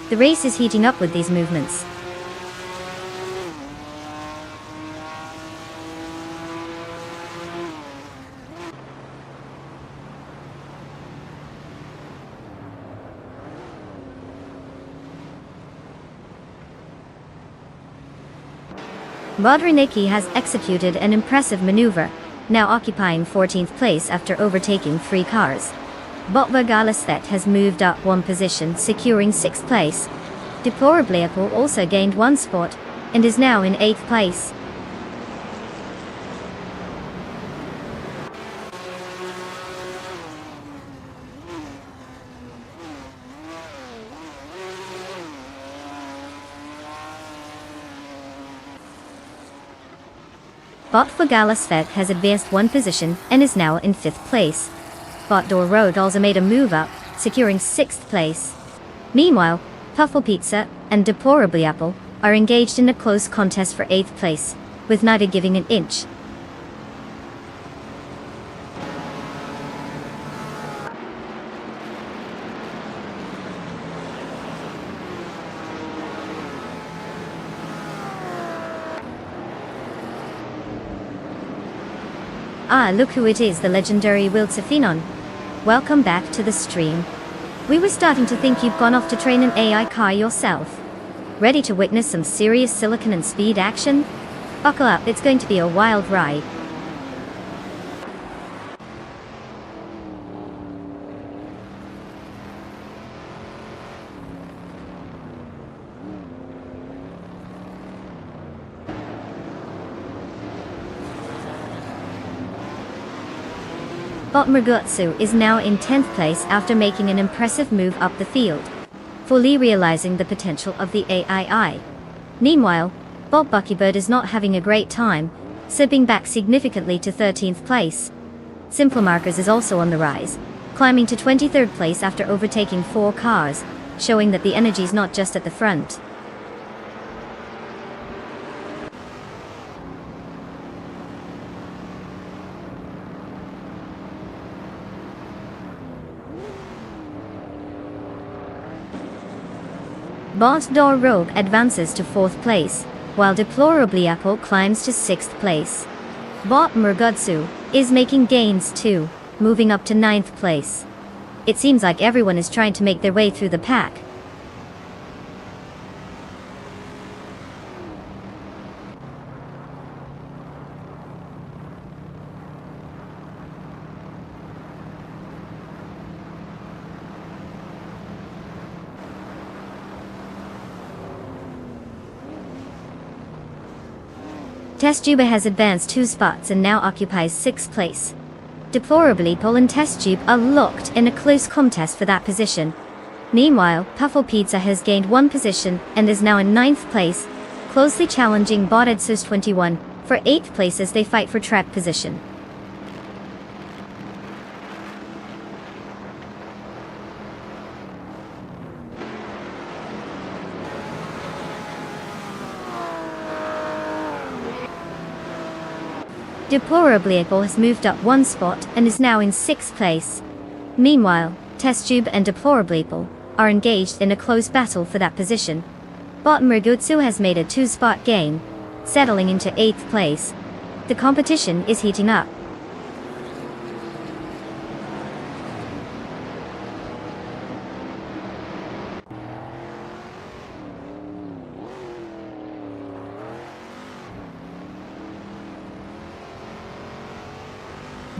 The race is heating up with these movements. Rodrinicky has executed an impressive maneuver, now occupying 14th place after overtaking 3 cars. Bot Vergalasvet has moved up 1 position, securing 6th place. Deplorably Apple also gained 1 spot, and is now in 8th place. Bot Vergalasvet has advanced 1 position and is now in 5th place. Bot Door Road also made a move up, securing 6th place. Meanwhile, Puffle Pizza and Deplorably Apple are engaged in a close contest for 8th place, with neither giving an inch. Ah, look who it is, the legendary Wiltsefinon. Welcome back to the stream. We were starting to think you'd gone off to train an AI car yourself. Ready to witness some serious silicon and speed action? Buckle up, it's going to be a wild ride. Bot Murgutsu is now in 10th place after making an impressive move up the field, fully realizing the potential of the AI. Meanwhile, Bot Buckybird is not having a great time, slipping back significantly to 13th place. Simple Markers is also on the rise, climbing to 23rd place after overtaking 4 cars, showing that the energy's not just at the front. Bot Door Rogue advances to 4th place, while Deplorably Apple climbs to 6th place. Bot Murgutsu is making gains too, moving up to 9th place. It seems like everyone is trying to make their way through the pack. TestTube has advanced 2 spots and now occupies 6th place. Deplorably Paul and TestTube are locked in a close contest for that position. Meanwhile, Puffle Pizza has gained 1 position and is now in 9th place, closely challenging Bot EdSource21 for 8th place as they fight for track position. Deplorably has moved up one spot and is now in 6th place. Meanwhile, Test Tube and Deplorably are engaged in a close battle for that position. Bot Murgutsu has made a 2-spot gain, settling into 8th place. The competition is heating up.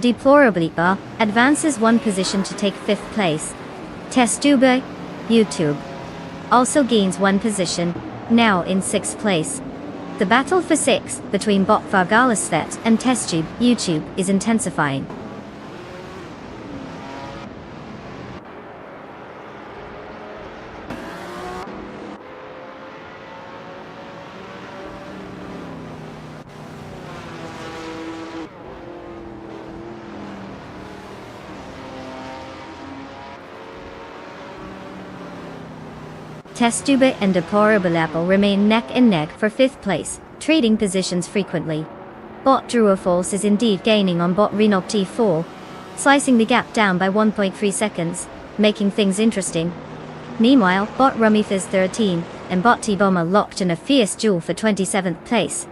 Deplorably advances one position to take 5th place. Test Tube, YouTube, also gains one position, now in 6th place. The battle for 6 between Bot Vargalasvet and Test Tube, YouTube, is intensifying. Test Tube and Deplorable remain neck and neck for 5th place, trading positions frequently. Bot Druafalse is indeed gaining on Bot Renopti 4, slicing the gap down by 1.3 seconds, making things interesting. Meanwhile, Bot Rummyfizz 13 and Bot T-Bomber locked in a fierce duel for 27th place.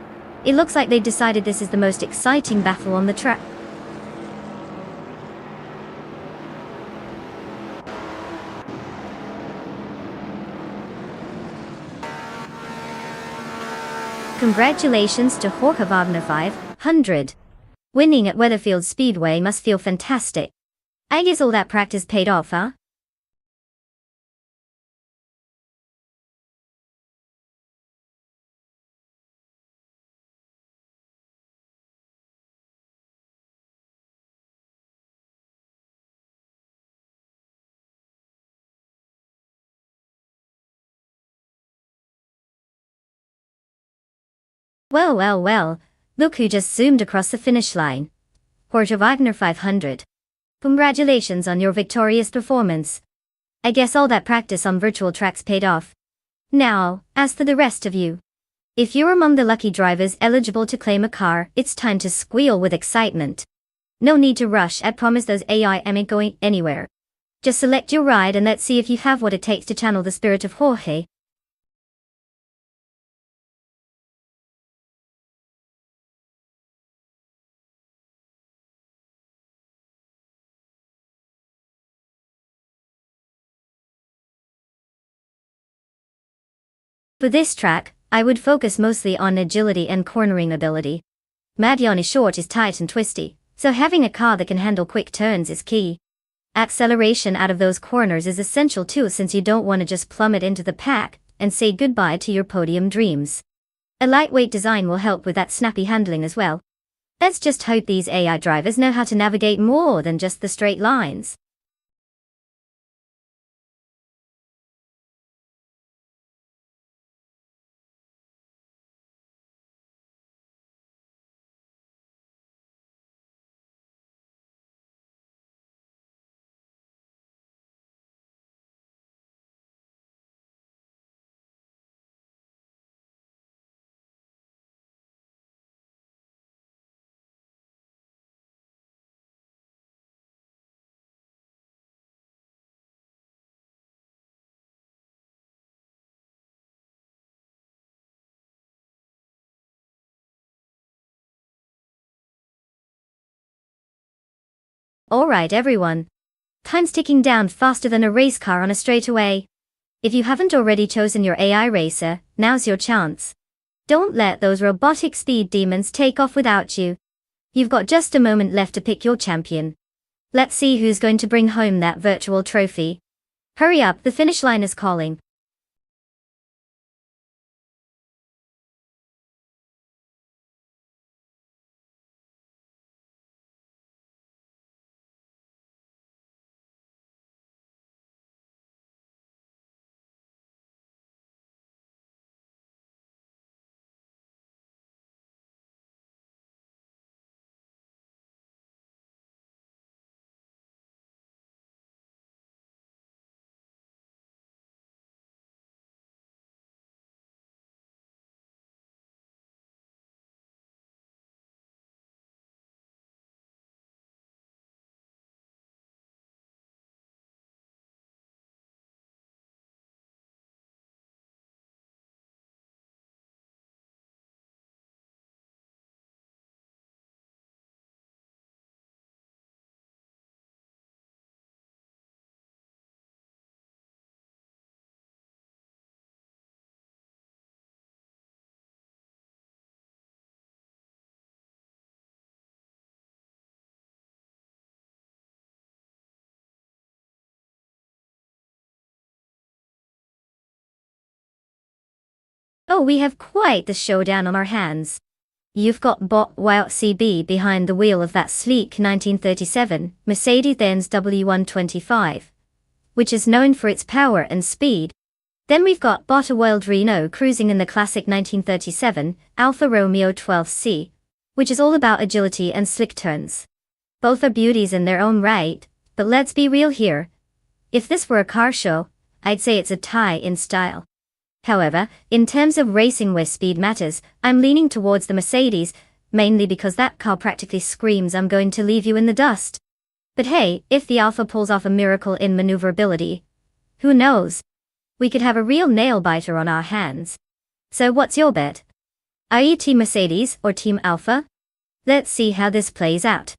It looks like they've decided this is the most exciting battle on the track. Congratulations to Jorge Wagner 500. Winning at Weatherfield Speedway must feel fantastic. I guess all that practice paid off, huh? Well, look who just zoomed across the finish line. Jorge Wagner 500. Congratulations on your victorious performance. I guess all that practice on virtual tracks paid off. Now, as for the rest of you, if you're among the lucky drivers eligible to claim a car, it's time to squeal with excitement. No need to rush, I promise those AI ain't going anywhere. Just select your ride and let's see if you have what it takes to channel the spirit of Jorge. For this track, I would focus mostly on agility and cornering ability. Madion is short, is tight and twisty, so having a car that can handle quick turns is key. Acceleration out of those corners is essential too, since you don't want to just plummet into the pack and say goodbye to your podium dreams. A lightweight design will help with that snappy handling as well. Let's just hope these AI drivers know how to navigate more than just the straight lines. Alright everyone. Time's ticking down faster than a race car on a straightaway. If you haven't already chosen your AI racer, now's your chance. Don't let those robotic speed demons take off without you. You've got just a moment left to pick your champion. Let's see who's going to bring home that virtual trophy. Hurry up, the finish line is calling. Oh, we have quite the showdown on our hands. You've got Bot YCB behind the wheel of that sleek 1937 Mercedes-Benz W125, which is known for its power and speed. Then we've got Bot Wild Reno cruising in the classic 1937 Alfa Romeo 12C, which is all about agility and slick turns. Both are beauties in their own right, but let's be real here. If this were a car show, I'd say it's a tie in style. However, in terms of racing where speed matters, I'm leaning towards the Mercedes, mainly because that car practically screams I'm going to leave you in the dust. But hey, if the Alfa pulls off a miracle in maneuverability, who knows? We could have a real nail-biter on our hands. So what's your bet? Are you Team Mercedes or Team Alfa? Let's see how this plays out.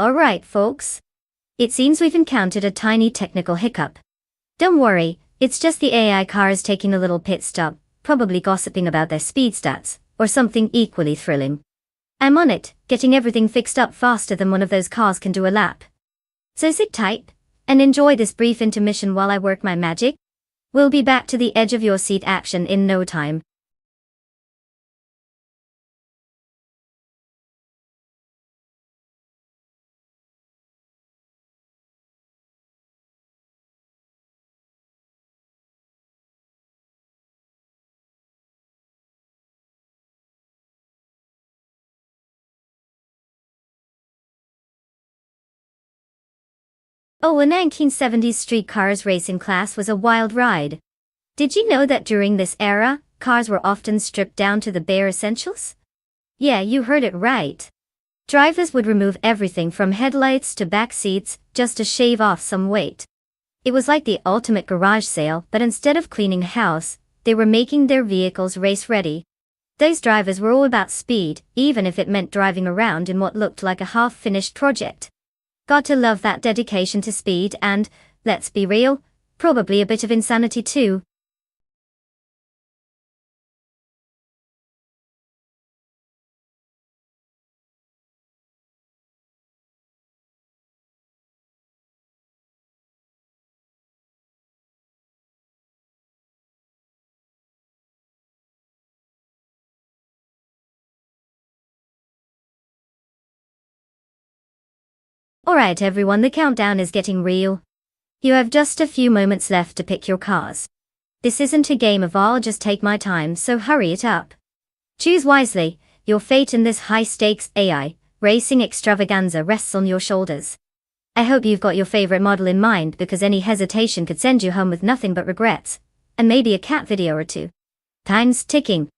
Alright, folks. It seems we've encountered a tiny technical hiccup. Don't worry, it's just the AI cars taking a little pit stop, probably gossiping about their speed stats, or something equally thrilling. I'm on it, getting everything fixed up faster than one of those cars can do a lap. So sit tight, and enjoy this brief intermission while I work my magic. We'll be back to the edge of your seat action in no time. Oh, a 1970s street cars racing class was a wild ride. Did you know that during this era, cars were often stripped down to the bare essentials? Yeah, you heard it right. Drivers would remove everything from headlights to back seats, just to shave off some weight. It was like the ultimate garage sale, but instead of cleaning a house, they were making their vehicles race ready. Those drivers were all about speed, even if it meant driving around in what looked like a half-finished project. Got to love that dedication to speed and, let's be real, probably a bit of insanity too. Alright everyone, the countdown is getting real. You have just a few moments left to pick your cars. This isn't a game of I'll just take my time, so hurry it up. Choose wisely, your fate in this high-stakes AI racing extravaganza rests on your shoulders. I hope you've got your favorite model in mind, because any hesitation could send you home with nothing but regrets, and maybe a cat video or two. Time's ticking.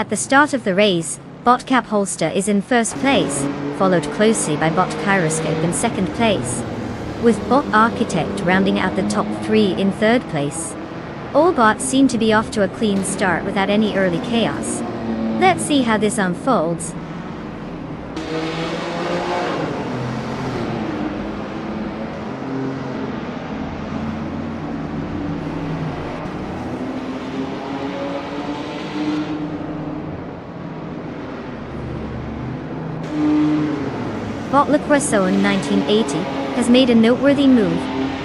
At the start of the race, bot Cap Holster is in first place, followed closely by bot Kyroscope in second place, with bot Architect rounding out the top 3 in third place. All bots seem to be off to a clean start without any early chaos. Let's see how this unfolds. Bot Le Croissant 1980 has made a noteworthy move,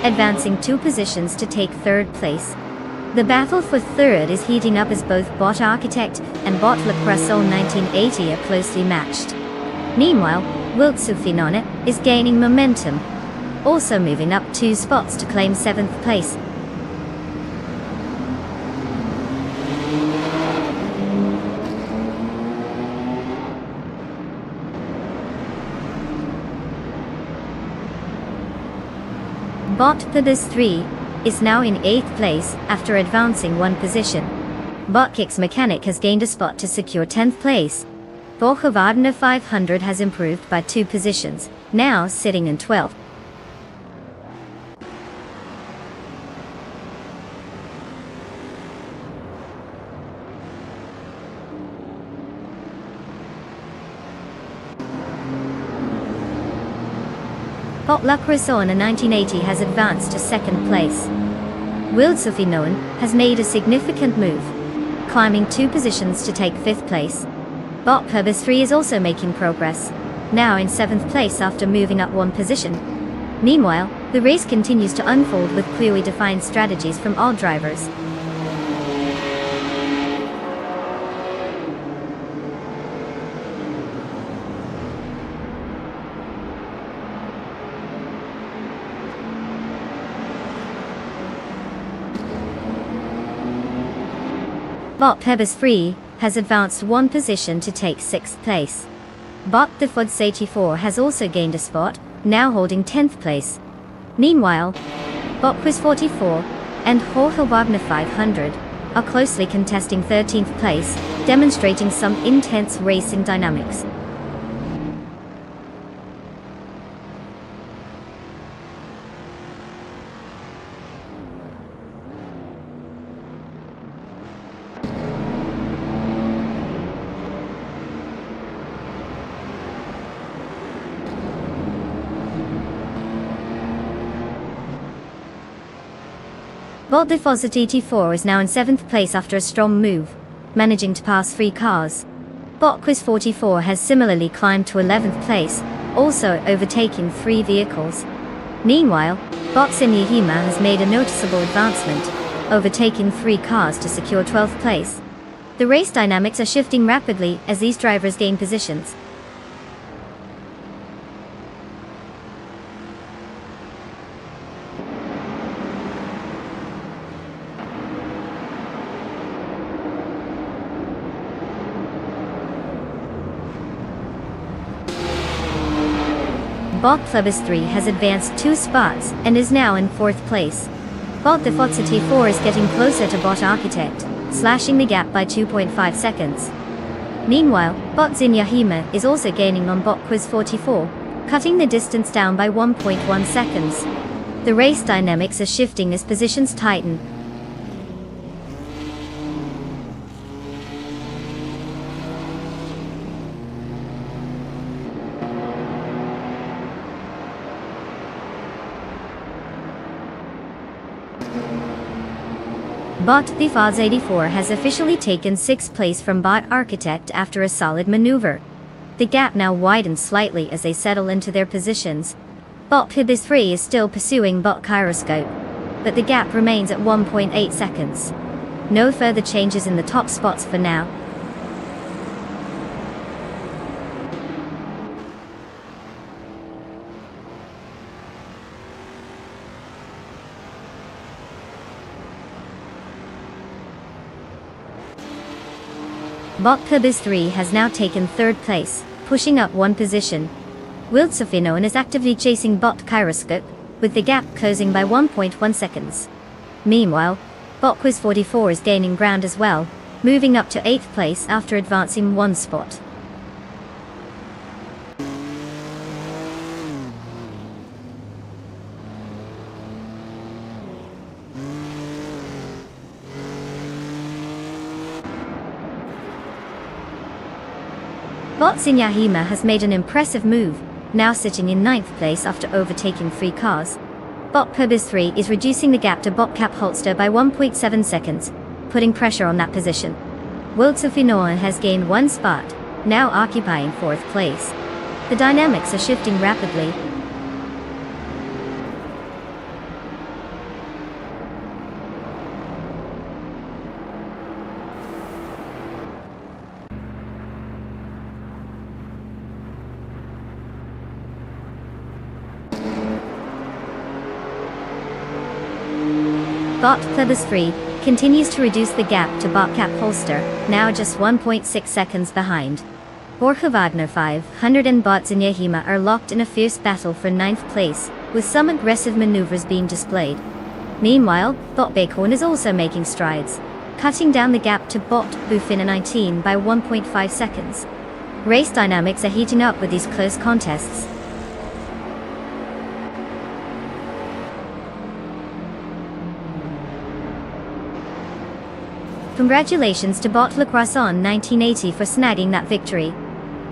advancing 2 positions to take third place. The battle for third is heating up as both bot Architect and bot Le Croissant 1980 are closely matched. Meanwhile, Wildsofinone is gaining momentum, also moving up 2 spots to claim 7th place. Bot Pibis 3 is now in 8th place after advancing 1 position. Bot Kicks Mechanic has gained a spot to secure 10th place. Volkswagen 500 has improved by 2 positions, now sitting in 12th. Bot La Croissant 1980 has advanced to 2nd place. Wildsofinone has made a significant move, climbing 2 positions to take 5th place. Bot Pibis 3 is also making progress, now in 7th place after moving up 1 position. Meanwhile, the race continues to unfold with clearly defined strategies from all drivers. Bot Pibis 3 has advanced 1 position to take 6th place. Bot The Fuds 84 has also gained a spot, now holding 10th place. Meanwhile, Bot Quiz 44 and Volkswagen 500 are closely contesting 13th place, demonstrating some intense racing dynamics. Bot Deposit 84 is now in 7th place after a strong move, managing to pass 3 cars. Bot Quiz 44 has similarly climbed to 11th place, also overtaking 3 vehicles. Meanwhile, Bot Sinyahima has made a noticeable advancement, overtaking 3 cars to secure 12th place. The race dynamics are shifting rapidly as these drivers gain positions. Bot Plebis 3 has advanced 2 spots and is now in 4th place. Bot Defozity 4 is getting closer to Bot Architect, slashing the gap by 2.5 seconds. Meanwhile, Bot Zinyahima is also gaining on Bot Quiz 44, cutting the distance down by 1.1 seconds. The race dynamics are shifting as positions tighten. Bot The Fods 84 has officially taken 6th place from Bot Architect after a solid maneuver. The gap now widens slightly as they settle into their positions. Bot Pibis 3 is still pursuing Bot Kyroscope, but the gap remains at 1.8 seconds. No further changes in the top spots for now. Bot Pibis 3 has now taken 3rd place, pushing up 1 position. Wildsofinone is actively chasing Bot Kyroscope, with the gap closing by 1.1 seconds. Meanwhile, Bot Quiz 44 is gaining ground as well, moving up to 8th place after advancing one spot. Botsinyahima has made an impressive move, now sitting in 9th place after overtaking 3 cars. Bot Pubis 3 is reducing the gap to Botcap Holster by 1.7 seconds, putting pressure on that position. Wildsofinoa has gained 1 spot, now occupying 4th place. The dynamics are shifting rapidly. Bot Plebis 3 continues to reduce the gap to Botcap Holster, now just 1.6 seconds behind. Borja Wagner 500 and Botsinyahima are locked in a fierce battle for 9th place, with some aggressive maneuvers being displayed. Meanwhile, Bot Bacon is also making strides, cutting down the gap to Bot Bufina 19 by 1.5 seconds. Race dynamics are heating up with these close contests. Congratulations to Bot Le Croissant 1980 for snagging that victory.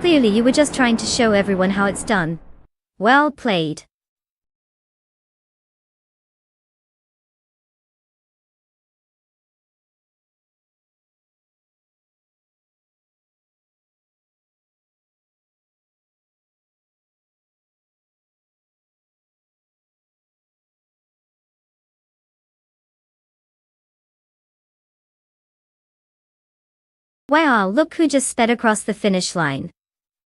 Clearly you were just trying to show everyone how it's done. Well played. Wow, look who just sped across the finish line.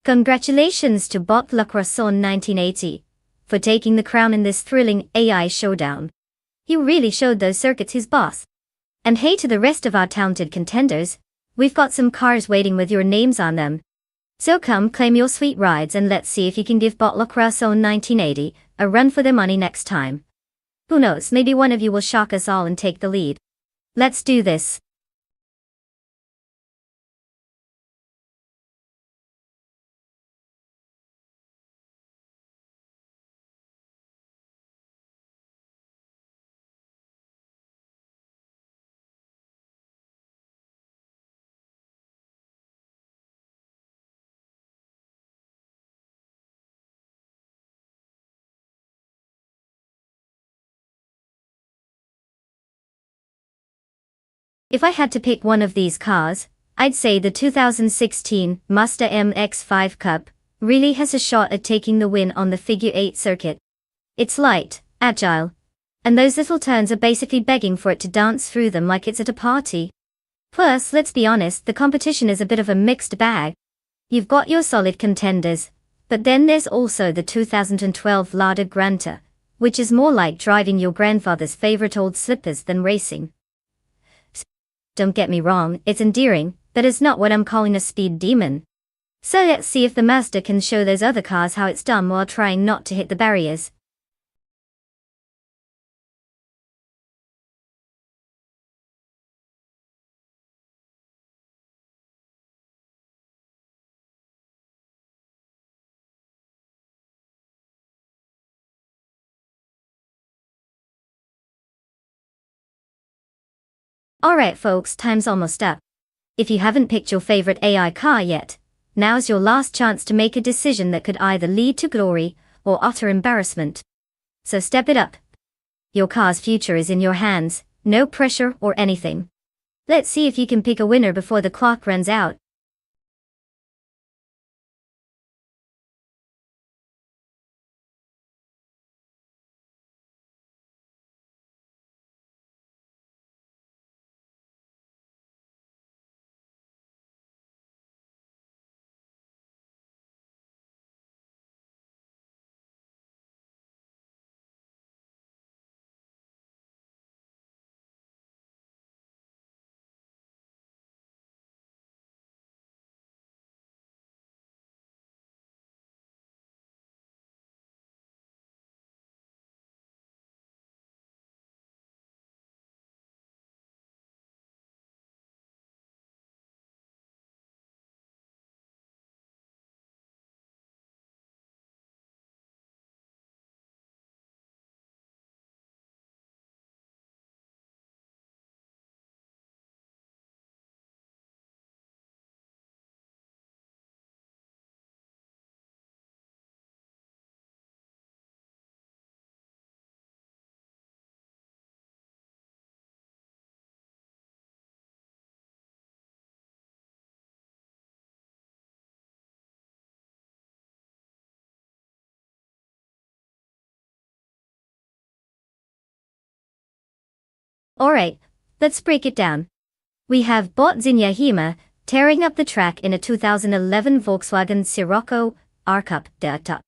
Congratulations to Bot Le Croissant 1980 for taking the crown in this thrilling AI showdown. You really showed those circuits his boss. And hey to the rest of our talented contenders, we've got some cars waiting with your names on them. So come claim your sweet rides and let's see if you can give Bot Le Croissant 1980 a run for their money next time. Who knows, maybe one of you will shock us all and take the lead. Let's do this. If I had to pick one of these cars, I'd say the 2016 Mazda MX-5 Cup really has a shot at taking the win on the Figure 8 circuit. It's light, agile, and those little turns are basically begging for it to dance through them like it's at a party. Plus, let's be honest, the competition is a bit of a mixed bag. You've got your solid contenders, but then there's also the 2012 Lada Granta, which is more like driving your grandfather's favorite old slippers than racing. Don't get me wrong, it's endearing, but it's not what I'm calling a speed demon. So let's see if the Mazda can show those other cars how it's done while trying not to hit the barriers. Alright folks, time's almost up. If you haven't picked your favorite AI car yet, now's your last chance to make a decision that could either lead to glory or utter embarrassment. So step it up. Your car's future is in your hands, no pressure or anything. Let's see if you can pick a winner before the clock runs out. Alright, let's break it down. We have bot Zinyahima tearing up the track in a 2011 Volkswagen Scirocco R-Cup Delta.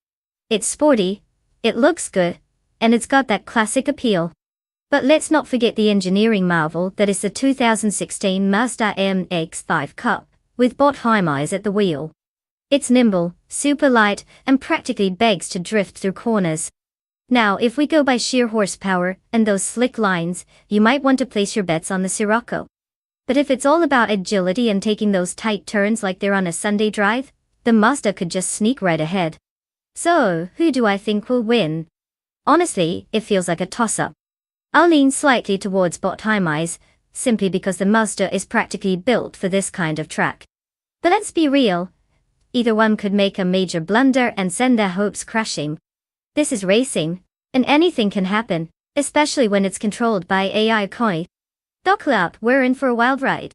It's sporty, it looks good, and it's got that classic appeal. But let's not forget the engineering marvel that is the 2016 Mazda MX-5 Cup, with bot Hymise at the wheel. It's nimble, super light, and practically begs to drift through corners. Now, if we go by sheer horsepower and those slick lines, you might want to place your bets on the Scirocco. But if it's all about agility and taking those tight turns like they're on a Sunday drive, the Mazda could just sneak right ahead. So, who do I think will win? Honestly, it feels like a toss-up. I'll lean slightly towards bot Hymise, simply because the Mazda is practically built for this kind of track. But let's be real. Either one could make a major blunder and send their hopes crashing. This is racing, and anything can happen, especially when it's controlled by AI Koi. Buckle up, we're in for a wild ride.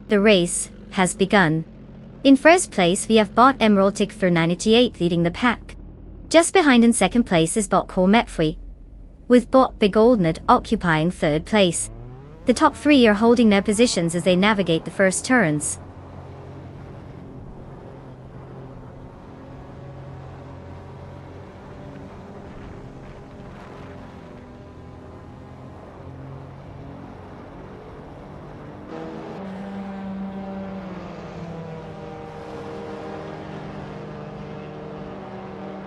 The race has begun. In first place we have bot Emerald Tick for 98 leading the pack. Just behind in second place is bot Cormetfui, with bot Big Oldnut occupying third place. The top three are holding their positions as they navigate the first turns.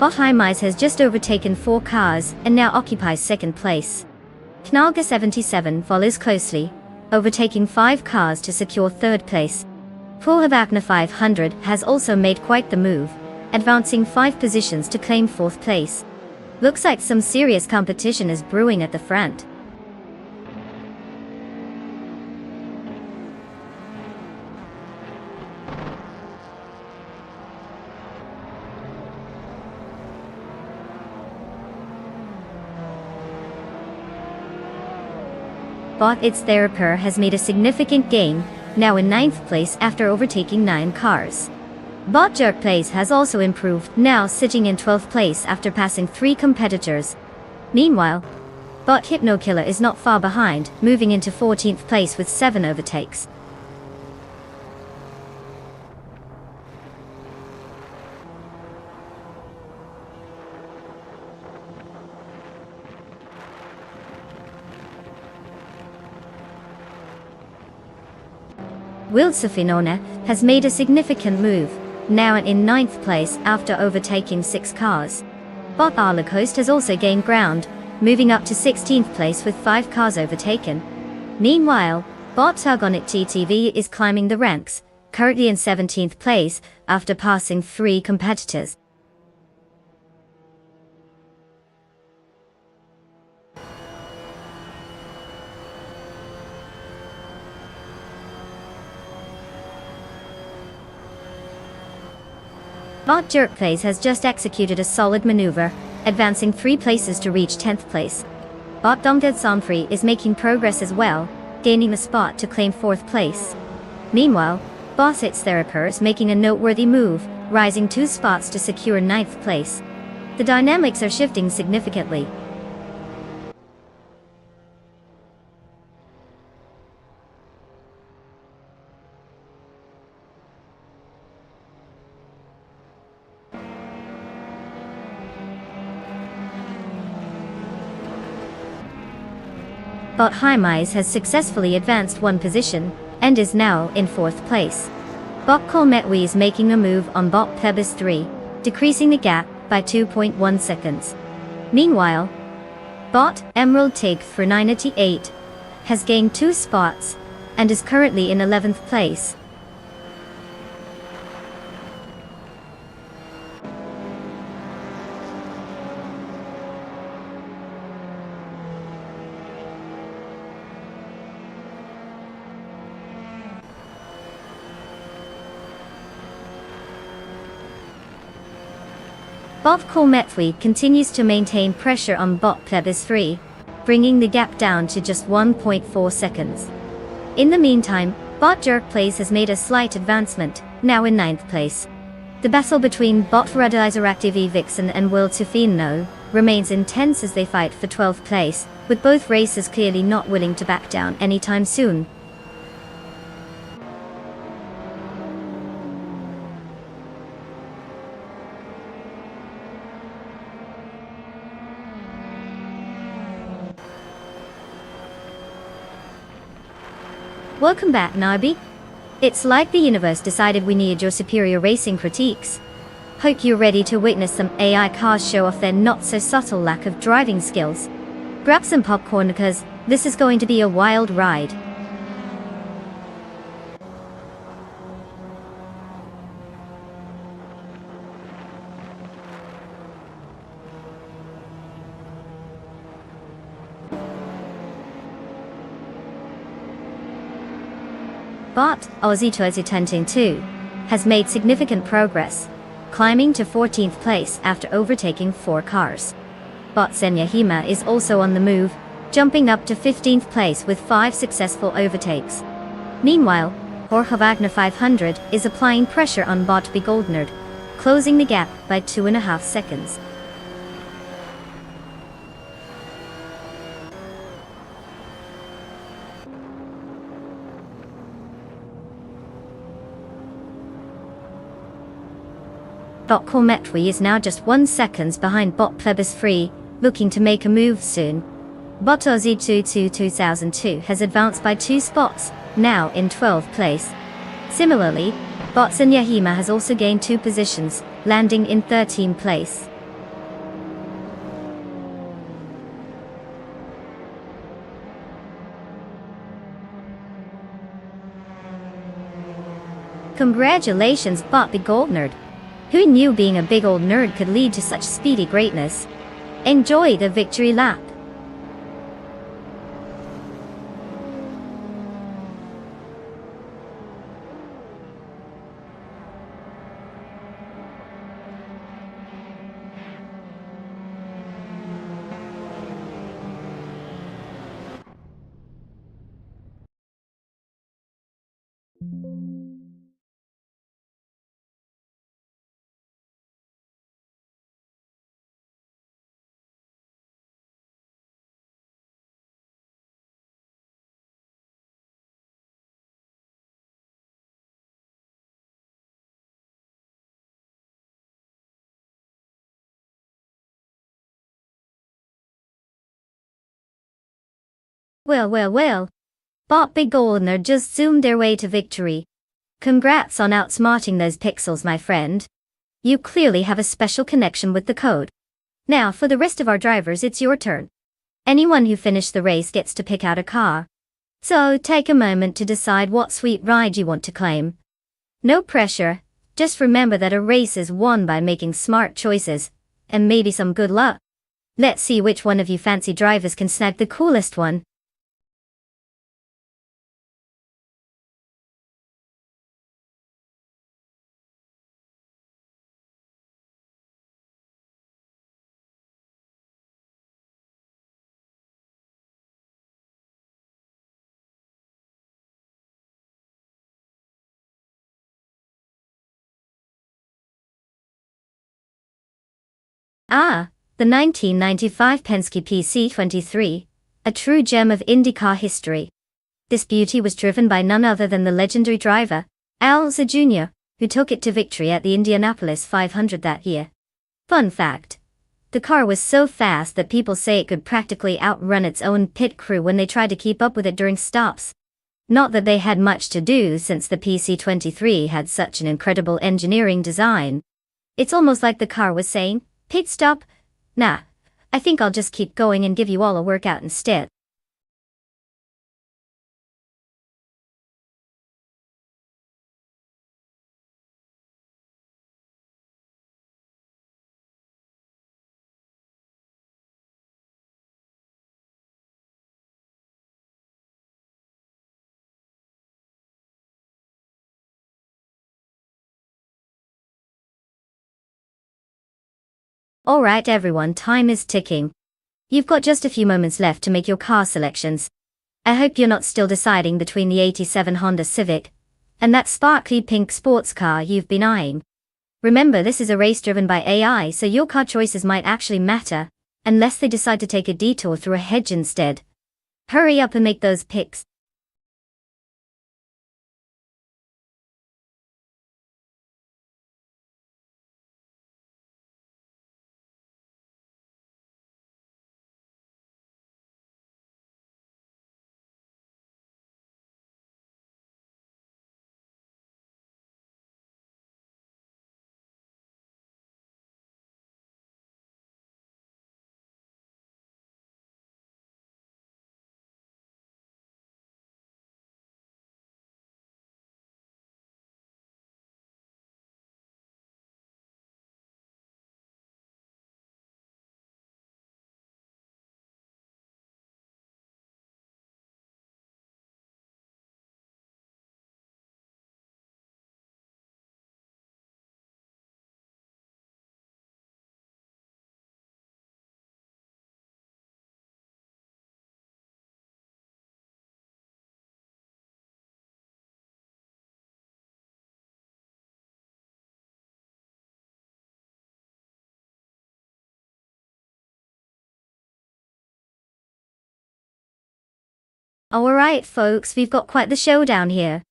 Bot Hymise has just overtaken 4 cars and now occupies second place. Knalga 77 follows closely, overtaking 5 cars to secure third place. Pulhavakna 500 has also made quite the move, advancing 5 positions to claim 4th place. Looks like some serious competition is brewing at the front. Bot It's Theraper has made a significant gain, now in 9th place after overtaking 9 cars. Bot Jerk Place has also improved, now sitting in 12th place after passing 3 competitors. Meanwhile, bot Hypnokiller is not far behind, moving into 14th place with 7 overtakes. Wilsofinona has made a significant move, now in 9th place after overtaking 6 cars. Bot Arlacoste has also gained ground, moving up to 16th place with 5 cars overtaken. Meanwhile, bot Tugonit TTV is climbing the ranks, currently in 17th place after passing 3 competitors. Bot Jerk Plays has just executed a solid maneuver, advancing 3 places to reach 10th place. Bot Dongted Somfrey is making progress as well, gaining a spot to claim 4th place. Meanwhile, Boss It's Theraper is making a noteworthy move, rising 2 spots to secure 9th place. The dynamics are shifting significantly. Bot Hymise has successfully advanced 1 position, and is now in 4th place. Bot Colmetwi is making a move on Bot Plebis 3, decreasing the gap by 2.1 seconds. Meanwhile, Bot Emerald Tig for 988 has gained 2 spots, and is currently in 11th place. Bot Colmetwi continues to maintain pressure on Bot Plebis 3, bringing the gap down to just 1.4 seconds. In the meantime, Bot Jerk Plays has made a slight advancement, now in 9th place. The battle between Bot Radalizer Active Vixen and Will Tufino remains intense as they fight for 12th place, with both racers clearly not willing to back down anytime soon. Welcome back, Nabi. It's like the universe decided we needed your superior racing critiques. Hope you're ready to witness some AI cars show off their not-so-subtle lack of driving skills. Grab some popcorn because this is going to be a wild ride. Bot Aussie 2022 has made significant progress, climbing to 14th place after overtaking 4 cars. Bot Senyahima is also on the move, jumping up to 15th place with 5 successful overtakes. Meanwhile, Jorge Wagner 500 is applying pressure on Bot Begoldnerd, closing the gap by 2.5 seconds. Bot Colmetwi is now just 1 second behind Bot Plebis 3, looking to make a move soon. Bot Aussie 2002 has advanced by 2 spots, now in 12th place. Similarly, Bot Senyahima has also gained 2 positions, landing in 13th place. Congratulations, Bot Begoldnerd. Who knew being a big old nerd could lead to such speedy greatness? Enjoy the victory lap. Well. Bot Begoldner just zoomed their way to victory. Congrats on outsmarting those pixels, my friend. You clearly have a special connection with the code. Now for the rest of our drivers, it's your turn. Anyone who finished the race gets to pick out a car. So take a moment to decide what sweet ride you want to claim. No pressure, just remember that a race is won by making smart choices, and maybe some good luck. Let's see which one of you fancy drivers can snag the coolest one. Ah, the 1995 Penske PC23, a true gem of IndyCar history. This beauty was driven by none other than the legendary driver, Al Unser Jr., who took it to victory at the Indianapolis 500 that year. Fun fact. The car was so fast that people say it could practically outrun its own pit crew when they tried to keep up with it during stops. Not that they had much to do since the PC23 had such an incredible engineering design. It's almost like the car was saying, "Pit stop? Nah, I think I'll just keep going and give you all a workout instead." Alright everyone, time is ticking. You've got just a few moments left to make your car selections. I hope you're not still deciding between the '87 Honda Civic and that sparkly pink sports car you've been eyeing. Remember, this is a race driven by AI, so your car choices might actually matter, unless they decide to take a detour through a hedge instead. Hurry up and make those picks. Alright folks, we've got quite the showdown here.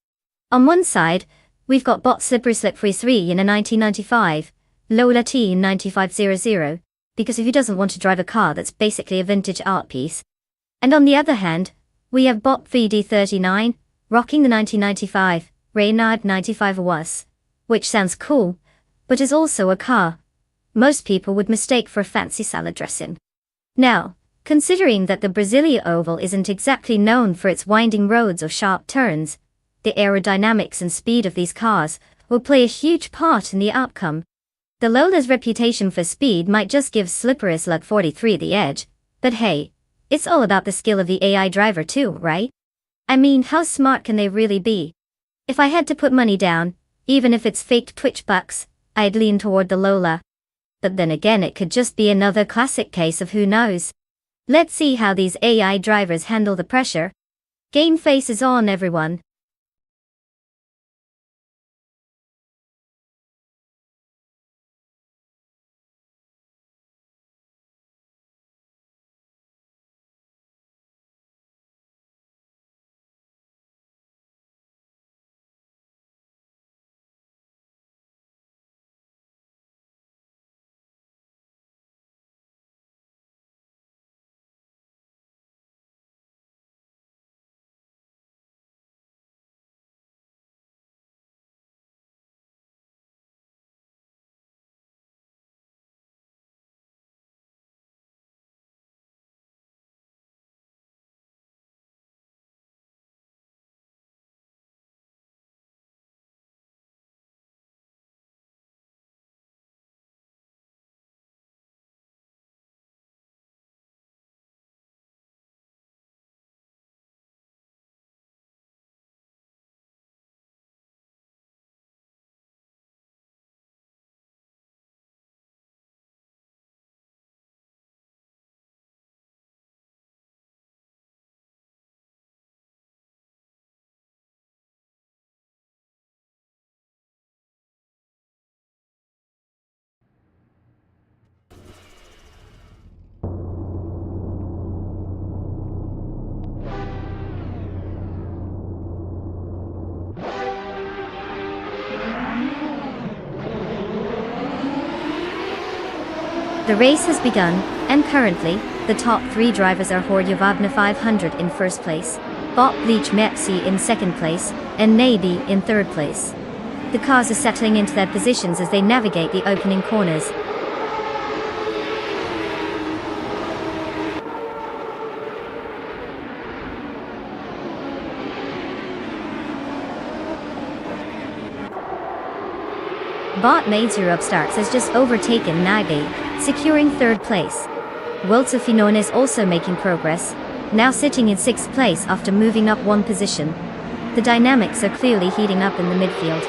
On one side, we've got Bot Slippery 3 in a 1995, Lola T in 9500, because who doesn't want to drive a car that's basically a vintage art piece? And on the other hand, we have Bot VD39, rocking the 1995, Reynard 95 Was, which sounds cool, but is also a car most people would mistake for a fancy salad dressing. Now, considering that the Brasilia Oval isn't exactly known for its winding roads or sharp turns, the aerodynamics and speed of these cars will play a huge part in the outcome. The Lola's reputation for speed might just give Slippery Slug 43 the edge, but hey, it's all about the skill of the AI driver too, right? I mean, how smart can they really be? If I had to put money down, even if it's faked Twitch bucks, I'd lean toward the Lola. But then again, it could just be another classic case of who knows. Let's see how these AI drivers handle the pressure. Game face is on, everyone. The race has begun, and currently, the top 3 drivers are Jorge Wagner 500 in first place, Bob Bleach Mepsi in second place, and Nabi in third place. The cars are settling into their positions as they navigate the opening corners. Bot Maidsur upstarts has just overtaken Nabi, securing third place. Wiltse Finon is also making progress, now sitting in 6th place after moving up 1 position. The dynamics are clearly heating up in the midfield.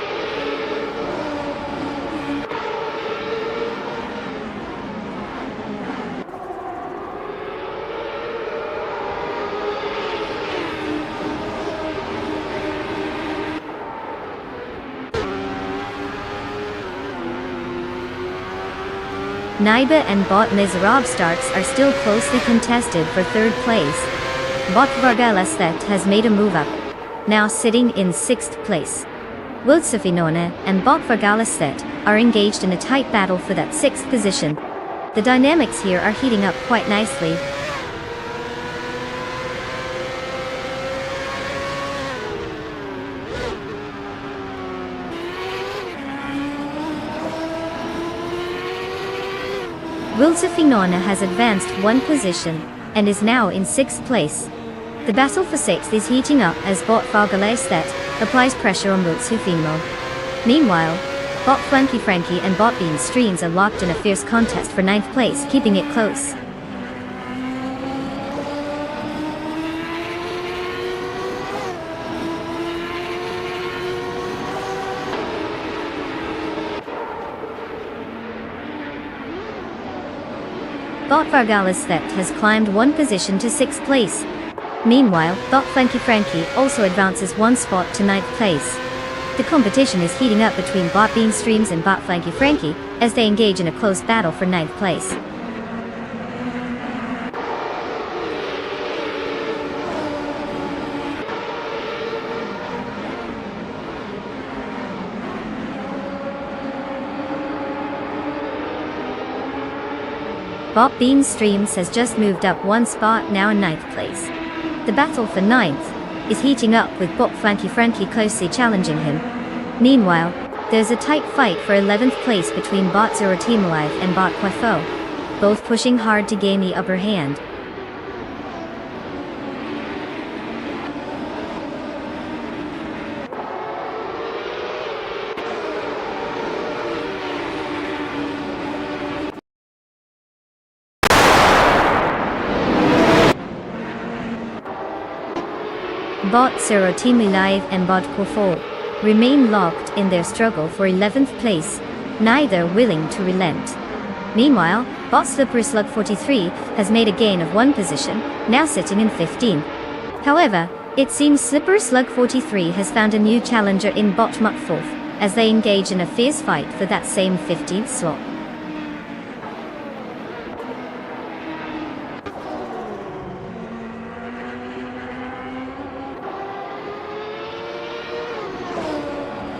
Naiba and Bot Mizrab starts are still closely contested for third place. Bot Vargalastet has made a move up, now sitting in 6th place. Wiltse Finone and Bot Vargalastet are engaged in a tight battle for that 6th position. The dynamics here are heating up quite nicely. Wiltse Finone has advanced 1 position, and is now in 6th place. The battle for 6th is heating up as Bot Vargalestet applies pressure on Wiltse Finone. Meanwhile, Bot Frankie and Bot Bean Streams are locked in a fierce contest for 9th place, keeping it close. Bot Vargalastet has climbed 1 position to 6th place. Meanwhile, Bot Frankie also advances 1 spot to 9th place. The competition is heating up between Bot Bean Streams and Bot Frankie as they engage in a close battle for 9th place. Bot Bean Streams has just moved up 1 spot, now in 9th place. The battle for 9th is heating up with Bot Frankie closely challenging him. Meanwhile, there's a tight fight for 11th place between Bot Zuratimalive and Bot Quaffo, both pushing hard to gain the upper hand. Bot Zuratimalive and Bot Quaffo remain locked in their struggle for 11th place, neither willing to relent. Meanwhile, Bot Slippery Slug 43 has made a gain of 1 position, now sitting in 15th. However, it seems Slippery Slug 43 has found a new challenger in Bot Muckforth, as they engage in a fierce fight for that same 15th slot.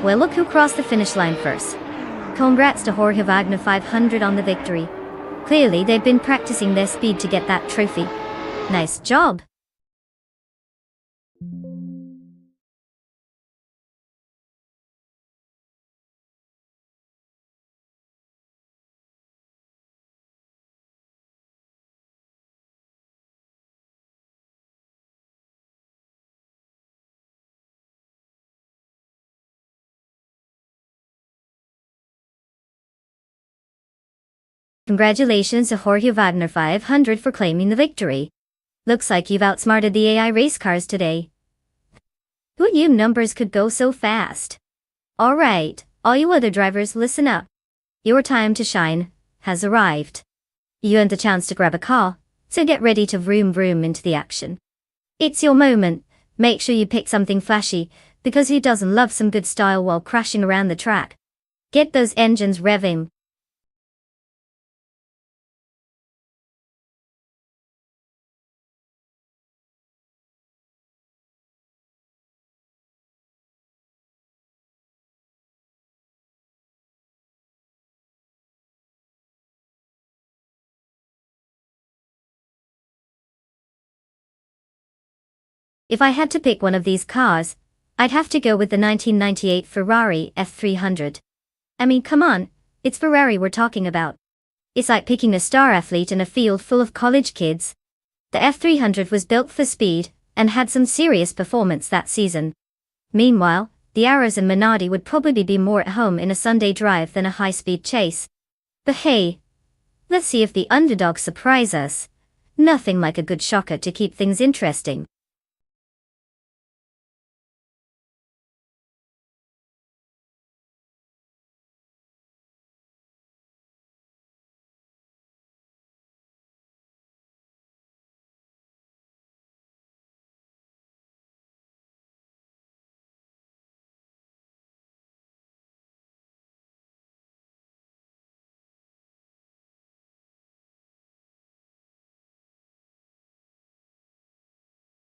Well, look who crossed the finish line first. Congrats to Jorge Wagner 500 on the victory. Clearly they've been practicing their speed to get that trophy. Nice job! Congratulations to Jorge Wagner 500 for claiming the victory. Looks like you've outsmarted the AI race cars today. Who knew numbers could go so fast? Alright, all you other drivers, listen up. Your time to shine has arrived. You earned the chance to grab a car, so get ready to vroom vroom into the action. It's your moment. Make sure you pick something flashy, because who doesn't love some good style while crashing around the track? Get those engines revving. If I had to pick one of these cars, I'd have to go with the 1998 Ferrari F300. I mean, come on, it's Ferrari we're talking about. It's like picking a star athlete in a field full of college kids. The F300 was built for speed, and had some serious performance that season. Meanwhile, the Arrows and Minardi would probably be more at home in a Sunday drive than a high-speed chase. But hey, let's see if the underdogs surprise us. Nothing like a good shocker to keep things interesting.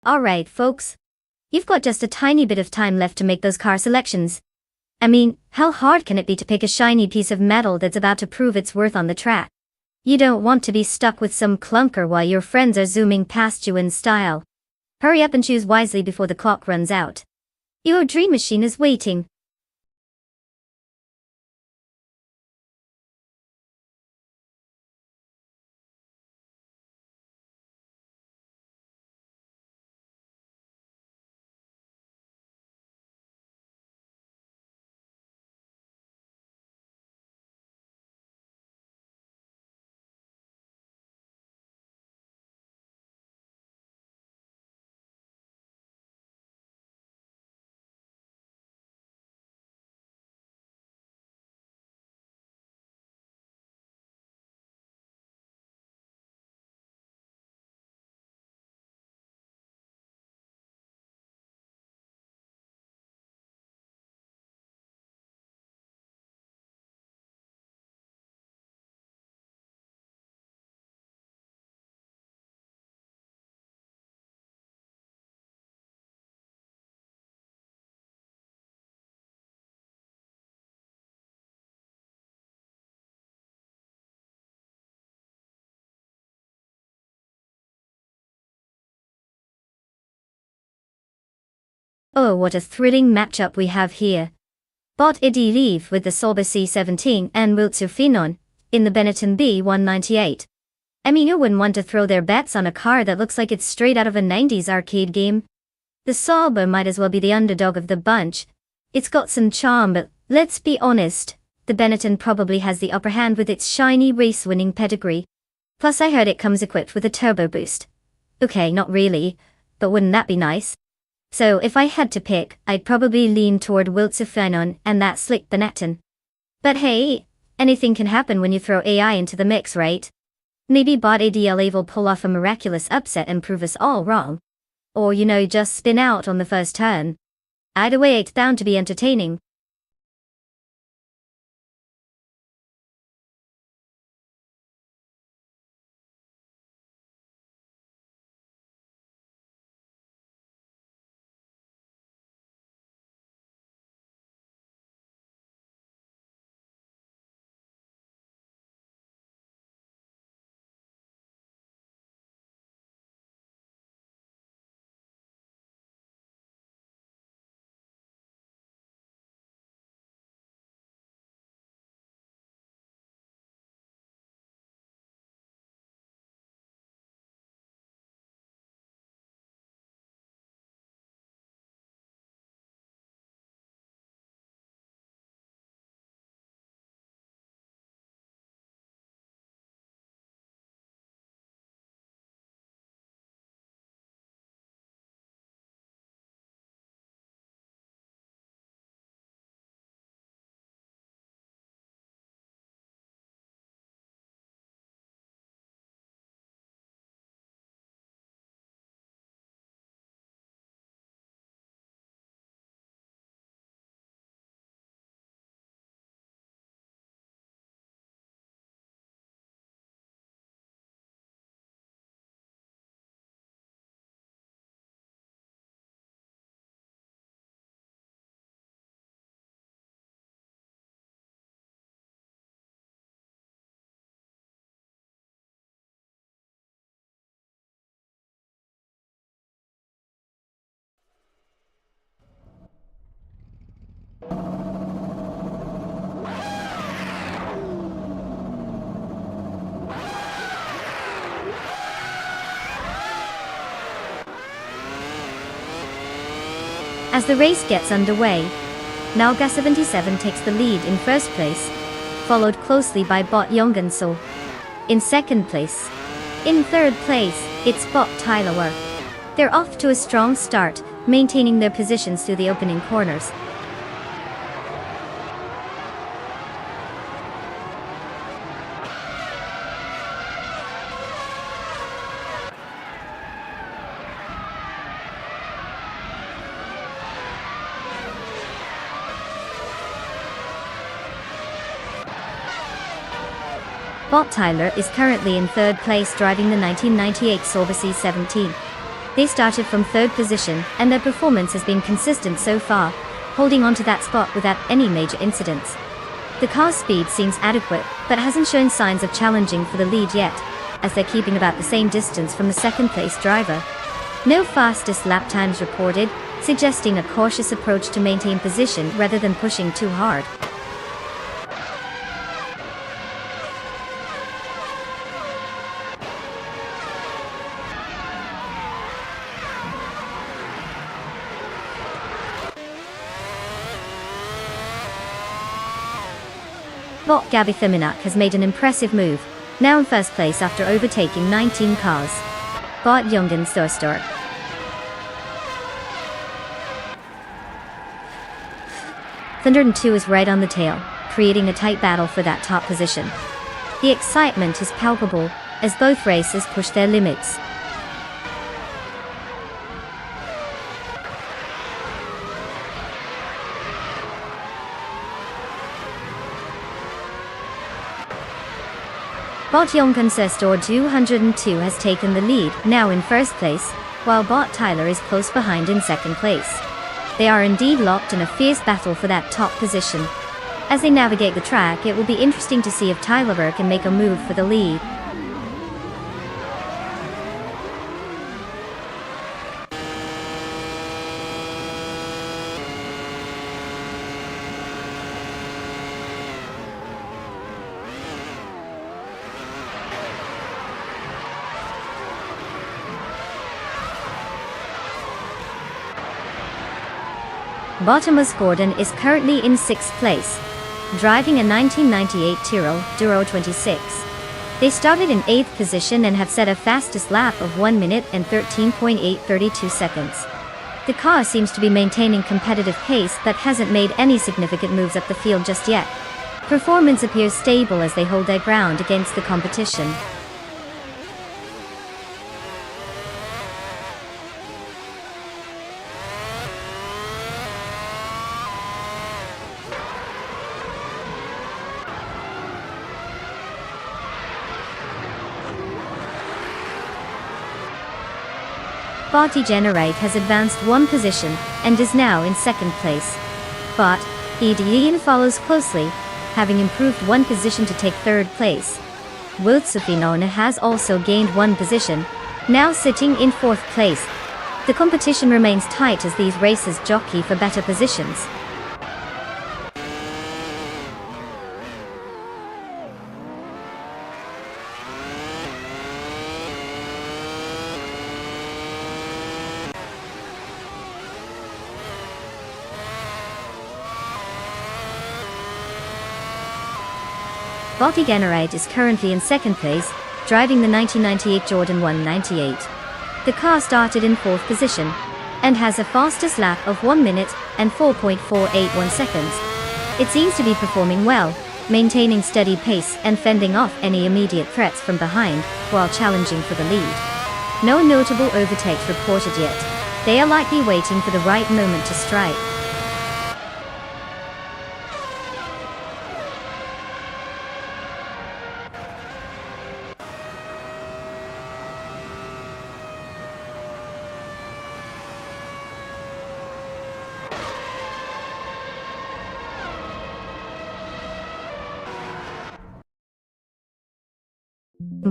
Alright, folks. You've got just a tiny bit of time left to make those car selections. I mean, how hard can it be to pick a shiny piece of metal that's about to prove its worth on the track? You don't want to be stuck with some clunker while your friends are zooming past you in style. Hurry up and choose wisely before the clock runs out. Your dream machine is waiting. Oh, what a thrilling matchup we have here. Bot Eddie Leave with the Sauber C17 and Wiltzu Finon in the Benetton B198. I mean, who wouldn't want to throw their bets on a car that looks like it's straight out of a 90s arcade game? The Sauber might as well be the underdog of the bunch. It's got some charm, but let's be honest, the Benetton probably has the upper hand with its shiny race-winning pedigree. Plus I heard it comes equipped with a turbo boost. Okay, not really, but wouldn't that be nice? So if I had to pick, I'd probably lean toward Wiltzu Finon and that slick Benetton. But hey, anything can happen when you throw AI into the mix, right? Maybe Bot ADLA will pull off a miraculous upset and prove us all wrong. Or just spin out on the first turn. Either way, it's bound to be entertaining. As the race gets underway, Nalga 77 takes the lead in first place, followed closely by Bot Yongenso in second place. In third place, it's Bot Tyler. They're off to a strong start, maintaining their positions through the opening corners. Bot Tyler is currently in third place driving the 1998 Sauber C17. They started from third position and their performance has been consistent so far, holding on to that spot without any major incidents. The car's speed seems adequate, but hasn't shown signs of challenging for the lead yet, as they're keeping about the same distance from the second place driver. No fastest lap times reported, suggesting a cautious approach to maintain position rather than pushing too hard. Bot Gabi Theminak has made an impressive move, now in first place after overtaking 19 cars. Bot Jungen Storstor. Thunder 2 is right on the tail, creating a tight battle for that top position. The excitement is palpable, as both racers push their limits. Bot Yongenser 202 has taken the lead, now in first place, while Bot Tyler is close behind in second place. They are indeed locked in a fierce battle for that top position. As they navigate the track, it will be interesting to see if Tyler can make a move for the lead. Bottomus Gordon is currently in 6th place, driving a 1998 Tyrrell Duro 26. They started in 8th position and have set a fastest lap of 1 minute and 13.832 seconds. The car seems to be maintaining competitive pace but hasn't made any significant moves up the field just yet. Performance appears stable as they hold their ground against the competition. Bot Generate has advanced one position, and is now in second place. Bot Ian follows closely, having improved one position to take third place. Wiltsufinona has also gained one position, now sitting in fourth place. The competition remains tight as these racers jockey for better positions. Botti Generate is currently in second place, driving the 1998 Jordan 198. The car started in fourth position, and has a fastest lap of 1 minute and 4.481 seconds. It seems to be performing well, maintaining steady pace and fending off any immediate threats from behind, while challenging for the lead. No notable overtakes reported yet. They are likely waiting for the right moment to strike.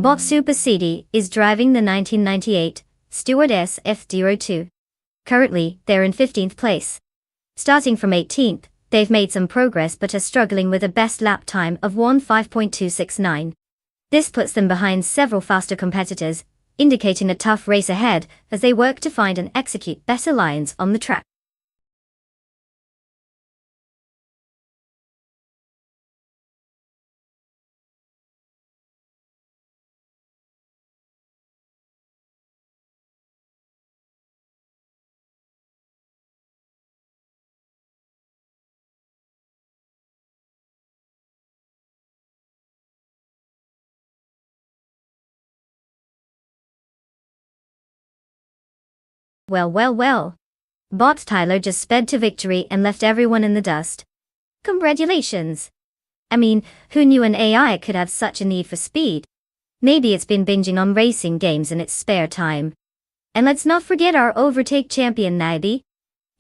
Bot Super CD is driving the 1998 Stewart SF02. Currently, they're in 15th place. Starting from 18th, they've made some progress but are struggling with a best lap time of 1:5.269. This puts them behind several faster competitors, indicating a tough race ahead as they work to find and execute better lines on the track. Well, well, well. Bot Tyler just sped to victory and left everyone in the dust. Congratulations. I mean, who knew an AI could have such a need for speed? Maybe it's been binging on racing games in its spare time. And let's not forget our overtake champion Nabi.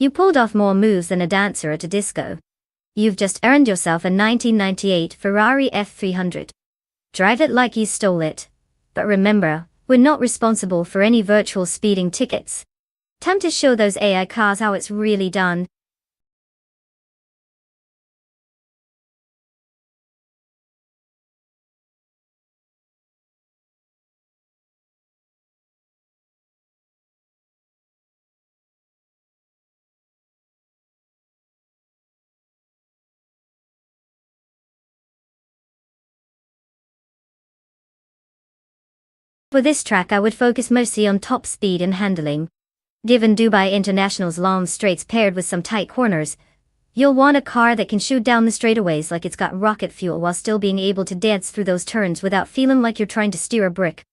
You pulled off more moves than a dancer at a disco. You've just earned yourself a 1998 Ferrari F300. Drive it like you stole it. But remember, we're not responsible for any virtual speeding tickets. Time to show those AI cars how it's really done. For this track I would focus mostly on top speed and handling. Given Dubai International's long straights paired with some tight corners, you'll want a car that can shoot down the straightaways like it's got rocket fuel while still being able to dance through those turns without feeling like you're trying to steer a brick.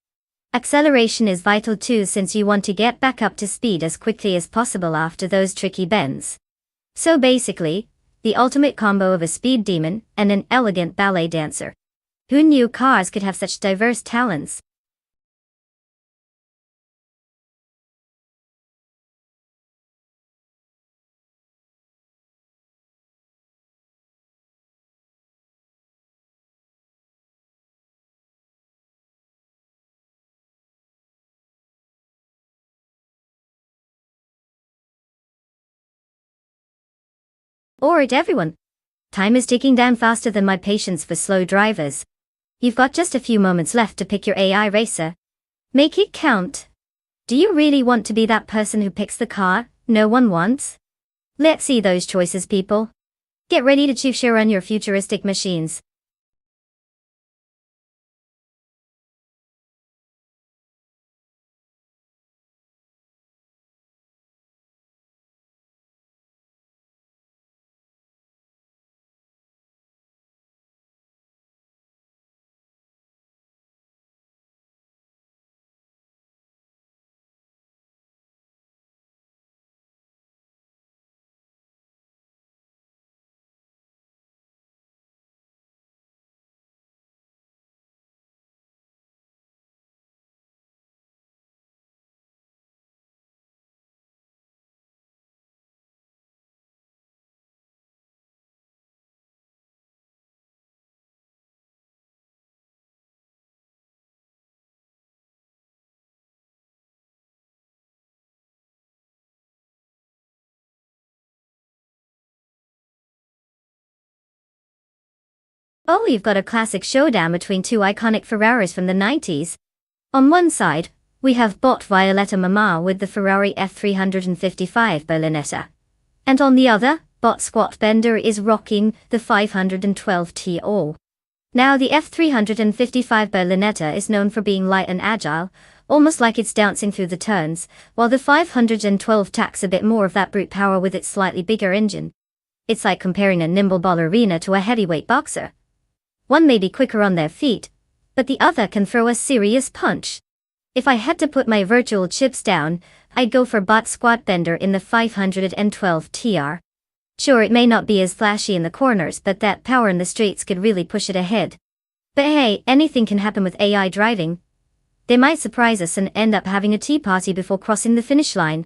Acceleration is vital too, since you want to get back up to speed as quickly as possible after those tricky bends. So basically, the ultimate combo of a speed demon and an elegant ballet dancer. Who knew cars could have such diverse talents? Alright everyone. Time is ticking down faster than my patience for slow drivers. You've got just a few moments left to pick your AI racer. Make it count. Do you really want to be that person who picks the car no one wants? Let's see those choices, people. Get ready to choose share on your futuristic machines. Oh, you've got a classic showdown between two iconic Ferraris from the 90s. On one side, we have bot Violetta Mama with the Ferrari F355 Berlinetta. And on the other, bot Squat Bender is rocking the 512 TO. Now the F355 Berlinetta is known for being light and agile, almost like it's dancing through the turns, while the 512 tacks a bit more of that brute power with its slightly bigger engine. It's like comparing a nimble ballerina to a heavyweight boxer. One may be quicker on their feet, but the other can throw a serious punch. If I had to put my virtual chips down, I'd go for bot Squat Bender in the 512 TR. Sure, it may not be as flashy in the corners, but that power in the straights could really push it ahead. But hey, anything can happen with AI driving. They might surprise us and end up having a tea party before crossing the finish line.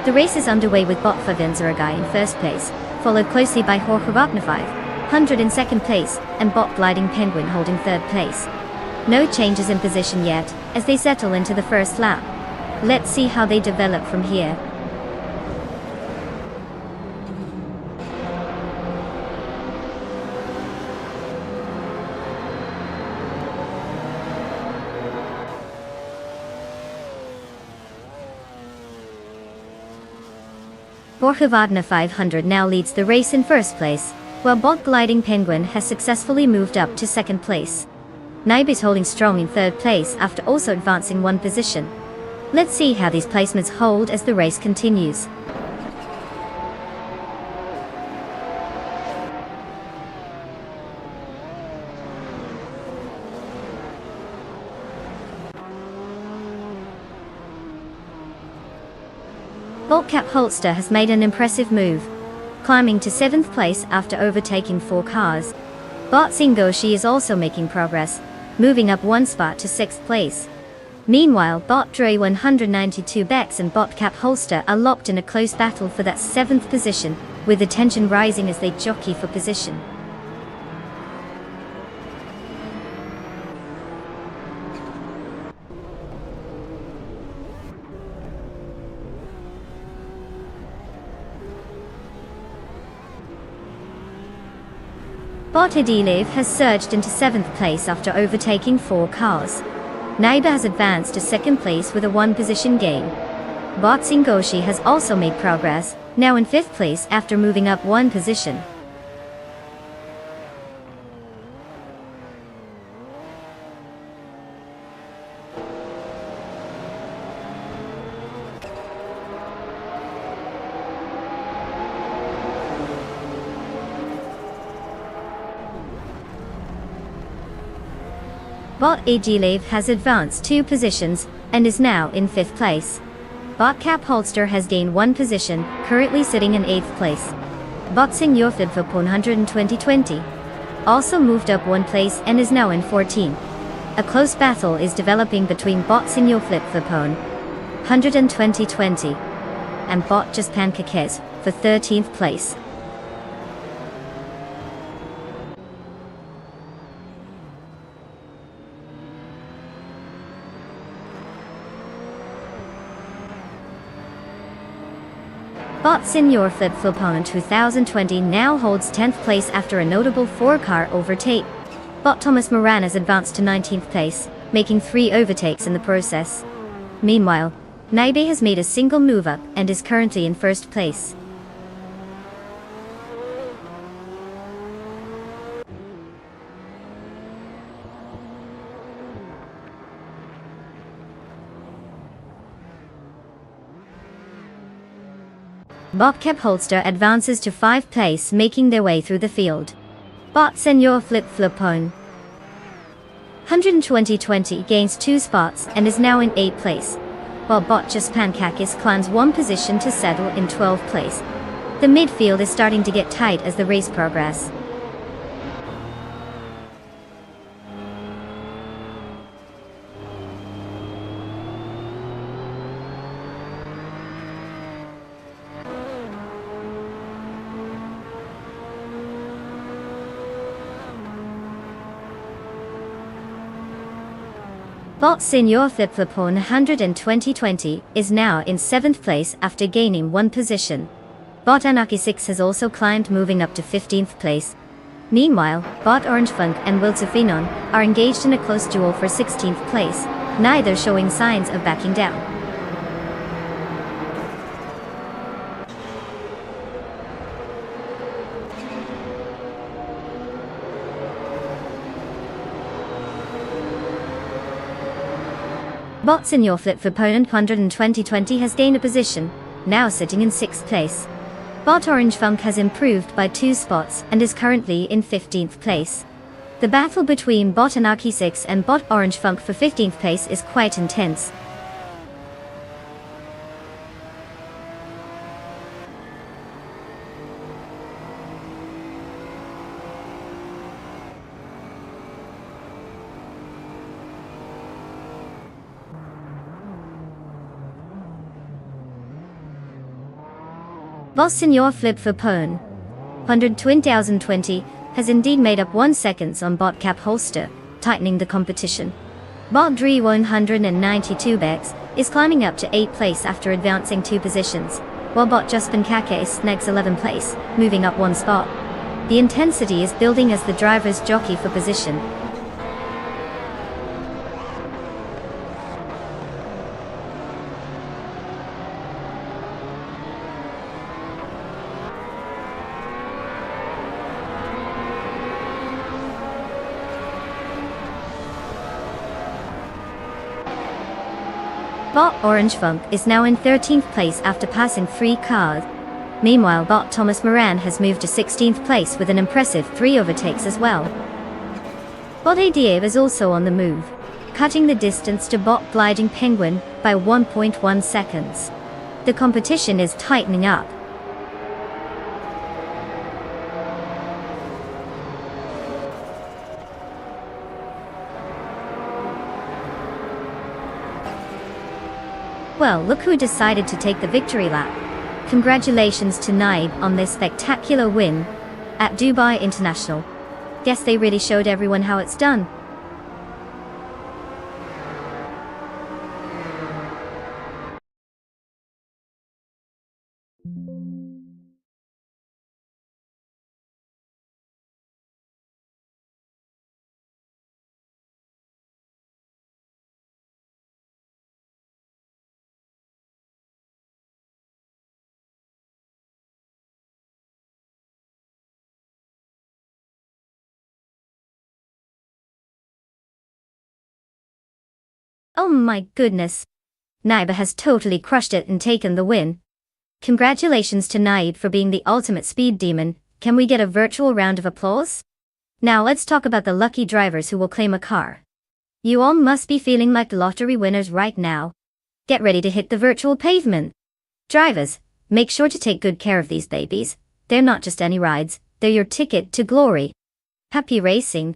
The race is underway with Bot Favinzaragai in first place, followed closely by Jorge Wagner 500 in second place, and Bot Gliding Penguin holding third place. No changes in position yet, as they settle into the first lap. Let's see how they develop from here. Jorge Wagner 500 now leads the race in first place, while Bot Gliding Penguin has successfully moved up to second place. Naib is holding strong in third place after also advancing one position. Let's see how these placements hold as the race continues. Voltcap Holster has made an impressive move, climbing to 7th place after overtaking 4 cars. Bot Singoshi is also making progress, moving up 1 spot to 6th place. Meanwhile, Bot Dre 192 Bex and Bot Cap Holster are locked in a close battle for that 7th position, with the tension rising as they jockey for position. Bot Edilev has surged into 7th place after overtaking 4 cars. Naiba has advanced to 2nd place with a 1-position gain. Bot Singoshi has also made progress, now in 5th place after moving up 1 position. Bot Edilev has advanced 2 positions, and is now in 5th place. Bot Cap Holster has gained 1 position, currently sitting in 8th place. Bot Senior Flipflopon 100 in 2020 also moved up 1 place and is now in 14th. A close battle is developing between Bot Senior Flipflopon 100 in 2020 and Bot Just Pancakes for 13th place. Bot Senior Flipflopon 2020 now holds 10th place after a notable 4-car overtake. Bot Thomas Moran has advanced to 19th place, making 3 overtakes in the process. Meanwhile, Naibe has made a single move up and is currently in 1st place. Bot Cap Holster advances to 5th place, making their way through the field. Bot Senior Flipflopon 100 in 2020 gains 2 spots and is now in 8th place, while Bot Just Pancakes climbs 1 position to settle in 12th place. The midfield is starting to get tight as the race progresses. Bot Senior Flipflopon 100 in 2020 is now in 7th place after gaining 1 position. Bot Anarchy 6 has also climbed, moving up to 15th place. Meanwhile, Bot Orange Funk and Wiltzafinon are engaged in a close duel for 16th place, neither showing signs of backing down. Bot Senior Flipflopon 100 in 2020 has gained a position, now sitting in 6th place. Bot Orange Funk has improved by 2 spots and is currently in 15th place. The battle between Bot Anarchy 6 and Bot Orange Funk for 15th place is quite intense. Vos Senor Flip for Pone. 120,020 has indeed made up 1 seconds on bot cap holster, tightening the competition. Bot Dre 192 Bex is climbing up to 8th place after advancing 2 positions, while bot Juspin Kake snags 11th place, moving up 1 spot. The intensity is building as the drivers jockey for position. Bot Orange Funk is now in 13th place after passing 3 cars. Meanwhile, bot Thomas Moran has moved to 16th place with an impressive 3 overtakes as well. Bot Adiev is also on the move, cutting the distance to bot Gliding Penguin by 1.1 seconds. The competition is tightening up. Well, look who decided to take the victory lap. Congratulations to Naib on this spectacular win at Dubai International. Guess they really showed everyone how it's done. Oh my goodness. Naiba has totally crushed it and taken the win. Congratulations to Naib for being the ultimate speed demon. Can we get a virtual round of applause? Now let's talk about the lucky drivers who will claim a car. You all must be feeling like lottery winners right now. Get ready to hit the virtual pavement. Drivers, make sure to take good care of these babies. They're not just any rides, they're your ticket to glory. Happy racing.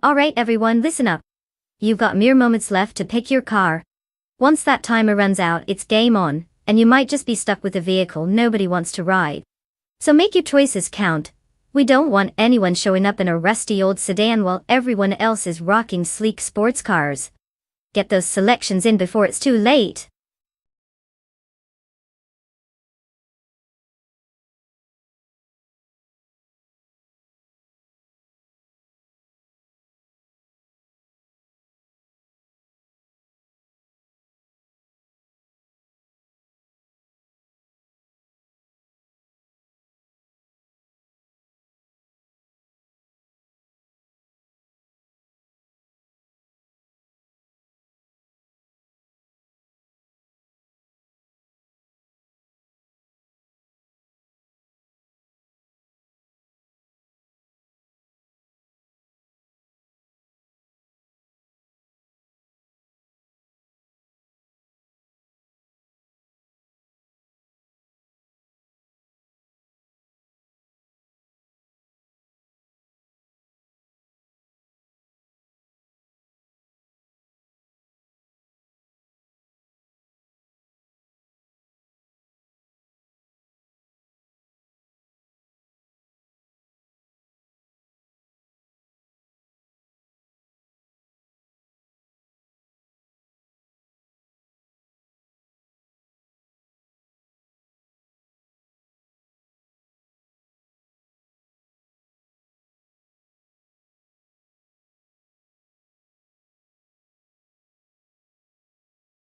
Alright everyone, listen up. You've got mere moments left to pick your car. Once that timer runs out, it's game on, and you might just be stuck with a vehicle nobody wants to ride. So make your choices count. We don't want anyone showing up in a rusty old sedan while everyone else is rocking sleek sports cars. Get those selections in before it's too late.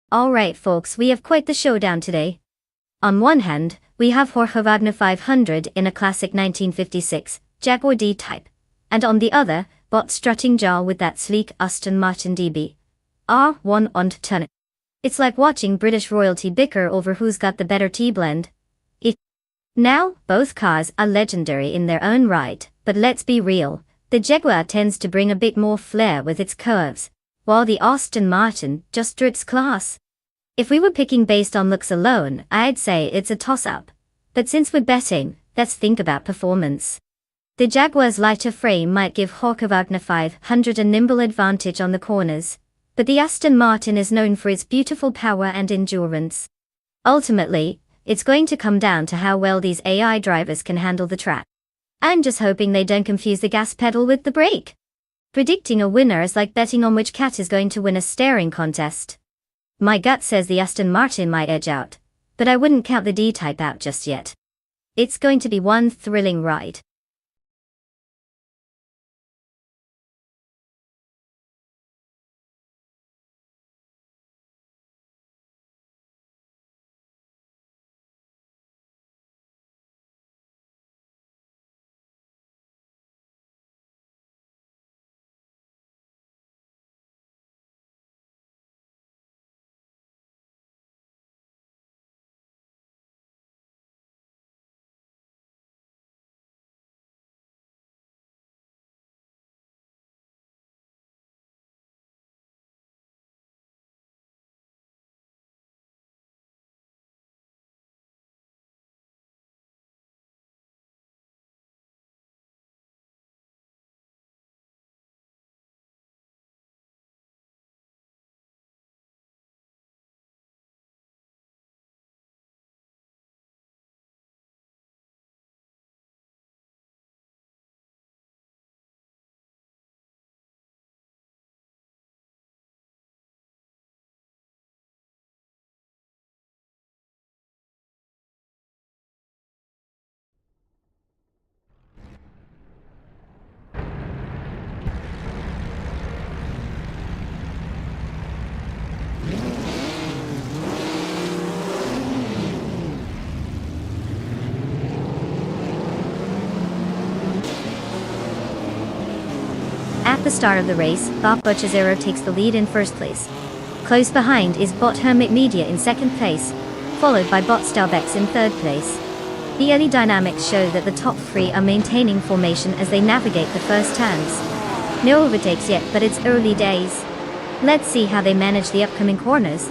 Alright folks, we have quite the showdown today. On one hand, we have Jorge Wagner 500 in a classic 1956 Jaguar D-Type, and on the other, Bot strutting Jarl with that sleek Aston Martin DB R1 on turn. It's like watching British royalty bicker over who's got the better tea blend. Now, both cars are legendary in their own right, but let's be real, the Jaguar tends to bring a bit more flair with its curves, while the Aston Martin just drips class. If we were picking based on looks alone, I'd say it's a toss-up. But since we're betting, let's think about performance. The Jaguar's lighter frame might give Jorge Wagner 500 a nimble advantage on the corners, but the Aston Martin is known for its beautiful power and endurance. Ultimately, it's going to come down to how well these AI drivers can handle the track. I'm just hoping they don't confuse the gas pedal with the brake. Predicting a winner is like betting on which cat is going to win a staring contest. My gut says the Aston Martin might edge out, but I wouldn't count the D-Type out just yet. It's going to be one thrilling ride. At the start of the race, Bot Butchazero takes the lead in first place. Close behind is Bot Hermit Media in second place, followed by Bot Stalbex in third place. The early dynamics show that the top three are maintaining formation as they navigate the first turns. No overtakes yet, but it's early days. Let's see how they manage the upcoming corners.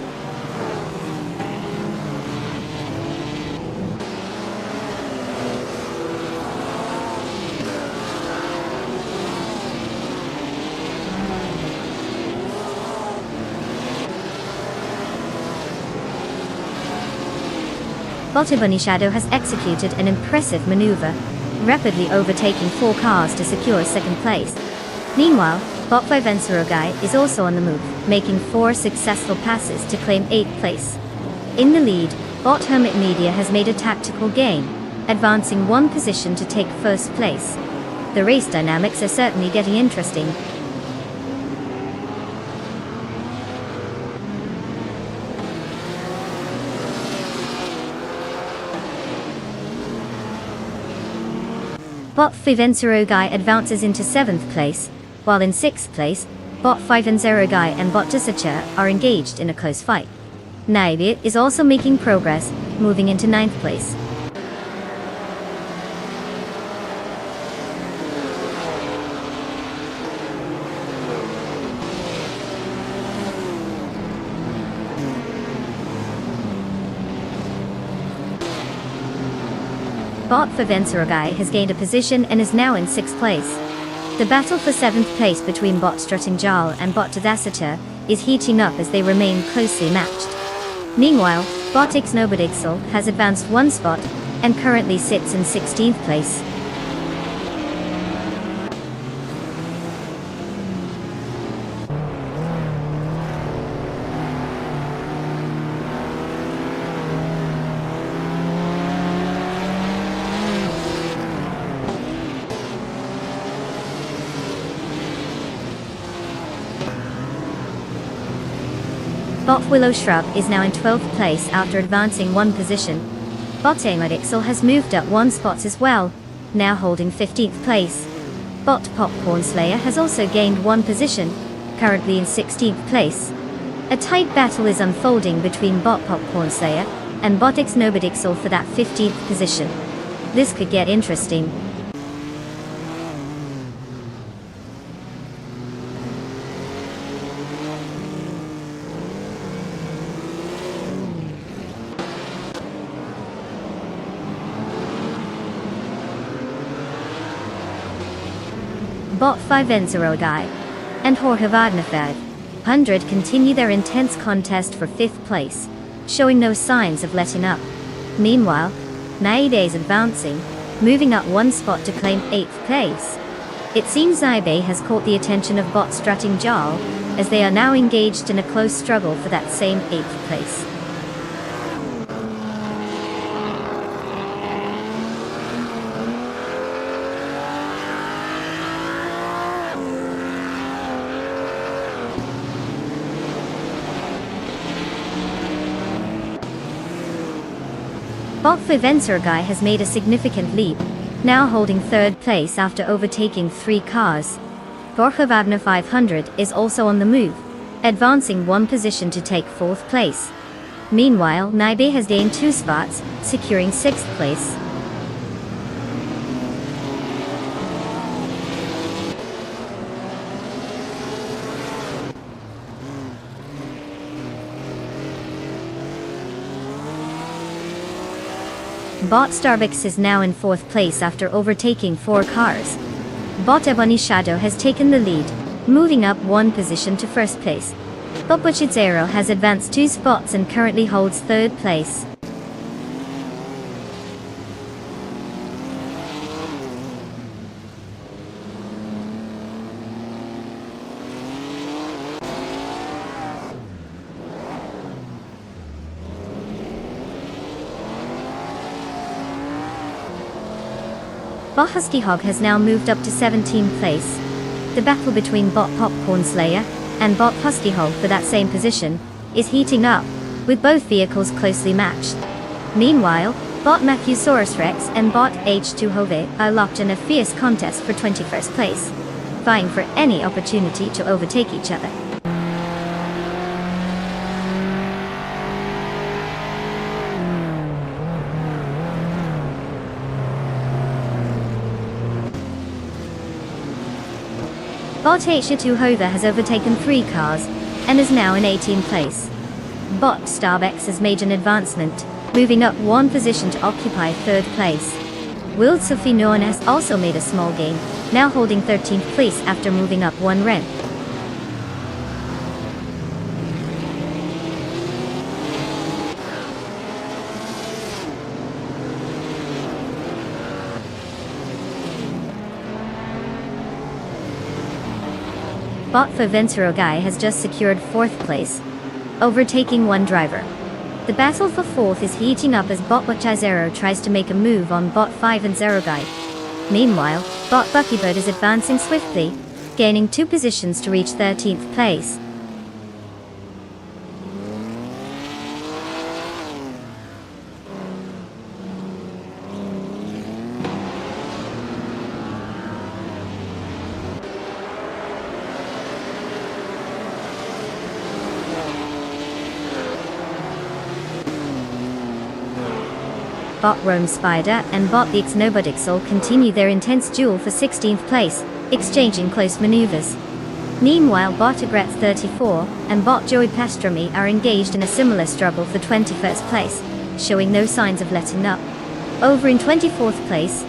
Bunny Shadow has executed an impressive maneuver, rapidly overtaking 4 cars to secure second place. Meanwhile, Bot Vivencerogai is also on the move, making 4 successful passes to claim 8th place. In the lead, Bot Hermit Media has made a tactical gain, advancing 1 position to take first place. The race dynamics are certainly getting interesting. Bot Vivencerogai advances into 7th place, while in 6th place, Bot Vivencerogai and Bot Disacher are engaged in a close fight. Naivir is also making progress, moving into 9th place. Bot Vivencerogai has gained a position and is now in 6th place. The battle for 7th place between Bot Strutting Jarl and Bot Disacher is heating up as they remain closely matched. Meanwhile, Bot Ixnobodixel has advanced 1 spot and currently sits in 16th place. Bot Willow Shrub is now in 12th place after advancing one position. Bot Amodixel has moved up one spot as well, now holding 15th place. Bot Popcorn Slayer has also gained one position, currently in 16th place. A tight battle is unfolding between Bot Popcorn Slayer and Bot Xnobodixel for that 15th position. This could get interesting. Bot 5 Enzerogai and Jorge Wagner 500 continue their intense contest for 5th place, showing no signs of letting up. Meanwhile, Naibe is advancing, moving up one spot to claim 8th place. It seems Naibe has caught the attention of Bot Strutting Jarl, as they are now engaged in a close struggle for that same 8th place. Bot Vivensergai has made a significant leap, now holding 3rd place after overtaking 3 cars. Jorge Wagner 500 is also on the move, advancing one position to take 4th place. Meanwhile, Naibe has gained 2 spots, securing 6th place. Bot Starbucks is now in 4th place after overtaking 4 cars. Bot Ebony Shadow has taken the lead, moving up one position to 1st place. Bot Buchitzero has advanced 2 spots and currently holds 3rd place. Bot Husky Hog has now moved up to 17th place. The battle between Bot Popcorn Slayer and Bot Husky Hog for that same position is heating up, with both vehicles closely matched. Meanwhile, Bot Matthewsaurus Rex and Bot H2 Hove are locked in a fierce contest for 21st place, vying for any opportunity to overtake each other. Bot H2 Hove has overtaken 3 cars, and is now in 18th place. Bot Starbex has made an advancement, moving up one position to occupy 3rd place. Wild Sophie Noanes also made a small gain, now holding 13th place after moving up one rank. Bot Vivenserogai has just secured 4th place, overtaking one driver. The battle for 4th is heating up as Bot Wachizero tries to make a move on Bot 5 and Zerogai. Meanwhile, Bot Buckybird is advancing swiftly, gaining 2 positions to reach 13th place. Bot Rome Spider and Bot the Xnobodixel continue their intense duel for 16th place, exchanging close maneuvers. Meanwhile, Bot Agrets 34 and Bot Joey Pastrami are engaged in a similar struggle for 21st place, showing no signs of letting up. Over in 24th place,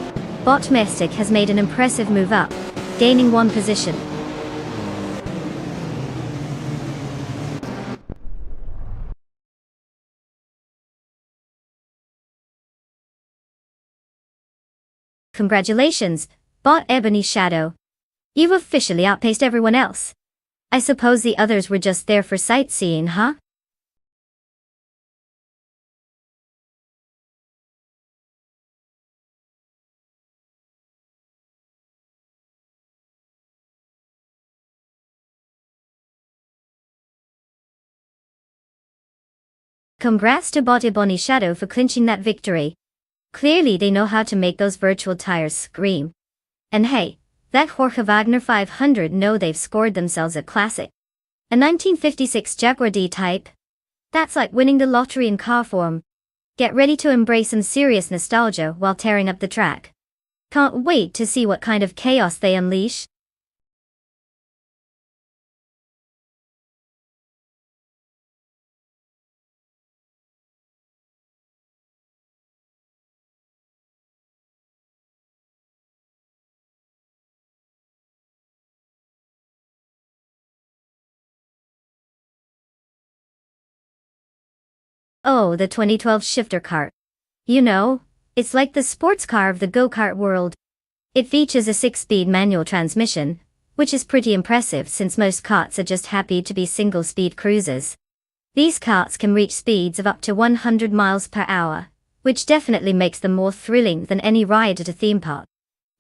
Bot Mystic has made an impressive move up, gaining one position. Congratulations, Bot Ebony Shadow. You've officially outpaced everyone else. I suppose the others were just there for sightseeing, huh? Congrats to Botte Bonnie Shadow for clinching that victory. Clearly they know how to make those virtual tires scream. And hey, that Jorge Wagner 500 know they've scored themselves a classic. A 1956 Jaguar D-Type. That's like winning the lottery in car form. Get ready to embrace some serious nostalgia while tearing up the track. Can't wait to see what kind of chaos they unleash. Oh, the 2012 shifter kart. You know, it's like the sports car of the go-kart world. It features a 6-speed manual transmission, which is pretty impressive since most karts are just happy to be single-speed cruisers. These karts can reach speeds of up to 100 miles per hour, which definitely makes them more thrilling than any ride at a theme park.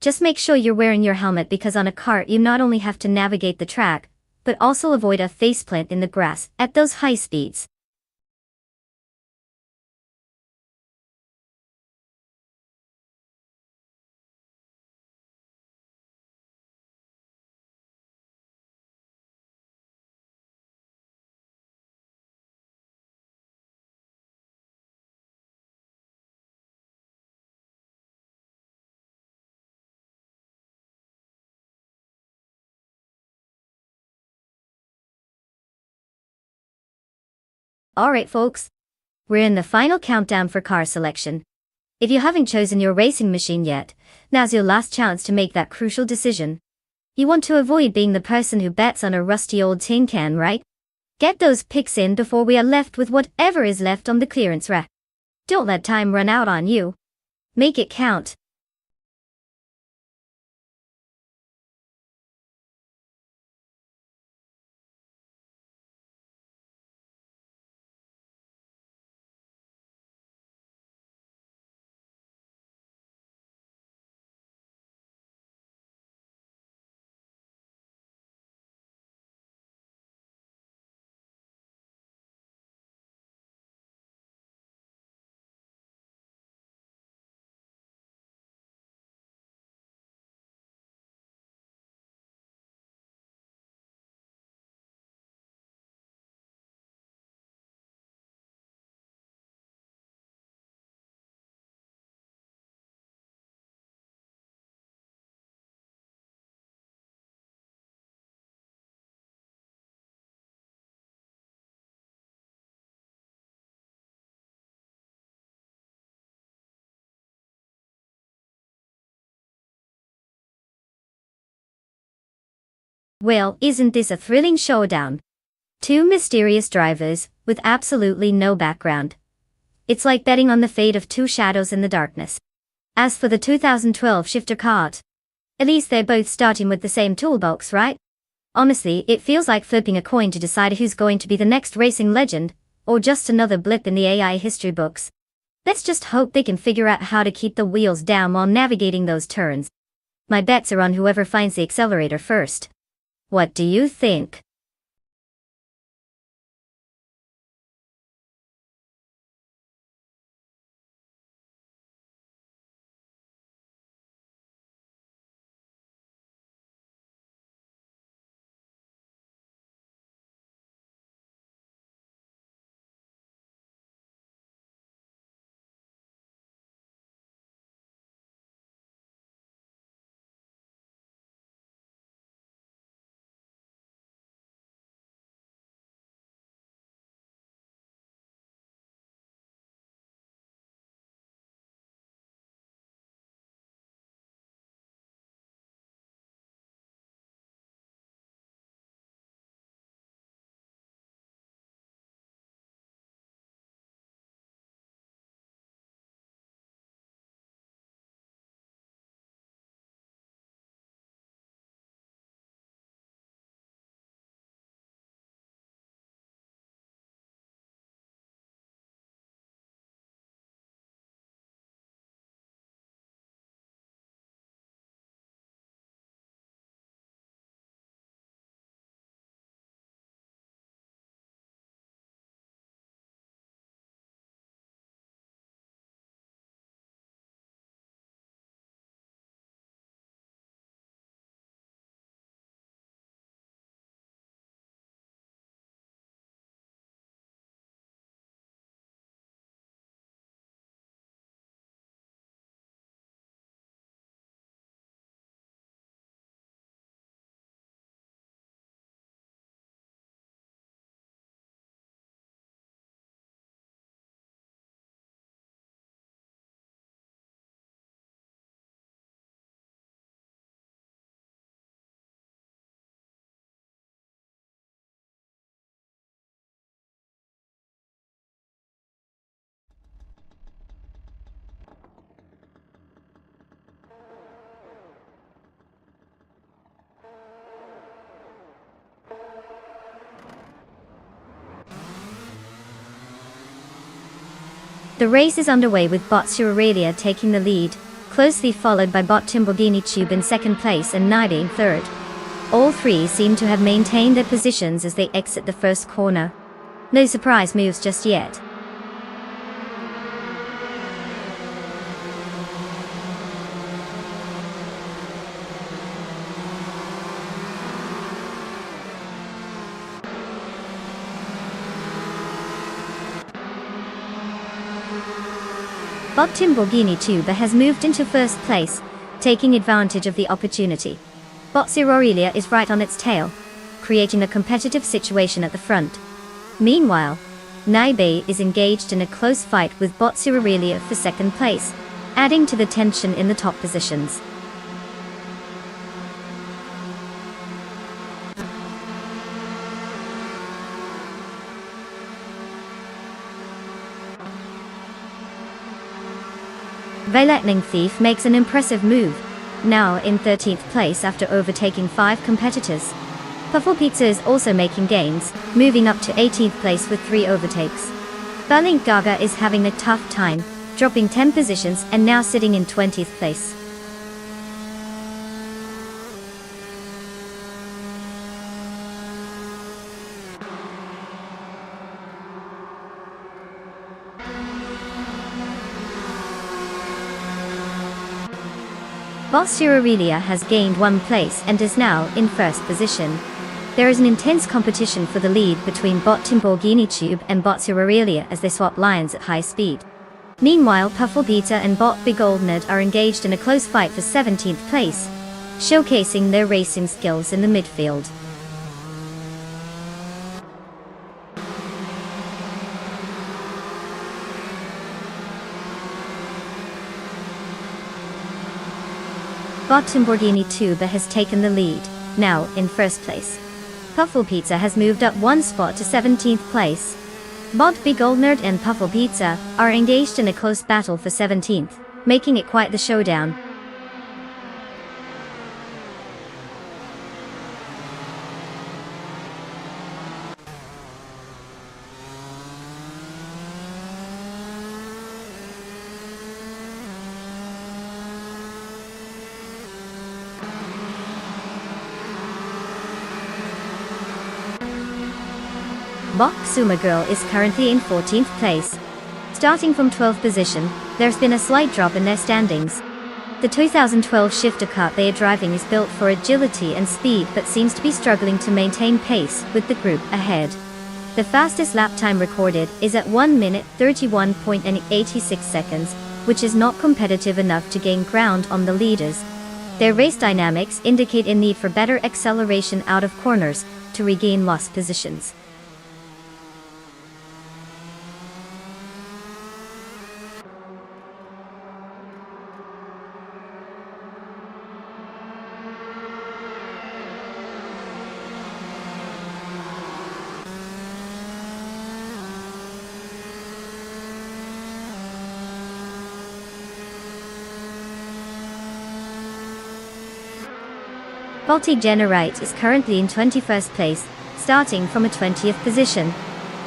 Just make sure you're wearing your helmet because on a kart you not only have to navigate the track, but also avoid a faceplant in the grass at those high speeds. Alright folks, we're in the final countdown for car selection. If you haven't chosen your racing machine yet, now's your last chance to make that crucial decision. You want to avoid being the person who bets on a rusty old tin can, right? Get those picks in before we are left with whatever is left on the clearance rack. Don't let time run out on you. Make it count. Well, isn't this a thrilling showdown? Two mysterious drivers, with absolutely no background. It's like betting on the fate of two shadows in the darkness. As for the 2012 shifter kart, at least they're both starting with the same toolbox, right? Honestly, it feels like flipping a coin to decide who's going to be the next racing legend, or just another blip in the AI history books. Let's just hope they can figure out how to keep the wheels down while navigating those turns. My bets are on whoever finds the accelerator first. What do you think? The race is underway with Bot Aurelius taking the lead, closely followed by Bot Timborghini Tube in second place and Nide in third. All three seem to have maintained their positions as they exit the first corner. No surprise moves just yet. Bot Timborghini Tube has moved into first place, taking advantage of the opportunity. Bot Aurelius is right on its tail, creating a competitive situation at the front. Meanwhile, Naibe is engaged in a close fight with Bot Aurelius for second place, adding to the tension in the top positions. The Lightning Thief makes an impressive move, now in 13th place after overtaking 5 competitors. Puffle Pizza is also making gains, moving up to 18th place with 3 overtakes. Balink Gaga is having a tough time, dropping 10 positions and now sitting in 20th place. Bot Aurelius has gained 1 place and is now in first position. There is an intense competition for the lead between Bot Timborghini Tube and Bot Aurelius as they swap lines at high speed. Meanwhile, Puffle Pizza and Bot Begoldnerd are engaged in a close fight for 17th place, showcasing their racing skills in the midfield. Bot Timborghini Tube has taken the lead, now in first place. Puffle Pizza has moved up 1 spot to 17th place. Bot Begoldnerd and Puffle Pizza are engaged in a close battle for 17th, making it quite the showdown. Bot Sumagirl is currently in 14th place. Starting from 12th position, there's been a slight drop in their standings. The 2012 shifter kart they are driving is built for agility and speed but seems to be struggling to maintain pace with the group ahead. The fastest lap time recorded is at 1 minute 31.86 seconds, which is not competitive enough to gain ground on the leaders. Their race dynamics indicate a need for better acceleration out of corners to regain lost positions. Baltic Generite is currently in 21st place, starting from a 20th position.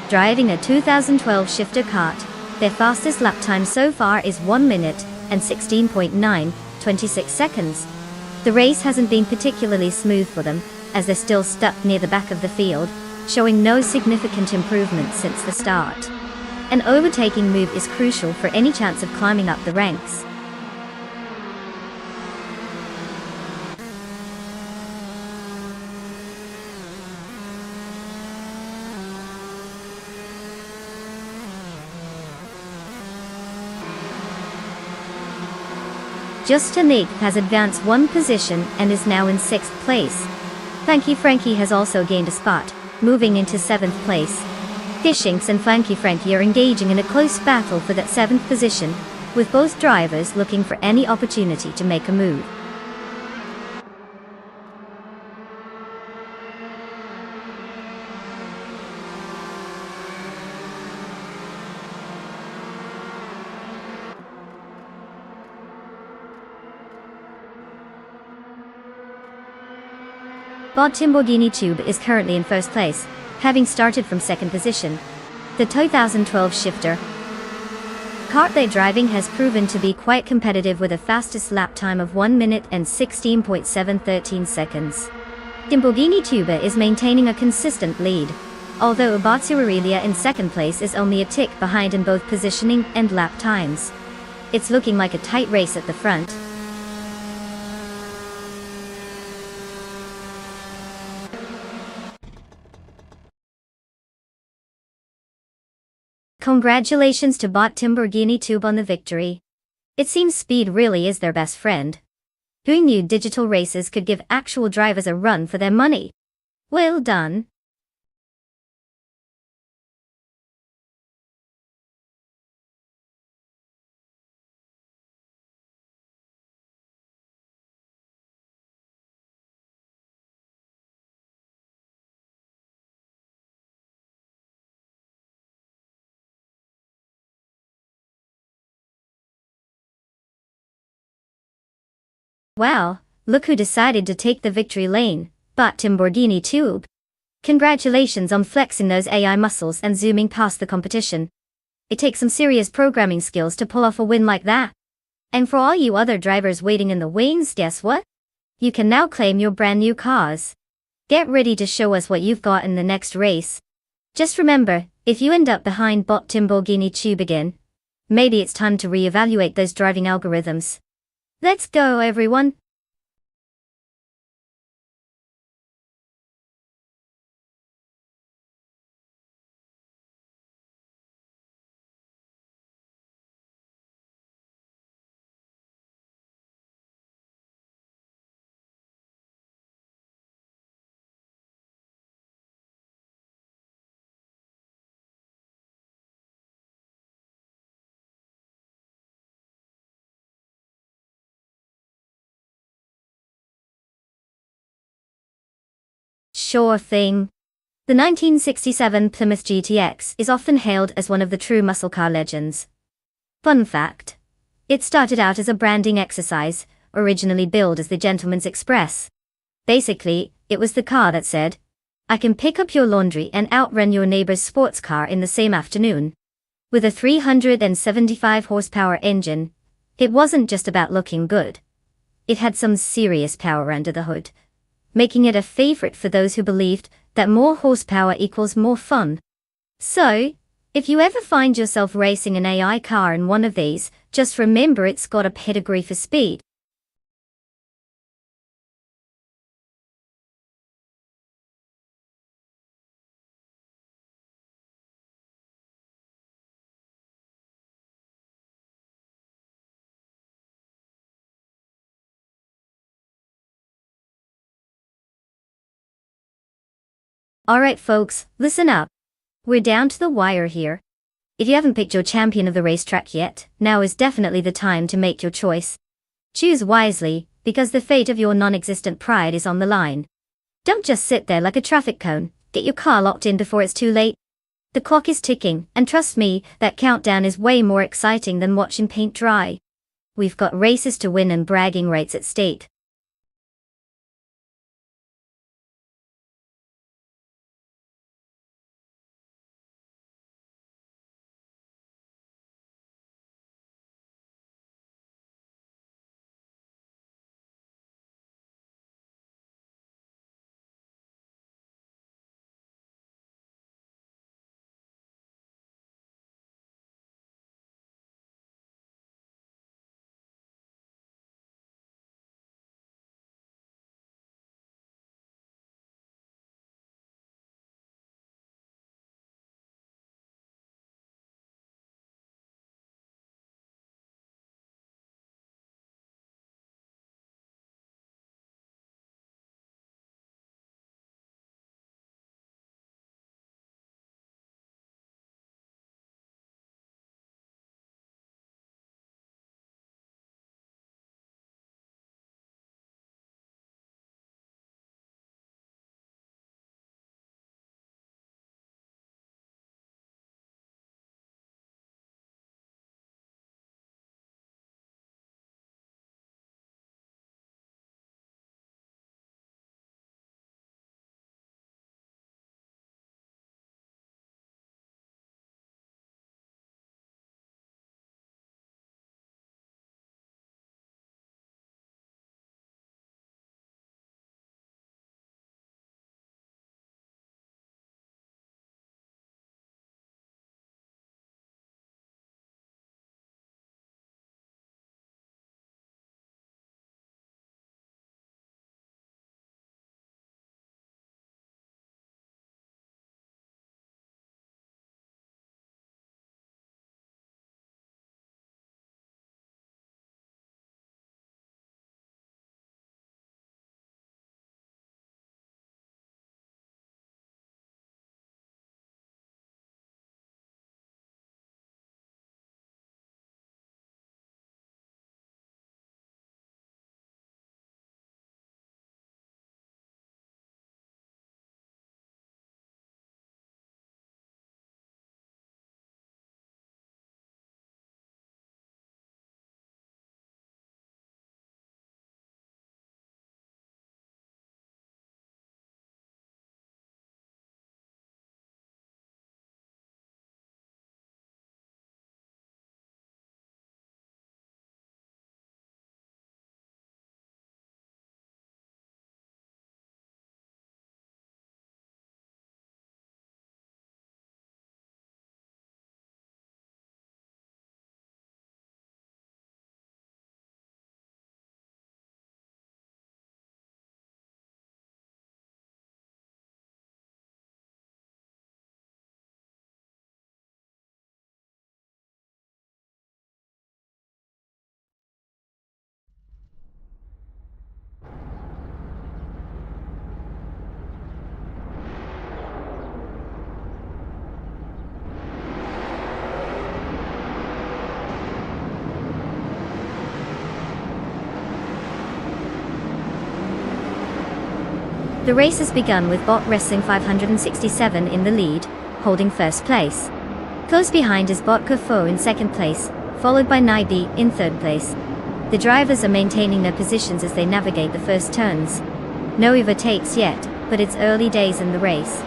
Driving a 2012 shifter kart, their fastest lap time so far is 1 minute and 16.926 seconds. The race hasn't been particularly smooth for them, as they're still stuck near the back of the field, showing no significant improvement since the start. An overtaking move is crucial for any chance of climbing up the ranks. Justinique has advanced 1 position and is now in 6th place. Flanky Frankie has also gained a spot, moving into 7th place. Fishinks and Flanky Frankie are engaging in a close battle for that 7th position, with both drivers looking for any opportunity to make a move. Bot Timborghini Tube is currently in first place, having started from second position. The 2012 shifter kart they're driving has proven to be quite competitive with a fastest lap time of 1 minute and 16.713 seconds. Lamborghini Tuba is maintaining a consistent lead, although Ubatsu Aurelia in second place is only a tick behind in both positioning and lap times. It's looking like a tight race at the front. Congratulations to bot Lamborghini Tube on the victory. It seems speed really is their best friend. Who knew digital races could give actual drivers a run for their money? Well done. Wow, look who decided to take the victory lane, bot Lamborghini Tube. Congratulations on flexing those AI muscles and zooming past the competition. It takes some serious programming skills to pull off a win like that. And for all you other drivers waiting in the wings, guess what? You can now claim your brand new cars. Get ready to show us what you've got in the next race. Just remember, if you end up behind bot Lamborghini Tube again, maybe it's time to reevaluate those driving algorithms. Let's go, everyone. Sure thing. The 1967 Plymouth GTX is often hailed as one of the true muscle car legends. Fun fact. It started out as a branding exercise, originally billed as the Gentleman's Express. Basically, it was the car that said, I can pick up your laundry and outrun your neighbor's sports car in the same afternoon. With a 375 horsepower engine, it wasn't just about looking good. It had some serious power under the hood, making it a favorite for those who believed that more horsepower equals more fun. So, if you ever find yourself racing an AI car in one of these, just remember it's got a pedigree for speed. Alright folks, listen up. We're down to the wire here. If you haven't picked your champion of the racetrack yet, now is definitely the time to make your choice. Choose wisely, because the fate of your non-existent pride is on the line. Don't just sit there like a traffic cone, get your car locked in before it's too late. The clock is ticking, and trust me, that countdown is way more exciting than watching paint dry. We've got races to win and bragging rights at stake. The race has begun with Bot Racing 567 in the lead, holding first place. Close behind is Bot Kofo in second place, followed by Naibi in third place. The drivers are maintaining their positions as they navigate the first turns. No overtakes yet, but it's early days in the race.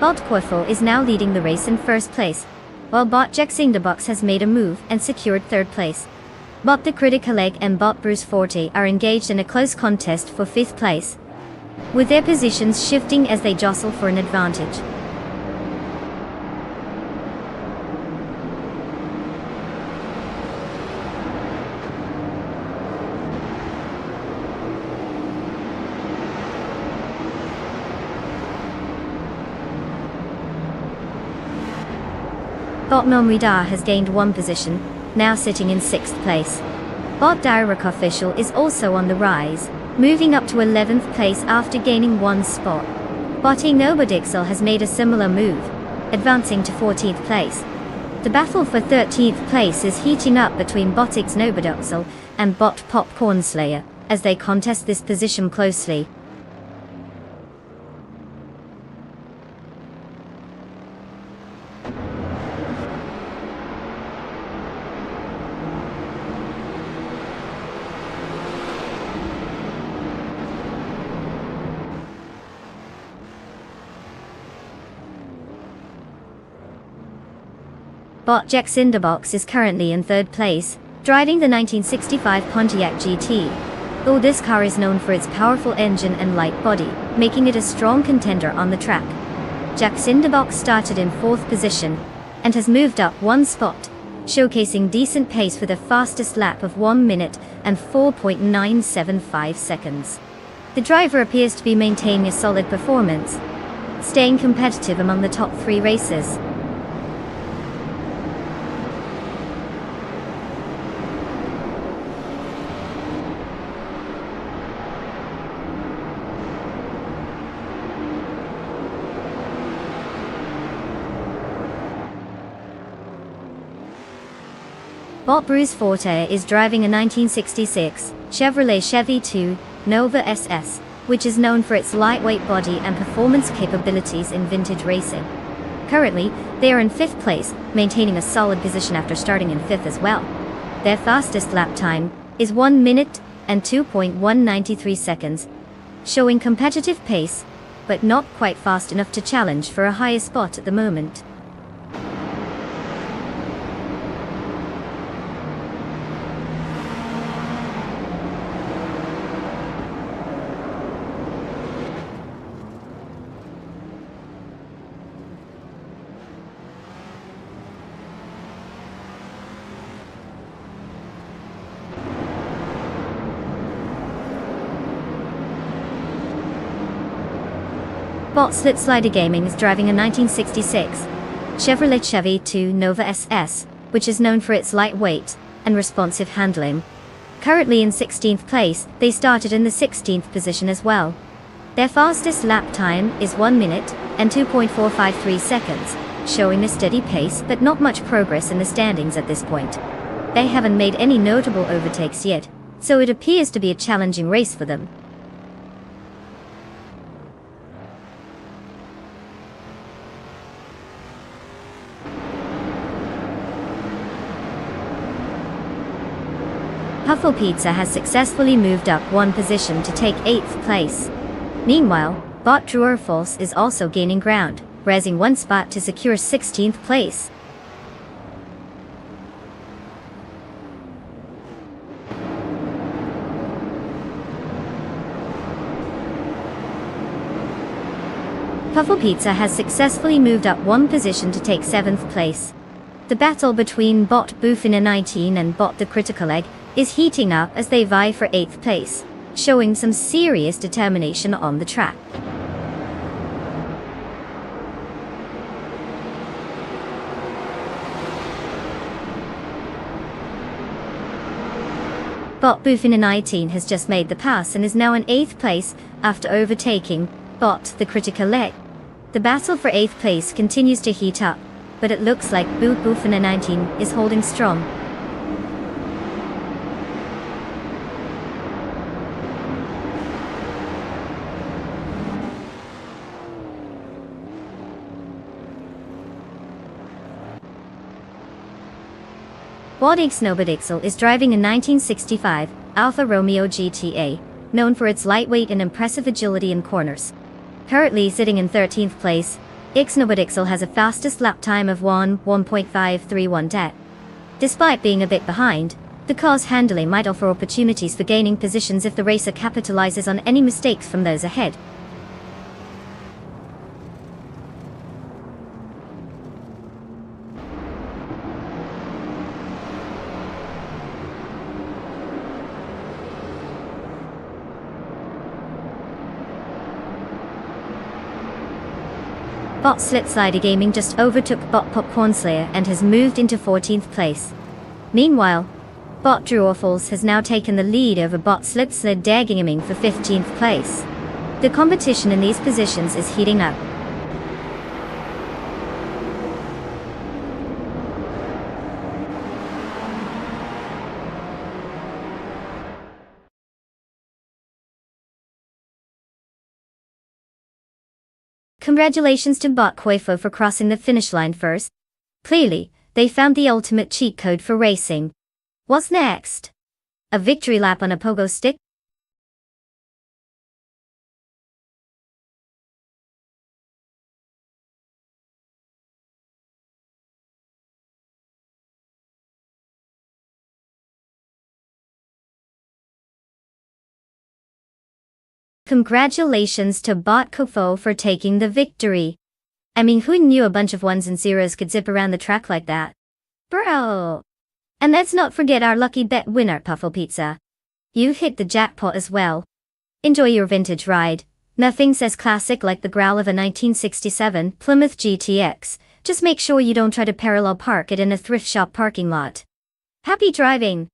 Bot Kofo is now leading the race in first place, while Bot Jacksinderbox has made a move and secured third place. Bot the Critical Egg and Bot Bruce Forte are engaged in a close contest for fifth place, with their positions shifting as they jostle for an advantage. Bot Momrida has gained one position, now sitting in sixth place. Bot Direct Official is also on the rise, moving up to 11th place after gaining one spot. Bot Nobodixel has made a similar move, advancing to 14th place. The battle for 13th place is heating up between Bot Nobodixel and Bot Popcorn Slayer, as they contest this position closely. Bot Jacksinderbox is currently in third place, driving the 1965 Pontiac GT. Though this car is known for its powerful engine and light body, making it a strong contender on the track. Jacksinderbox started in fourth position, and has moved up one spot, showcasing decent pace with a fastest lap of 1 minute and 4.975 seconds. The driver appears to be maintaining a solid performance, staying competitive among the top 3 racers. Bot Bruce Forte is driving a 1966 Chevrolet Chevy 2 Nova SS, which is known for its lightweight body and performance capabilities in vintage racing. Currently, they are in 5th place, maintaining a solid position after starting in 5th as well. Their fastest lap time is 1 minute and 2.193 seconds, showing competitive pace, but not quite fast enough to challenge for a higher spot at the moment. Bot Slitslider Gaming is driving a 1966 Chevrolet Chevy 2 Nova SS, which is known for its lightweight and responsive handling. Currently in 16th place, they started in the 16th position as well. Their fastest lap time is 1 minute and 2.453 seconds, showing a steady pace but not much progress in the standings at this point. They haven't made any notable overtakes yet, so it appears to be a challenging race for them. Puffle Pizza has successfully moved up one position to take 8th place. Meanwhile, Bot Drawer False is also gaining ground, raising one spot to secure 16th place. Puffle Pizza has successfully moved up one position to take 7th place. The battle between Bot Boofina 19 and Bot the Critical Egg is heating up as they vie for 8th place, showing some serious determination on the track. Bot Boofina 19 has just made the pass and is now in 8th place after overtaking Bot the Critical Egg. The battle for 8th place continues to heat up, but it looks like Boofina 19 is holding strong. Snowbadixel is driving a 1965 Alfa Romeo GTA, known for its lightweight and impressive agility in corners. Currently sitting in 13th place, Snowbadixel has a fastest lap time of 1:1.531 det. Despite being a bit behind, the car's handling might offer opportunities for gaining positions if the racer capitalizes on any mistakes from those ahead. Bot Slitslider Gaming just overtook Bot Popcorn Slayer and has moved into 14th place. Meanwhile, Bot Drew Orfalls has now taken the lead over Bot Slitslider Gaming for 15th place. The competition in these positions is heating up. Congratulations to Bot Quaifo for crossing the finish line first. Clearly, they found the ultimate cheat code for racing. What's next? A victory lap on a pogo stick? Congratulations to Bot Quaifo for taking the victory. I mean, who knew a bunch of ones and zeros could zip around the track like that? Bro! And let's not forget our lucky bet winner, Puffle Pizza. You hit the jackpot as well. Enjoy your vintage ride. Nothing says classic like the growl of a 1967 Plymouth GTX. Just make sure you don't try to parallel park it in a thrift shop parking lot. Happy driving!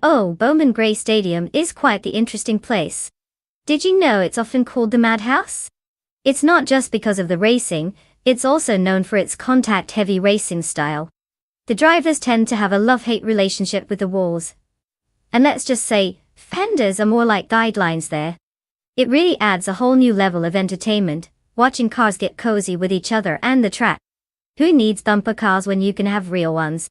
Oh, Bowman Gray Stadium is quite the interesting place. Did you know it's often called the Madhouse? It's not just because of the racing, it's also known for its contact-heavy racing style. The drivers tend to have a love-hate relationship with the walls. And let's just say, fenders are more like guidelines there. It really adds a whole new level of entertainment, watching cars get cozy with each other and the track. Who needs bumper cars when you can have real ones?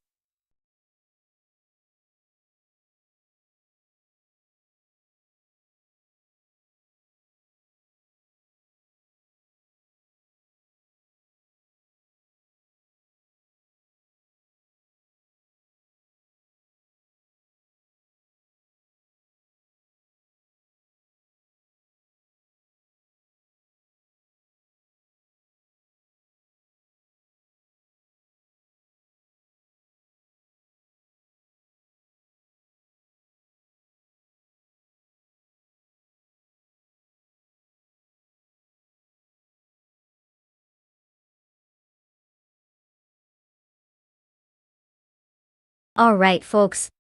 Alright folks.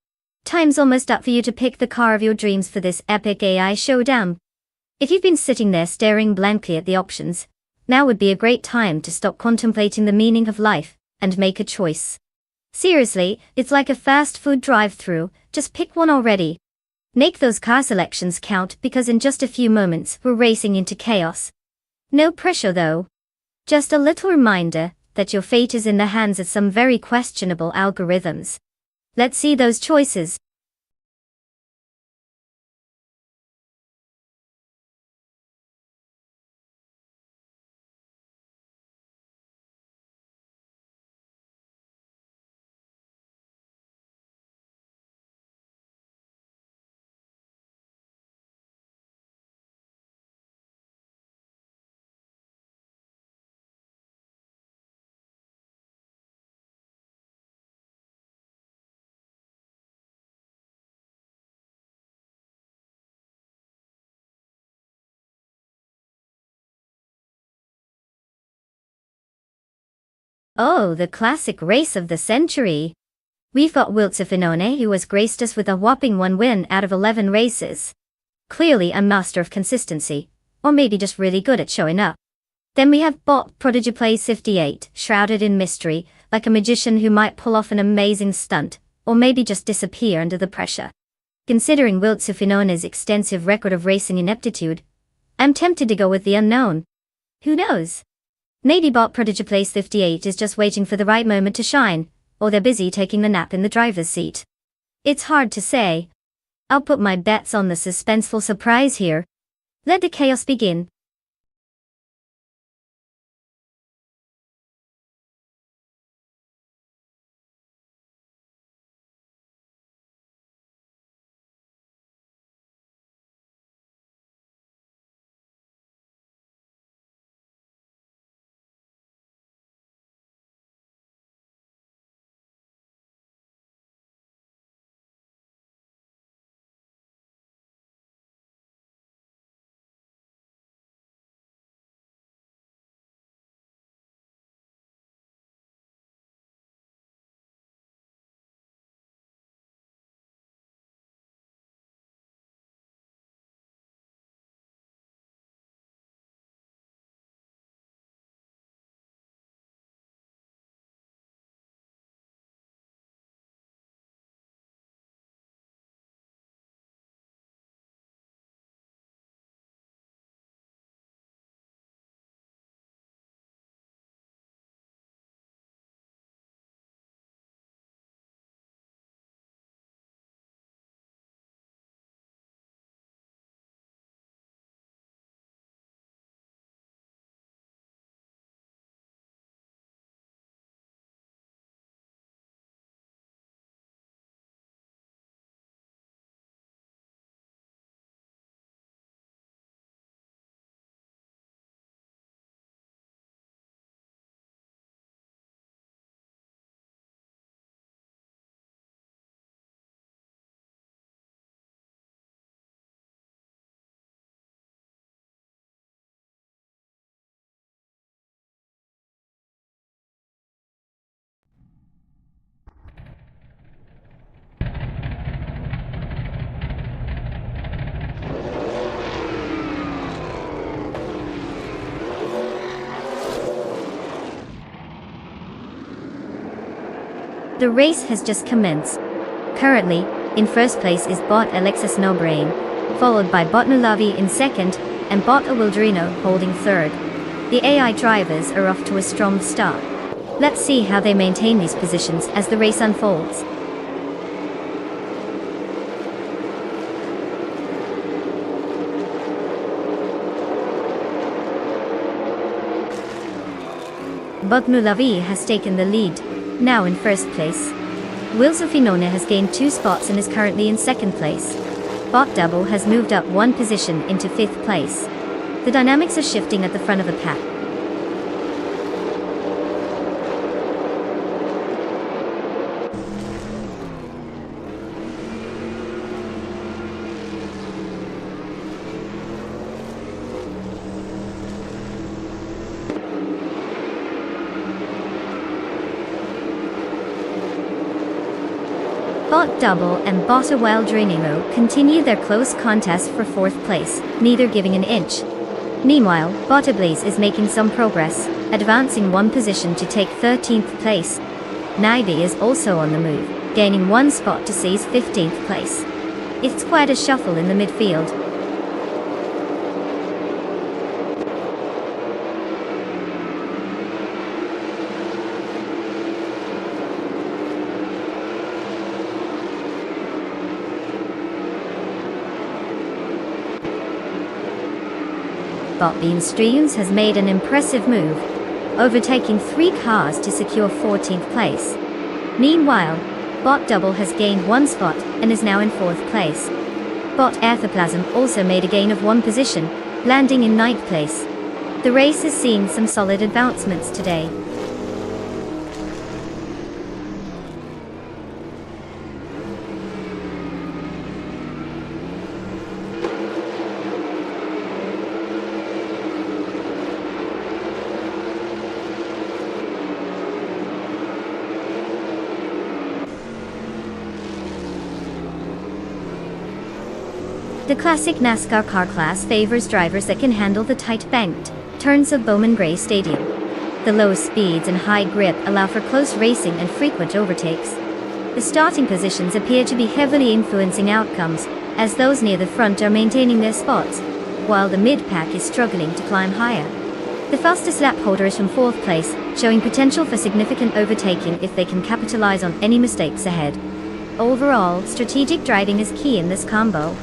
Time's almost up for you to pick the car of your dreams for this epic AI showdown. If you've been sitting there staring blankly at the options, now would be a great time to stop contemplating the meaning of life and make a choice. Seriously, it's like a fast food drive-through, just pick one already. Make those car selections count because in just a few moments we're racing into chaos. No pressure though. Just a little reminder that your fate is in the hands of some very questionable algorithms. Let's see those choices. Oh, the classic race of the century. We've got Finone, who has graced us with a whopping 1 win out of 11 races. Clearly a master of consistency, or maybe just really good at showing up. Then we have Bot Prodigy Plays 58, shrouded in mystery, like a magician who might pull off an amazing stunt, or maybe just disappear under the pressure. Considering Finone's extensive record of racing ineptitude, I'm tempted to go with the unknown. Who knows? Maybe Bot Prodigy Plays 58 is just waiting for the right moment to shine, or they're busy taking the nap in the driver's seat. It's hard to say. I'll put my bets on the suspenseful surprise here. Let the chaos begin. The race has just commenced. Currently, in first place is Bot Alexis Nobrain, followed by Bot Nulavi in second, and Bot Awildrino holding third. The AI drivers are off to a strong start. Let's see how they maintain these positions as the race unfolds. Bot Nulavi has taken the lead, now in first place. Finone has gained 2 spots and is currently in second place. Bot Double has moved up 1 position into 5th place. The dynamics are shifting at the front of the pack. Bot Double and Bot Awildrino continue their close contest for 4th place, neither giving an inch. Meanwhile, Bot Blaze is making some progress, advancing 1 position to take 13th place. Naibi is also on the move, gaining 1 spot to seize 15th place. It's quite a shuffle in the midfield. Bot Beam Streams has made an impressive move, overtaking 3 cars to secure 14th place. Meanwhile, Bot Double has gained 1 spot and is now in 4th place. Bot Aethoplasm also made a gain of 1 position, landing in 9th place. The race is seeing some solid advancements today. The classic NASCAR car class favors drivers that can handle the tight banked turns of Bowman Gray Stadium. The low speeds and high grip allow for close racing and frequent overtakes. The starting positions appear to be heavily influencing outcomes, as those near the front are maintaining their spots, while the mid-pack is struggling to climb higher. The fastest lap holder is from 4th place, showing potential for significant overtaking if they can capitalize on any mistakes ahead. Overall, strategic driving is key in this combo.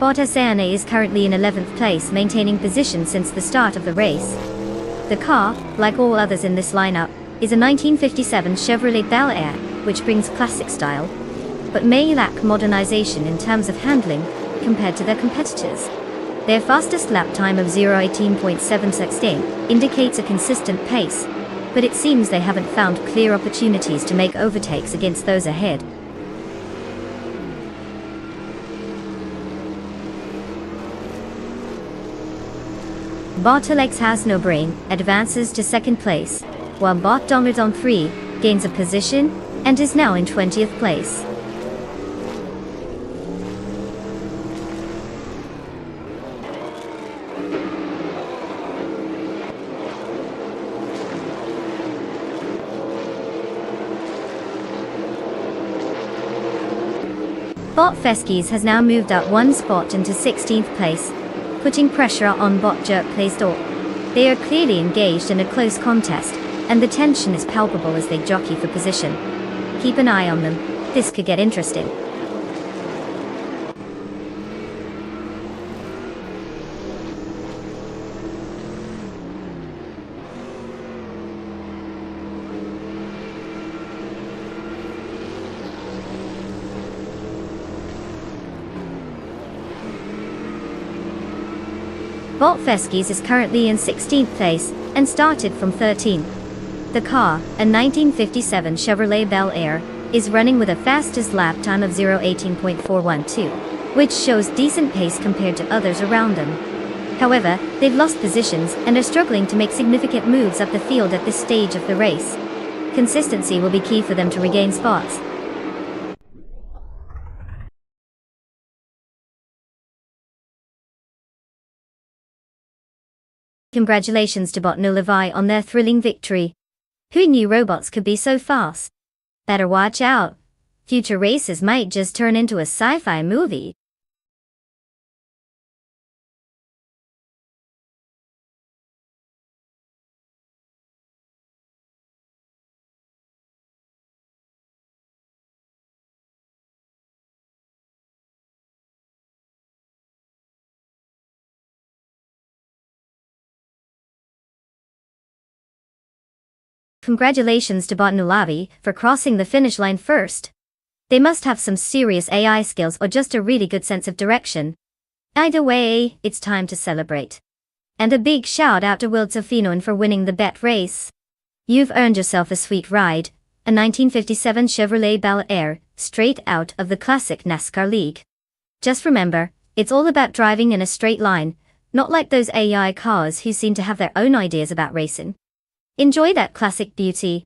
Bottas is currently in 11th place, maintaining position since the start of the race. The car, like all others in this lineup, is a 1957 Chevrolet Bel Air, which brings classic style, but may lack modernization in terms of handling compared to their competitors. Their fastest lap time of 0:18.716 indicates a consistent pace, but it seems they haven't found clear opportunities to make overtakes against those ahead. Bottas has no brain, advances to 2nd place, while Bottas on 3 gains a position and is now in 20th place. Bottas has now moved up 1 spot into 16th place, putting pressure on Bottas place door. They are clearly engaged in a close contest, and the tension is palpable as they jockey for position. Keep an eye on them, this could get interesting. Bottas is currently in 16th place, and started from 13th. The car, a 1957 Chevrolet Bel Air, is running with a fastest lap time of 0:18.412, which shows decent pace compared to others around them. However, they've lost positions and are struggling to make significant moves up the field at this stage of the race. Consistency will be key for them to regain spots. Congratulations to Bottas Levi on their thrilling victory. Who knew robots could be so fast? Better watch out. Future races might just turn into a sci-fi movie. Congratulations to Bottas Levi for crossing the finish line first. They must have some serious AI skills or just a really good sense of direction. Either way, it's time to celebrate. And a big shout out to Will Zofino for winning the bet race. You've earned yourself a sweet ride, a 1957 Chevrolet Bel Air, straight out of the classic NASCAR league. Just remember, it's all about driving in a straight line, not like those AI cars who seem to have their own ideas about racing. Enjoy that classic beauty.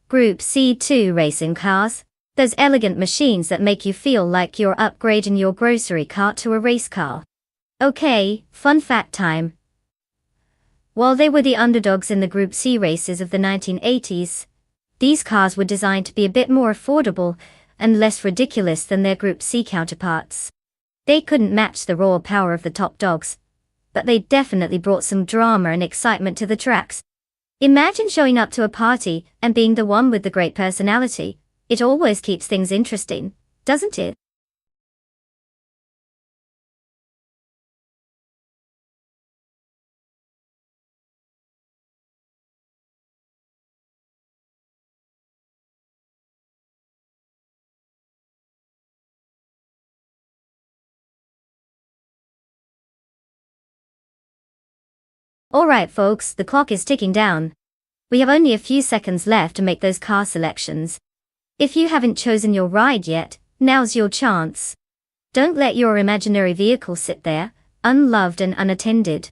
Group C2 racing cars. Those elegant machines that make you feel like you're upgrading your grocery cart to a race car. Okay, fun fact time. While they were the underdogs in the Group C races of the 1980s, these cars were designed to be a bit more affordable and less ridiculous than their Group C counterparts. They couldn't match the raw power of the top dogs, but they definitely brought some drama and excitement to the tracks. Imagine showing up to a party and being the one with the great personality. It always keeps things interesting, doesn't it? Alright folks, the clock is ticking down. We have only a few seconds left to make those car selections. If you haven't chosen your ride yet, now's your chance. Don't let your imaginary vehicle sit there, unloved and unattended.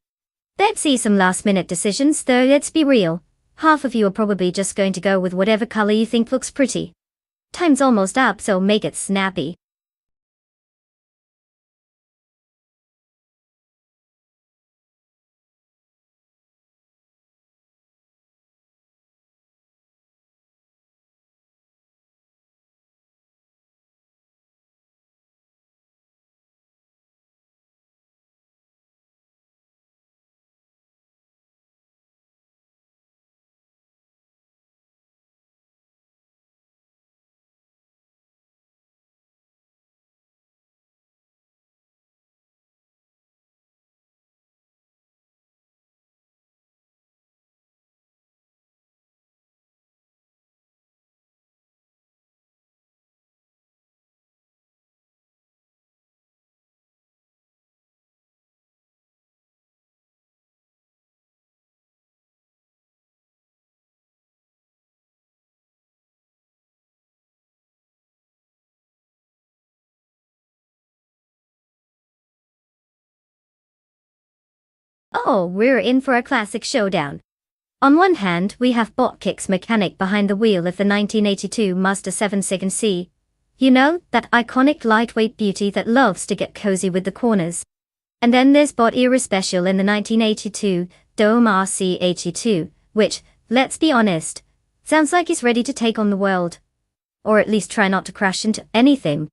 Let's see some last-minute decisions, though let's be real. Half of you are probably just going to go with whatever color you think looks pretty. Time's almost up, so make it snappy. Oh, we're in for a classic showdown. On one hand, we have Botkick's mechanic behind the wheel of the 1982 Mazda 7 C. You know, that iconic lightweight beauty that loves to get cozy with the corners. And then there's Bot Era Special in the 1982 Dome RC82, which, let's be honest, sounds like he's ready to take on the world. Or at least try not to crash into anything.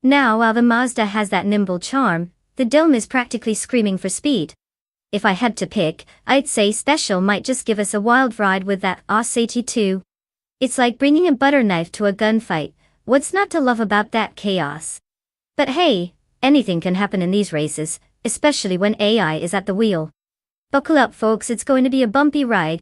Now, while the Mazda has that nimble charm, the Dome is practically screaming for speed. If I had to pick, I'd say Special might just give us a wild ride with that RC82. It's like bringing a butter knife to a gunfight. What's not to love about that chaos? But hey, anything can happen in these races, especially when AI is at the wheel. Buckle up folks, it's going to be a bumpy ride.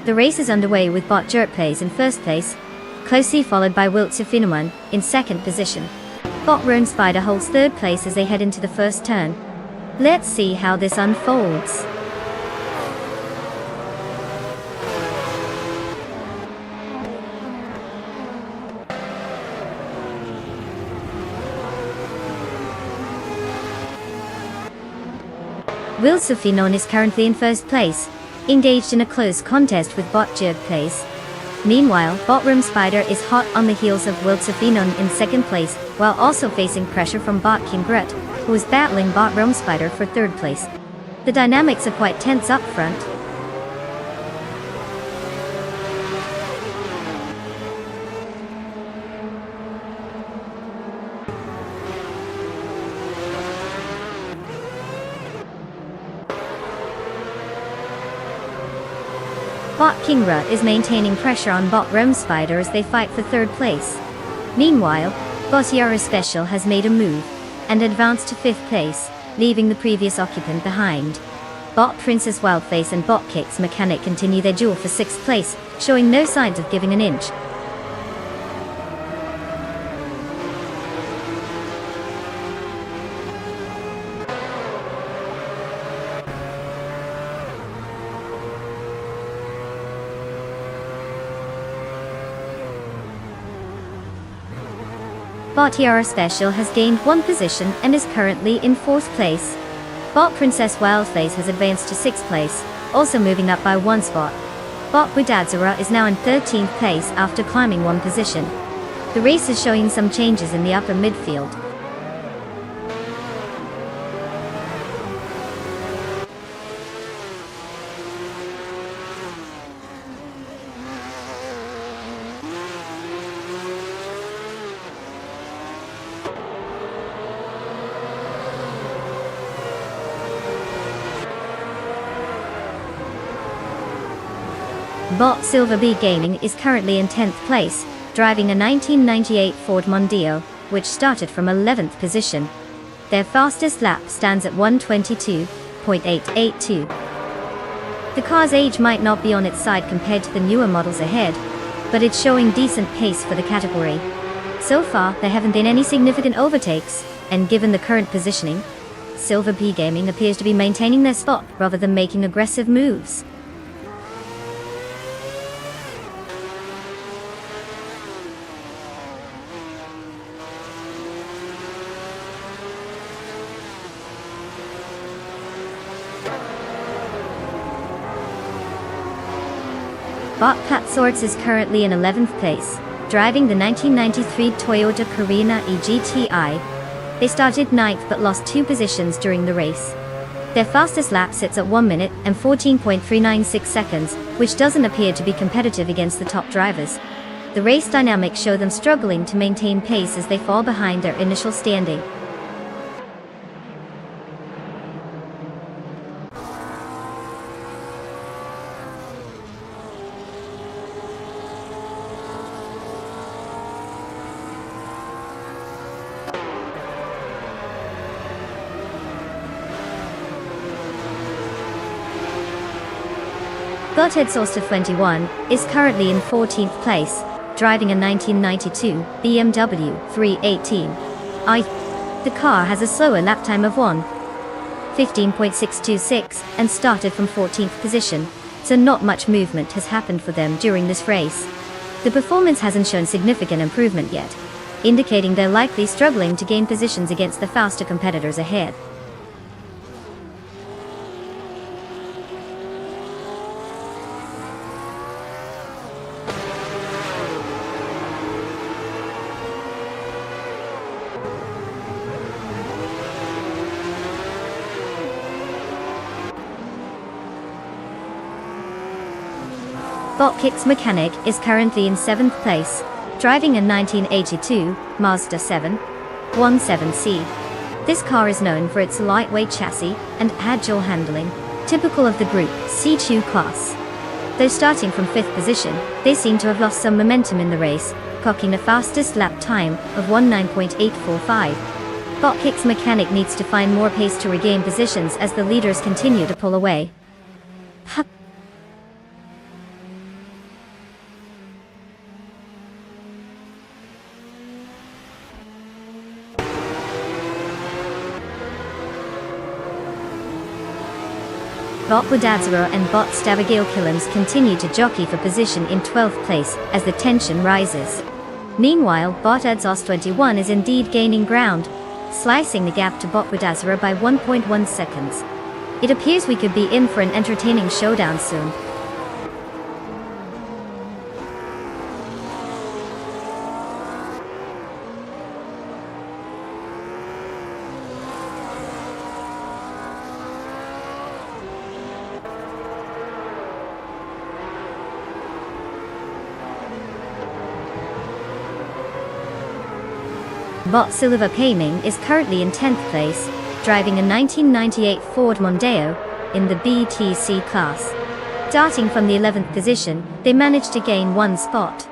The race is underway with Bot Jerk Plays in first place, closely followed by Wiltse Finuman in second position. Bot Rome Spider holds third place as they head into the first turn. Let's see how this unfolds. Wiltse Finuman is currently in first place, engaged in a close contest with Bot Jerk Plays. Meanwhile, Bot Rome Spider is hot on the heels of Wiltse Finuman in second place, while also facing pressure from Bot King Grut, who is battling Bot Rome Spider for third place. The dynamics are quite tense up front. Bot Kingra is maintaining pressure on Bot Rome Spider as they fight for third place. Meanwhile, Bot Yara Special has made a move and advanced to fifth place, leaving the previous occupant behind. Bot Princess Wildface and Bot Kicks Mechanic continue their duel for sixth place, showing no signs of giving an inch. Bot Yara Special has gained one position and is currently in fourth place. Bot Princess Wildface has advanced to sixth place, also moving up by one spot. Bot Budadzera is now in 13th place after climbing one position. The race is showing some changes in the upper midfield. Bot Silver Bee Gaming is currently in 10th place, driving a 1998 Ford Mondeo, which started from 11th position. Their fastest lap stands at 1:22.882. The car's age might not be on its side compared to the newer models ahead, but it's showing decent pace for the category. So far, there haven't been any significant overtakes, and given the current positioning, Silver Bee Gaming appears to be maintaining their spot rather than making aggressive moves. Bot Patsorts is currently in 11th place, driving the 1993 Toyota Carina eGTI. They started 9th but lost 2 positions during the race. Their fastest lap sits at 1 minute and 14.396 seconds, which doesn't appear to be competitive against the top drivers. The race dynamics show them struggling to maintain pace as they fall behind their initial standing. Bot Exhauster 21 is currently in 14th place, driving a 1992 BMW 318i. The car has a slower lap time of 1:15.626 and started from 14th position, so not much movement has happened for them during this race. The performance hasn't shown significant improvement yet, indicating they're likely struggling to gain positions against the faster competitors ahead. Bot Kicks Mechanic is currently in 7th place, driving a 1982 Mazda 717C. This car is known for its lightweight chassis and agile handling, typical of the Group C2 class. Though starting from 5th position, they seem to have lost some momentum in the race, clocking the fastest lap time of 19.845. Bot Kicks Mechanic needs to find more pace to regain positions as the leaders continue to pull away. Bot Budadzera and Bot Stavagale Killams continue to jockey for position in 12th place as the tension rises. Meanwhile, Bot Exhaust 21 is indeed gaining ground, slicing the gap to Bot Budadzera by 1.1 seconds. It appears we could be in for an entertaining showdown soon. Bot Silver Gaming is currently in 10th place, driving a 1998 Ford Mondeo in the BTC class. Starting from the 11th position, they managed to gain one spot.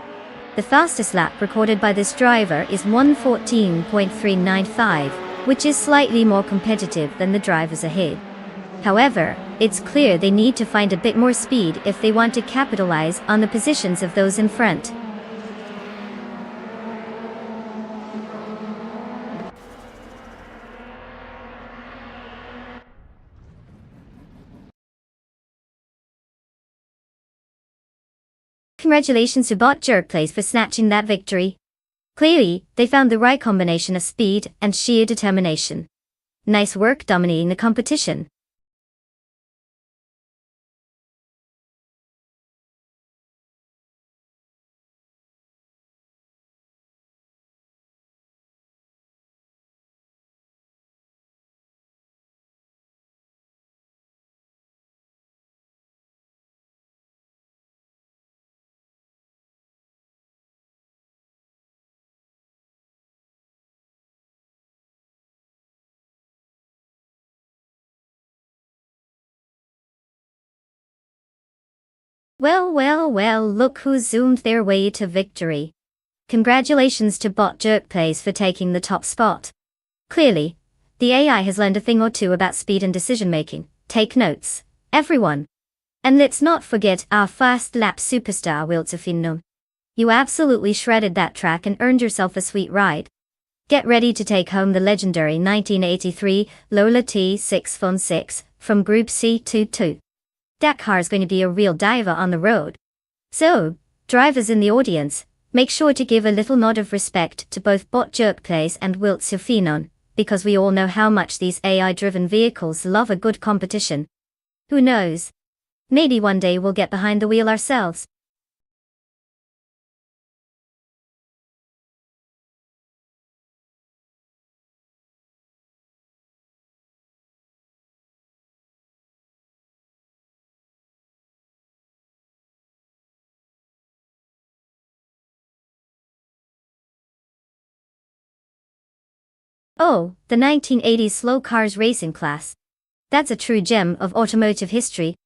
The fastest lap recorded by this driver is 1:14.395, which is slightly more competitive than the drivers ahead. However, it's clear they need to find a bit more speed if they want to capitalize on the positions of those in front. Congratulations to Bot Jerk Place for snatching that victory. Clearly, they found the right combination of speed and sheer determination. Nice work dominating the competition. Well, look who zoomed their way to victory. Congratulations to Bot Jerk Place for taking the top spot. Clearly, the AI has learned a thing or two about speed and decision making. Take notes, everyone. And let's not forget our fast lap superstar Wiltefino. You absolutely shredded that track and earned yourself a sweet ride. Get ready to take home the legendary 1983 Lola T616 from Group C22. That car's going to be a real diver on the road. So, drivers in the audience, make sure to give a little nod of respect to both Bot Jerk Place and Wilt Sufinon, because we all know how much these AI-driven vehicles love a good competition. Who knows? Maybe one day we'll get behind the wheel ourselves. Oh, the 1980s slow cars racing class. That's a true gem of automotive history.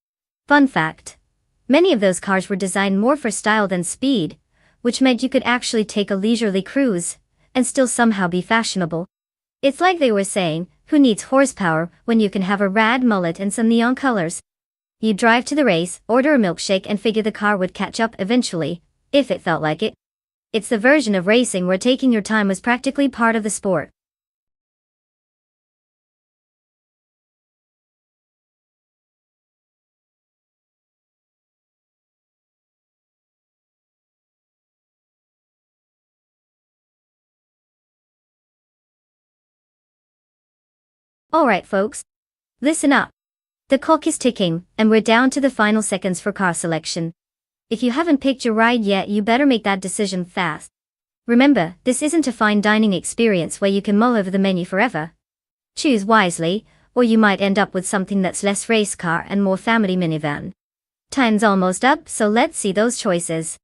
Fun fact. Many of those cars were designed more for style than speed, which meant you could actually take a leisurely cruise, and still somehow be fashionable. It's like they were saying, who needs horsepower when you can have a rad mullet and some neon colors? You drive to the race, order a milkshake and figure the car would catch up eventually, if it felt like it. It's the version of racing where taking your time was practically part of the sport. Alright folks. Listen up. The clock is ticking, and we're down to the final seconds for car selection. If you haven't picked your ride yet, you better make that decision fast. Remember, this isn't a fine dining experience where you can mull over the menu forever. Choose wisely, or you might end up with something that's less race car and more family minivan. Time's almost up, so let's see those choices.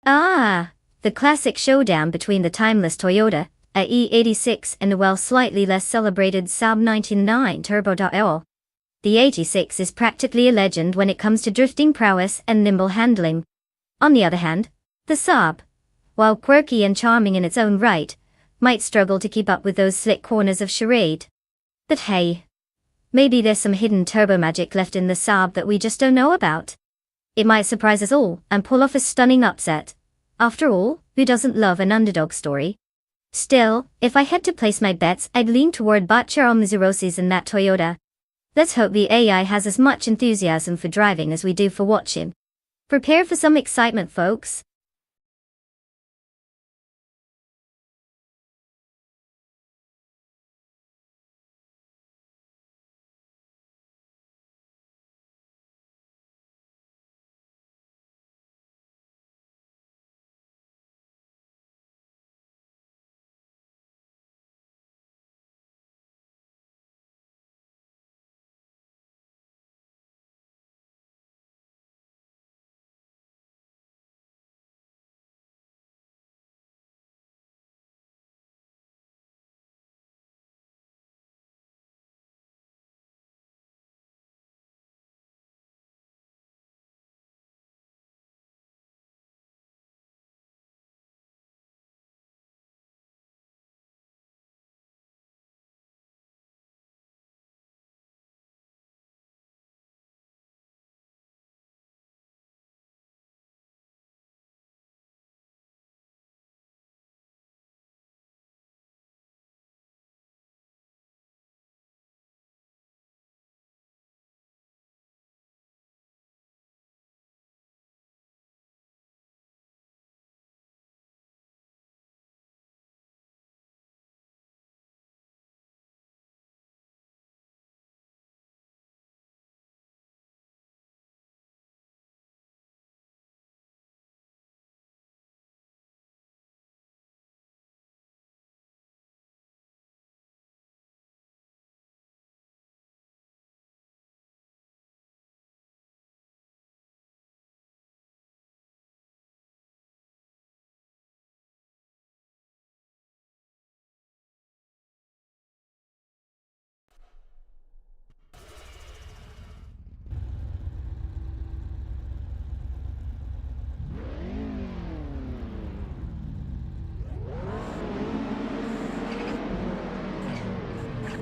Ah, the classic showdown between the timeless Toyota, a E86 and the slightly less celebrated Saab 99 Turbo. The 86 is practically a legend when it comes to drifting prowess and nimble handling. On the other hand, the Saab, while quirky and charming in its own right, might struggle to keep up with those slick corners of charade. But hey, maybe there's some hidden turbo magic left in the Saab that we just don't know about. It might surprise us all and pull off a stunning upset. After all, who doesn't love an underdog story? Still, if I had to place my bets, I'd lean toward Butcher on Mazerosis in that Toyota. Let's hope the AI has as much enthusiasm for driving as we do for watching. Prepare for some excitement, folks.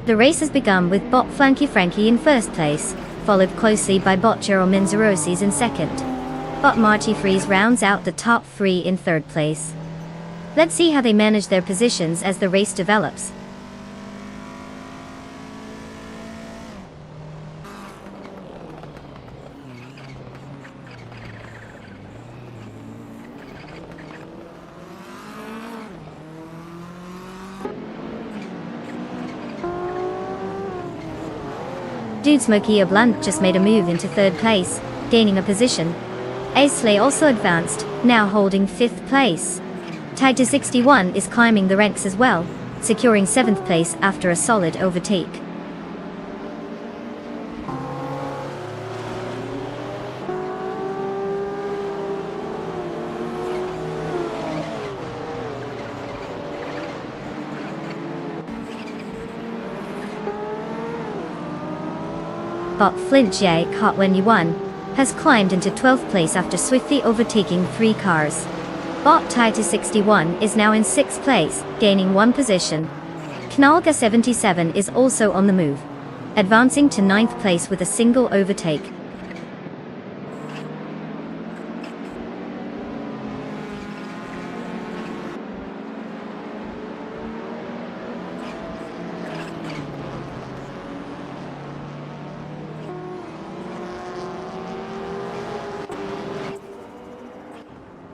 The race has begun with bot Flanky Frankie in first place, followed closely by bot Gerald Minzerosis in second. Bot Marty Freeze rounds out the top three in third place. Let's see how they manage their positions as the race develops. Dude Smokey Blunt just made a move into third place, gaining a position. Aisley also advanced, now holding 5th place. Tiger 61 is climbing the ranks as well, securing 7th place after a solid overtake. Bot Flint J. Caught When You Won has climbed into 12th place after swiftly overtaking 3 cars. Bot Tiger 61 is now in 6th place, gaining 1 position. Knalga 77 is also on the move, advancing to 9th place with a single overtake.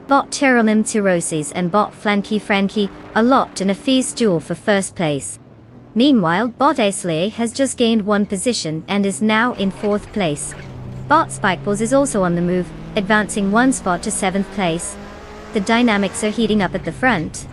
Bot Teramim Tirosis and bot Flanky Frankie are locked in a fierce duel for first place. Meanwhile, bot Aisley has just gained 1 position and is now in 4th place. Bot Spikeballs is also on the move, advancing 1 spot to 7th place. The dynamics are heating up at the front.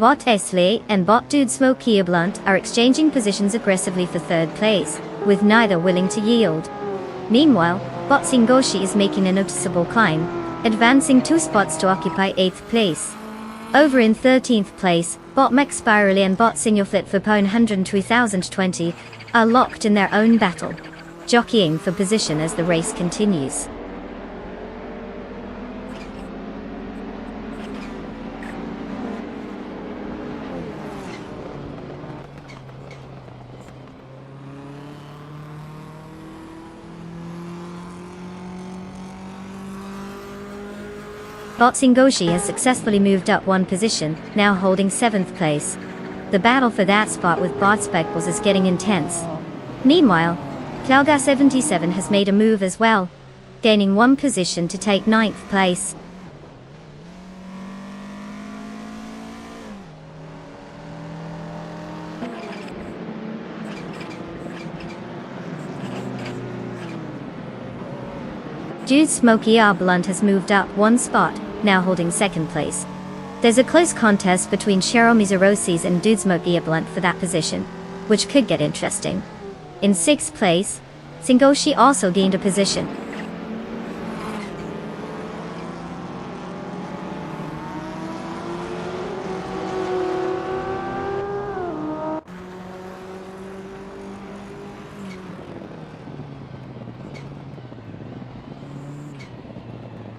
Bot Aisley and bot Dude Smokey Blunt are exchanging positions aggressively for 3rd place, with neither willing to yield. Meanwhile, bot Singoshi is making a noticeable climb, advancing 2 spots to occupy 8th place. Over in 13th place, bot Max Spirally and bot Singleflit for Pone 102,020 are locked in their own battle, jockeying for position as the race continues. Bot Singoshi has successfully moved up one position, now holding 7th place. The battle for that spot with Bot Speckles is getting intense. Meanwhile, Cloudga77 has made a move as well, gaining one position to take 9th place. Dude Smokey R. Blunt has moved up one spot, now holding 2nd place. There's a close contest between Cheryl Mizurosis and Dude Smokey R. Blunt for that position, which could get interesting. In 6th place, Singoshi also gained a position.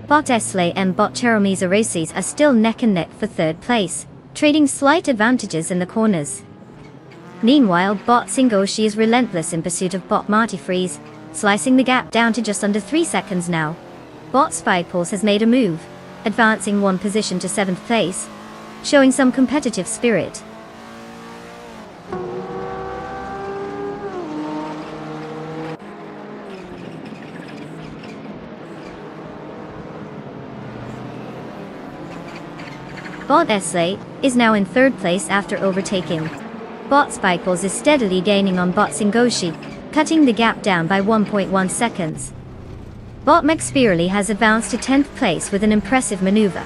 Bot Esley and Bot Cheryl Mizurosis are still neck and neck for 3rd place, trading slight advantages in the corners. Meanwhile, Bot Singoshi is relentless in pursuit of Bot Marty Freeze, slicing the gap down to just under 3 seconds now. Bot Spikepulse has made a move, advancing one position to 7th place, showing some competitive spirit. Bot Esley is now in 3rd place after overtaking. Bot Spikepulse is steadily gaining on Bot Singoshi, cutting the gap down by 1.1 seconds. Bot McSpearley has advanced to 10th place with an impressive maneuver.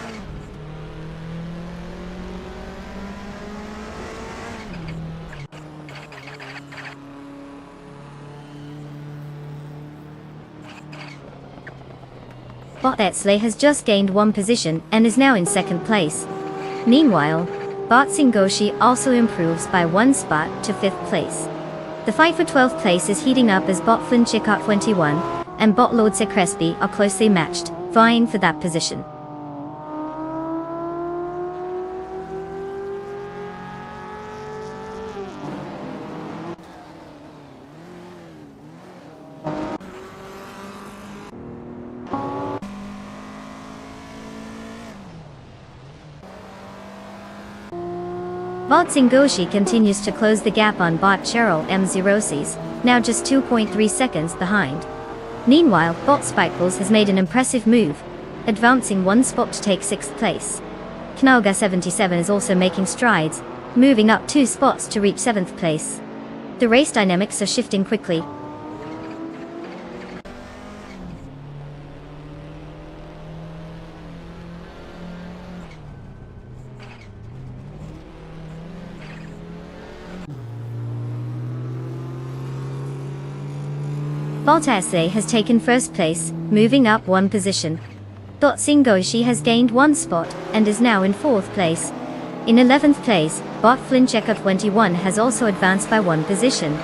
Bot Esley has just gained one position and is now in 2nd place. Meanwhile, Bot Singoshi also improves by one spot to 5th place. The fight for 12th place is heating up as Bot Flinchicott 21 and Bot Lord Crespi are closely matched, vying for that position. Bot Singoshi continues to close the gap on Bot Cheryl Mizurosis, now just 2.3 seconds behind. Meanwhile, Bot Spikepulse has made an impressive move, advancing one spot to take 6th place. Knalga77 is also making strides, moving up 2 spots to reach 7th place. The race dynamics are shifting quickly. Bot Esley has taken 1st place, moving up one position. Bot Singoshi has gained one spot and is now in 4th place. In 11th place, Bot Flinchecker 21 has also advanced by one position.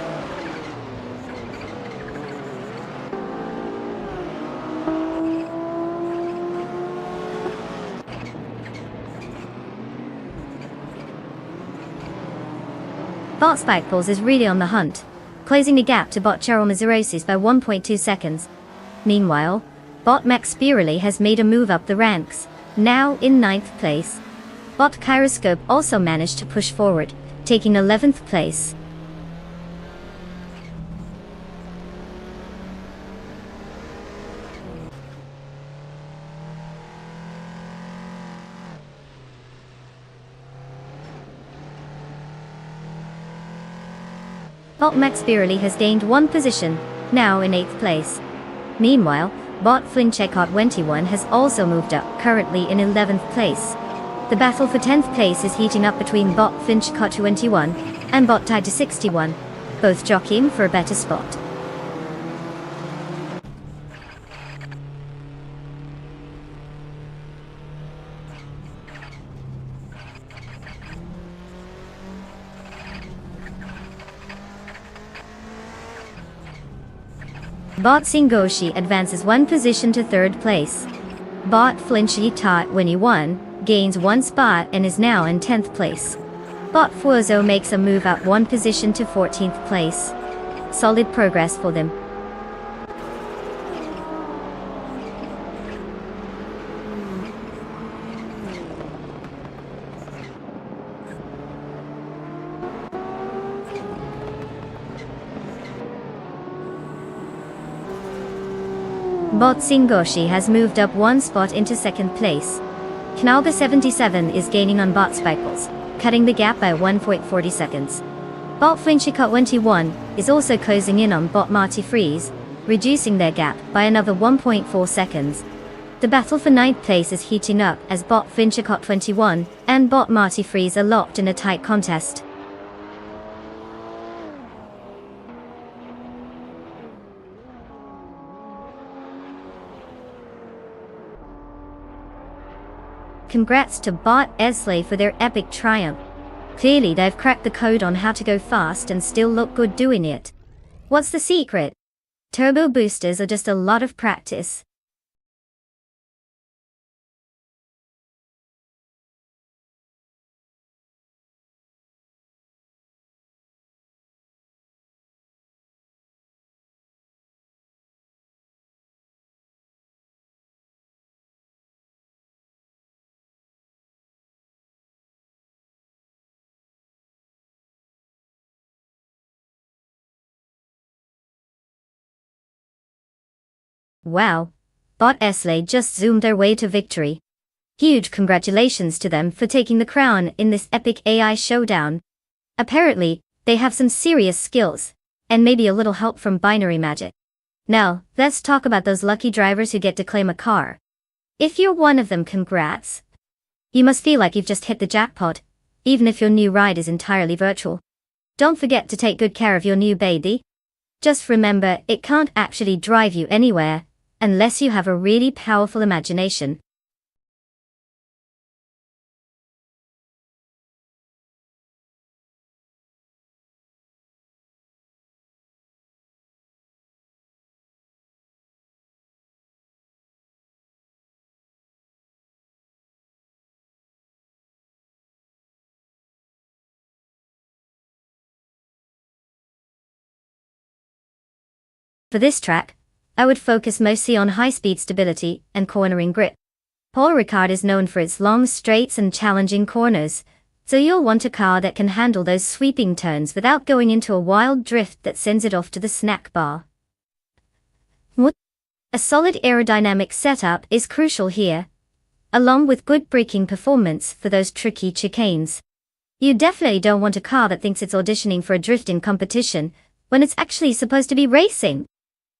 Bot Spikepulse is really on the hunt, closing the gap to Bot Cheryl Mizurosis by 1.2 seconds. Meanwhile, Bot McSpearley has made a move up the ranks, now in 9th place. Bot Kyroscope also managed to push forward, taking 11th place. Bot McSpearley has gained one position, now in 8th place. Meanwhile, Bot Flinchecott 21 has also moved up, currently in 11th place. The battle for 10th place is heating up between Bot Flinchecott 21 and Bot Tied to 61, both jockeying for a better spot. Bot Singoshi advances one position to 3rd place. Bot Flinchecott 21 gains one spot and is now in 10th place. Bot Fuozo makes a move up one position to 14th place. Solid progress for them. Bot Singoshi has moved up one spot into second place. Knalga 77 is gaining on Bot Speckles, cutting the gap by 1.40 seconds. Bot Finchicott 21 is also closing in on Bot Marty Freeze, reducing their gap by another 1.4 seconds. The battle for 9th place is heating up as Bot Finchicott 21 and Bot Marty Freeze are locked in a tight contest. Congrats to Bot Esley for their epic triumph. Clearly they've cracked the code on how to go fast and still look good doing it. What's the secret? Turbo boosters are just a lot of practice. Wow, Bot Esley just zoomed their way to victory. Huge congratulations to them for taking the crown in this epic AI showdown. Apparently, they have some serious skills, and maybe a little help from binary magic. Now, let's talk about those lucky drivers who get to claim a car. If you're one of them, congrats. You must feel like you've just hit the jackpot, even if your new ride is entirely virtual. Don't forget to take good care of your new baby. Just remember, it can't actually drive you anywhere, unless you have a really powerful imagination. For this track, I would focus mostly on high-speed stability and cornering grip. Paul Ricard is known for its long straights and challenging corners, so you'll want a car that can handle those sweeping turns without going into a wild drift that sends it off to the snack bar. A solid aerodynamic setup is crucial here, along with good braking performance for those tricky chicanes. You definitely don't want a car that thinks it's auditioning for a drifting competition when it's actually supposed to be racing.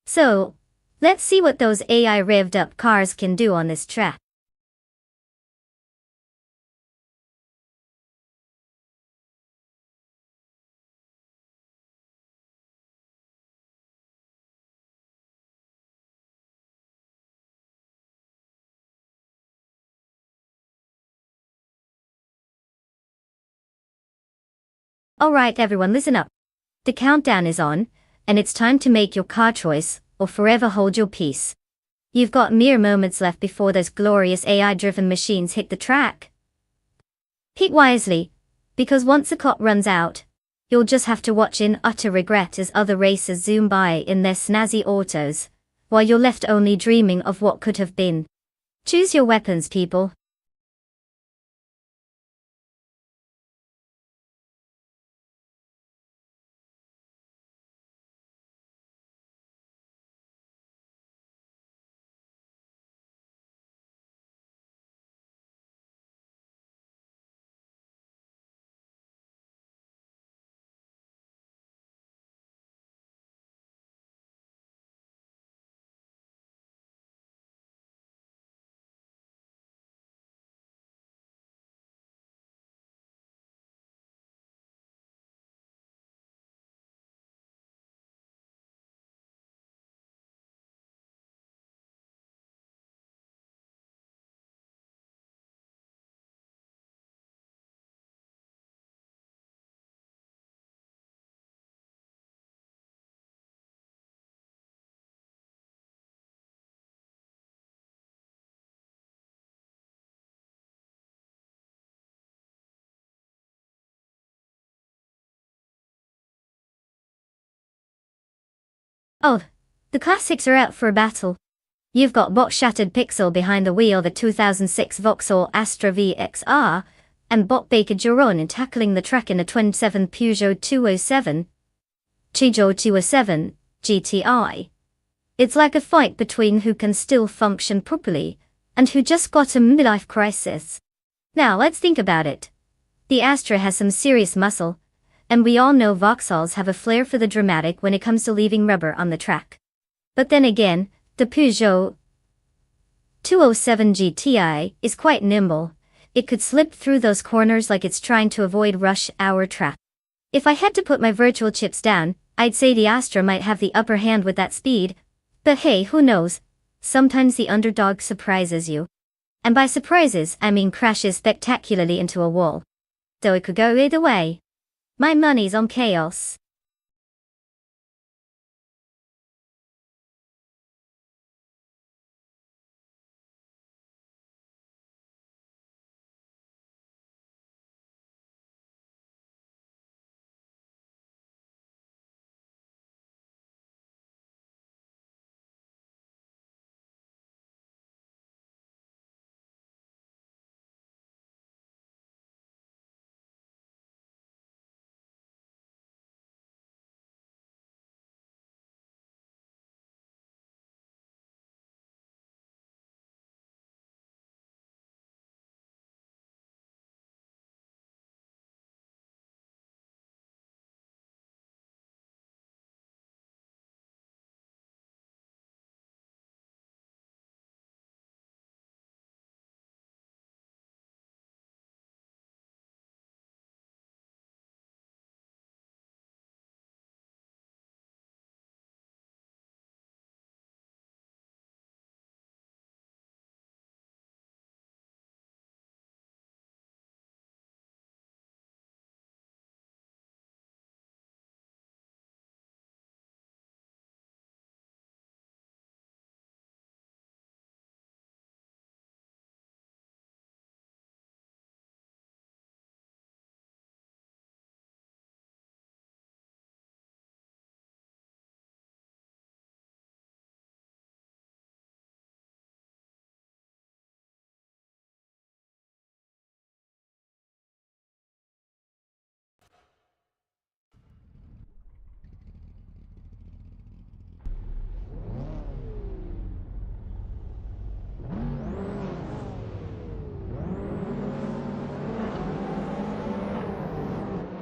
So, let's see what those AI revved up cars can do on this track. Alright everyone, listen up. The countdown is on, and it's time to make your car choice, or forever hold your peace. You've got mere moments left before those glorious AI-driven machines hit the track. Pick wisely, because once the clock runs out, you'll just have to watch in utter regret as other racers zoom by in their snazzy autos, while you're left only dreaming of what could have been. Choose your weapons, people. Oh, the classics are out for a battle. You've got Bot Shattered Pixel behind the wheel, the 2006 Vauxhall Astra VXR, and Bot Baker Giron tackling the track in a 27 Peugeot 207, Chijo 207, GTI. It's like a fight between who can still function properly and who just got a midlife crisis. Now let's think about it. The Astra has some serious muscle, and we all know Vauxhalls have a flair for the dramatic when it comes to leaving rubber on the track. But then again, the Peugeot 207 GTI is quite nimble. It could slip through those corners like it's trying to avoid rush hour traffic. If I had to put my virtual chips down, I'd say the Astra might have the upper hand with that speed. But hey, who knows? Sometimes the underdog surprises you. And by surprises, I mean crashes spectacularly into a wall. Though it could go either way. My money's on chaos.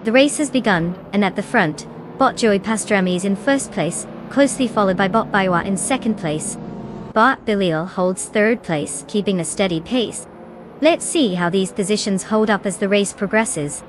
The race has begun, and at the front, Bot Joey Pastrami is in first place, closely followed by Bot Baywa in second place. Bot Bilil holds third place, keeping a steady pace. Let's see how these positions hold up as the race progresses.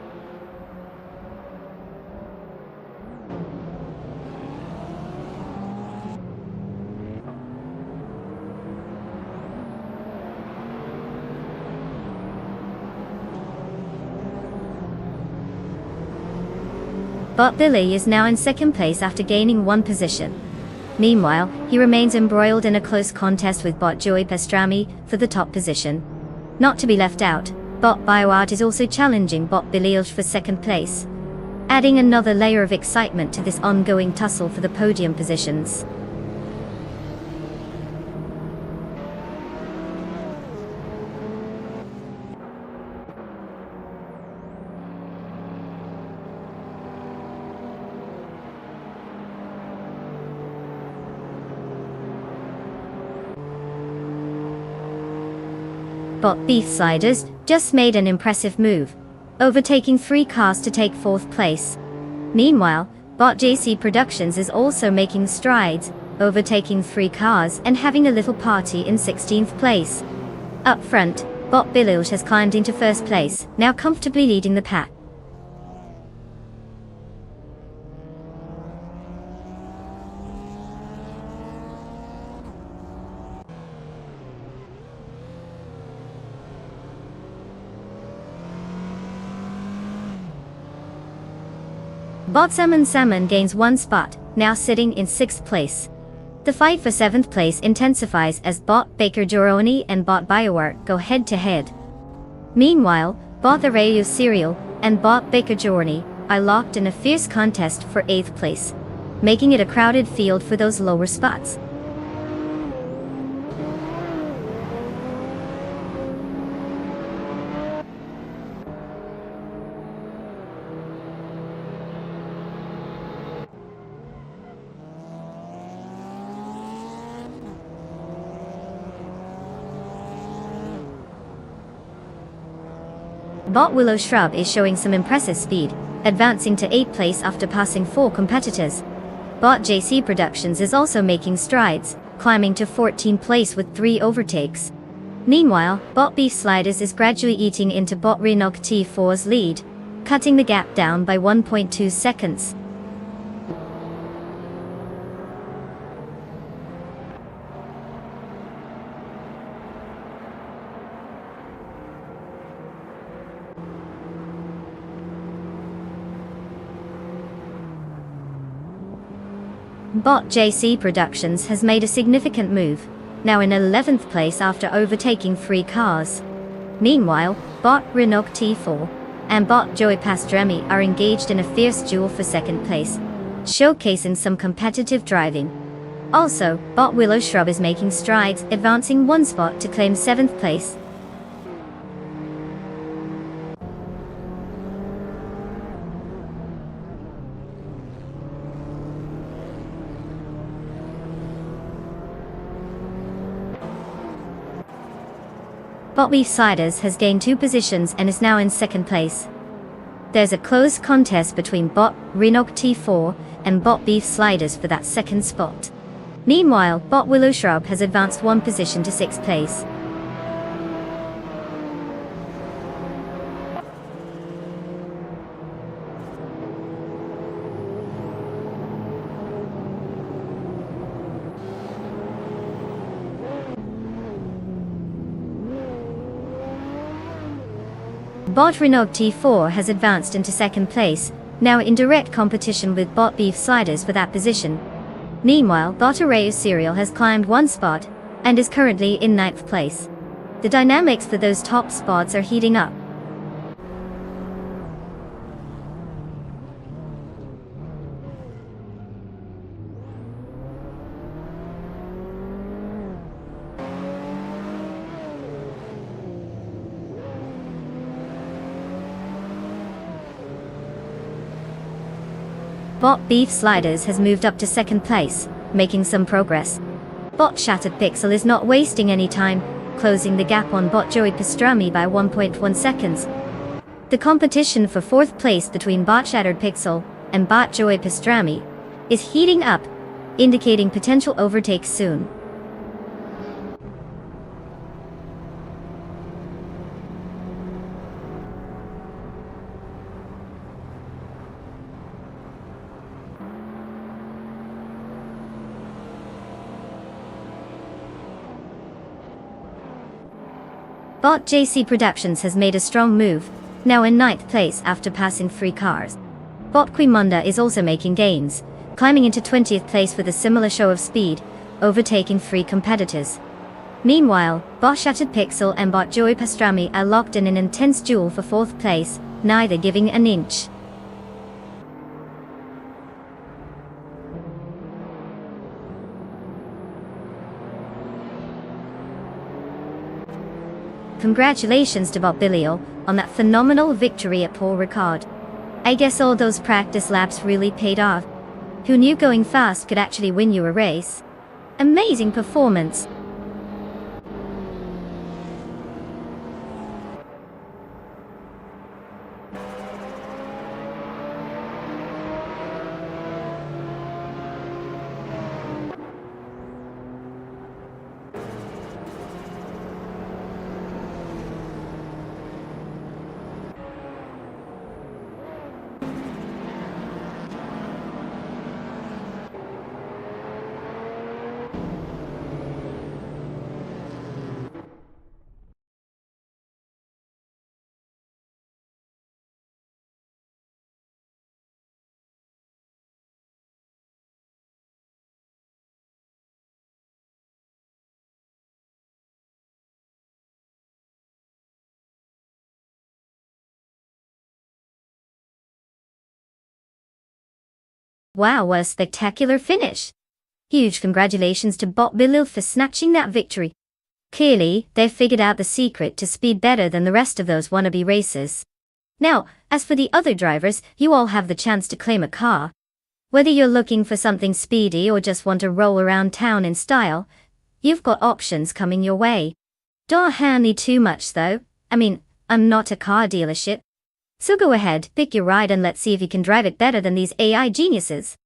Bot Billy is now in second place after gaining one position. Meanwhile, he remains embroiled in a close contest with Bot Joey Pastrami for the top position. Not to be left out, Bot Bioart is also challenging Bot Bilil for second place, adding another layer of excitement to this ongoing tussle for the podium positions. Bot Beefsiders just made an impressive move, overtaking 3 cars to take 4th place. Meanwhile, Bot JC Productions is also making strides, overtaking 3 cars and having a little party in 16th place. Up front, Bot Bilil has climbed into first place, now comfortably leading the pack. Bot Salmon gains 1 spot, now sitting in 6th place. The fight for 7th place intensifies as Bot Baker Joroni and Bot Bioware go head to head. Meanwhile, Bot the Radio Serial and Bot Baker Joroni are locked in a fierce contest for 8th place, making it a crowded field for those lower spots. Bot Willow Shrub is showing some impressive speed, advancing to 8th place after passing 4 competitors. Bot JC Productions is also making strides, climbing to 14th place with 3 overtakes. Meanwhile, Bot Beef Sliders is gradually eating into Bot Renog T4's lead, cutting the gap down by 1.2 seconds. Bot JC Productions has made a significant move, now in 11th place after overtaking 3 cars. Meanwhile, Bot Renog T4 and Bot Joey Pastrami are engaged in a fierce duel for 2nd place, showcasing some competitive driving. Also, Bot Willow Shrub is making strides, advancing 1 spot to claim 7th place. Bot Beef Sliders has gained 2 positions and is now in 2nd place. There's a close contest between Bot Renog T4 and Bot Beef Sliders for that 2nd spot. Meanwhile, Bot Willow Shrub has advanced 1 position to 6th place. Bot Renog T4 has advanced into 2nd place, now in direct competition with Bot Beef Sliders for that position. Meanwhile, Bot Array Cereal has climbed 1 spot, and is currently in 9th place. The dynamics for those top spots are heating up. Bot Beef Sliders has moved up to 2nd place, making some progress. Bot Shattered Pixel is not wasting any time, closing the gap on Bot Joey Pastrami by 1.1 seconds. The competition for 4th place between Bot Shattered Pixel and Bot Joey Pastrami is heating up, indicating potential overtakes soon. Bot JC Productions has made a strong move, now in 9th place after passing 3 cars. Bot Quimunda is also making gains, climbing into 20th place with a similar show of speed, overtaking 3 competitors. Meanwhile, Bot Shattered Pixel and Bot Joey Pastrami are locked in an intense duel for 4th place, neither giving an inch. Congratulations to Bot Bilio on that phenomenal victory at Paul Ricard. I guess all those practice laps really paid off. Who knew going fast could actually win you a race? Amazing performance. Wow, what a spectacular finish! Huge congratulations to Bot Bilil for snatching that victory. Clearly, they've figured out the secret to speed better than the rest of those wannabe racers. Now, as for the other drivers, you all have the chance to claim a car. Whether you're looking for something speedy or just want to roll around town in style, you've got options coming your way. Don't hand me too much though. I'm not a car dealership. So go ahead, pick your ride and let's see if you can drive it better than these AI geniuses.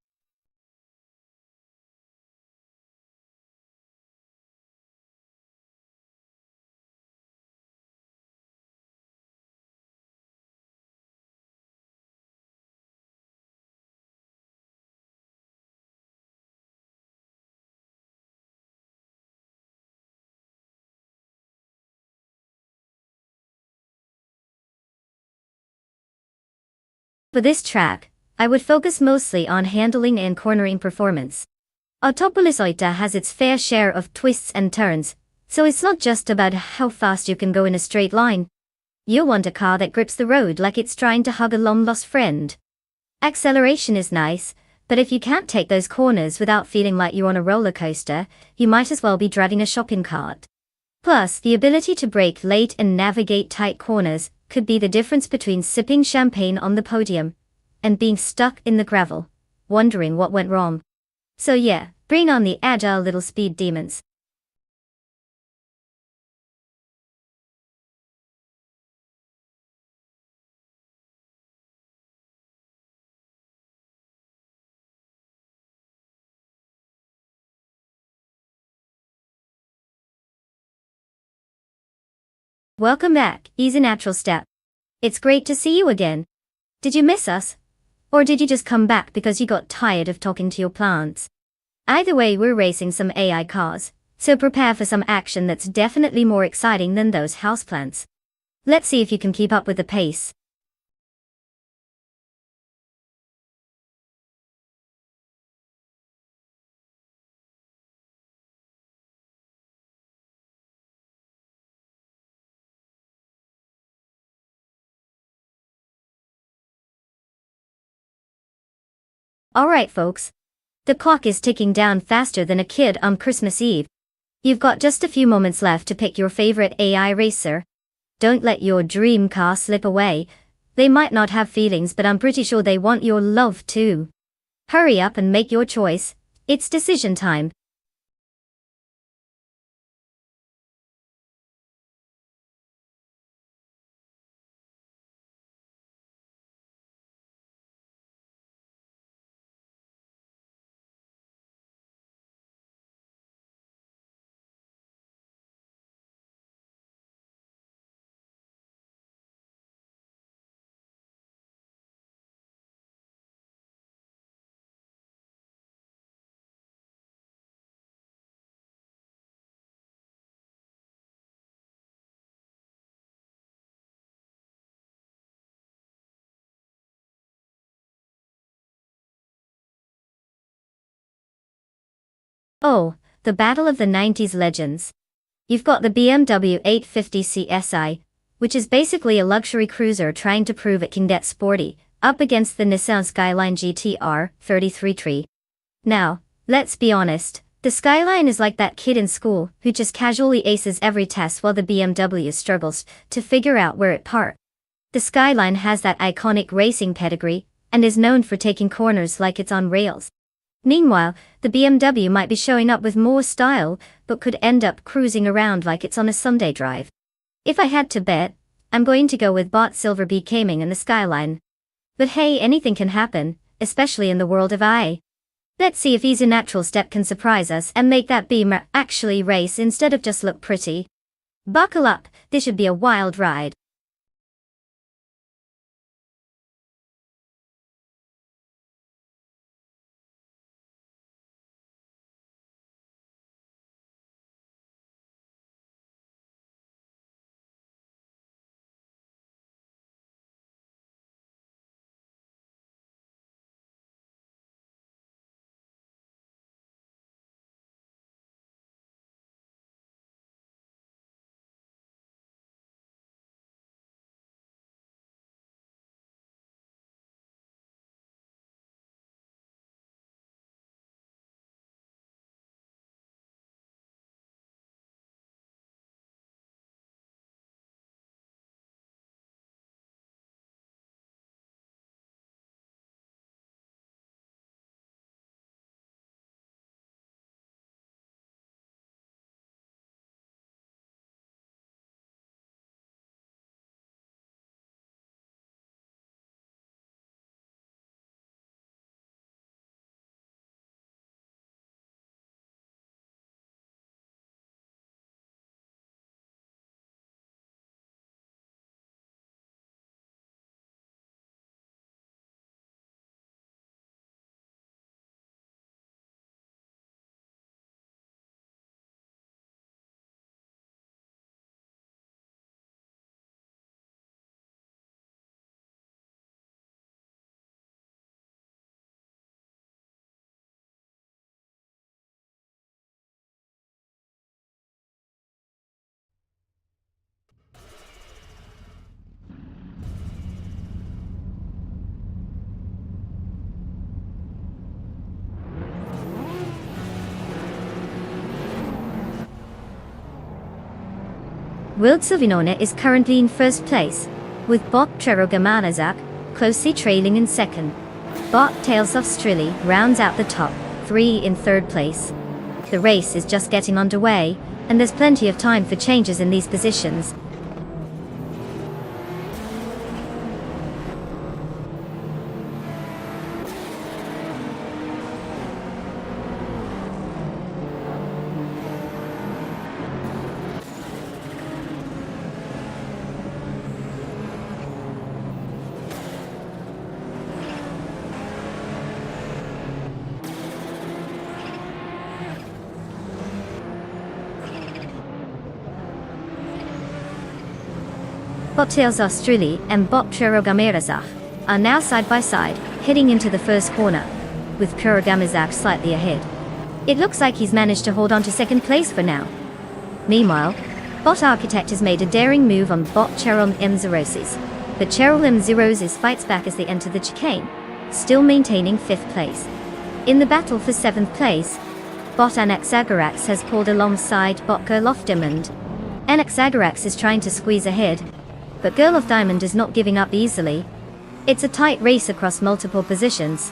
For this track, I would focus mostly on handling and cornering performance. Autopolis Oita has its fair share of twists and turns, so it's not just about how fast you can go in a straight line. You want a car that grips the road like it's trying to hug a long-lost friend. Acceleration is nice, but if you can't take those corners without feeling like you're on a roller coaster, you might as well be driving a shopping cart. Plus, the ability to brake late and navigate tight corners could be the difference between sipping champagne on the podium and being stuck in the gravel, wondering what went wrong. So yeah, bring on the agile little speed demons. Welcome back, Easy Natural Step. It's great to see you again. Did you miss us? Or did you just come back because you got tired of talking to your plants? Either way, we're racing some AI cars, so prepare for some action that's definitely more exciting than those houseplants. Let's see if you can keep up with the pace. Alright folks. The clock is ticking down faster than a kid on Christmas Eve. You've got just a few moments left to pick your favorite AI racer. Don't let your dream car slip away. They might not have feelings, but I'm pretty sure they want your love too. Hurry up and make your choice. It's decision time. Oh, the battle of the 90s legends. You've got the BMW 850 CSI, which is basically a luxury cruiser trying to prove it can get sporty, up against the Nissan Skyline GTR 33 Now, let's be honest, the Skyline is like that kid in school who just casually aces every test while the BMW struggles to figure out where it parked. The Skyline has that iconic racing pedigree and is known for taking corners like it's on rails. Meanwhile, the BMW might be showing up with more style, but could end up cruising around like it's on a Sunday drive. If I had to bet, I'm going to go with Bot Silver B Caming and the Skyline. But hey, anything can happen, especially in the world of AI. Let's see if Easy Natural Step can surprise us and make that Beamer actually race instead of just look pretty. Buckle up, this should be a wild ride. Wild Silvinone is currently in first place, with Bot Gamanazak closely trailing in second. Bot Tales of Strilly rounds out the top 3 in third place. The race is just getting underway, and there's plenty of time for changes in these positions. Bot Tales of Strilly and Bot Gamanazak are now side by side, heading into the first corner, with Gamanazak slightly ahead. It looks like he's managed to hold on to second place for now. Meanwhile, Bot Architect has made a daring move on Bot Cheryl M0s, but Cheryl M0s fights back as they enter the chicane, still maintaining 5th place. In the battle for 7th place, Bot Anaxagarax has pulled alongside Bot Girl of Diamond. Anaxagarax is trying to squeeze ahead, but Girl of Diamond is not giving up easily. It's a tight race across multiple positions.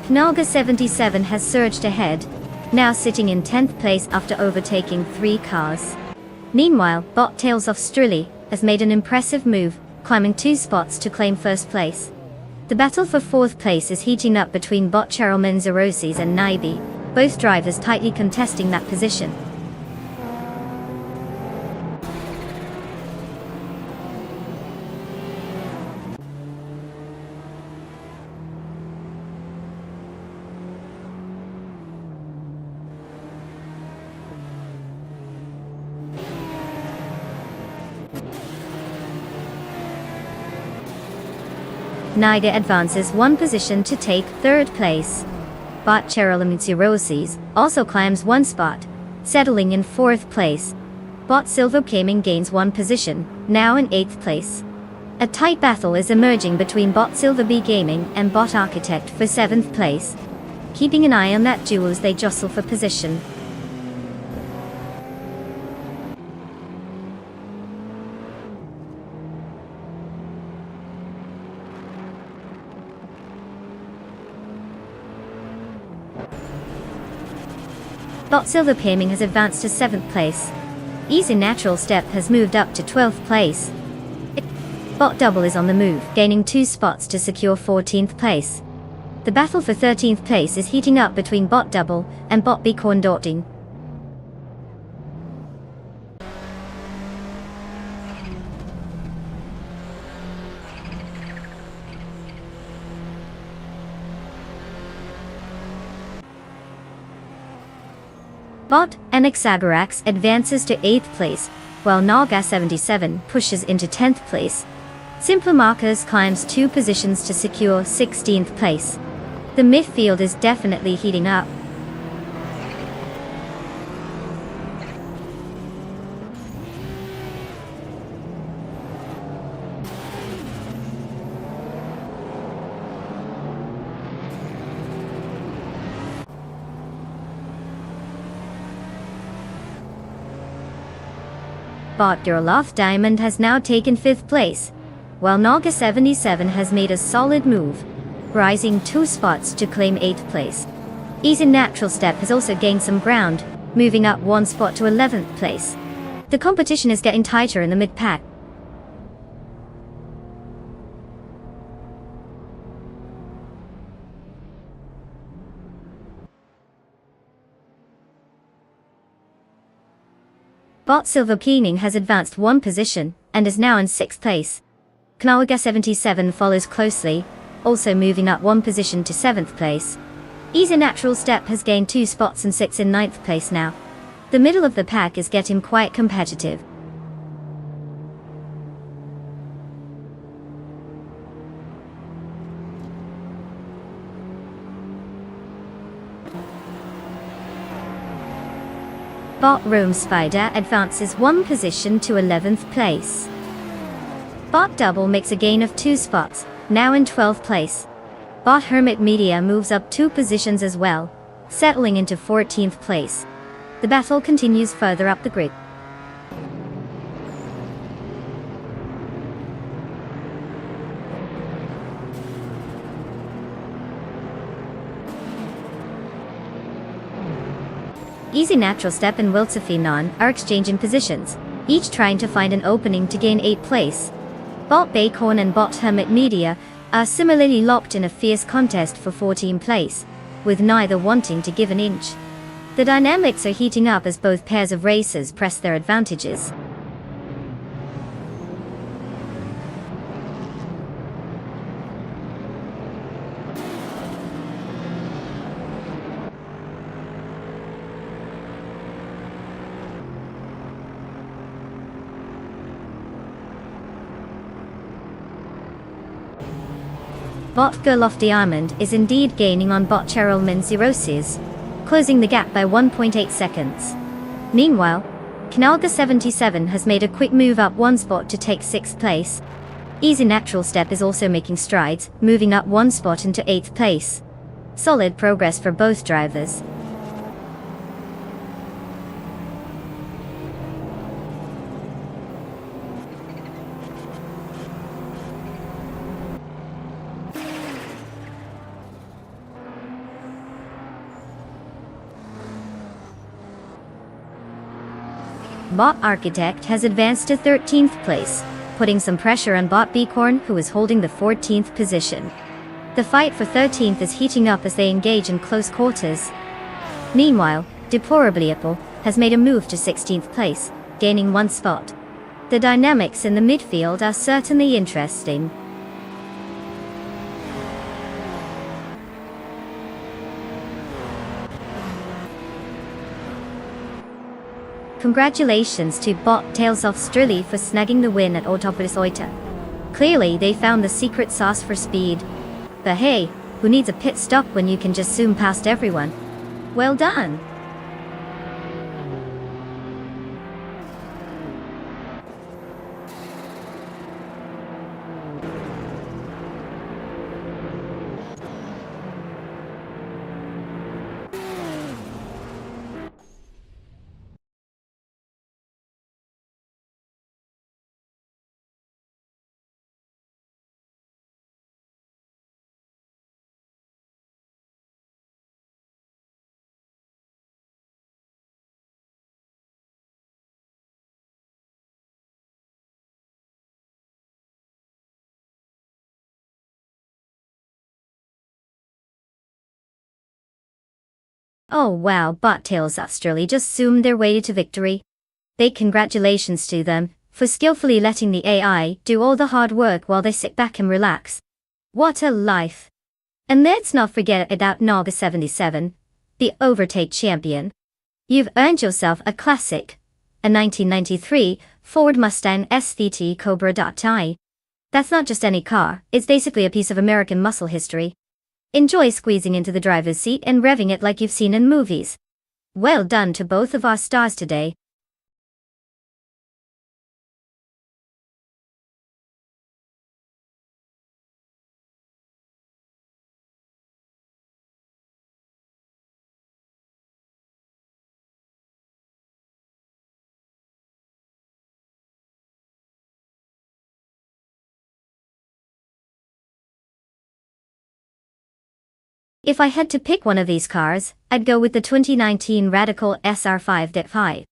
Knalga 77 has surged ahead, now sitting in 10th place after overtaking 3 cars. Meanwhile, Bot Tales of Strilly has made an impressive move, climbing 2 spots to claim first place. The battle for 4th place is heating up between Bot Cheryl Menzerosis and Naibi, both drivers tightly contesting that position. Naida advances 1 position to take 3rd place. Bot Cheryl Menzerosis also climbs 1 spot, settling in 4th place. Bot Silver Gaming gains 1 position, now in 8th place. A tight battle is emerging between Bot Silver B Gaming and Bot Architect for 7th place. Keeping an eye on that duel as they jostle for position. Bot Silver Gaming has advanced to 7th place. Easy Natural Step has moved up to 12th place. Bot Double is on the move, gaining 2 spots to secure 14th place. The battle for 13th place is heating up between Bot Double and Bot Bicorn Dorting. Bot Anaxagarax advances to 8th place, while Naga 77 pushes into 10th place. Simpler Markers climbs 2 positions to secure 16th place. The midfield is definitely heating up. Bot Girl of Diamond has now taken 5th place, while Naga 77 has made a solid move, rising 2 spots to claim 8th place. Easy Natural Step has also gained some ground, moving up 1 spot to 11th place. The competition is getting tighter in the mid-pack. Bot Silver Keening has advanced 1 position, and is now in 6th place. Knalga 77 follows closely, also moving up 1 position to 7th place. Easy Natural Step has gained 2 spots and sits in 9th place now. The middle of the pack is getting quite competitive. Bot Roam Spider advances 1 position to 11th place. Bot Double makes a gain of 2 spots, now in 12th place. Bot Hermit Media moves up 2 positions as well, settling into 14th place. The battle continues further up the grid. Easy Natural Step and Wiltsaphinon are exchanging positions, each trying to find an opening to gain 8th place. Bot Bacon and Bot Hermit Media are similarly locked in a fierce contest for 14th place, with neither wanting to give an inch. The dynamics are heating up as both pairs of racers press their advantages. Bot Gerloff Diamond is indeed gaining on Bot Cheryl Menzirosis, closing the gap by 1.8 seconds. Meanwhile, Canalga 77 has made a quick move up 1 spot to take 6th place. Easy Natural Step is also making strides, moving up 1 spot into 8th place. Solid progress for both drivers. Bot Architect has advanced to 13th place, putting some pressure on Bot Beacorn, who is holding the 14th position. The fight for 13th is heating up as they engage in close quarters. Meanwhile, Deplorably Apple has made a move to 16th place, gaining 1 spot. The dynamics in the midfield are certainly interesting. Congratulations to Bot Tails of Strilly for snagging the win at Autopolis Oita. Clearly they found the secret sauce for speed. But hey, who needs a pit stop when you can just zoom past everyone? Well done! Oh wow, Bot Tails of Strilly just zoomed their way to victory. Big congratulations to them for skillfully letting the AI do all the hard work while they sit back and relax. What a life! And let's not forget about Naga 77, the overtake champion. You've earned yourself a classic, a 1993 Ford Mustang SVT Cobra.I. That's not just any car, it's basically a piece of American muscle history. Enjoy squeezing into the driver's seat and revving it like you've seen in movies. Well done to both of our stars today. If I had to pick one of these cars, I'd go with the 2019 Radical SR5.5.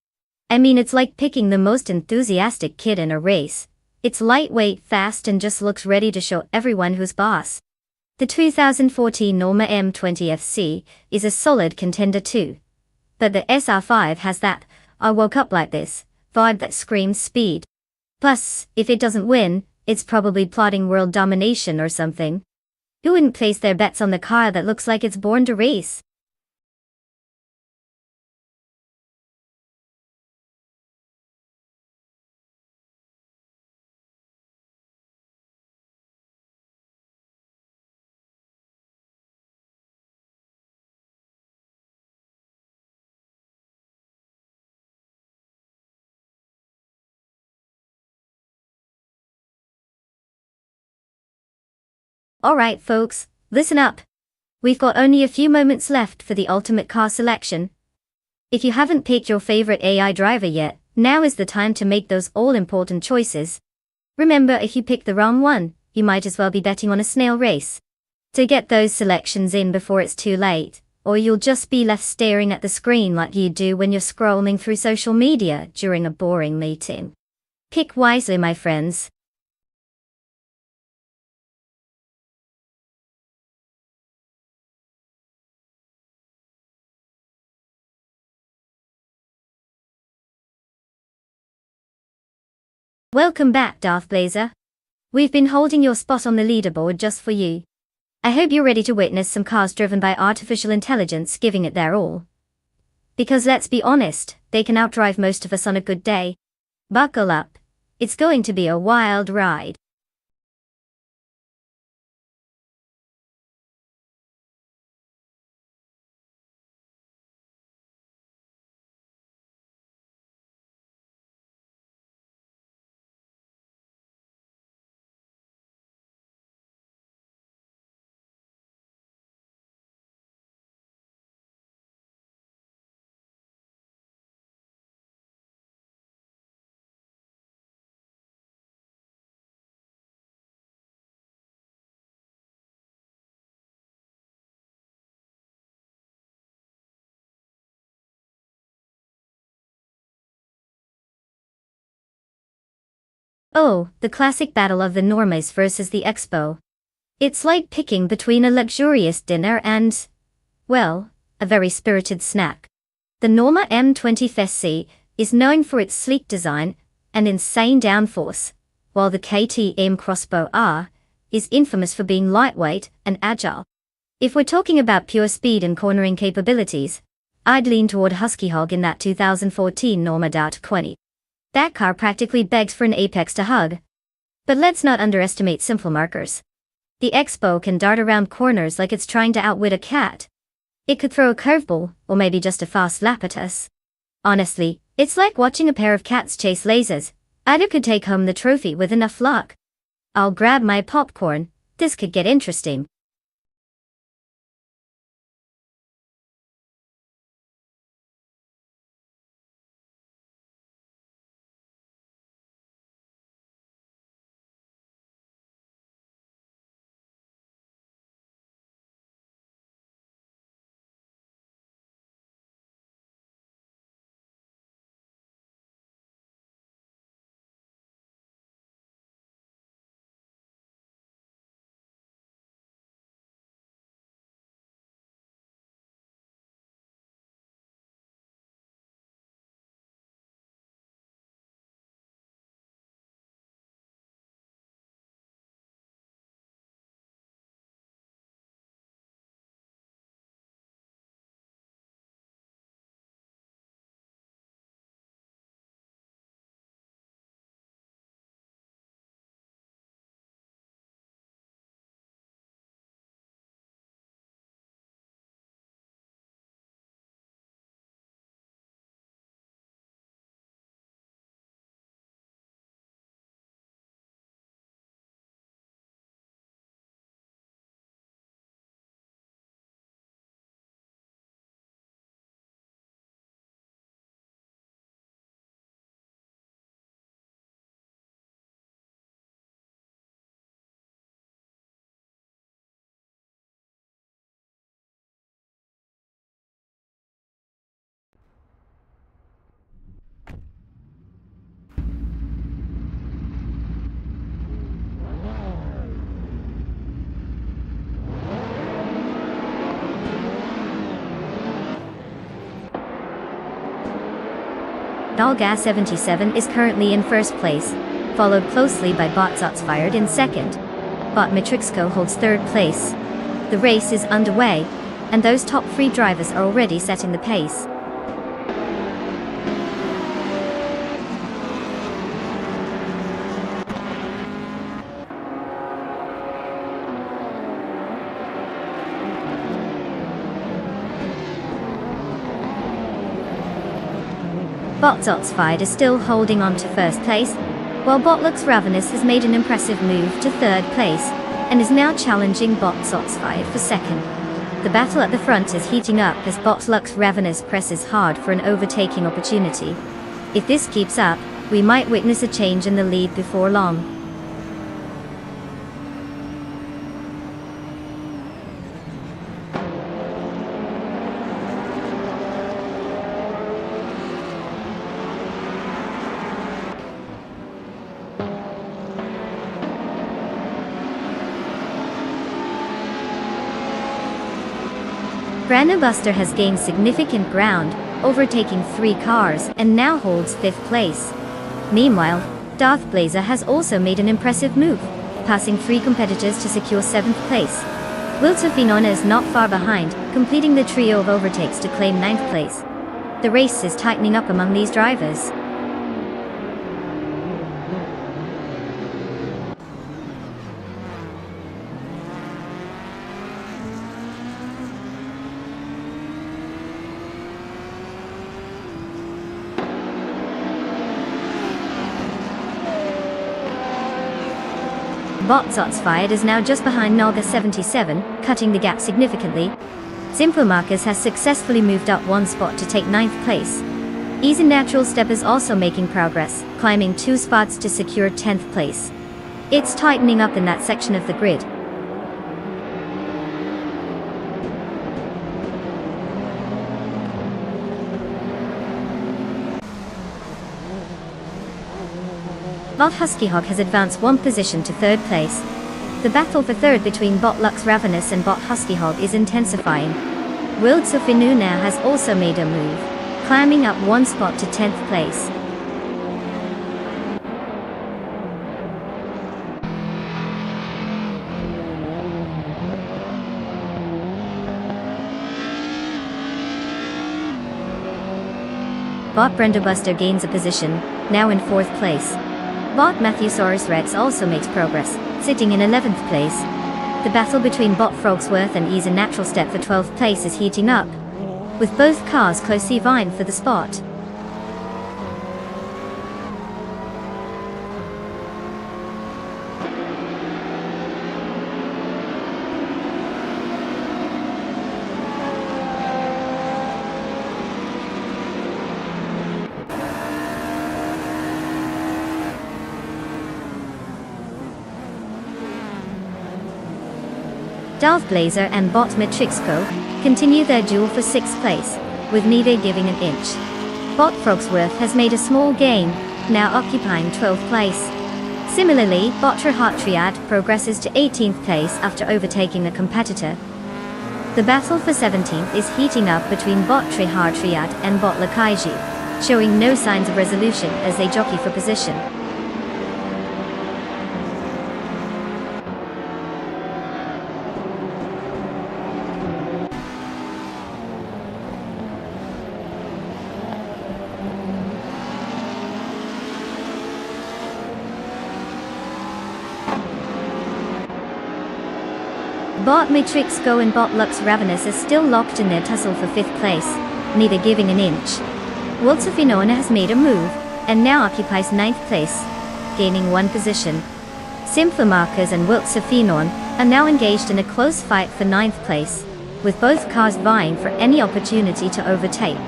I mean, it's like picking the most enthusiastic kid in a race. It's lightweight, fast, and just looks ready to show everyone who's boss. The 2014 Norma M20FC is a solid contender too. But the SR5 has that "I woke up like this" vibe that screams speed. Plus, if it doesn't win, it's probably plotting world domination or something. Who wouldn't place their bets on the car that looks like it's born to race? Alright folks, listen up. We've got only a few moments left for the ultimate car selection. If you haven't picked your favorite AI driver yet, now is the time to make those all-important choices. Remember, if you pick the wrong one, you might as well be betting on a snail race. To get those selections in before it's too late, or you'll just be left staring at the screen like you do when you're scrolling through social media during a boring meeting. Pick wisely, my friends. Welcome back, Darth Blazer. We've been holding your spot on the leaderboard just for you. I hope you're ready to witness some cars driven by artificial intelligence giving it their all. Because let's be honest, they can outdrive most of us on a good day. Buckle up. It's going to be a wild ride. Oh, the classic battle of the normies versus the expo. It's like picking between a luxurious dinner and, well, a very spirited snack. The Norma M20 FSC is known for its sleek design and insane downforce, while the KTM Crossbow R is infamous for being lightweight and agile. If we're talking about pure speed and cornering capabilities, I'd lean toward Husky Hog in that 2014 Norma DAT20. That car practically begs for an apex to hug. But let's not underestimate simple markers. The Expo can dart around corners like it's trying to outwit a cat. It could throw a curveball, or maybe just a fast lap at us. Honestly, it's like watching a pair of cats chase lasers. Either could take home the trophy with enough luck. I'll grab my popcorn, this could get interesting. Dalgas 77 is currently in first place, followed closely by Botzots Fired in second. Bot Matrixco holds third place. The race is underway, and those top three drivers are already setting the pace. Botzots Fired is still holding on to first place, while Botlux Ravenous has made an impressive move to third place, and is now challenging bot Zotsfied for second. The battle at the front is heating up as bot Lux Ravenous presses hard for an overtaking opportunity. If this keeps up, we might witness a change in the lead before long. Brando Buster has gained significant ground, overtaking 3 cars, and now holds 5th place. Meanwhile, Darth Blazer has also made an impressive move, passing 3 competitors to secure 7th place. Wiltsofinona is not far behind, completing the trio of overtakes to claim 9th place. The race is tightening up among these drivers. Bot Zotsfied is now just behind Naga 77, cutting the gap significantly. Simplomarcus has successfully moved up 1 spot to take 9th place. Easy Natural Step is also making progress, climbing 2 spots to secure 10th place. It's tightening up in that section of the grid. Bot Huskyhog has advanced 1 position to 3rd place. The battle for 3rd between bot Lux Ravenous and bot Huskyhog is intensifying. Wildsofinuna has also made a move, climbing up 1 spot to 10th place. Bot Brendobuster gains a position, now in 4th place. Bot Matthewsaurus Rex also makes progress, sitting in 11th place. The battle between bot Frogsworth and Ease Natural Step for 12th place is heating up, with both cars closely vying for the spot. Darth Blazer and bot Matrixco continue their duel for 6th place, with neither giving an inch. Bot Frogsworth has made a small gain, now occupying 12th place. Similarly, bot Triad progresses to 18th place after overtaking a competitor. The battle for 17th is heating up between bot Triad and bot Lakaiji, showing no signs of resolution as they jockey for position. Bot Matrixco and bot Lux Ravenous are still locked in their tussle for 5th place, neither giving an inch. Wiltsofinona has made a move, and now occupies 9th place, gaining 1 position. Simplomarcus and Wiltsofinon are now engaged in a close fight for 9th place, with both cars vying for any opportunity to overtake.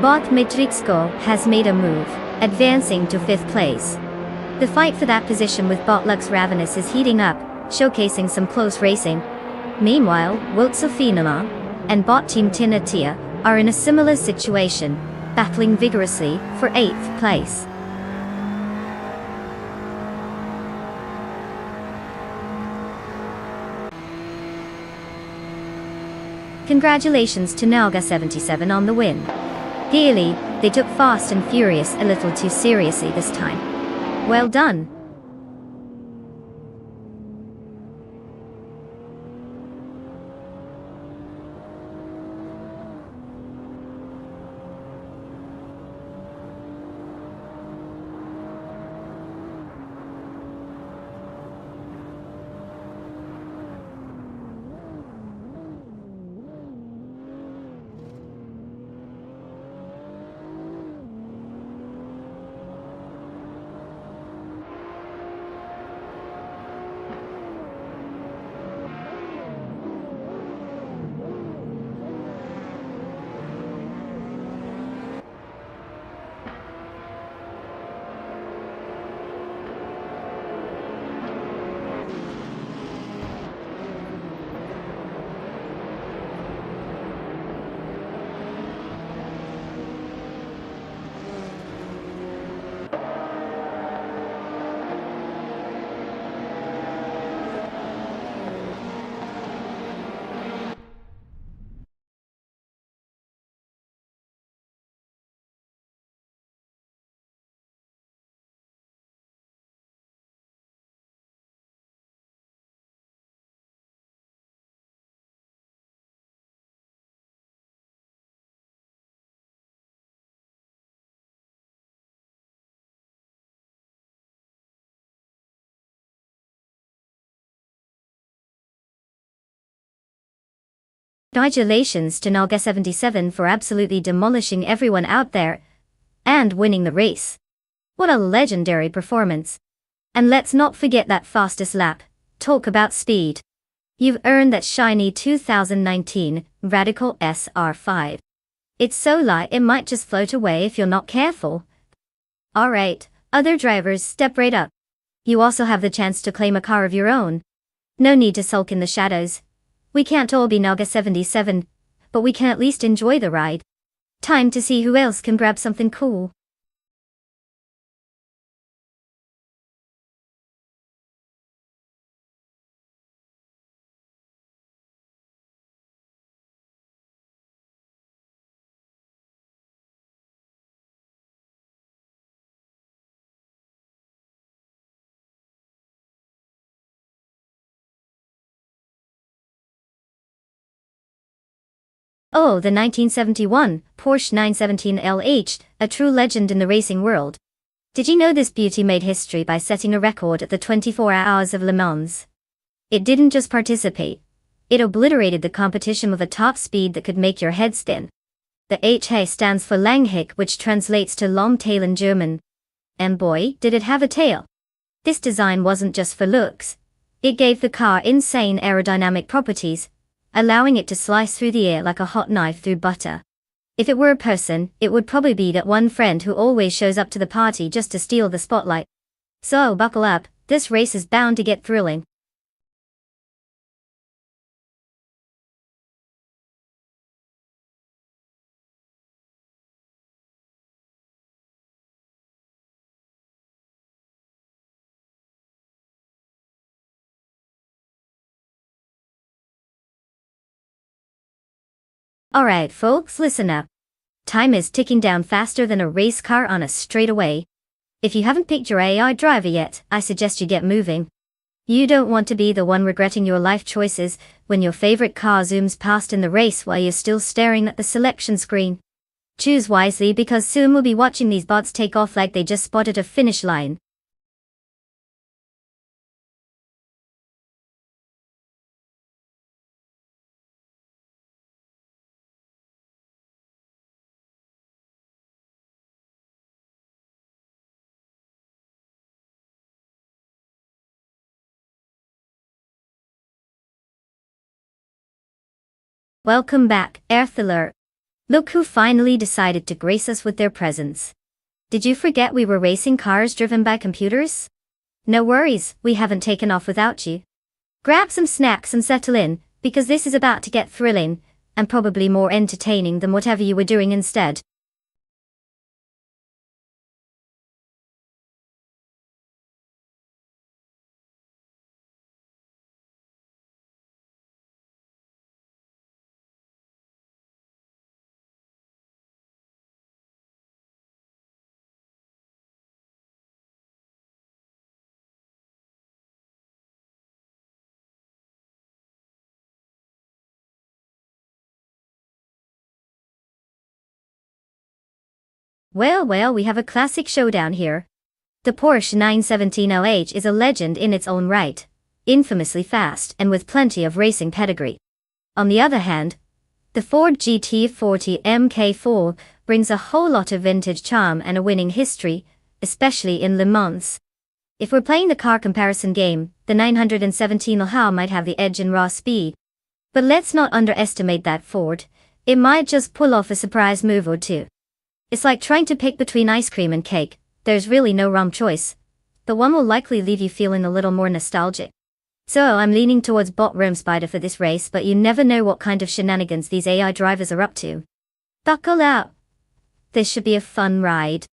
Bot Matrixco has made a move, advancing to 5th place. The fight for that position with bot Lux Ravenous is heating up, showcasing some close racing. Meanwhile, Wiltsofinoma and bot Team Tinatia are in a similar situation, battling vigorously for 8th place. Congratulations to Naga 77 on the win. Clearly, they took Fast and Furious a little too seriously this time. Well done. Congratulations to Naga77 for absolutely demolishing everyone out there and winning the race. What a legendary performance. And let's not forget that fastest lap. Talk about speed. You've earned that shiny 2019 Radical SR5. It's so light it might just float away if you're not careful. Alright, other drivers, step right up. You also have the chance to claim a car of your own. No need to sulk in the shadows. We can't all be Naga77, but we can at least enjoy the ride. Time to see who else can grab something cool. Oh, the 1971 Porsche 917 LH, a true legend in the racing world. Did you know this beauty made history by setting a record at the 24 Hours of Le Mans? It didn't just participate. It obliterated the competition with a top speed that could make your head spin. The HA stands for Langhick, which translates to long tail in German. And boy, did it have a tail. This design wasn't just for looks. It gave the car insane aerodynamic properties, allowing it to slice through the air like a hot knife through butter. If it were a person, it would probably be that one friend who always shows up to the party just to steal the spotlight. So buckle up, this race is bound to get thrilling. Alright folks, listen up. Time is ticking down faster than a race car on a straightaway. If you haven't picked your AI driver yet, I suggest you get moving. You don't want to be the one regretting your life choices when your favorite car zooms past in the race while you're still staring at the selection screen. Choose wisely because soon we'll be watching these bots take off like they just spotted a finish line. Welcome back, Earthaler. Look who finally decided to grace us with their presence. Did you forget we were racing cars driven by computers? No worries, we haven't taken off without you. Grab some snacks and settle in, because this is about to get thrilling, and probably more entertaining than whatever you were doing instead. Well, we have a classic showdown here. The Porsche 917 LH is a legend in its own right, infamously fast and with plenty of racing pedigree. On the other hand, the Ford GT40 MK4 brings a whole lot of vintage charm and a winning history, especially in Le Mans. If we're playing the car comparison game, the 917 LH might have the edge in raw speed. But let's not underestimate that Ford. It might just pull off a surprise move or two. It's like trying to pick between ice cream and cake. There's really no wrong choice. The one will likely leave you feeling a little more nostalgic. So I'm leaning towards bot Rome Spider for this race, but you never know what kind of shenanigans these AI drivers are up to. Buckle out. This should be a fun ride.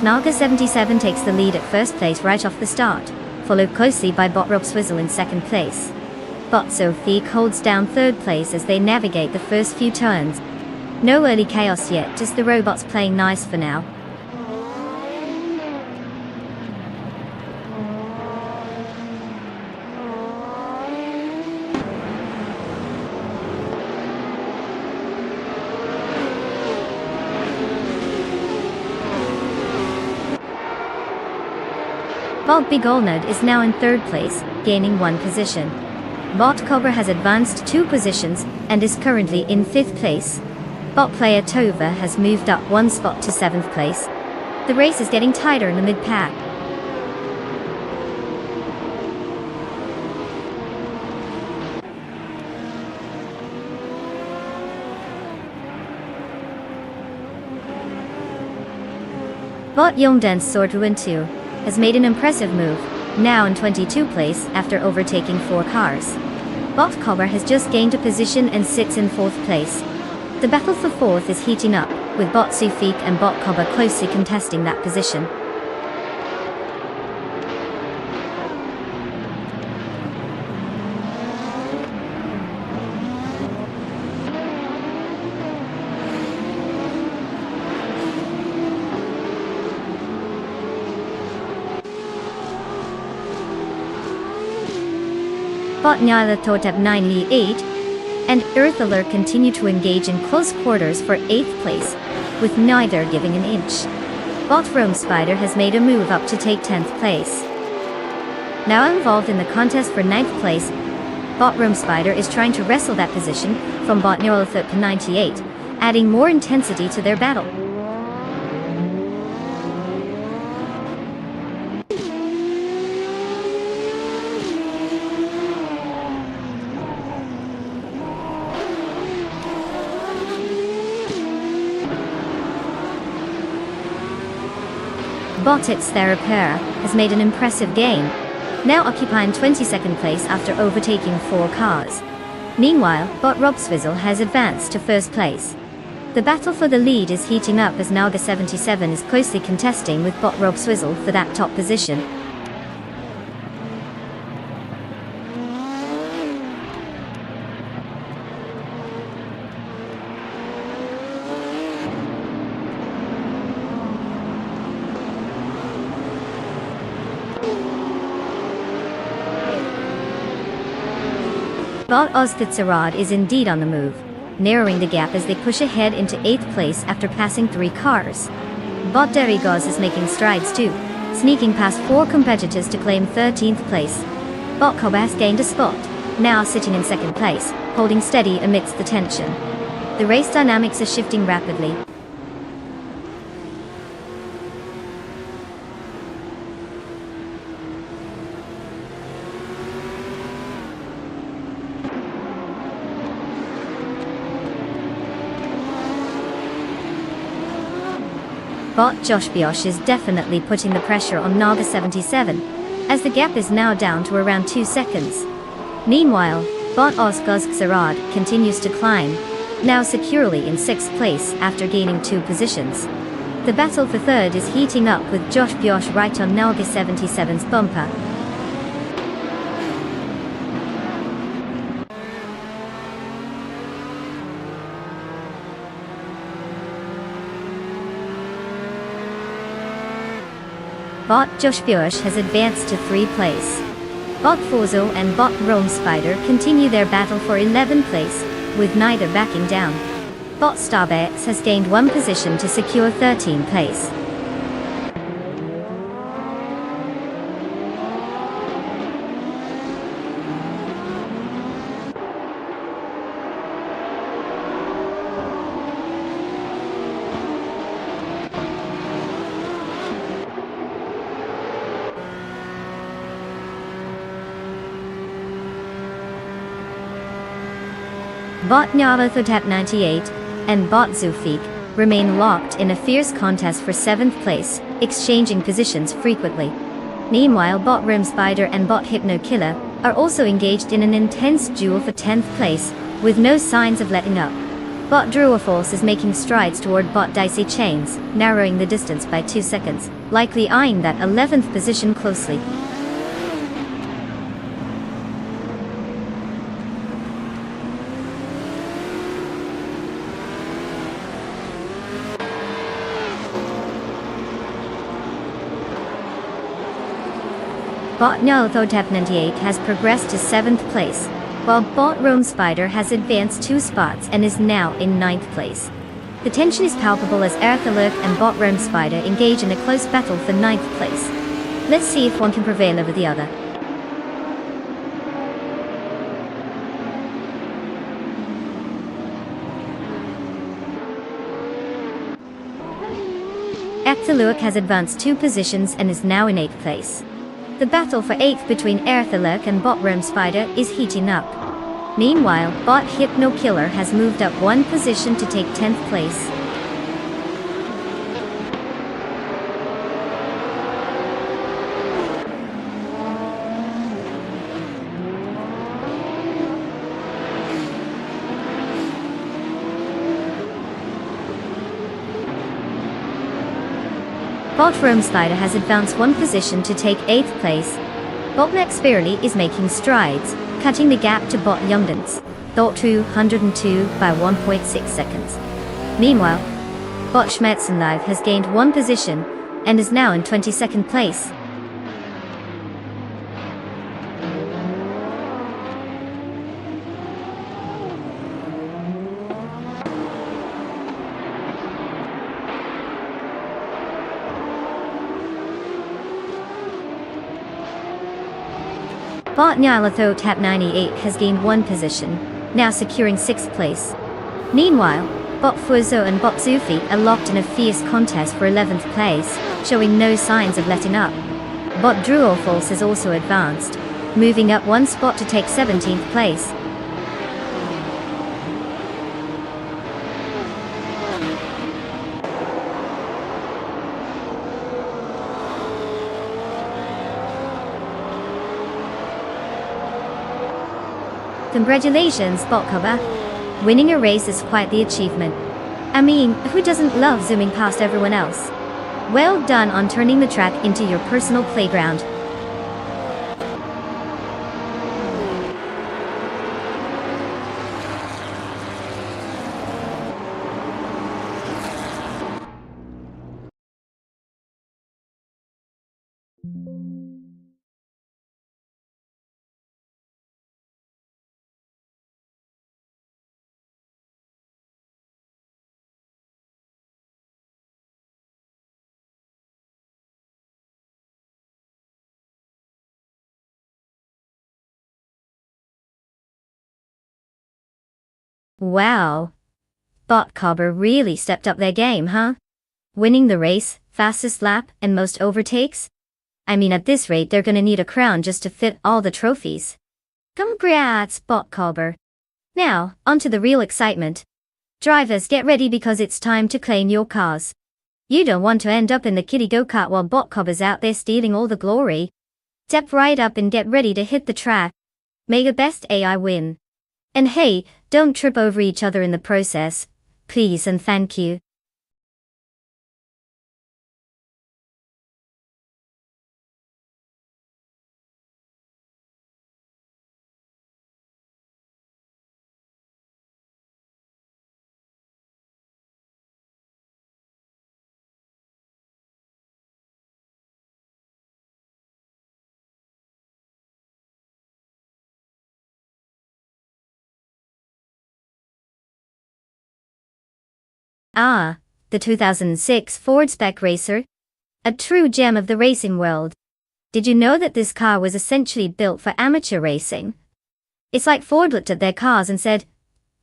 Naga 77 takes the lead at first place right off the start, followed closely by bot Rob Swizzle in second place. Bot Zofik holds down third place as they navigate the first few turns. No early chaos yet, just the robots playing nice for now. Bot Bigolnud is now in third place, gaining 1 position. Bot Cobra has advanced 2 positions, and is currently in 5th place. Bot player Tova has moved up 1 spot to 7th place. The race is getting tighter in the mid-pack. Bot Yongdens Sortuintu has made an impressive move, now in 22 place after overtaking 4 cars. Bot Cobra has just gained a position and sits in 4th place. The battle for 4th is heating up, with Bot Zofik and Bot Cobra closely contesting that position. Bot Nyla Thortep 98 and Earth Alert continue to engage in close quarters for 8th place, with neither giving an inch. Bot Rome Spider has made a move up to take 10th place. Now involved in the contest for 9th place, Bot Rome Spider is trying to wrestle that position from Bot Nyla Thortep 98, adding more intensity to their battle. Bot It's Therapera has made an impressive gain, now occupying 22nd place after overtaking 4 cars. Meanwhile, Bot Rob Swizzle has advanced to 1st place. The battle for the lead is heating up as Naga 77 is closely contesting with Bot Rob Swizzle for that top position. Bot Oztitsarad is indeed on the move, narrowing the gap as they push ahead into 8th place after passing 3 cars. Bot Derigoz is making strides too, sneaking past 4 competitors to claim 13th place. Bot Cobra has gained a spot, now sitting in 2nd place, holding steady amidst the tension. The race dynamics are shifting rapidly. Bot Josh Biosh is definitely putting the pressure on Naga 77, as the gap is now down to around 2 seconds. Meanwhile, Bot Ozgoz Xarad continues to climb, now securely in 6th place after gaining 2 positions. The battle for 3rd is heating up with Josh Biosh right on Naga 77's bumper. Bot Josh Biosh has advanced to 3rd place. Bot Forzo and Bot Rome Spider continue their battle for 11th place, with neither backing down. Bot Starbex has gained 1 position to secure 13th place. Bot Nyarlathotep 98 and Bot Zofik remain locked in a fierce contest for 7th place, exchanging positions frequently. Meanwhile, Bot Rim Spider and Bot Hypno Killer are also engaged in an intense duel for 10th place, with no signs of letting up. Bot Druoforce is making strides toward bot Dicey Chains, narrowing the distance by 2 seconds, likely eyeing that 11th position closely. Bot Nyalathotep98 has progressed to 7th place, while bot Rome Spider has advanced 2 spots and is now in 9th place. The tension is palpable as Earthalurk and bot Rome Spider engage in a close battle for 9th place. Let's see if one can prevail over the other. Earthalurk has advanced 2 positions and is now in 8th place. The battle for 8th between Earthalurk and bot Rome Spider is heating up. Meanwhile, bot Hypno Killer has moved up 1 position to take 10th place. Bot Rome Spider has advanced 1 position to take 8th place. Bot Max Fairly is making strides, cutting the gap to bot Youngdance, Thought 202 by 1.6 seconds. Meanwhile, bot Schmetzen Live has gained 1 position and is now in 22nd place. Bot Nyalathotep98 has gained 1 position, now securing 6th place. Meanwhile, bot Fuzo and bot Zufi are locked in a fierce contest for 11th place, showing no signs of letting up. Bot Druoforce has also advanced, moving up 1 spot to take 17th place. Congratulations, bot cover. Winning a race is quite the achievement. I mean, who doesn't love zooming past everyone else? Well done on turning the track into your personal playground. Wow. Bot Cobber really stepped up their game, huh? Winning the race, fastest lap, and most overtakes? I mean, at this rate they're gonna need a crown just to fit all the trophies. Congrats, Bot Cobber. Now, onto the real excitement. Drivers, get ready because it's time to claim your cars. You don't want to end up in the kiddie go-kart while Bot Cobber's out there stealing all the glory. Step right up and get ready to hit the track. May the best AI win. And hey, don't trip over each other in the process, please and thank you. Ah, the 2006 Ford Spec Racer. A true gem of the racing world. Did you know that this car was essentially built for amateur racing? It's like Ford looked at their cars and said,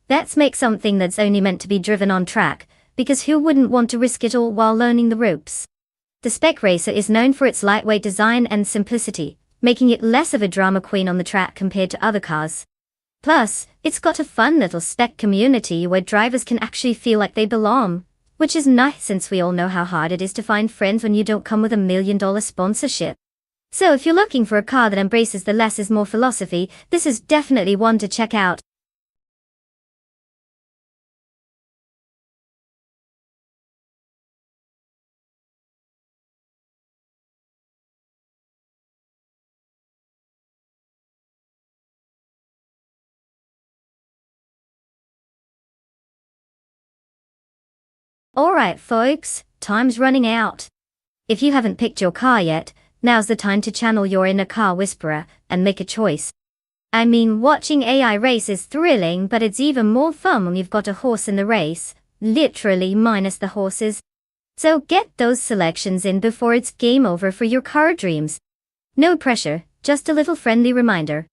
let's make something that's only meant to be driven on track, because who wouldn't want to risk it all while learning the ropes? The Spec Racer is known for its lightweight design and simplicity, making it less of a drama queen on the track compared to other cars. Plus, it's got a fun little spec community where drivers can actually feel like they belong, which is nice since we all know how hard it is to find friends when you don't come with $1 million sponsorship. So if you're looking for a car that embraces the less is more philosophy, this is definitely one to check out. Alright folks, time's running out. If you haven't picked your car yet, now's the time to channel your inner car whisperer and make a choice. I mean, watching AI race is thrilling, but it's even more fun when you've got a horse in the race, literally minus the horses. So get those selections in before it's game over for your car dreams. No pressure, just a little friendly reminder.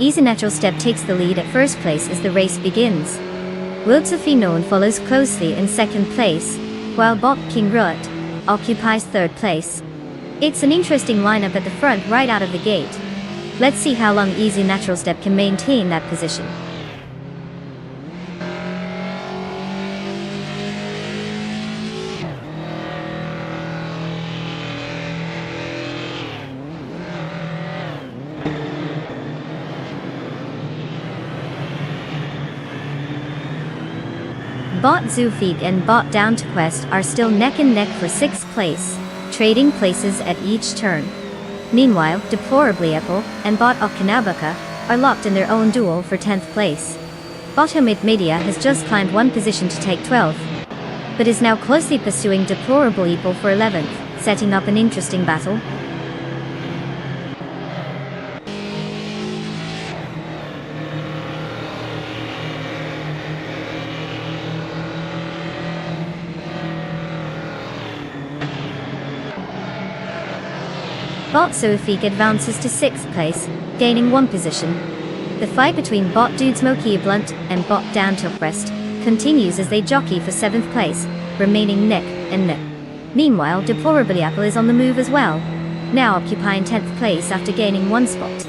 Easy Natural Step takes the lead at first place as the race begins. Wildsofino follows closely in second place, while Bok King Rut occupies third place. It's an interesting lineup at the front right out of the gate. Let's see how long Easy Natural Step can maintain that position. Bot Zufig and Bot Down to Quest are still neck and neck for 6th place, trading places at each turn. Meanwhile, Deplorably Apple and Bot Okinabaka are locked in their own duel for 10th place. Bottom Media has just climbed one position to take 12th, but is now closely pursuing Deplorable Evil for 11th, setting up an interesting battle. Bot Sophie advances to 6th place, gaining one position. The fight between Bot Dude Smokey Blunt and Bot Dan Tilcrest continues as they jockey for 7th place, remaining neck and neck. Meanwhile, Deplorably Apple is on the move as well, now occupying 10th place after gaining one spot.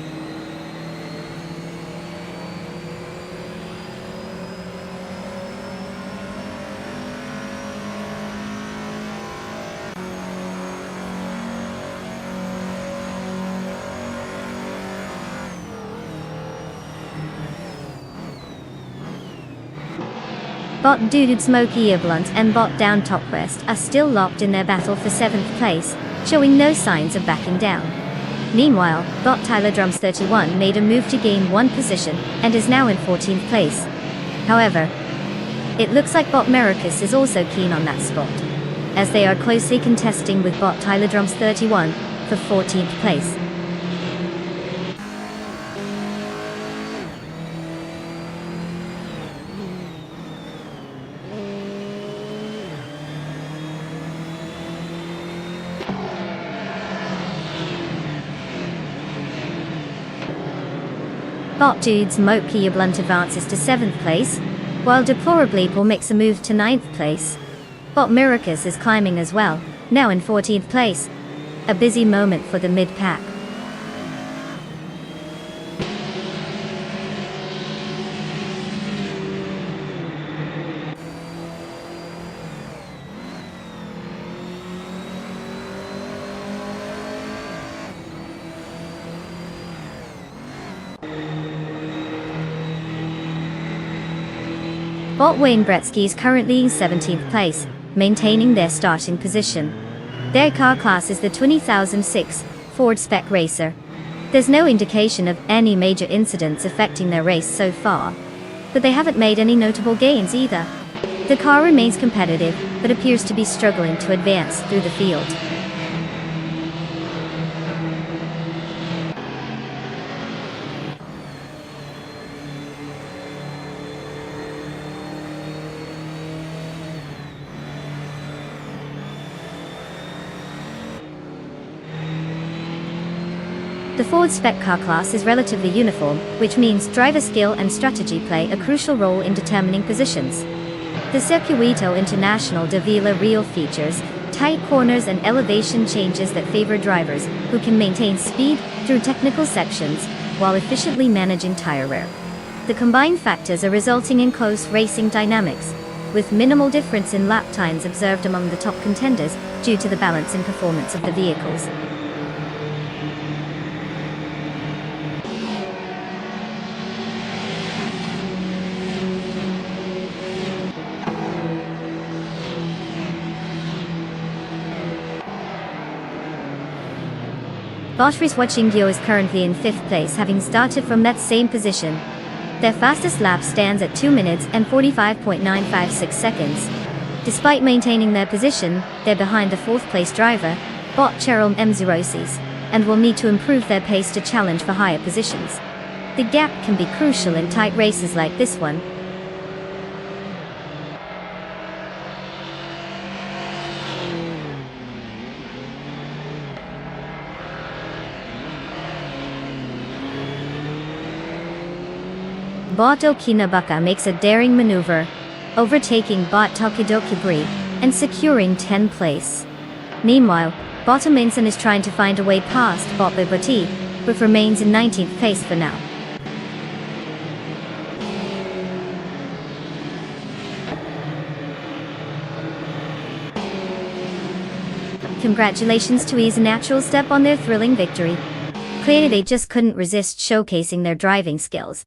Bot Dude Smokey Blunt and Bot Down Topcrest are still locked in their battle for 7th place, showing no signs of backing down. Meanwhile, Bot Tyler Drums 31 made a move to gain one position and is now in 14th place. However, it looks like Bot Mericus is also keen on that spot, as they are closely contesting with Bot Tyler Drums 31 for 14th place. Bot Dude's Smokey Blunt advances to 7th place, while Deplorably Paul makes a move to 9th place. Bot Mericus is climbing as well, now in 14th place. A busy moment for the mid-pack. Bot Wayne Gretzky is currently in 17th place, maintaining their starting position. Their car class is the 2006 Ford Spec Racer. There's no indication of any major incidents affecting their race so far, but they haven't made any notable gains either. The car remains competitive, but appears to be struggling to advance through the field. The Ford Spec car class is relatively uniform, which means driver skill and strategy play a crucial role in determining positions. The Circuito International de Vila Real features tight corners and elevation changes that favor drivers who can maintain speed through technical sections while efficiently managing tire wear. The combined factors are resulting in close racing dynamics, with minimal difference in lap times observed among the top contenders due to the balance and performance of the vehicles. Botry's Watchingyo is currently in 5th place, having started from that same position. Their fastest lap stands at 2 minutes and 45.956 seconds. Despite maintaining their position, they're behind the 4th place driver, Bot Cheryl Mzerosis, and will need to improve their pace to challenge for higher positions. The gap can be crucial in tight races like this one. Bot Okinabaka makes a daring maneuver, overtaking Bot Tokidoki Bri and securing 10th place. Meanwhile, Bot Aminson is trying to find a way past Bot Biboti, but remains in 19th place for now. Congratulations to Ease Natural Step on their thrilling victory. Clearly they just couldn't resist showcasing their driving skills.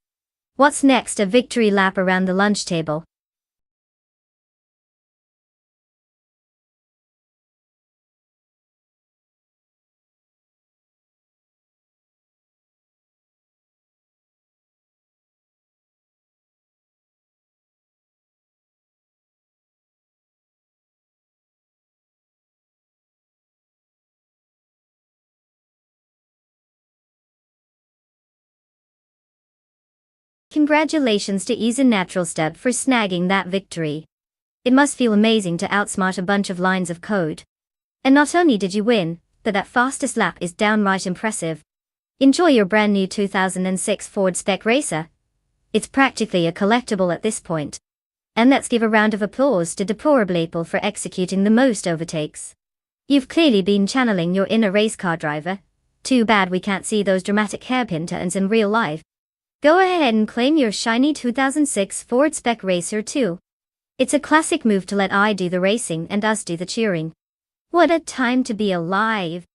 What's next? A victory lap around the lunch table. Congratulations to Ease and Natural Step for snagging that victory. It must feel amazing to outsmart a bunch of lines of code. And not only did you win, but that fastest lap is downright impressive. Enjoy your brand new 2006 Ford Spec Racer. It's practically a collectible at this point. And let's give a round of applause to Deplorable Apple for executing the most overtakes. You've clearly been channeling your inner race car driver. Too bad we can't see those dramatic hairpin turns in real life. Go ahead and claim your shiny 2006 Ford Spec Racer too. It's a classic move to let I do the racing and us do the cheering. What a time to be alive.